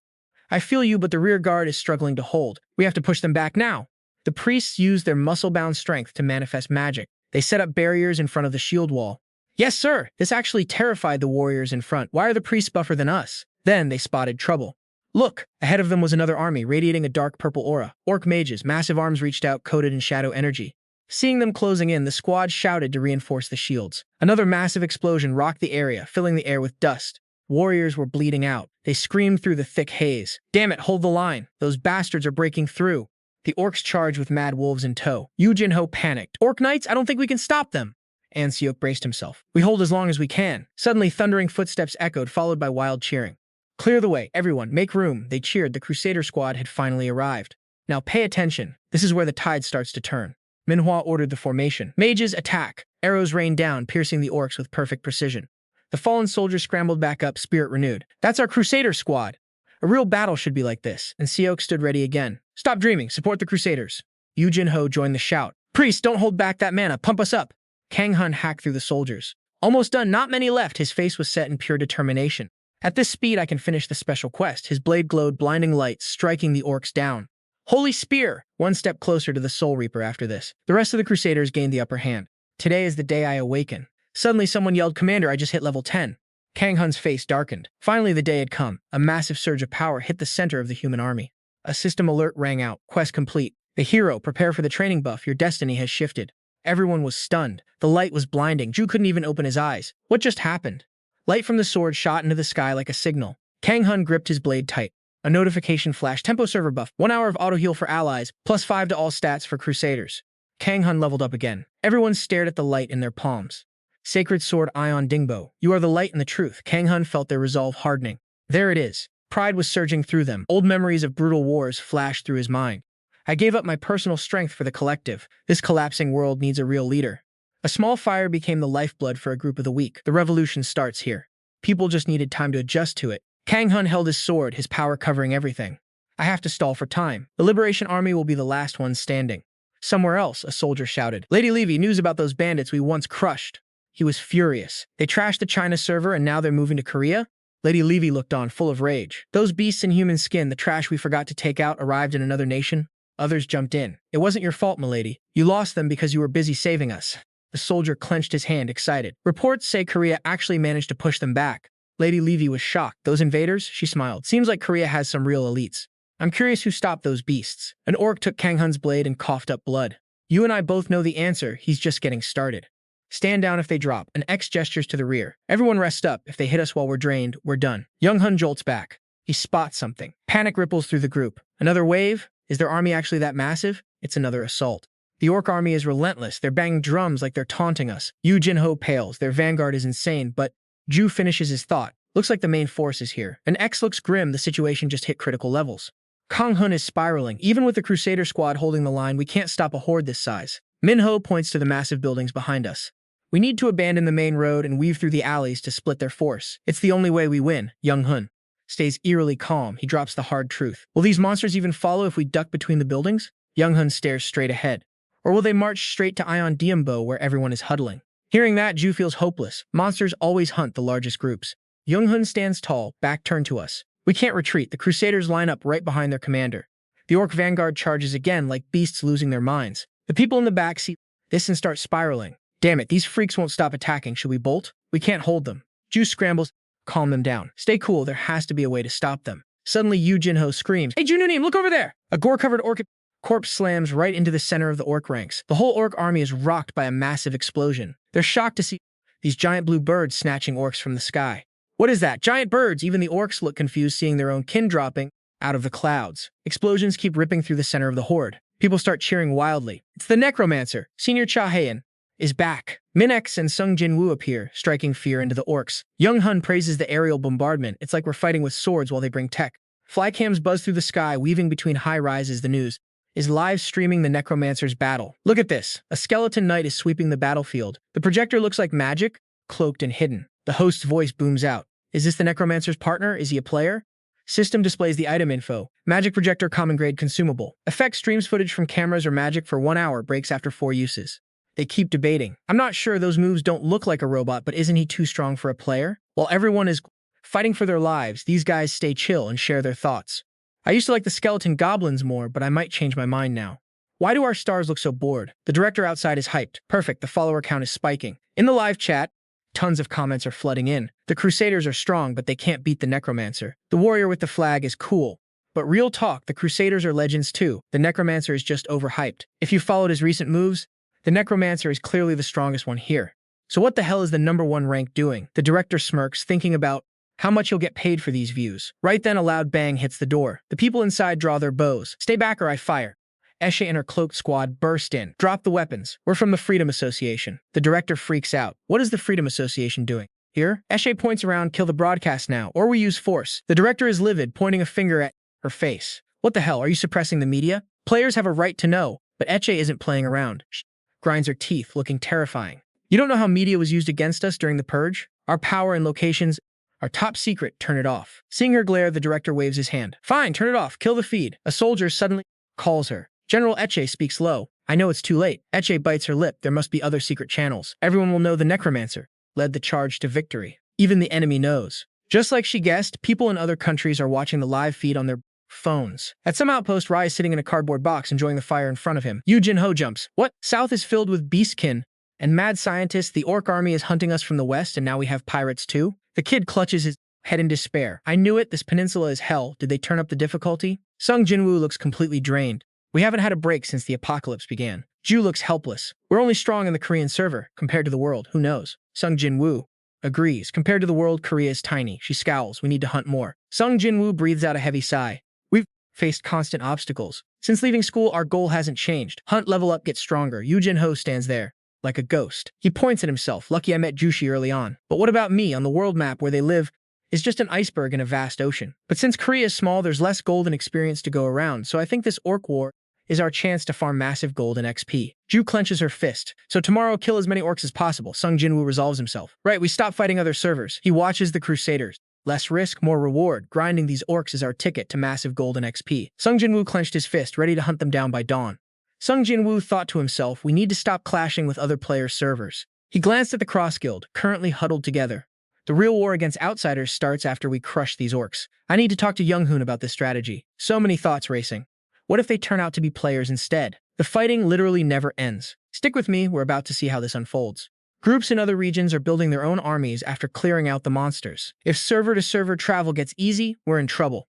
I feel you, but the rear guard is struggling to hold. We have to push them back now. The priests used their muscle-bound strength to manifest magic. They set up barriers in front of the shield wall. Yes, sir! This actually terrified the warriors in front. Why are the priests buffer than us? Then they spotted trouble. Look! Ahead of them was another army, radiating a dark purple aura. Orc mages, massive arms reached out, coated in shadow energy. Seeing them closing in, the squad shouted to reinforce the shields. Another massive explosion rocked the area, filling the air with dust. Warriors were bleeding out. They screamed through the thick haze. Damn it, hold the line. Those bastards are breaking through. The orcs charged with mad wolves in tow. Yu Jin-Ho panicked. Orc knights? I don't think we can stop them. Anseok braced himself. We hold as long as we can. Suddenly, thundering footsteps echoed, followed by wild cheering. Clear the way, everyone, make room. They cheered. The Crusader squad had finally arrived. Now pay attention. This is where the tide starts to turn. Manhwa ordered the formation. Mages, attack. Arrows rained down, piercing the orcs with perfect precision. The fallen soldiers scrambled back up, spirit renewed. That's our Crusader squad. A real battle should be like this. And Seok stood ready again. Stop dreaming. Support the Crusaders. Jin-Ho joined the shout. Priest, don't hold back that mana. Pump us up. Kang Hun hacked through the soldiers. Almost done. Not many left. His face was set in pure determination. At this speed, I can finish the special quest. His blade glowed blinding lights, striking the orcs down. Holy spear! One step closer to the Soul Reaper after this. The rest of the Crusaders gained the upper hand. Today is the day I awaken. Suddenly someone yelled, Commander, I just hit level 10. Kang Hun's face darkened. Finally the day had come. A massive surge of power hit the center of the human army. A system alert rang out. Quest complete. The hero, prepare for the training buff. Your destiny has shifted. Everyone was stunned. The light was blinding. Ju couldn't even open his eyes. What just happened? Light from the sword shot into the sky like a signal. Kang Hun gripped his blade tight. A notification flashed. Tempo server buff. 1 hour of auto heal for allies, +5 to all stats for Crusaders. Kang Hun leveled up again. Everyone stared at the light in their palms. Sacred Sword Ion Dingbo. You are the light and the truth. Kang Hun felt their resolve hardening. There it is. Pride was surging through them. Old memories of brutal wars flashed through his mind. I gave up my personal strength for the collective. This collapsing world needs a real leader. A small fire became the lifeblood for a group of the weak. The revolution starts here. People just needed time to adjust to it. Kang Hun held his sword, his power covering everything. I have to stall for time. The Liberation Army will be the last one standing. Somewhere else, a soldier shouted. Lady Levy, news about those bandits we once crushed. He was furious. They trashed the China server and now they're moving to Korea? Lady Levy looked on, full of rage. Those beasts in human skin, the trash we forgot to take out, arrived in another nation? Others jumped in. It wasn't your fault, milady. You lost them because you were busy saving us. The soldier clenched his hand, excited. Reports say Korea actually managed to push them back. Lady Levy was shocked. Those invaders? She smiled. Seems like Korea has some real elites. I'm curious who stopped those beasts. An orc took Kang Hun's blade and coughed up blood. You and I both know the answer. He's just getting started. Stand down if they drop. An X gestures to the rear. Everyone rest up. If they hit us while we're drained, we're done. Young Hun jolts back. He spots something. Panic ripples through the group. Another wave? Is their army actually that massive? It's another assault. The orc army is relentless. They're banging drums like they're taunting us. Jin-Ho pales. Their vanguard is insane, but Ju finishes his thought. Looks like the main force is here. An X looks grim. The situation just hit critical levels. Kang Hun is spiraling. Even with the Crusader squad holding the line, we can't stop a horde this size. Minho points to the massive buildings behind us. We need to abandon the main road and weave through the alleys to split their force. It's the only way we win. Young Hun stays eerily calm. He drops the hard truth. Will these monsters even follow if we duck between the buildings? Young Hun stares straight ahead. Or will they march straight to Ion Diembo where everyone is huddling? Hearing that, Ju feels hopeless. Monsters always hunt the largest groups. Young Hun stands tall, back turned to us. We can't retreat. The Crusaders line up right behind their commander. The orc vanguard charges again like beasts losing their minds. The people in the back see this and start spiraling. Damn it, these freaks won't stop attacking. Should we bolt? We can't hold them. Ju scrambles. Calm them down. Stay cool. There has to be a way to stop them. Suddenly, Jin-Ho screams, Hey, Jununim, look over there! A gore-covered orc corpse slams right into the center of the orc ranks. The whole orc army is rocked by a massive explosion. They're shocked to see these giant blue birds snatching orcs from the sky. What is that? Giant birds! Even the orcs look confused seeing their own kin dropping out of the clouds. Explosions keep ripping through the center of the horde. People start cheering wildly. It's the Necromancer! Senior Cha Hayan is back. Min-X and Sung Jin-Woo appear, striking fear into the orcs. Young Hun praises the aerial bombardment. It's like we're fighting with swords while they bring tech. Flycams buzz through the sky, weaving between high rises. The news is live streaming the Necromancer's battle. Look at this. A skeleton knight is sweeping the battlefield. The projector looks like magic, cloaked and hidden. The host's voice booms out. Is this the Necromancer's partner? Is he a player? System displays the item info. Magic projector common grade consumable. Effect streams footage from cameras or magic for 1 hour, breaks after 4 uses. They keep debating. I'm not sure, those moves don't look like a robot, but isn't he too strong for a player? While everyone is fighting for their lives, these guys stay chill and share their thoughts. I used to like the skeleton goblins more, but I might change my mind now. Why do our stars look so bored? The director outside is hyped. Perfect, the follower count is spiking. In the live chat, tons of comments are flooding in. The Crusaders are strong, but they can't beat the Necromancer. The warrior with the flag is cool. But real talk, the Crusaders are legends too. The Necromancer is just overhyped. If you followed his recent moves, the Necromancer is clearly the strongest one here. So what the hell is the #1 rank doing? The director smirks, thinking about how much he'll get paid for these views. Right then, a loud bang hits the door. The people inside draw their bows. Stay back or I fire. Eshe and her cloaked squad burst in. Drop the weapons. We're from the Freedom Association. The director freaks out. What is the Freedom Association doing? Here, Eshe points around, kill the broadcast now, or we use force. The director is livid, pointing a finger at her face. What the hell, are you suppressing the media? Players have a right to know, but Eshe isn't playing around. She grinds her teeth, looking terrifying. You don't know how media was used against us during the purge? Our power and locations are top secret, turn it off. Seeing her glare, the director waves his hand. Fine, turn it off, kill the feed. A soldier suddenly calls her. General Eshe speaks low. I know it's too late. Eshe bites her lip. There must be other secret channels. Everyone will know the Necromancer led the charge to victory. Even the enemy knows. Just like she guessed, people in other countries are watching the live feed on their phones. At some outpost, Rai is sitting in a cardboard box enjoying the fire in front of him. Jin-Woo jumps. What? South is filled with beastkin and mad scientists. The orc army is hunting us from the west, and now we have pirates too? The kid clutches his head in despair. I knew it. This peninsula is hell. Did they turn up the difficulty? Jin-Woo looks completely drained. We haven't had a break since the apocalypse began. Ju looks helpless. We're only strong in the Korean server. Compared to the world, who knows? Jin-Woo agrees. Compared to the world, Korea is tiny. She scowls. We need to hunt more. Jin-Woo breathes out a heavy sigh. We've faced constant obstacles. Since leaving school, our goal hasn't changed. Hunt, level up, get stronger. Jin-Ho stands there, like a ghost. He points at himself. Lucky I met Jushi early on. But what about me? On the world map where they live is just an iceberg in a vast ocean. But since Korea is small, there's less gold and experience to go around, so I think this orc war is our chance to farm massive gold and XP. Ju clenches her fist. So tomorrow, kill as many orcs as possible. Jin-Woo resolves himself. Right, we stop fighting other servers. He watches the Crusaders. Less risk, more reward. Grinding these orcs is our ticket to massive gold and XP. Jin-Woo clenched his fist, ready to hunt them down by dawn. Jin-Woo thought to himself, we need to stop clashing with other players' servers. He glanced at the Cross Guild, currently huddled together. The real war against outsiders starts after we crush these orcs. I need to talk to Young-hoon about this strategy. So many thoughts racing. What if they turn out to be players instead? The fighting literally never ends. Stick with me, we're about to see how this unfolds. Groups in other regions are building their own armies after clearing out the monsters. If server-to-server travel gets easy, we're in trouble.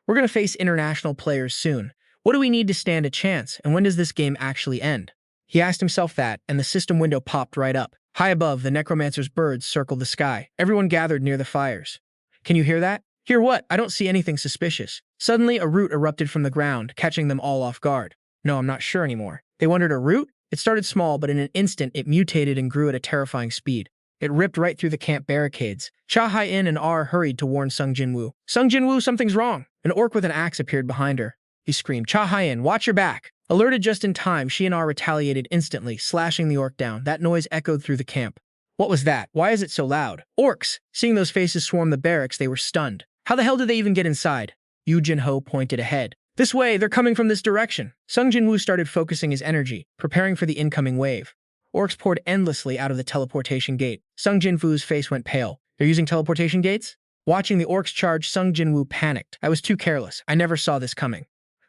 We're going to face international players soon. What do we need to stand a chance, and when does this game actually end? He asked himself that, and the system window popped right up. High above, the Necromancer's birds circled the sky. Everyone gathered near the fires. Can you hear that? Hear what? I don't see anything suspicious. Suddenly, a root erupted from the ground, catching them all off guard. No, I'm not sure anymore. They wondered, a root? It started small, but in an instant, it mutated and grew at a terrifying speed. It ripped right through the camp barricades. Cha Hai-in and R hurried to warn Jin-Woo. Jin-Woo, something's wrong. An orc with an axe appeared behind her. He screamed, Cha Hai-in, watch your back. Alerted just in time, she and R retaliated instantly, slashing the orc down. That noise echoed through the camp. What was that? Why is it so loud? Orcs! Seeing those faces swarm the barracks, they were stunned. How the hell did they even get inside? Jin-Ho pointed ahead. This way, they're coming from this direction. Jin-Woo started focusing his energy, preparing for the incoming wave. Orcs poured endlessly out of the teleportation gate. Jin-Woo's face went pale. They're using teleportation gates? Watching the orcs charge, Jin-Woo panicked. I was too careless. I never saw this coming.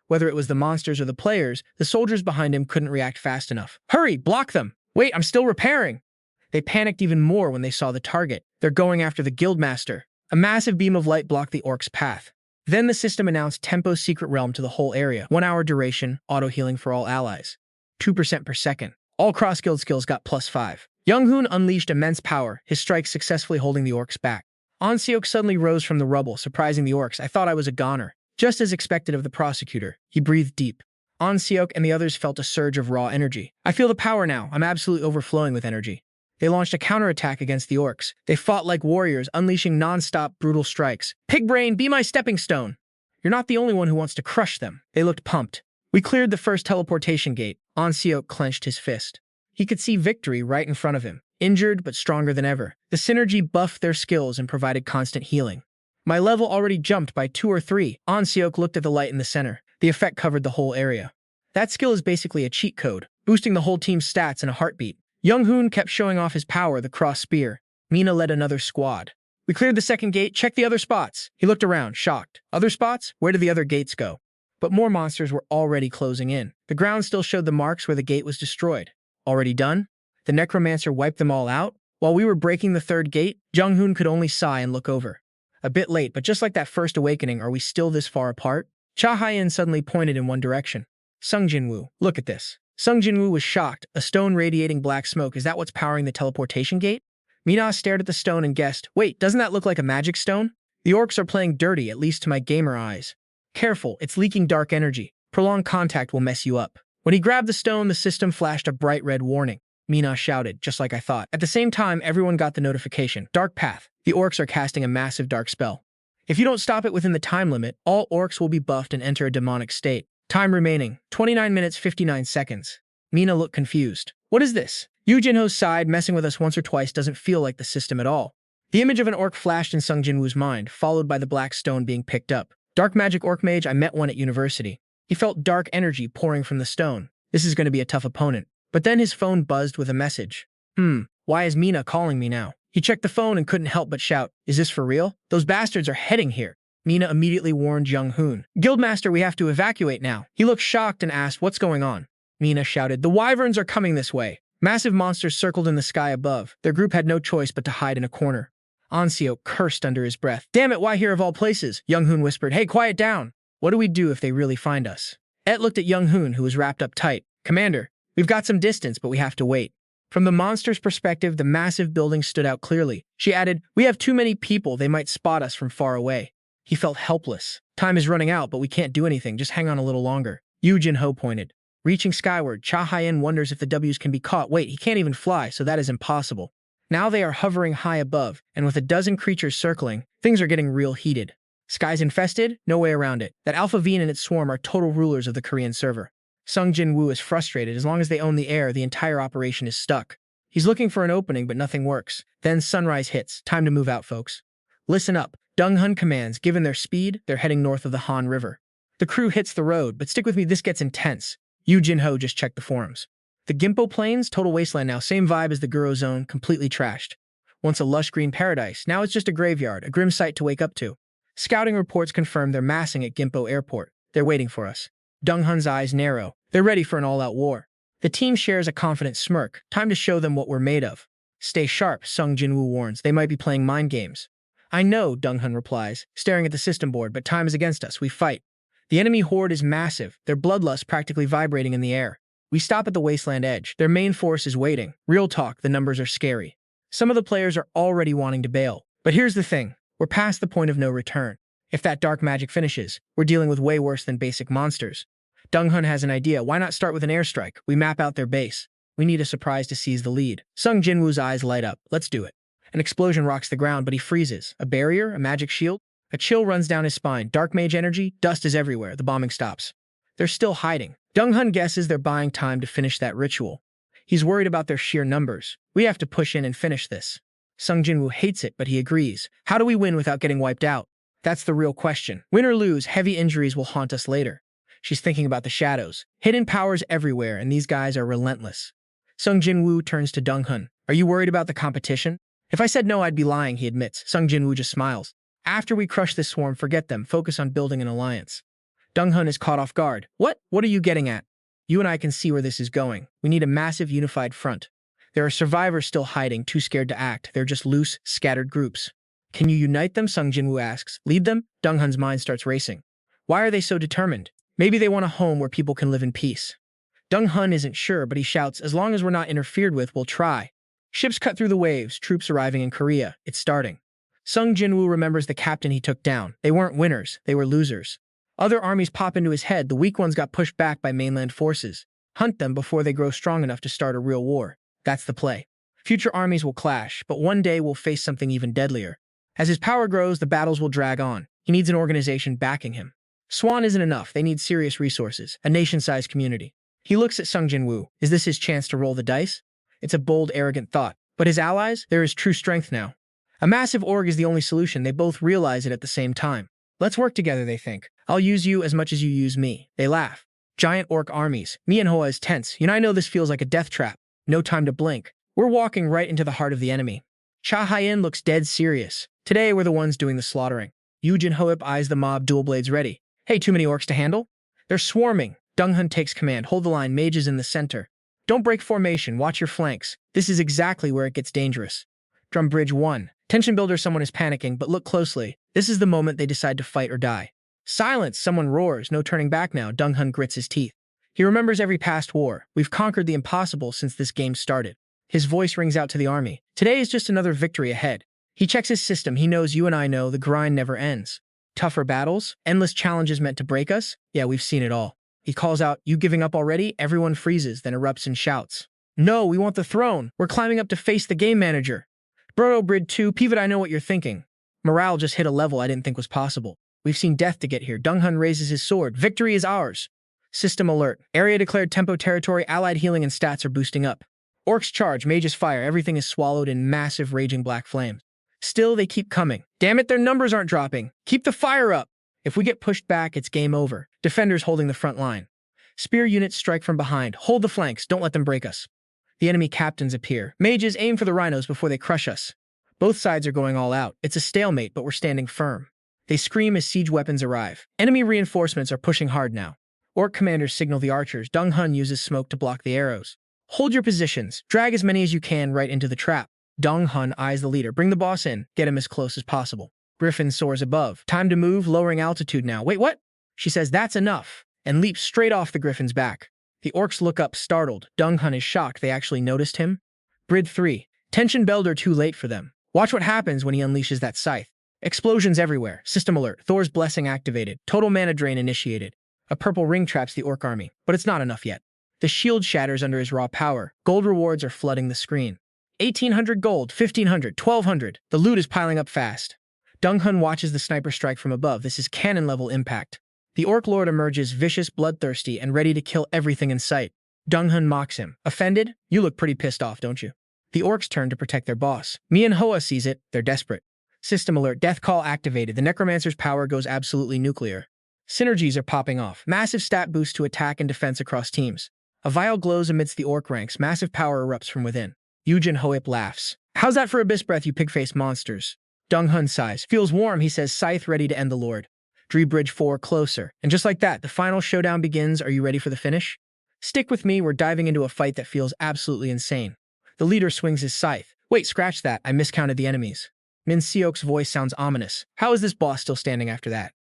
Whether it was the monsters or the players, the soldiers behind him couldn't react fast enough. Hurry, block them! Wait, I'm still repairing! They panicked even more when they saw the target. They're going after the guildmaster. A massive beam of light blocked the orcs' path. Then the system announced Tempo's secret realm to the whole area. 1 hour duration, auto-healing for all allies. 2% per second. All cross-guild skills got +5. Young-hoon unleashed immense power, his strikes successfully holding the orcs back. An-seok suddenly rose from the rubble, surprising the orcs. I thought I was a goner. Just as expected of the prosecutor. He breathed deep. An-seok and the others felt a surge of raw energy. I feel the power now. I'm absolutely overflowing with energy. They launched a counterattack against the orcs. They fought like warriors, unleashing non-stop brutal strikes. Pigbrain, be my stepping stone! You're not the only one who wants to crush them. They looked pumped. We cleared the first teleportation gate. An-seok clenched his fist. He could see victory right in front of him. Injured, but stronger than ever. The synergy buffed their skills and provided constant healing. My level already jumped by 2 or 3. An-seok looked at the light in the center. The effect covered the whole area. That skill is basically a cheat code, boosting the whole team's stats in a heartbeat. Young-hoon kept showing off his power, the cross spear. Mina led another squad. We cleared the second gate, checked the other spots. He looked around, shocked. Other spots? Where did the other gates go? But more monsters were already closing in. The ground still showed the marks where the gate was destroyed. Already done? The Necromancer wiped them all out? While we were breaking the third gate, Young-hoon could only sigh and look over. A bit late, but just like that first awakening, are we still this far apart? Cha Hai-in suddenly pointed in one direction. Jin-Woo, look at this. Jin-Woo was shocked. A stone radiating black smoke. Is that what's powering the teleportation gate? Mina stared at the stone and guessed, wait, doesn't that look like a magic stone? The orcs are playing dirty, at least to my gamer eyes. Careful, it's leaking dark energy. Prolonged contact will mess you up. When he grabbed the stone, the system flashed a bright red warning. Mina shouted, just like I thought. At the same time, everyone got the notification. Dark Path. The orcs are casting a massive dark spell. If you don't stop it within the time limit, all orcs will be buffed and enter a demonic state. Time remaining, 29 minutes 59 seconds. Mina looked confused. What is this? Yu Jinho sighed, messing with us once or twice doesn't feel like the system at all. The image of an orc flashed in Sung Jinwoo's mind, followed by the black stone being picked up. Dark magic orc mage, I met one at university. He felt dark energy pouring from the stone. This is going to be a tough opponent. But then his phone buzzed with a message. Why is Mina calling me now? He checked the phone and couldn't help but shout, is this for real? Those bastards are heading here. Mina immediately warned Jung-hoon. Guildmaster, we have to evacuate now. He looked shocked and asked, what's going on? Mina shouted, the wyverns are coming this way. Massive monsters circled in the sky above. Their group had no choice but to hide in a corner. Anseo cursed under his breath. Damn it, why here of all places? Jung-hoon whispered, hey, quiet down. What do we do if they really find us? Et looked at Jung-hoon, who was wrapped up tight. Commander, we've got some distance, but we have to wait. From the monster's perspective, the massive building stood out clearly. She added, we have too many people, they might spot us from far away. He felt helpless. Time is running out, but we can't do anything, just hang on a little longer. Yu Jin-ho pointed. Reaching skyward, Cha Hyen wonders if the W's can be caught. Wait, he can't even fly, so that is impossible. Now they are hovering high above, and with a dozen creatures circling, things are getting real heated. Skies infested? No way around it. That Alpha Veen and its swarm are total rulers of the Korean server. Sung Jin-woo is frustrated. As long as they own the air, the entire operation is stuck. He's looking for an opening, but nothing works. Then sunrise hits. Time to move out, folks. Listen up. Dong-hun commands. Given their speed, they're heading north of the Han River. The crew hits the road, but stick with me, this gets intense. Yu Jin-ho just checked the forums. The Gimpo Plains, total wasteland now. Same vibe as the Guro Zone, completely trashed. Once a lush green paradise, now it's just a graveyard, a grim sight to wake up to. Scouting reports confirm they're massing at Gimpo Airport. They're waiting for us. Dong-hun's eyes narrow. They're ready for an all-out war. The team shares a confident smirk. Time to show them what we're made of. Stay sharp, Sung Jin-woo warns. They might be playing mind games. I know, Dong-hun replies, staring at the system board, but time is against us. We fight. The enemy horde is massive, their bloodlust practically vibrating in the air. We stop at the wasteland edge. Their main force is waiting. Real talk, the numbers are scary. Some of the players are already wanting to bail. But here's the thing. We're past the point of no return. If that dark magic finishes, we're dealing with way worse than basic monsters. Dong-hun has an idea. Why not start with an airstrike? We map out their base. We need a surprise to seize the lead. Sung Jin-woo's eyes light up. Let's do it. An explosion rocks the ground, but he freezes. A barrier? A magic shield? A chill runs down his spine. Dark mage energy? Dust is everywhere. The bombing stops. They're still hiding. Dong-hun guesses they're buying time to finish that ritual. He's worried about their sheer numbers. We have to push in and finish this. Sung Jin-woo hates it, but he agrees. How do we win without getting wiped out? That's the real question. Win or lose, heavy injuries will haunt us later. She's thinking about the shadows. Hidden powers everywhere, and these guys are relentless. Sung Jin-woo turns to Dong-hun. Are you worried about the competition? If I said no, I'd be lying, he admits. Sung Jin-woo just smiles. After we crush this swarm, forget them. Focus on building an alliance. Dong-hun is caught off guard. What? What are you getting at? You and I can see where this is going. We need a massive unified front. There are survivors still hiding, too scared to act. They're just loose, scattered groups. Can you unite them? Sung Jin-woo asks. Lead them? Dong-hun's mind starts racing. Why are they so determined? Maybe they want a home where people can live in peace. Dong-hun isn't sure, but he shouts, as long as we're not interfered with, we'll try. Ships cut through the waves, troops arriving in Korea. It's starting. Sung Jin-woo remembers the captain he took down. They weren't winners, they were losers. Other armies pop into his head. The weak ones got pushed back by mainland forces. Hunt them before they grow strong enough to start a real war. That's the play. Future armies will clash, but one day we'll face something even deadlier. As his power grows, the battles will drag on. He needs an organization backing him. Swan isn't enough. They need serious resources, a nation-sized community. He looks at Sung Jin-woo. Is this his chance to roll the dice? It's a bold, arrogant thought. But his allies? There is true strength now. A massive org is the only solution. They both realize it at the same time. Let's work together, they think. I'll use you as much as you use me. They laugh. Giant orc armies. Manhwa is tense. I know this feels like a death trap. No time to blink. We're walking right into the heart of the enemy. Cha Hyen looks dead serious. Today, we're the ones doing the slaughtering. Yu Jin-ho eyes the mob, dual blades ready. Hey, too many orcs to handle? They're swarming. Dong-hun takes command. Hold the line. Mages in the center. Don't break formation. Watch your flanks. This is exactly where it gets dangerous. Drum bridge 1. Tension builder, someone is panicking, but look closely. This is the moment they decide to fight or die. Silence! Someone roars. No turning back now. Dong-hun grits his teeth. He remembers every past war. We've conquered the impossible since this game started. His voice rings out to the army. Today is just another victory ahead. He checks his system. He knows you and I know the grind never ends. Tougher battles? Endless challenges meant to break us? Yeah, we've seen it all. He calls out, you giving up already? Everyone freezes, then erupts in shouts. No, we want the throne. We're climbing up to face the game manager. Brodo Brid 2, Pivot, I know what you're thinking. Morale just hit a level I didn't think was possible. We've seen death to get here. Dong-hun raises his sword. Victory is ours. System alert. Area declared tempo territory. Allied healing and stats are boosting up. Orcs charge. Mages fire. Everything is swallowed in massive raging black flames. Still, they keep coming. Damn it, their numbers aren't dropping. Keep the fire up. If we get pushed back, it's game over. Defenders holding the front line. Spear units strike from behind. Hold the flanks. Don't let them break us. The enemy captains appear. Mages aim for the rhinos before they crush us. Both sides are going all out. It's a stalemate, but we're standing firm. They scream as siege weapons arrive. Enemy reinforcements are pushing hard now. Orc commanders signal the archers. Dong-hun uses smoke to block the arrows. Hold your positions. Drag as many as you can right into the trap. Dong-hun eyes the leader. Bring the boss in. Get him as close as possible. Griffin soars above. Time to move, lowering altitude now. Wait, what? She says that's enough, and leaps straight off the Griffin's back. The orcs look up, startled. Dong-hun is shocked they actually noticed him. Brid 3. Tension Belled are too late for them. Watch what happens when he unleashes that scythe. Explosions everywhere. System alert. Thor's blessing activated. Total mana drain initiated. A purple ring traps the orc army, but it's not enough yet. The shield shatters under his raw power. Gold rewards are flooding the screen. 1,800 gold, 1,500, 1,200. The loot is piling up fast. Dong-hun watches the sniper strike from above. This is cannon-level impact. The orc lord emerges vicious, bloodthirsty, and ready to kill everything in sight. Dong-hun mocks him. Offended? You look pretty pissed off, don't you? The orcs turn to protect their boss. Manhwa sees it. They're desperate. System alert. Death call activated. The Necromancer's power goes absolutely nuclear. Synergies are popping off. Massive stat boost to attack and defense across teams. A vial glows amidst the orc ranks. Massive power erupts from within. Yujin Hoip laughs. How's that for abyss breath, you pig-faced monsters? Dong-hun sighs. Feels warm, he says, scythe ready to end the lord. Brid 4 closer. And just like that, the final showdown begins. Are you ready for the finish? Stick with me, we're diving into a fight that feels absolutely insane. The leader swings his scythe. Wait, scratch that, I miscounted the enemies. Min Seok's voice sounds ominous. How is this boss still standing after that?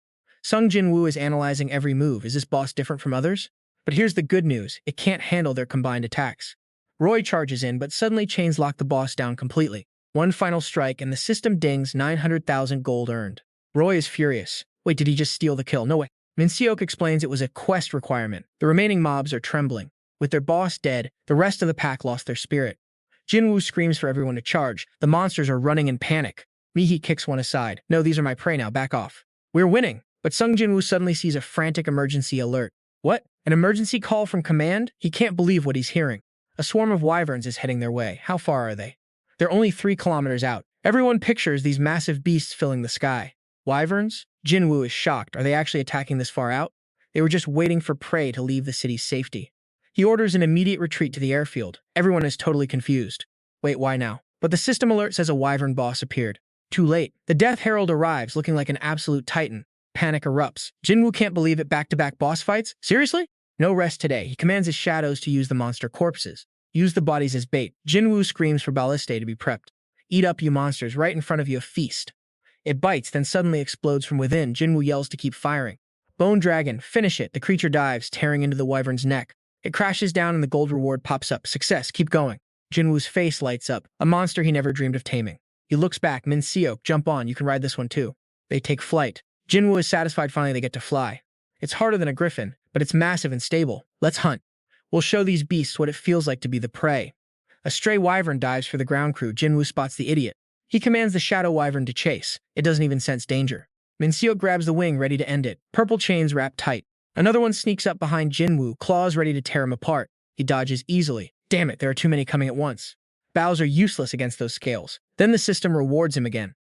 Sung Jin-Woo is analyzing every move. Is this boss different from others? But here's the good news. It can't handle their combined attacks. Roy charges in, but suddenly chains lock the boss down completely. One final strike, and the system dings 900,000 gold earned. Roy is furious. Wait, did he just steal the kill? No way. Min Seok explains it was a quest requirement. The remaining mobs are trembling. With their boss dead, the rest of the pack lost their spirit. Jin-Woo screams for everyone to charge. The monsters are running in panic. Mihi kicks one aside. No, these are my prey now, back off. We're winning. But Sung Jin-Woo suddenly sees a frantic emergency alert. What? An emergency call from command? He can't believe what he's hearing. A swarm of wyverns is heading their way. How far are they? They're only 3 kilometers out. Everyone pictures these massive beasts filling the sky. Wyverns? Jin-Woo is shocked. Are they actually attacking this far out? They were just waiting for prey to leave the city's safety. He orders an immediate retreat to the airfield. Everyone is totally confused. Wait, why now? But the system alert says a wyvern boss appeared. Too late. The Death Herald arrives looking like an absolute titan. Panic erupts. Jin-Woo can't believe it. Back-to-back boss fights? Seriously? No rest today. He commands his shadows to use the monster corpses. Use the bodies as bait. Jin-Woo screams for Balliste to be prepped. Eat up, you monsters. Right in front of you, a feast. It bites, then suddenly explodes from within. Jin-Woo yells to keep firing. Bone Dragon, finish it. The creature dives, tearing into the wyvern's neck. It crashes down and the gold reward pops up. Success, keep going. Jin-Woo's face lights up. A monster he never dreamed of taming. He looks back. Min Seok, jump on. You can ride this one too. They take flight. Jin-Woo is satisfied finally they get to fly. It's harder than a griffin, but it's massive and stable. Let's hunt. We'll show these beasts what it feels like to be the prey. A stray wyvern dives for the ground crew. Jin-Woo spots the idiot. He commands the shadow wyvern to chase. It doesn't even sense danger. Min Seok grabs the wing, ready to end it. Purple chains wrapped tight. Another one sneaks up behind Jin-Woo, claws ready to tear him apart. He dodges easily. Damn it, there are too many coming at once. Bows are useless against those scales. Then the system rewards him again.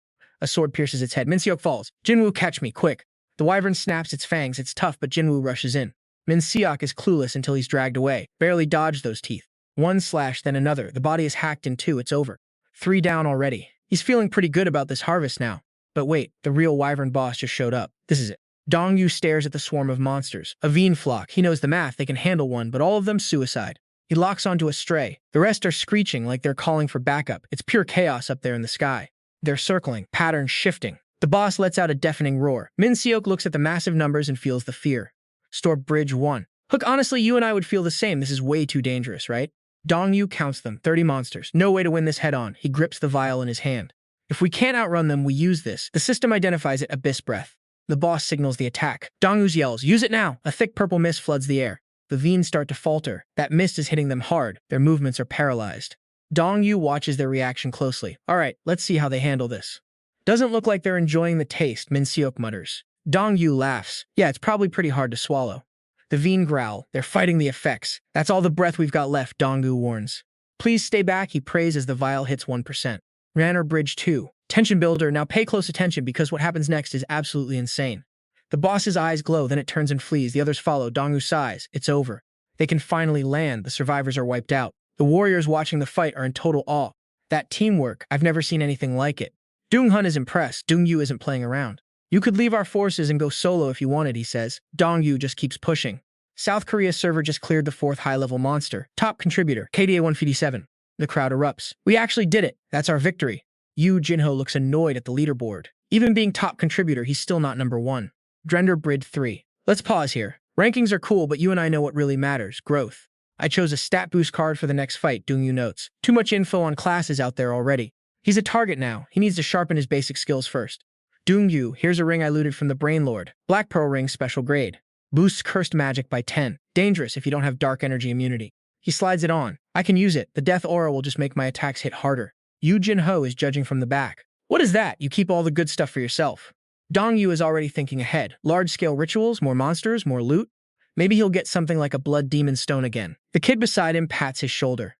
A sword pierces its head. Min Seok falls. Jin-Woo, catch me, quick. The wyvern snaps its fangs. It's tough, but Jin-Woo rushes in. Min Seok is clueless until he's dragged away. Barely dodged those teeth. One slash, then another. The body is hacked in 2. It's over. 3 down already. He's feeling pretty good about this harvest now. But wait, the real wyvern boss just showed up. This is it. Dong-Yu stares at the swarm of monsters. A Veen flock. He knows the math. They can handle one, but all of them suicide. He locks onto a stray. The rest are screeching like they're calling for backup. It's pure chaos up there in the sky. They're circling, patterns shifting. The boss lets out a deafening roar. Min Seok looks at the massive numbers and feels the fear. Storm Bridge 1. Look, honestly, you and I would feel the same. This is way too dangerous, right? Dong-Yu counts them. 30 monsters. No way to win this head-on. He grips the vial in his hand. If we can't outrun them, we use this. The system identifies it, Abyss Breath. The boss signals the attack. Dong-Yu yells, use it now! A thick purple mist floods the air. the veins start to falter. That mist is hitting them hard. Their movements are paralyzed. Dong-yu watches their reaction closely. All right, let's see how they handle this. Doesn't look like they're enjoying the taste, Min Seok mutters. Dong-yu laughs. Yeah, it's probably pretty hard to swallow. The Veen growl. They're fighting the effects. That's all the breath we've got left, Dong-yu warns. Please stay back, he prays as the vial hits 1%. Ranner Bridge 2. Tension builder, now pay close attention because what happens next is absolutely insane. The boss's eyes glow, then it turns and flees. The others follow. Dong-yu sighs. It's over. They can finally land. The survivors are wiped out. The warriors watching the fight are in total awe. That teamwork, I've never seen anything like it. Dong-hun is impressed. Dong-yu isn't playing around. You could leave our forces and go solo if you wanted, he says. Dong-yu just keeps pushing. South Korea's server just cleared the 4th high-level monster. Top contributor, KDA 157. The crowd erupts. We actually did it. That's our victory. Yu Jinho looks annoyed at the leaderboard. Even being top contributor, he's still not number 1. Drender Brid 3. Let's pause here. Rankings are cool, but you and I know what really matters. Growth. I chose a stat boost card for the next fight, Dong-yu notes. Too much info on classes out there already. He's a target now. He needs to sharpen his basic skills first. Dong-yu, here's a ring I looted from the Brain Lord. Black Pearl ring, special grade. Boosts cursed magic by 10. Dangerous if you don't have dark energy immunity. He slides it on. I can use it. The death aura will just make my attacks hit harder. Yu Jinho is judging from the back. What is that? You keep all the good stuff for yourself. Dong-yu is already thinking ahead. Large-scale rituals, more monsters, more loot. Maybe he'll get something like a blood demon stone again. The kid beside him pats his shoulder.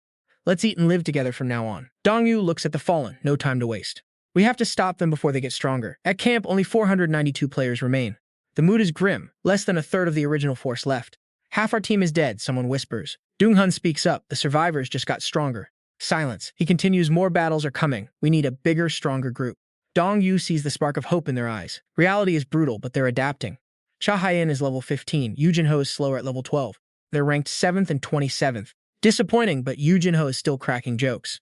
Let's eat and live together from now on. Dong-yu looks at the fallen. No time to waste. We have to stop them before they get stronger. At camp, only 492 players remain. The mood is grim. Less than a third of the original force left. Half our team is dead, someone whispers. Dong-hun speaks up. The survivors just got stronger. Silence. He continues, more battles are coming. We need a bigger, stronger group. Dong-yu sees the spark of hope in their eyes. Reality is brutal, but they're adapting. Cha Hyen is level 15. Yu Jinho is slower at level 12. They're ranked 7th and 27th. Disappointing, but Yu Jinho is still cracking jokes.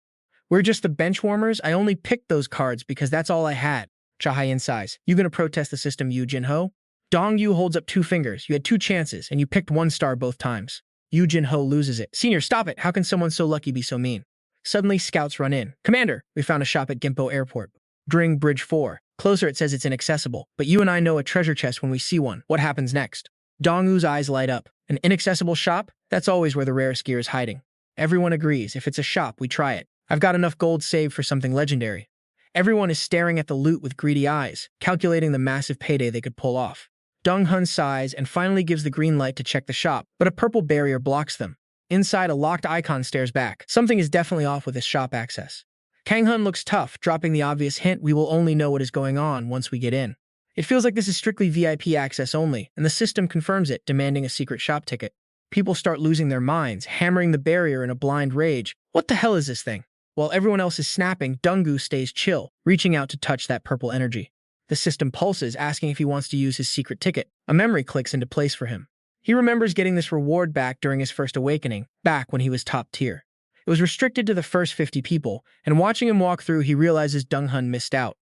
We're just the bench warmers. I only picked those cards because that's all I had. Cha Hyen sighs. You gonna protest the system, Yu Jinho? Dong-yu holds up 2 fingers. You had 2 chances, and you picked 1 star both times. Yu Jinho loses it. Senior, stop it. How can someone so lucky be so mean? Suddenly, scouts run in. Commander, we found a shop at Gimpo Airport. Dring Bridge 4. Closer, it says it's inaccessible. But you and I know a treasure chest when we see one. What happens next? Dong-yu's eyes light up. An inaccessible shop? That's always where the rarest gear is hiding. Everyone agrees. If it's a shop, we try it. I've got enough gold saved for something legendary. Everyone is staring at the loot with greedy eyes, calculating the massive payday they could pull off. Dong-hun sighs and finally gives the green light to check the shop, but a purple barrier blocks them. Inside, a locked icon stares back. Something is definitely off with this shop access. Kang-hun looks tough, dropping the obvious hint we will only know what is going on once we get in. It feels like this is strictly VIP access only, and the system confirms it, demanding a secret shop ticket. People start losing their minds, hammering the barrier in a blind rage. What the hell is this thing? While everyone else is snapping, Dong-yu stays chill, reaching out to touch that purple energy. The system pulses, asking if he wants to use his secret ticket. A memory clicks into place for him. He remembers getting this reward back during his first awakening, back when he was top tier. It was restricted to the first 50 people, and watching him walk through, he realizes Dong-hun missed out.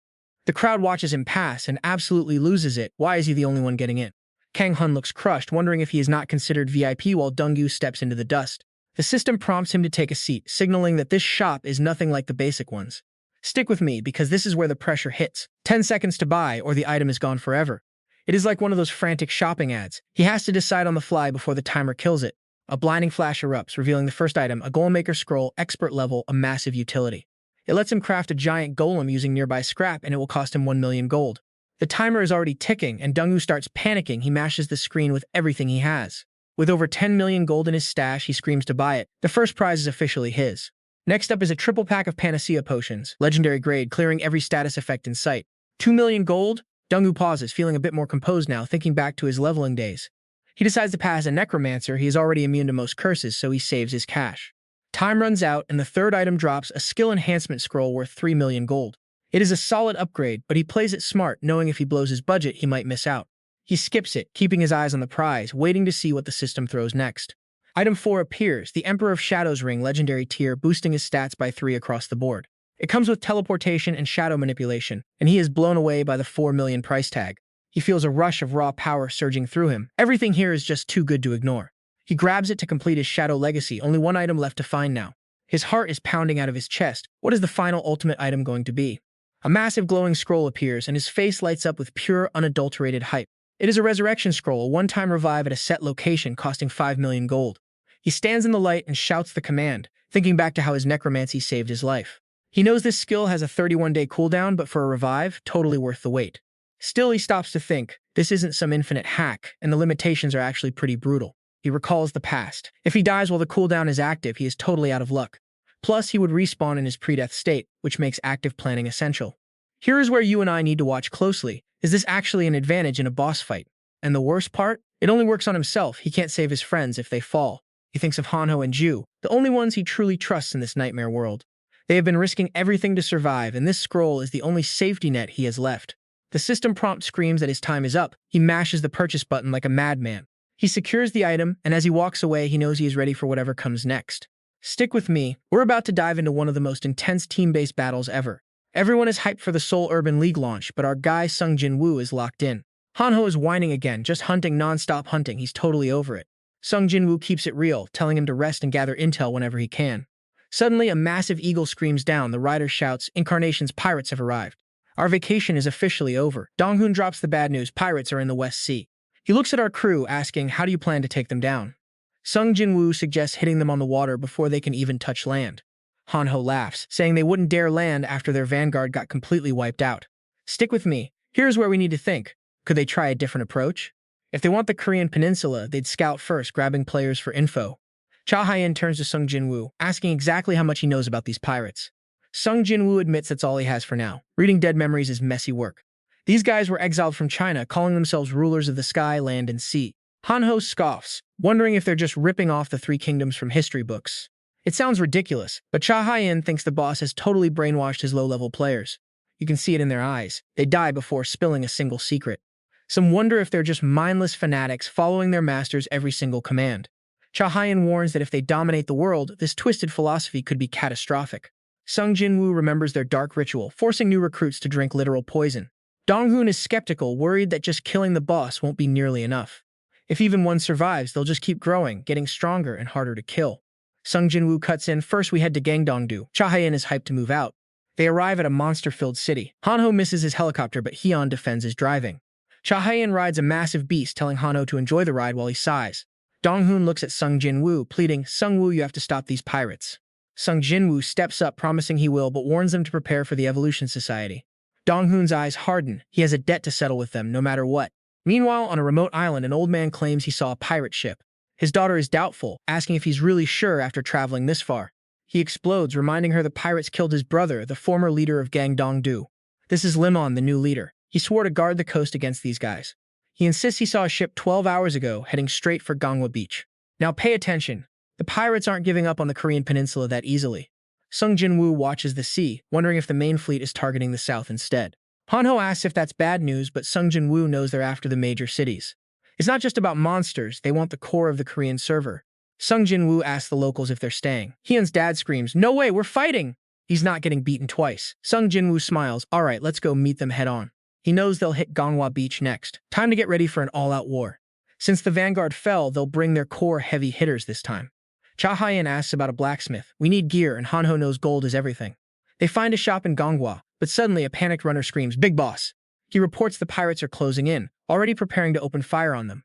The crowd watches him pass and absolutely loses it. Why is he the only one getting in? Kang-hun looks crushed, wondering if he is not considered VIP while Dong-yu steps into the dust. The system prompts him to take a seat, signaling that this shop is nothing like the basic ones. Stick with me, because this is where the pressure hits. 10 seconds to buy, or the item is gone forever. It is like one of those frantic shopping ads. He has to decide on the fly before the timer kills it. A blinding flash erupts, revealing the first item, a Golem-maker scroll, expert level, a massive utility. It lets him craft a giant golem using nearby scrap, and it will cost him 1 million gold. The timer is already ticking, and Dong-yu starts panicking. He mashes the screen with everything he has. With over 10 million gold in his stash, he screams to buy it. The first prize is officially his. Next up is a triple pack of Panacea potions, legendary grade, clearing every status effect in sight. 2 million gold? Dong-yu pauses, feeling a bit more composed now, thinking back to his leveling days. He decides to pass a Necromancer. He is already immune to most curses, so he saves his cash. Time runs out, and the third item drops, a skill enhancement scroll worth 3 million gold. It is a solid upgrade, but he plays it smart, knowing if he blows his budget, he might miss out. He skips it, keeping his eyes on the prize, waiting to see what the system throws next. Item 4 appears, the Emperor of Shadows ring, legendary tier, boosting his stats by 3 across the board. It comes with teleportation and shadow manipulation, and he is blown away by the 4 million price tag. He feels a rush of raw power surging through him. Everything here is just too good to ignore. He grabs it to complete his shadow legacy, only 1 item left to find now. His heart is pounding out of his chest. What is the final ultimate item going to be? A massive glowing scroll appears, and his face lights up with pure, unadulterated hype. It is a resurrection scroll, a one-time revive at a set location costing 5 million gold. He stands in the light and shouts the command, thinking back to how his necromancy saved his life. He knows this skill has a 31-day cooldown, but for a revive, totally worth the wait. Still, he stops to think, this isn't some infinite hack, and the limitations are actually pretty brutal. He recalls the past. If he dies while the cooldown is active, he is totally out of luck. Plus, he would respawn in his pre-death state, which makes active planning essential. Here is where you and I need to watch closely. Is this actually an advantage in a boss fight? And the worst part? It only works on himself. He can't save his friends if they fall. He thinks of Hanho and Ju, the only ones he truly trusts in this nightmare world. They have been risking everything to survive, and this scroll is the only safety net he has left. The system prompt screams that his time is up. He mashes the purchase button like a madman. He secures the item, and as he walks away, he knows he is ready for whatever comes next. Stick with me. We're about to dive into one of the most intense team-based battles ever. Everyone is hyped for the Seoul Urban League launch, but our guy Sung Jin-Woo is locked in. Hanho is whining again, just hunting non-stop hunting. He's totally over it. Sung Jin-Woo keeps it real, telling him to rest and gather intel whenever he can. Suddenly, a massive eagle screams down. The rider shouts, "Incarnation's pirates have arrived. Our vacation is officially over." Dong-hoon drops the bad news. Pirates are in the West Sea. He looks at our crew, asking, how do you plan to take them down? Sung Jin-Woo suggests hitting them on the water before they can even touch land. Hanho laughs, saying they wouldn't dare land after their vanguard got completely wiped out. Stick with me. Here's where we need to think. Could they try a different approach? If they want the Korean peninsula, they'd scout first, grabbing players for info. Cha Hyen turns to Sung Jin-Woo, asking exactly how much he knows about these pirates. Sung Jin-Woo admits that's all he has for now. Reading dead memories is messy work. These guys were exiled from China, calling themselves rulers of the sky, land, and sea. Hanho scoffs, wondering if they're just ripping off the three kingdoms from history books. It sounds ridiculous, but Cha Hyen thinks the boss has totally brainwashed his low-level players. You can see it in their eyes. They die before spilling a single secret. Some wonder if they're just mindless fanatics following their masters' every single command. Cha Hyen warns that if they dominate the world, this twisted philosophy could be catastrophic. Sung Jin-Woo remembers their dark ritual, forcing new recruits to drink literal poison. Dong-hoon is skeptical, worried that just killing the boss won't be nearly enough. If even one survives, they'll just keep growing, getting stronger and harder to kill. Sung Jin-Woo cuts in. First, we head to Gangdong-do. Cha Hyen is hyped to move out. They arrive at a monster-filled city. Hanho misses his helicopter, but Hyun defends his driving. Cha Hyen rides a massive beast, telling Hanho to enjoy the ride while he sighs. Dong-hoon looks at Sung Jin-Woo, pleading, Sung-woo, you have to stop these pirates. Sung Jin-Woo steps up, promising he will, but warns them to prepare for the Evolution Society. Dong-hoon's eyes harden. He has a debt to settle with them, no matter what. Meanwhile, on a remote island, an old man claims he saw a pirate ship. His daughter is doubtful, asking if he's really sure after traveling this far. He explodes, reminding her the pirates killed his brother, the former leader of Gangdong-do. This is Limon, the new leader. He swore to guard the coast against these guys. He insists he saw a ship 12 hours ago, heading straight for Gangwon Beach. Now pay attention. The pirates aren't giving up on the Korean peninsula that easily. Sung Jin-Woo watches the sea, wondering if the main fleet is targeting the south instead. Hanho asks if that's bad news, but Sung Jin-Woo knows they're after the major cities. It's not just about monsters, they want the core of the Korean server. Sung Jin-Woo asks the locals if they're staying. Hyun's dad screams, no way, we're fighting! He's not getting beaten twice. Sung Jin-Woo smiles, alright, let's go meet them head on. He knows they'll hit Gangwon Beach next. Time to get ready for an all-out war. Since the vanguard fell, they'll bring their core heavy hitters this time. Cha Hyen asks about a blacksmith. We need gear, and Hanho knows gold is everything. They find a shop in Gangwon, but suddenly a panicked runner screams, Big Boss! He reports the pirates are closing in, already preparing to open fire on them.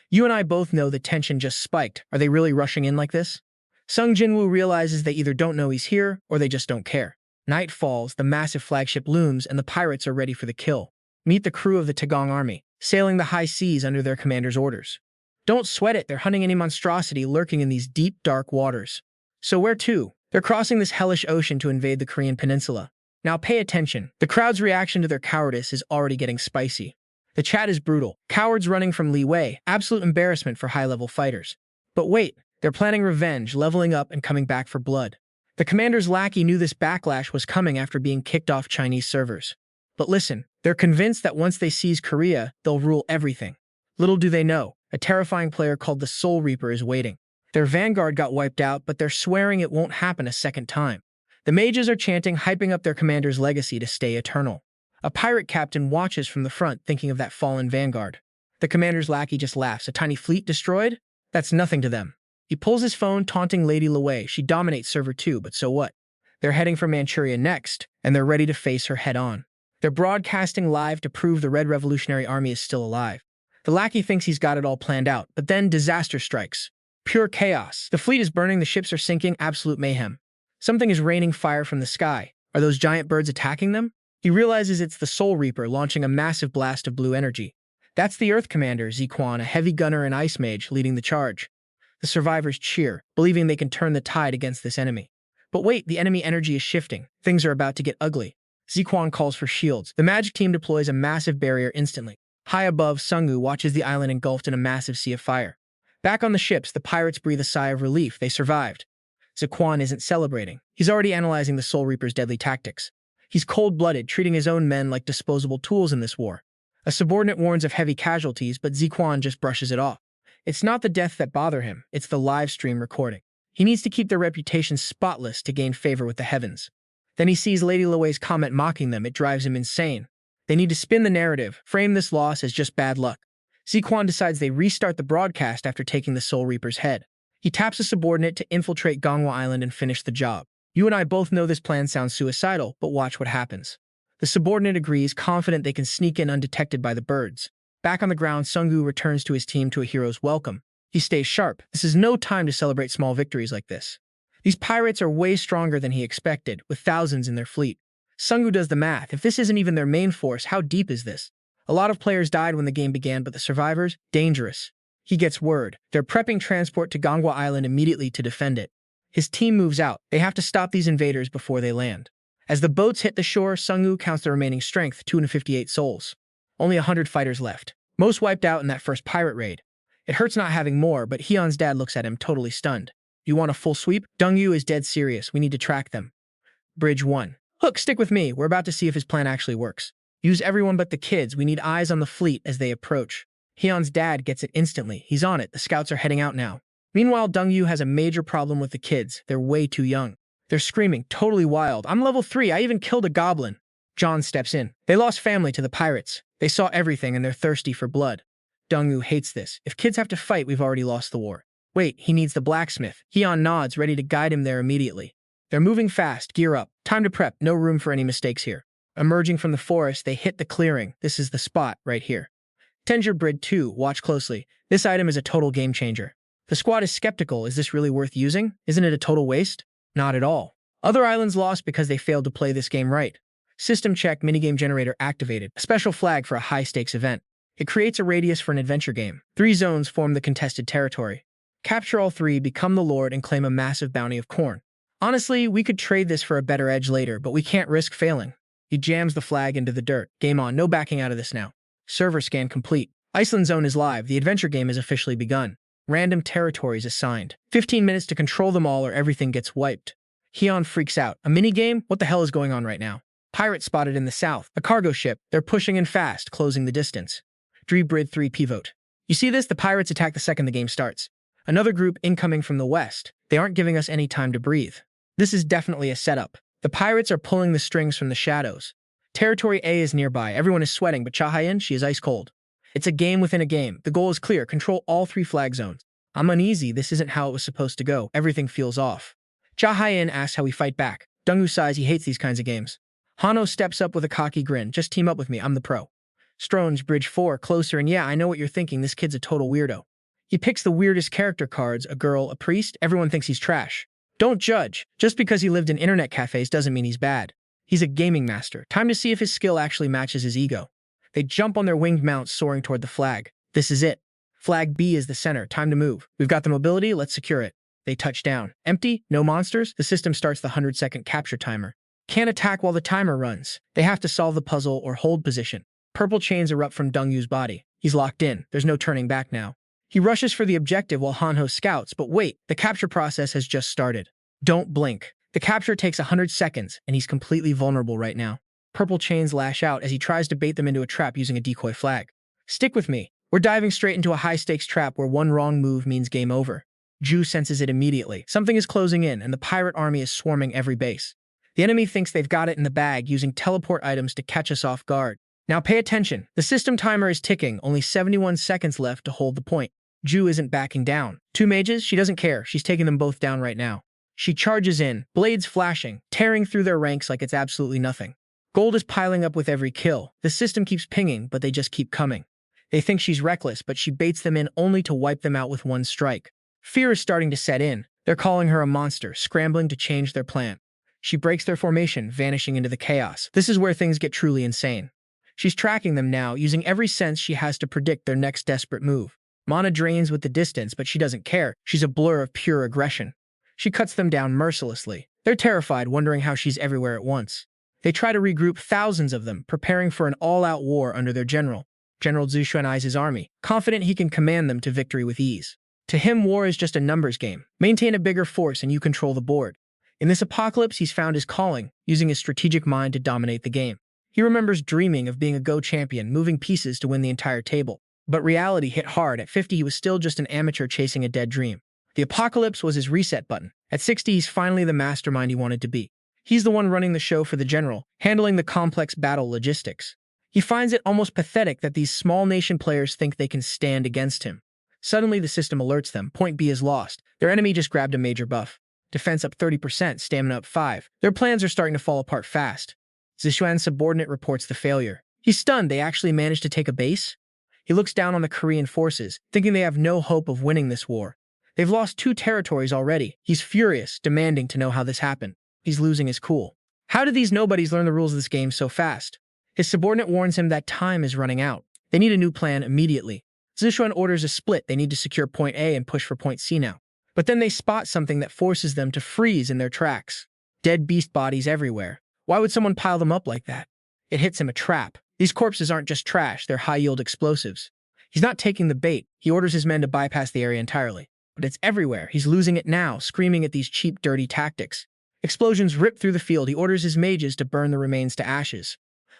You and I both know the tension just spiked. Are they really rushing in like this? Sung Jin-Woo realizes they either don't know he's here, or they just don't care. Night falls, the massive flagship looms, and the pirates are ready for the kill. Meet the crew of the Taegong army, sailing the high seas under their commander's orders. Don't sweat it, they're hunting any monstrosity lurking in these deep, dark waters. So where to? They're crossing this hellish ocean to invade the Korean peninsula. Now pay attention. The crowd's reaction to their cowardice is already getting spicy. The chat is brutal. Cowards running from Li Wei, absolute embarrassment for high-level fighters. But wait, they're planning revenge, leveling up and coming back for blood. The commander's lackey knew this backlash was coming after being kicked off Chinese servers. But listen, they're convinced that once they seize Korea, they'll rule everything. Little do they know, a terrifying player called the Soul Reaper is waiting. Their vanguard got wiped out, but they're swearing it won't happen a second time. The mages are chanting, hyping up their commander's legacy to stay eternal. A pirate captain watches from the front, thinking of that fallen vanguard. The commander's lackey just laughs. A tiny fleet destroyed? That's nothing to them. He pulls his phone, taunting Lady Lewei. She dominates server 2, but so what? They're heading for Manchuria next, and they're ready to face her head-on. They're broadcasting live to prove the Red Revolutionary Army is still alive. The lackey thinks he's got it all planned out, but then disaster strikes. Pure chaos. The fleet is burning, the ships are sinking, absolute mayhem. Something is raining fire from the sky. Are those giant birds attacking them? He realizes it's the Soul Reaper launching a massive blast of blue energy. That's the Earth Commander, Ziquan, a heavy gunner and ice mage, leading the charge. The survivors cheer, believing they can turn the tide against this enemy. But wait, the enemy energy is shifting. Things are about to get ugly. Ziquan calls for shields. The magic team deploys a massive barrier instantly. High above, Sung-woo watches the island engulfed in a massive sea of fire. Back on the ships, the pirates breathe a sigh of relief. They survived. Ziquan isn't celebrating. He's already analyzing the Soul Reaper's deadly tactics. He's cold-blooded, treating his own men like disposable tools in this war. A subordinate warns of heavy casualties, but Ziquan just brushes it off. It's not the death that bother him, it's the live stream recording. He needs to keep their reputation spotless to gain favor with the heavens. Then he sees Lady Luwei's comment mocking them. It drives him insane. They need to spin the narrative, frame this loss as just bad luck. Ziquan decides they restart the broadcast after taking the Soul Reaper's head. He taps a subordinate to infiltrate Gangwon Island and finish the job. You and I both know this plan sounds suicidal, but watch what happens. The subordinate agrees, confident they can sneak in undetected by the birds. Back on the ground, Sung-woo returns to his team to a hero's welcome. He stays sharp. This is no time to celebrate small victories like this. These pirates are way stronger than he expected, with thousands in their fleet. Sung-woo does the math. If this isn't even their main force, how deep is this? A lot of players died when the game began, but the survivors? Dangerous. He gets word. They're prepping transport to Gangwon Island immediately to defend it. His team moves out. They have to stop these invaders before they land. As the boats hit the shore, Sung-woo counts the remaining strength, 258 souls. Only 100 fighters left. Most wiped out in that first pirate raid. It hurts not having more, but Hyun's dad looks at him, totally stunned. You want a full sweep? Dong-yu is dead serious. We need to track them. Bridge 1. Hook, stick with me. We're about to see if his plan actually works. Use everyone but the kids. We need eyes on the fleet as they approach. Hyun's dad gets it instantly. He's on it. The scouts are heading out now. Meanwhile, Dong-yu has a major problem with the kids. They're way too young. They're screaming, totally wild. I'm level 3. I even killed a goblin. John steps in. They lost family to the pirates. They saw everything and they're thirsty for blood. Dong-yu hates this. If kids have to fight, we've already lost the war. Wait, he needs the blacksmith. Hyun nods, ready to guide him there immediately. They're moving fast. Gear up. Time to prep. No room for any mistakes here. Emerging from the forest, they hit the clearing. This is the spot, right here. Tenjir Brid 2, watch closely. This item is a total game changer. The squad is skeptical. Is this really worth using? Isn't it a total waste? Not at all. Other islands lost because they failed to play this game right. System check, minigame generator activated. A special flag for a high-stakes event. It creates a radius for an adventure game. 3 zones form the contested territory. Capture all 3, become the lord, and claim a massive bounty of corn. Honestly, we could trade this for a better edge later, but we can't risk failing. He jams the flag into the dirt. Game on, no backing out of this now. Server scan complete. Iceland zone is live. The adventure game has officially begun. Random territories assigned. 15 minutes to control them all or everything gets wiped. Hyun freaks out. A minigame? What the hell is going on right now? Pirate spotted in the south. A cargo ship. They're pushing in fast, closing the distance. Brid 3 pivot. You see this? The pirates attack the second the game starts. Another group incoming from the west. They aren't giving us any time to breathe. This is definitely a setup. The pirates are pulling the strings from the shadows. Territory A is nearby. Everyone is sweating, but Cha Hae-in, she is ice cold. It's a game within a game. The goal is clear. Control all 3 flag zones. I'm uneasy. This isn't how it was supposed to go. Everything feels off. Cha Hae-in asks how we fight back. Dong-yu sighs. He hates these kinds of games. Hano steps up with a cocky grin. Just team up with me. I'm the pro. Stronge, Bridge 4, closer, and yeah, I know what you're thinking. This kid's a total weirdo. He picks the weirdest character cards. A girl, a priest. Everyone thinks he's trash. Don't judge. Just because he lived in internet cafes doesn't mean he's bad. He's a gaming master. Time to see if his skill actually matches his ego. They jump on their winged mounts, soaring toward the flag. This is it. Flag B is the center. Time to move. We've got the mobility. Let's secure it. They touch down. Empty? No monsters? The system starts the 100-second capture timer. Can't attack while the timer runs. They have to solve the puzzle or hold position. Purple chains erupt from Dong-yu's body. He's locked in. There's no turning back now. He rushes for the objective while Hanho scouts, but wait, the capture process has just started. Don't blink. The capture takes 100 seconds, and he's completely vulnerable right now. Purple chains lash out as he tries to bait them into a trap using a decoy flag. Stick with me. We're diving straight into a high-stakes trap where one wrong move means game over. Ju senses it immediately. Something is closing in, and the pirate army is swarming every base. The enemy thinks they've got it in the bag, using teleport items to catch us off guard. Now pay attention. The system timer is ticking, only 71 seconds left to hold the point. Ju isn't backing down. 2 mages? She doesn't care. She's taking them both down right now. She charges in, blades flashing, tearing through their ranks like it's absolutely nothing. Gold is piling up with every kill. The system keeps pinging, but they just keep coming. They think she's reckless, but she baits them in only to wipe them out with one strike. Fear is starting to set in. They're calling her a monster, scrambling to change their plan. She breaks their formation, vanishing into the chaos. This is where things get truly insane. She's tracking them now, using every sense she has to predict their next desperate move. Mana drains with the distance, but she doesn't care. She's a blur of pure aggression. She cuts them down mercilessly. They're terrified, wondering how she's everywhere at once. They try to regroup, thousands of them, preparing for an all-out war under their general. General Zhuxuan eyes his army, confident he can command them to victory with ease. To him, war is just a numbers game. Maintain a bigger force and you control the board. In this apocalypse, he's found his calling, using his strategic mind to dominate the game. He remembers dreaming of being a Go champion, moving pieces to win the entire table. But reality hit hard. At 50, he was still just an amateur chasing a dead dream. The apocalypse was his reset button. At 60, he's finally the mastermind he wanted to be. He's the one running the show for the general, handling the complex battle logistics. He finds it almost pathetic that these small nation players think they can stand against him. Suddenly, the system alerts them. Point B is lost. Their enemy just grabbed a major buff. Defense up 30%, stamina up 5. Their plans are starting to fall apart fast. Zhuxuan's subordinate reports the failure. He's stunned. They actually managed to take a base? He looks down on the Korean forces, thinking they have no hope of winning this war. They've lost 2 territories already. He's furious, demanding to know how this happened. He's losing his cool. How did these nobodies learn the rules of this game so fast? His subordinate warns him that time is running out. They need a new plan immediately. Zhuxuan orders a split. They need to secure point A and push for point C now. But then they spot something that forces them to freeze in their tracks. Dead beast bodies everywhere. Why would someone pile them up like that? It hits him a trap. These corpses aren't just trash, they're high-yield explosives. He's not taking the bait. He orders his men to bypass the area entirely. But it's everywhere. He's losing it now, screaming at these cheap, dirty tactics. Explosions rip through the field. He orders his mages to burn the remains to ashes.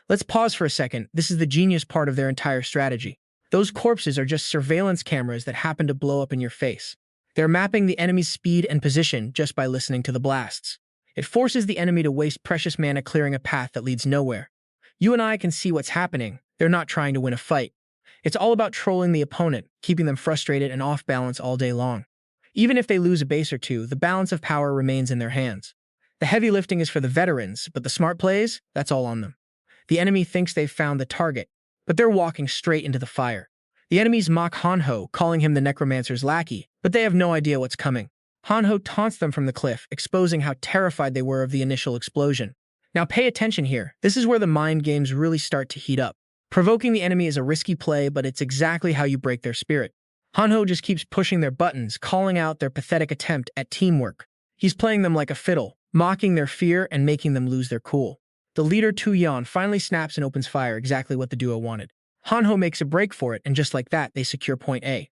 Let's pause for a second. This is the genius part of their entire strategy. Those corpses are just surveillance cameras that happen to blow up in your face. They're mapping the enemy's speed and position just by listening to the blasts. It forces the enemy to waste precious mana clearing a path that leads nowhere. You and I can see what's happening. They're not trying to win a fight. It's all about trolling the opponent, keeping them frustrated and off balance all day long. Even if they lose a base or two, the balance of power remains in their hands. The heavy lifting is for the veterans, but the smart plays, that's all on them. The enemy thinks they've found the target, but they're walking straight into the fire. The enemies mock Hanho, calling him the Necromancer's lackey, but they have no idea what's coming. Hanho taunts them from the cliff, exposing how terrified they were of the initial explosion. Now pay attention here. This is where the mind games really start to heat up. Provoking the enemy is a risky play, but it's exactly how you break their spirit. Hanho just keeps pushing their buttons, calling out their pathetic attempt at teamwork. He's playing them like a fiddle, mocking their fear and making them lose their cool. The leader, Tu Yan, finally snaps and opens fire, exactly what the duo wanted. Hanho makes a break for it, and just like that, they secure point A.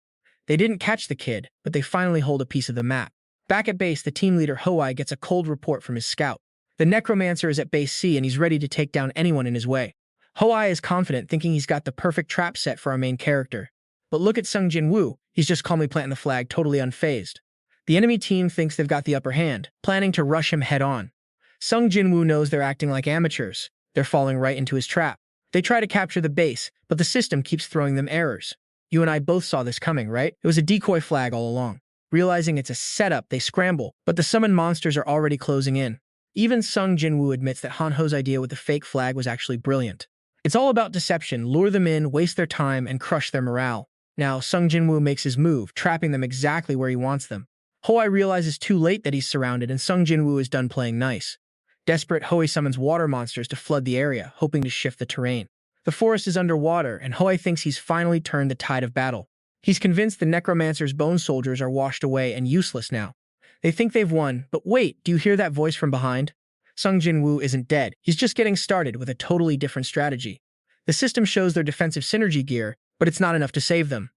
They didn't catch the kid, but they finally hold a piece of the map. Back at base, the team leader, Hoai, gets a cold report from his scout. The Necromancer is at base C, and he's ready to take down anyone in his way. Hoai is confident, thinking he's got the perfect trap set for our main character. But look at Sung Jin-Woo. He's just calmly planting the flag, totally unfazed. The enemy team thinks they've got the upper hand, planning to rush him head-on. Sung Jin-Woo knows they're acting like amateurs. They're falling right into his trap. They try to capture the base, but the system keeps throwing them errors. You and I both saw this coming, right? It was a decoy flag all along. Realizing it's a setup, they scramble, but the summoned monsters are already closing in. Even Sung Jin-Woo admits that Hanho's idea with the fake flag was actually brilliant. It's all about deception, lure them in, waste their time, and crush their morale. Now, Sung Jin-Woo makes his move, trapping them exactly where he wants them. Hoai realizes too late that he's surrounded, and Sung Jin-Woo is done playing nice. Desperate, Hoai summons water monsters to flood the area, hoping to shift the terrain. The forest is underwater, and Hoai thinks he's finally turned the tide of battle. He's convinced the Necromancer's bone soldiers are washed away and useless now. They think they've won, but wait, do you hear that voice from behind? Sung Jin-Woo isn't dead. He's just getting started with a totally different strategy. The system shows their defensive synergy gear, but it's not enough to save them.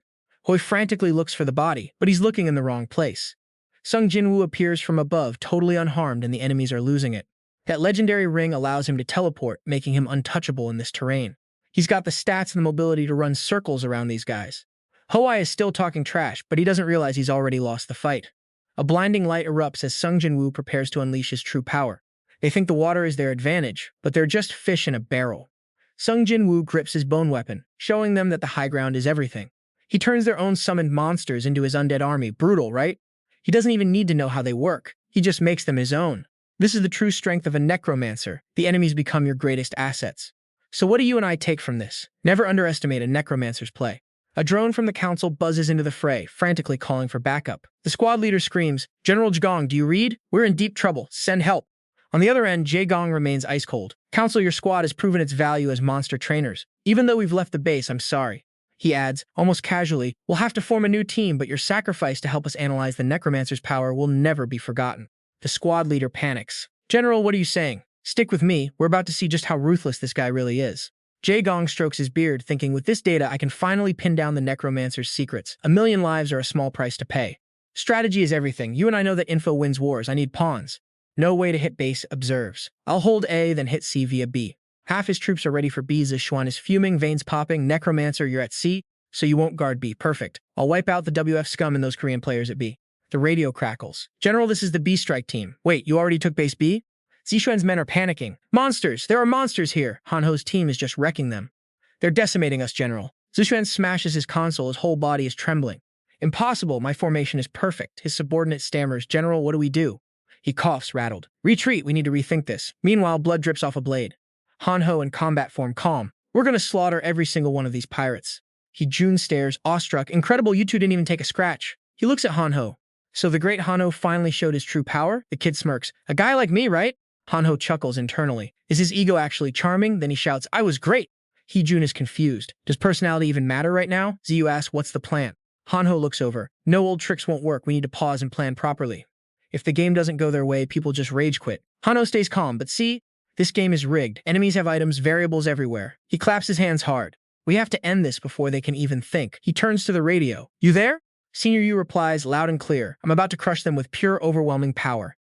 Hoai frantically looks for the body, but he's looking in the wrong place. Sung Jin-Woo appears from above, totally unharmed, and the enemies are losing it. That legendary ring allows him to teleport, making him untouchable in this terrain. He's got the stats and the mobility to run circles around these guys. Hoai is still talking trash, but he doesn't realize he's already lost the fight. A blinding light erupts as Sung Jin-Woo prepares to unleash his true power. They think the water is their advantage, but they're just fish in a barrel. Sung Jin-Woo grips his bone weapon, showing them that the high ground is everything. He turns their own summoned monsters into his undead army. Brutal, right? He doesn't even need to know how they work. He just makes them his own. This is the true strength of a Necromancer. The enemies become your greatest assets. So what do you and I take from this? Never underestimate a Necromancer's play. A drone from the council buzzes into the fray, frantically calling for backup. The squad leader screams, "General Jgong, do you read? We're in deep trouble. Send help." On the other end, Jae-gong remains ice cold. "Council, your squad has proven its value as monster trainers. Even though we've left the base, I'm sorry." He adds, almost casually, "We'll have to form a new team, but your sacrifice to help us analyze the Necromancer's power will never be forgotten." The squad leader panics. "General, what are you saying? Stick with me. We're about to see just how ruthless this guy really is." Jae-gong strokes his beard, thinking, with this data, I can finally pin down the Necromancer's secrets. 1,000,000 lives are a small price to pay. Strategy is everything. You and I know that info wins wars. I need pawns. No way to hit base, observes. I'll hold A, then hit C via B. Half his troops are ready for B. Zishuan is fuming, veins popping. Necromancer, you're at C, so you won't guard B. Perfect. I'll wipe out the WF scum and those Korean players at B. The radio crackles. General, this is the B strike team. Wait, you already took base B? Zishuan's men are panicking. Monsters! There are monsters here! Hanho's team is just wrecking them. They're decimating us, General. Zishuan smashes his console, his whole body is trembling. Impossible, my formation is perfect. His subordinate stammers, General, what do we do? He coughs, rattled. Retreat, we need to rethink this. Meanwhile, blood drips off a blade. Hanho in combat form, calm. We're gonna slaughter every single one of these pirates. He Jun stares, awestruck. Incredible, you two didn't even take a scratch. He looks at Hanho. So the great Hanho finally showed his true power? The kid smirks. A guy like me, right? Hanho chuckles internally. Is his ego actually charming? Then he shouts, I was great! Hee-jun is confused. Does personality even matter right now? Ziyu asks, what's the plan? Hanho looks over. No old tricks won't work. We need to pause and plan properly. If the game doesn't go their way, people just rage quit. Hanho stays calm, but see? This game is rigged. Enemies have items, variables everywhere. He claps his hands hard. We have to end this before they can even think. He turns to the radio. You there? Senior Yu replies, loud and clear. I'm about to crush them with pure, overwhelming power.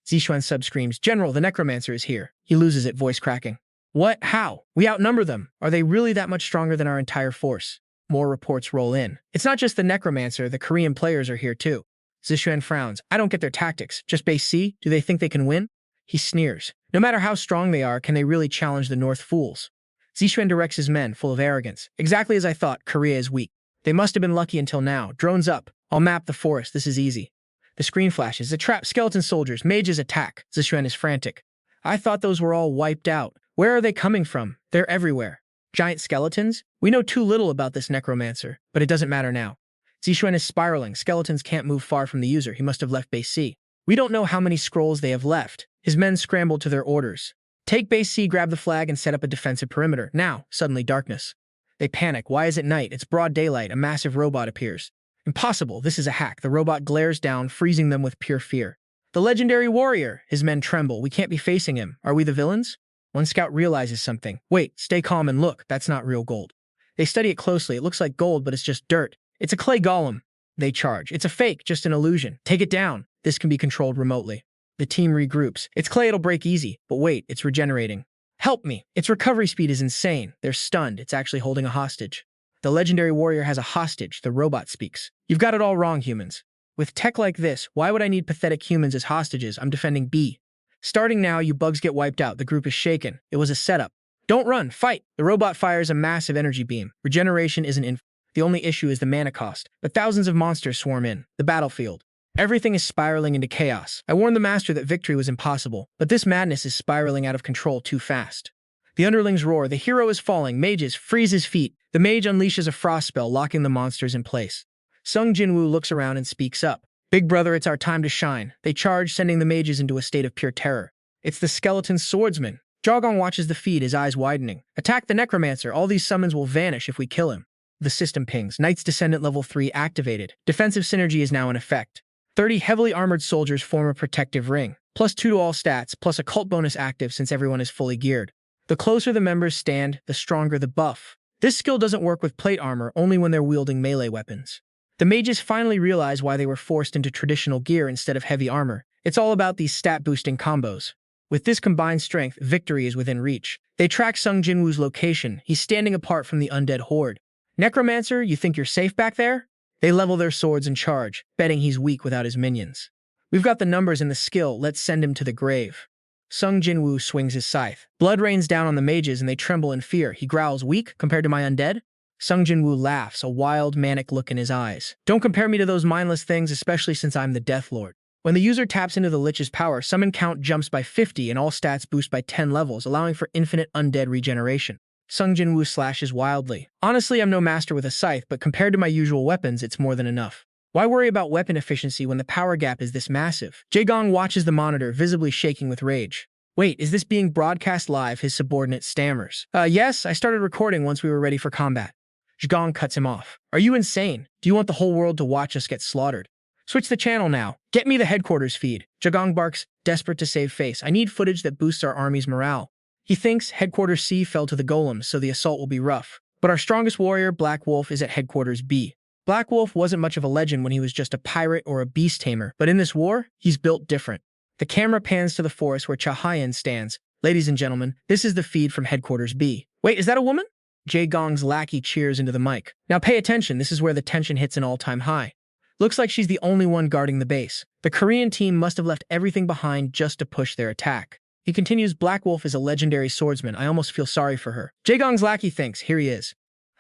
Zishuan sub-screams, General, the Necromancer is here. He loses it, voice cracking. What? How? We outnumber them. Are they really that much stronger than our entire force? More reports roll in. It's not just the Necromancer, the Korean players are here too. Zishuan frowns. I don't get their tactics. Just base C? Do they think they can win? He sneers. No matter how strong they are, can they really challenge the North fools? Zishuan directs his men, full of arrogance. Exactly as I thought, Korea is weak. They must have been lucky until now. Drones up. I'll map the forest. This is easy. The screen flashes. The trap, skeleton soldiers, mages attack. Zishuan is frantic. I thought those were all wiped out. Where are they coming from? They're everywhere. Giant skeletons? We know too little about this Necromancer, but it doesn't matter now. Zishuan is spiraling. Skeletons can't move far from the user. He must have left base C. We don't know how many scrolls they have left. His men scrambled to their orders. Take base C, grab the flag, and set up a defensive perimeter. Now, suddenly darkness. They panic. Why is it night? It's broad daylight. A massive robot appears. Impossible. This is a hack. The robot glares down, freezing them with pure fear. The legendary warrior. His men tremble. We can't be facing him. Are we the villains? One scout realizes something. Wait, stay calm and look. That's not real gold. They study it closely. It looks like gold, but it's just dirt. It's a clay golem. They charge. It's a fake, just an illusion. Take it down. This can be controlled remotely. The team regroups. It's clay, it'll break easy. But wait, it's regenerating. Help me. Its recovery speed is insane. They're stunned. It's actually holding a hostage. The legendary warrior has a hostage. The robot speaks. You've got it all wrong, humans. With tech like this, why would I need pathetic humans as hostages? I'm defending B. Starting now, you bugs get wiped out. The group is shaken. It was a setup. Don't run. Fight. The robot fires a massive energy beam. Regeneration isn't the only issue is the mana cost, but thousands of monsters swarm in. The battlefield. Everything is spiraling into chaos. I warned the master that victory was impossible, but this madness is spiraling out of control too fast. The underlings roar. The hero is falling. Mages freeze his feet. The mage unleashes a frost spell, locking the monsters in place. Sung Jin-Woo looks around and speaks up. Big brother, it's our time to shine. They charge, sending the mages into a state of pure terror. It's the skeleton swordsman. Jogong watches the feed, his eyes widening. Attack the Necromancer. All these summons will vanish if we kill him. The system pings. Knight's Descendant level 3 activated. Defensive synergy is now in effect. 30 heavily armored soldiers form a protective ring. +2 to all stats, plus a cult bonus active since everyone is fully geared. The closer the members stand, the stronger the buff. This skill doesn't work with plate armor, only when they're wielding melee weapons. The mages finally realize why they were forced into traditional gear instead of heavy armor. It's all about these stat-boosting combos. With this combined strength, victory is within reach. They track Sung Jin-Woo's location. He's standing apart from the undead horde. Necromancer, you think you're safe back there? They level their swords and charge, betting he's weak without his minions. We've got the numbers and the skill. Let's send him to the grave. Sung Jin-Woo swings his scythe. Blood rains down on the mages and they tremble in fear. He growls, weak compared to my undead? Sung Jin-Woo laughs, a wild, manic look in his eyes. Don't compare me to those mindless things, especially since I'm the Death Lord. When the user taps into the Lich's power, summon count jumps by 50 and all stats boost by 10 levels, allowing for infinite undead regeneration. Sung Jin-Woo slashes wildly. Honestly, I'm no master with a scythe, but compared to my usual weapons, it's more than enough. Why worry about weapon efficiency when the power gap is this massive? Jae-gong watches the monitor, visibly shaking with rage. Wait, is this being broadcast live? His subordinate stammers. Yes, I started recording once we were ready for combat. Jae-gong cuts him off. Are you insane? Do you want the whole world to watch us get slaughtered? Switch the channel now. Get me the headquarters feed. Jae-gong barks, desperate to save face. I need footage that boosts our army's morale. He thinks Headquarters C fell to the golems, so the assault will be rough. But our strongest warrior, Black Wolf, is at Headquarters B. Black Wolf wasn't much of a legend when he was just a pirate or a beast tamer, but in this war, he's built different. The camera pans to the forest where Cha Hyen stands. Ladies and gentlemen, this is the feed from Headquarters B. Wait, is that a woman? Jae-gong's lackey cheers into the mic. Now pay attention, this is where the tension hits an all-time high. Looks like she's the only one guarding the base. The Korean team must have left everything behind just to push their attack. He continues, Black Wolf is a legendary swordsman. I almost feel sorry for her. Jae-gong's lackey thinks, here he is.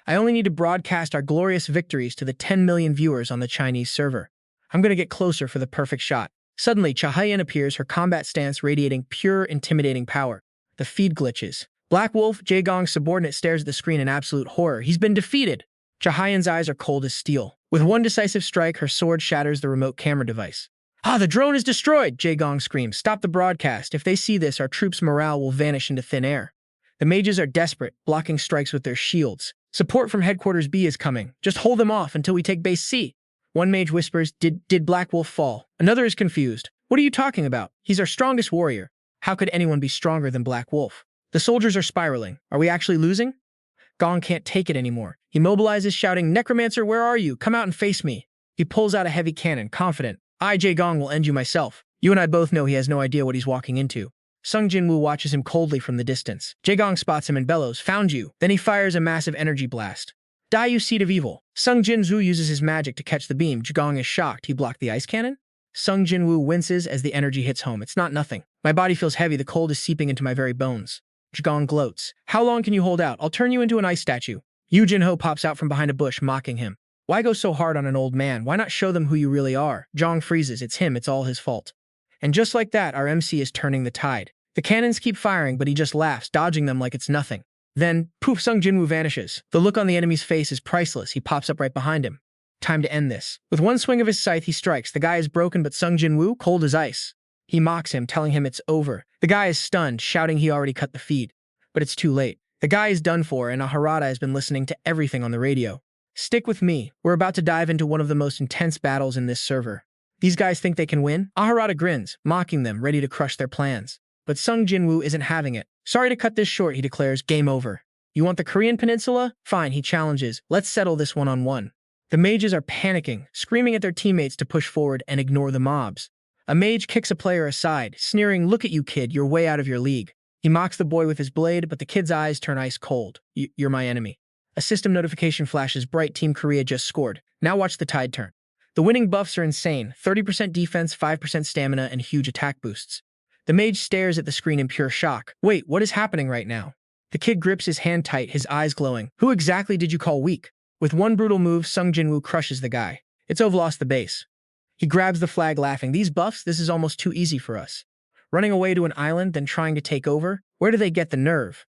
I only need to broadcast our glorious victories to the 10 million viewers on the Chinese server. I'm going to get closer for the perfect shot. Suddenly, Cha Hyen appears, her combat stance radiating pure, intimidating power. The feed glitches. Black Wolf, Jae-gong's subordinate, stares at the screen in absolute horror. He's been defeated. Cha Hyen's eyes are cold as steel. With one decisive strike, her sword shatters the remote camera device. The drone is destroyed! Jae-gong screams. Stop the broadcast. If they see this, our troops' morale will vanish into thin air. The mages are desperate, blocking strikes with their shields. Support from Headquarters B is coming. Just hold them off until we take base C. One mage whispers, Did Black Wolf fall? Another is confused. What are you talking about? He's our strongest warrior. How could anyone be stronger than Black Wolf? The soldiers are spiraling. Are we actually losing? Gong can't take it anymore. He mobilizes, shouting, Necromancer, where are you? Come out and face me. He pulls out a heavy cannon, confident. I, Jae-gong, will end you myself. You and I both know he has no idea what he's walking into. Sung Jin-Woo watches him coldly from the distance. Jae-gong spots him and bellows, found you. Then he fires a massive energy blast. Die, you seed of evil. Sung Jin-Woo uses his magic to catch the beam. Jae-gong is shocked. He blocked the ice cannon? Sung Jin-Woo winces as the energy hits home. It's not nothing. My body feels heavy. The cold is seeping into my very bones. Jae-gong gloats. How long can you hold out? I'll turn you into an ice statue. Yu Jin-ho pops out from behind a bush, mocking him. Why go so hard on an old man? Why not show them who you really are? Jong freezes. It's him. It's all his fault. And just like that, our MC is turning the tide. The cannons keep firing, but he just laughs, dodging them like it's nothing. Then, poof, Sung Jin-Woo vanishes. The look on the enemy's face is priceless. He pops up right behind him. Time to end this. With one swing of his scythe, he strikes. The guy is broken, but Sung Jin-Woo, cold as ice. He mocks him, telling him it's over. The guy is stunned, shouting he already cut the feed. But it's too late. The guy is done for, and Harada has been listening to everything on the radio. Stick with me. We're about to dive into one of the most intense battles in this server. These guys think they can win? Harada grins, mocking them, ready to crush their plans. But Sung Jin-Woo isn't having it. Sorry to cut this short, he declares, game over. You want the Korean peninsula? Fine, he challenges. Let's settle this one-on-one. The mages are panicking, screaming at their teammates to push forward and ignore the mobs. A mage kicks a player aside, sneering, look at you, kid, you're way out of your league. He mocks the boy with his blade, but the kid's eyes turn ice cold. You're my enemy. A system notification flashes bright. Team Korea just scored. Now watch the tide turn. The winning buffs are insane. 30% defense, 5% stamina, and huge attack boosts. The mage stares at the screen in pure shock. Wait, what is happening right now? The kid grips his hand tight, his eyes glowing. Who exactly did you call weak? With one brutal move, Sung Jin-Woo crushes the guy. It's Ove lost the base. He grabs the flag, laughing. These buffs, this is almost too easy for us. Running away to an island, then trying to take over? Where do they get the nerve?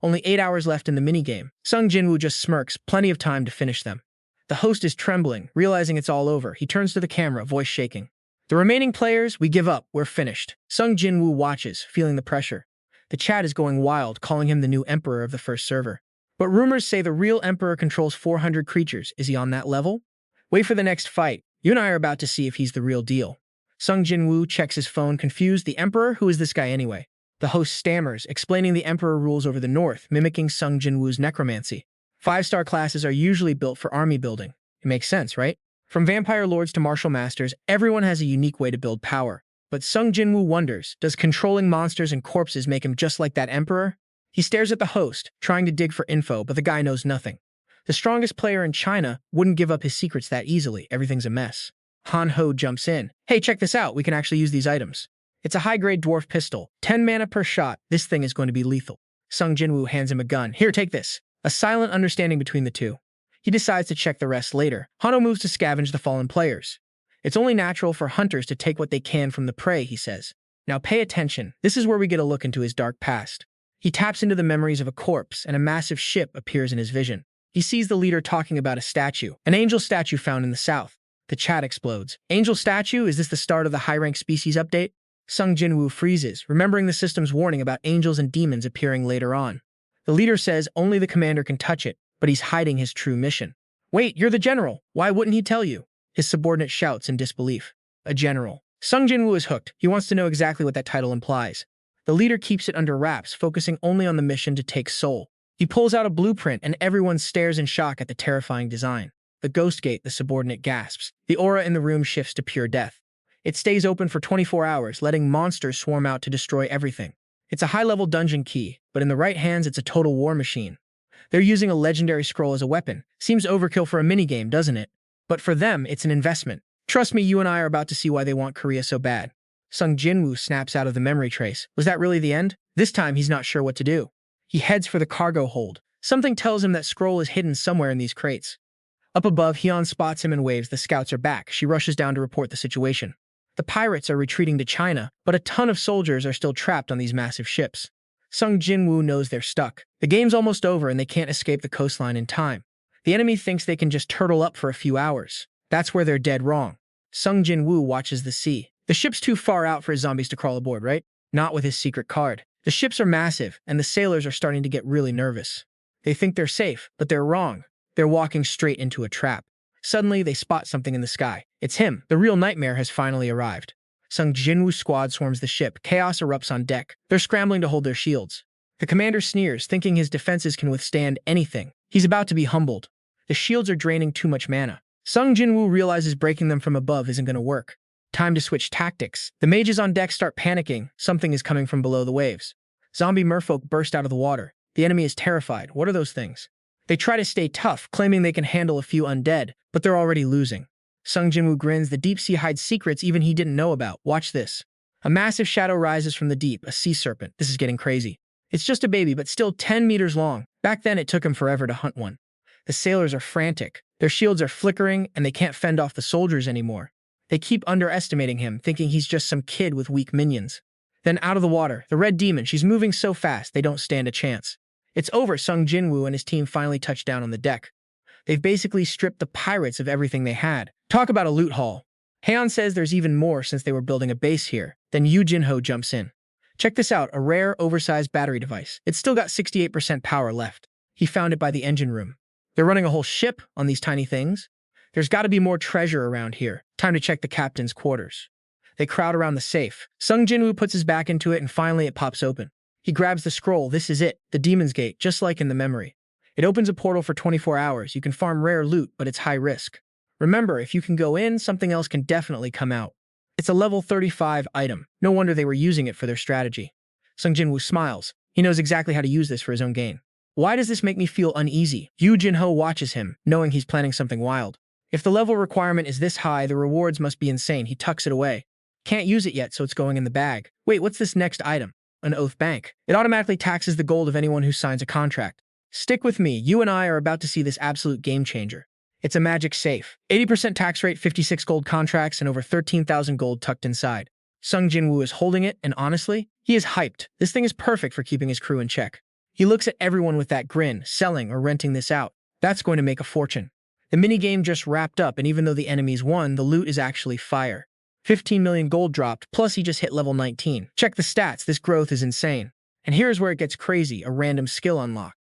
Only 8 hours left in the minigame. Sung Jin-Woo just smirks, plenty of time to finish them. The host is trembling, realizing it's all over. He turns to the camera, voice shaking. The remaining players, we give up, we're finished. Sung Jin-Woo watches, feeling the pressure. The chat is going wild, calling him the new emperor of the first server. But rumors say the real emperor controls 400 creatures. Is he on that level? Wait for the next fight. You and I are about to see if he's the real deal. Sung Jin-Woo checks his phone, confused. The emperor? Who is this guy anyway? The host stammers, explaining the emperor rules over the north, mimicking Sung Jin-Woo's necromancy. 5-star classes are usually built for army building. It makes sense, right? From vampire lords to martial masters, everyone has a unique way to build power. But Sung Jin-Woo wonders, does controlling monsters and corpses make him just like that emperor? He stares at the host, trying to dig for info, but the guy knows nothing. The strongest player in China wouldn't give up his secrets that easily. Everything's a mess. Han Ho jumps in. Hey, check this out. We can actually use these items. It's a high-grade dwarf pistol. 10 mana per shot. This thing is going to be lethal. Sung Jin-Woo hands him a gun. Here, take this. A silent understanding between the two. He decides to check the rest later. Hano moves to scavenge the fallen players. It's only natural for hunters to take what they can from the prey, he says. Now pay attention. This is where we get a look into his dark past. He taps into the memories of a corpse, and a massive ship appears in his vision. He sees the leader talking about a statue, an angel statue found in the south. The chat explodes. Angel statue? Is this the start of the high-rank species update? Sung Jin-Woo freezes, remembering the system's warning about angels and demons appearing later on. The leader says only the commander can touch it, but he's hiding his true mission. Wait, you're the general. Why wouldn't he tell you? His subordinate shouts in disbelief. A general. Sung Jin-Woo is hooked. He wants to know exactly what that title implies. The leader keeps it under wraps, focusing only on the mission to take Seoul. He pulls out a blueprint, and everyone stares in shock at the terrifying design. The ghost gate, the subordinate gasps. The aura in the room shifts to pure death. It stays open for 24 hours, letting monsters swarm out to destroy everything. It's a high-level dungeon key, but in the right hands, it's a total war machine. They're using a legendary scroll as a weapon. Seems overkill for a minigame, doesn't it? But for them, it's an investment. Trust me, you and I are about to see why they want Korea so bad. Sung Jin-Woo snaps out of the memory trace. Was that really the end? This time, he's not sure what to do. He heads for the cargo hold. Something tells him that scroll is hidden somewhere in these crates. Up above, Hyun spots him and waves. The scouts are back. She rushes down to report the situation. The pirates are retreating to China, but a ton of soldiers are still trapped on these massive ships. Sung Jin-Woo knows they're stuck. The game's almost over and they can't escape the coastline in time. The enemy thinks they can just turtle up for a few hours. That's where they're dead wrong. Sung Jin-Woo watches the sea. The ship's too far out for his zombies to crawl aboard, right? Not with his secret card. The ships are massive, and the sailors are starting to get really nervous. They think they're safe, but they're wrong. They're walking straight into a trap. Suddenly, they spot something in the sky. It's him. The real nightmare has finally arrived. Sung Jin-Woo's squad swarms the ship. Chaos erupts on deck. They're scrambling to hold their shields. The commander sneers, thinking his defenses can withstand anything. He's about to be humbled. The shields are draining too much mana. Sung Jin-Woo realizes breaking them from above isn't going to work. Time to switch tactics. The mages on deck start panicking. Something is coming from below the waves. Zombie merfolk burst out of the water. The enemy is terrified. What are those things? They try to stay tough, claiming they can handle a few undead, but they're already losing. Sung Jin-Woo grins. The deep sea hides secrets even he didn't know about. Watch this. A massive shadow rises from the deep, a sea serpent. This is getting crazy. It's just a baby, but still 10 meters long. Back then, it took him forever to hunt one. The sailors are frantic. Their shields are flickering, and they can't fend off the soldiers anymore. They keep underestimating him, thinking he's just some kid with weak minions. Then out of the water, the red demon. She's moving so fast, they don't stand a chance. It's over. Sung Jin-Woo and his team finally touch down on the deck. They've basically stripped the pirates of everything they had. Talk about a loot haul. Haeon says there's even more since they were building a base here. Then Yoo Jin-ho jumps in. Check this out, a rare, oversized battery device. It's still got 68% power left. He found it by the engine room. They're running a whole ship on these tiny things. There's got to be more treasure around here. Time to check the captain's quarters. They crowd around the safe. Sung Jin-Woo puts his back into it and finally it pops open. He grabs the scroll. This is it, the Demon's Gate, just like in the memory. It opens a portal for 24 hours. You can farm rare loot, but it's high risk. Remember, if you can go in, something else can definitely come out. It's a level 35 item. No wonder they were using it for their strategy. Sung Jin-Woo smiles. He knows exactly how to use this for his own gain. Why does this make me feel uneasy? Yoo Jin-ho watches him, knowing he's planning something wild. If the level requirement is this high, the rewards must be insane. He tucks it away. Can't use it yet, so it's going in the bag. Wait, what's this next item? An oath bank. It automatically taxes the gold of anyone who signs a contract. Stick with me. You and I are about to see this absolute game changer. It's a magic safe. 80% tax rate, 56 gold contracts, and over 13,000 gold tucked inside. Sung Jin-Woo is holding it, and honestly, he is hyped. This thing is perfect for keeping his crew in check. He looks at everyone with that grin, selling or renting this out. That's going to make a fortune. The minigame just wrapped up, and even though the enemies won, the loot is actually fire. 15 million gold dropped, plus he just hit level 19. Check the stats, this growth is insane. And here's where it gets crazy, a random skill unlock.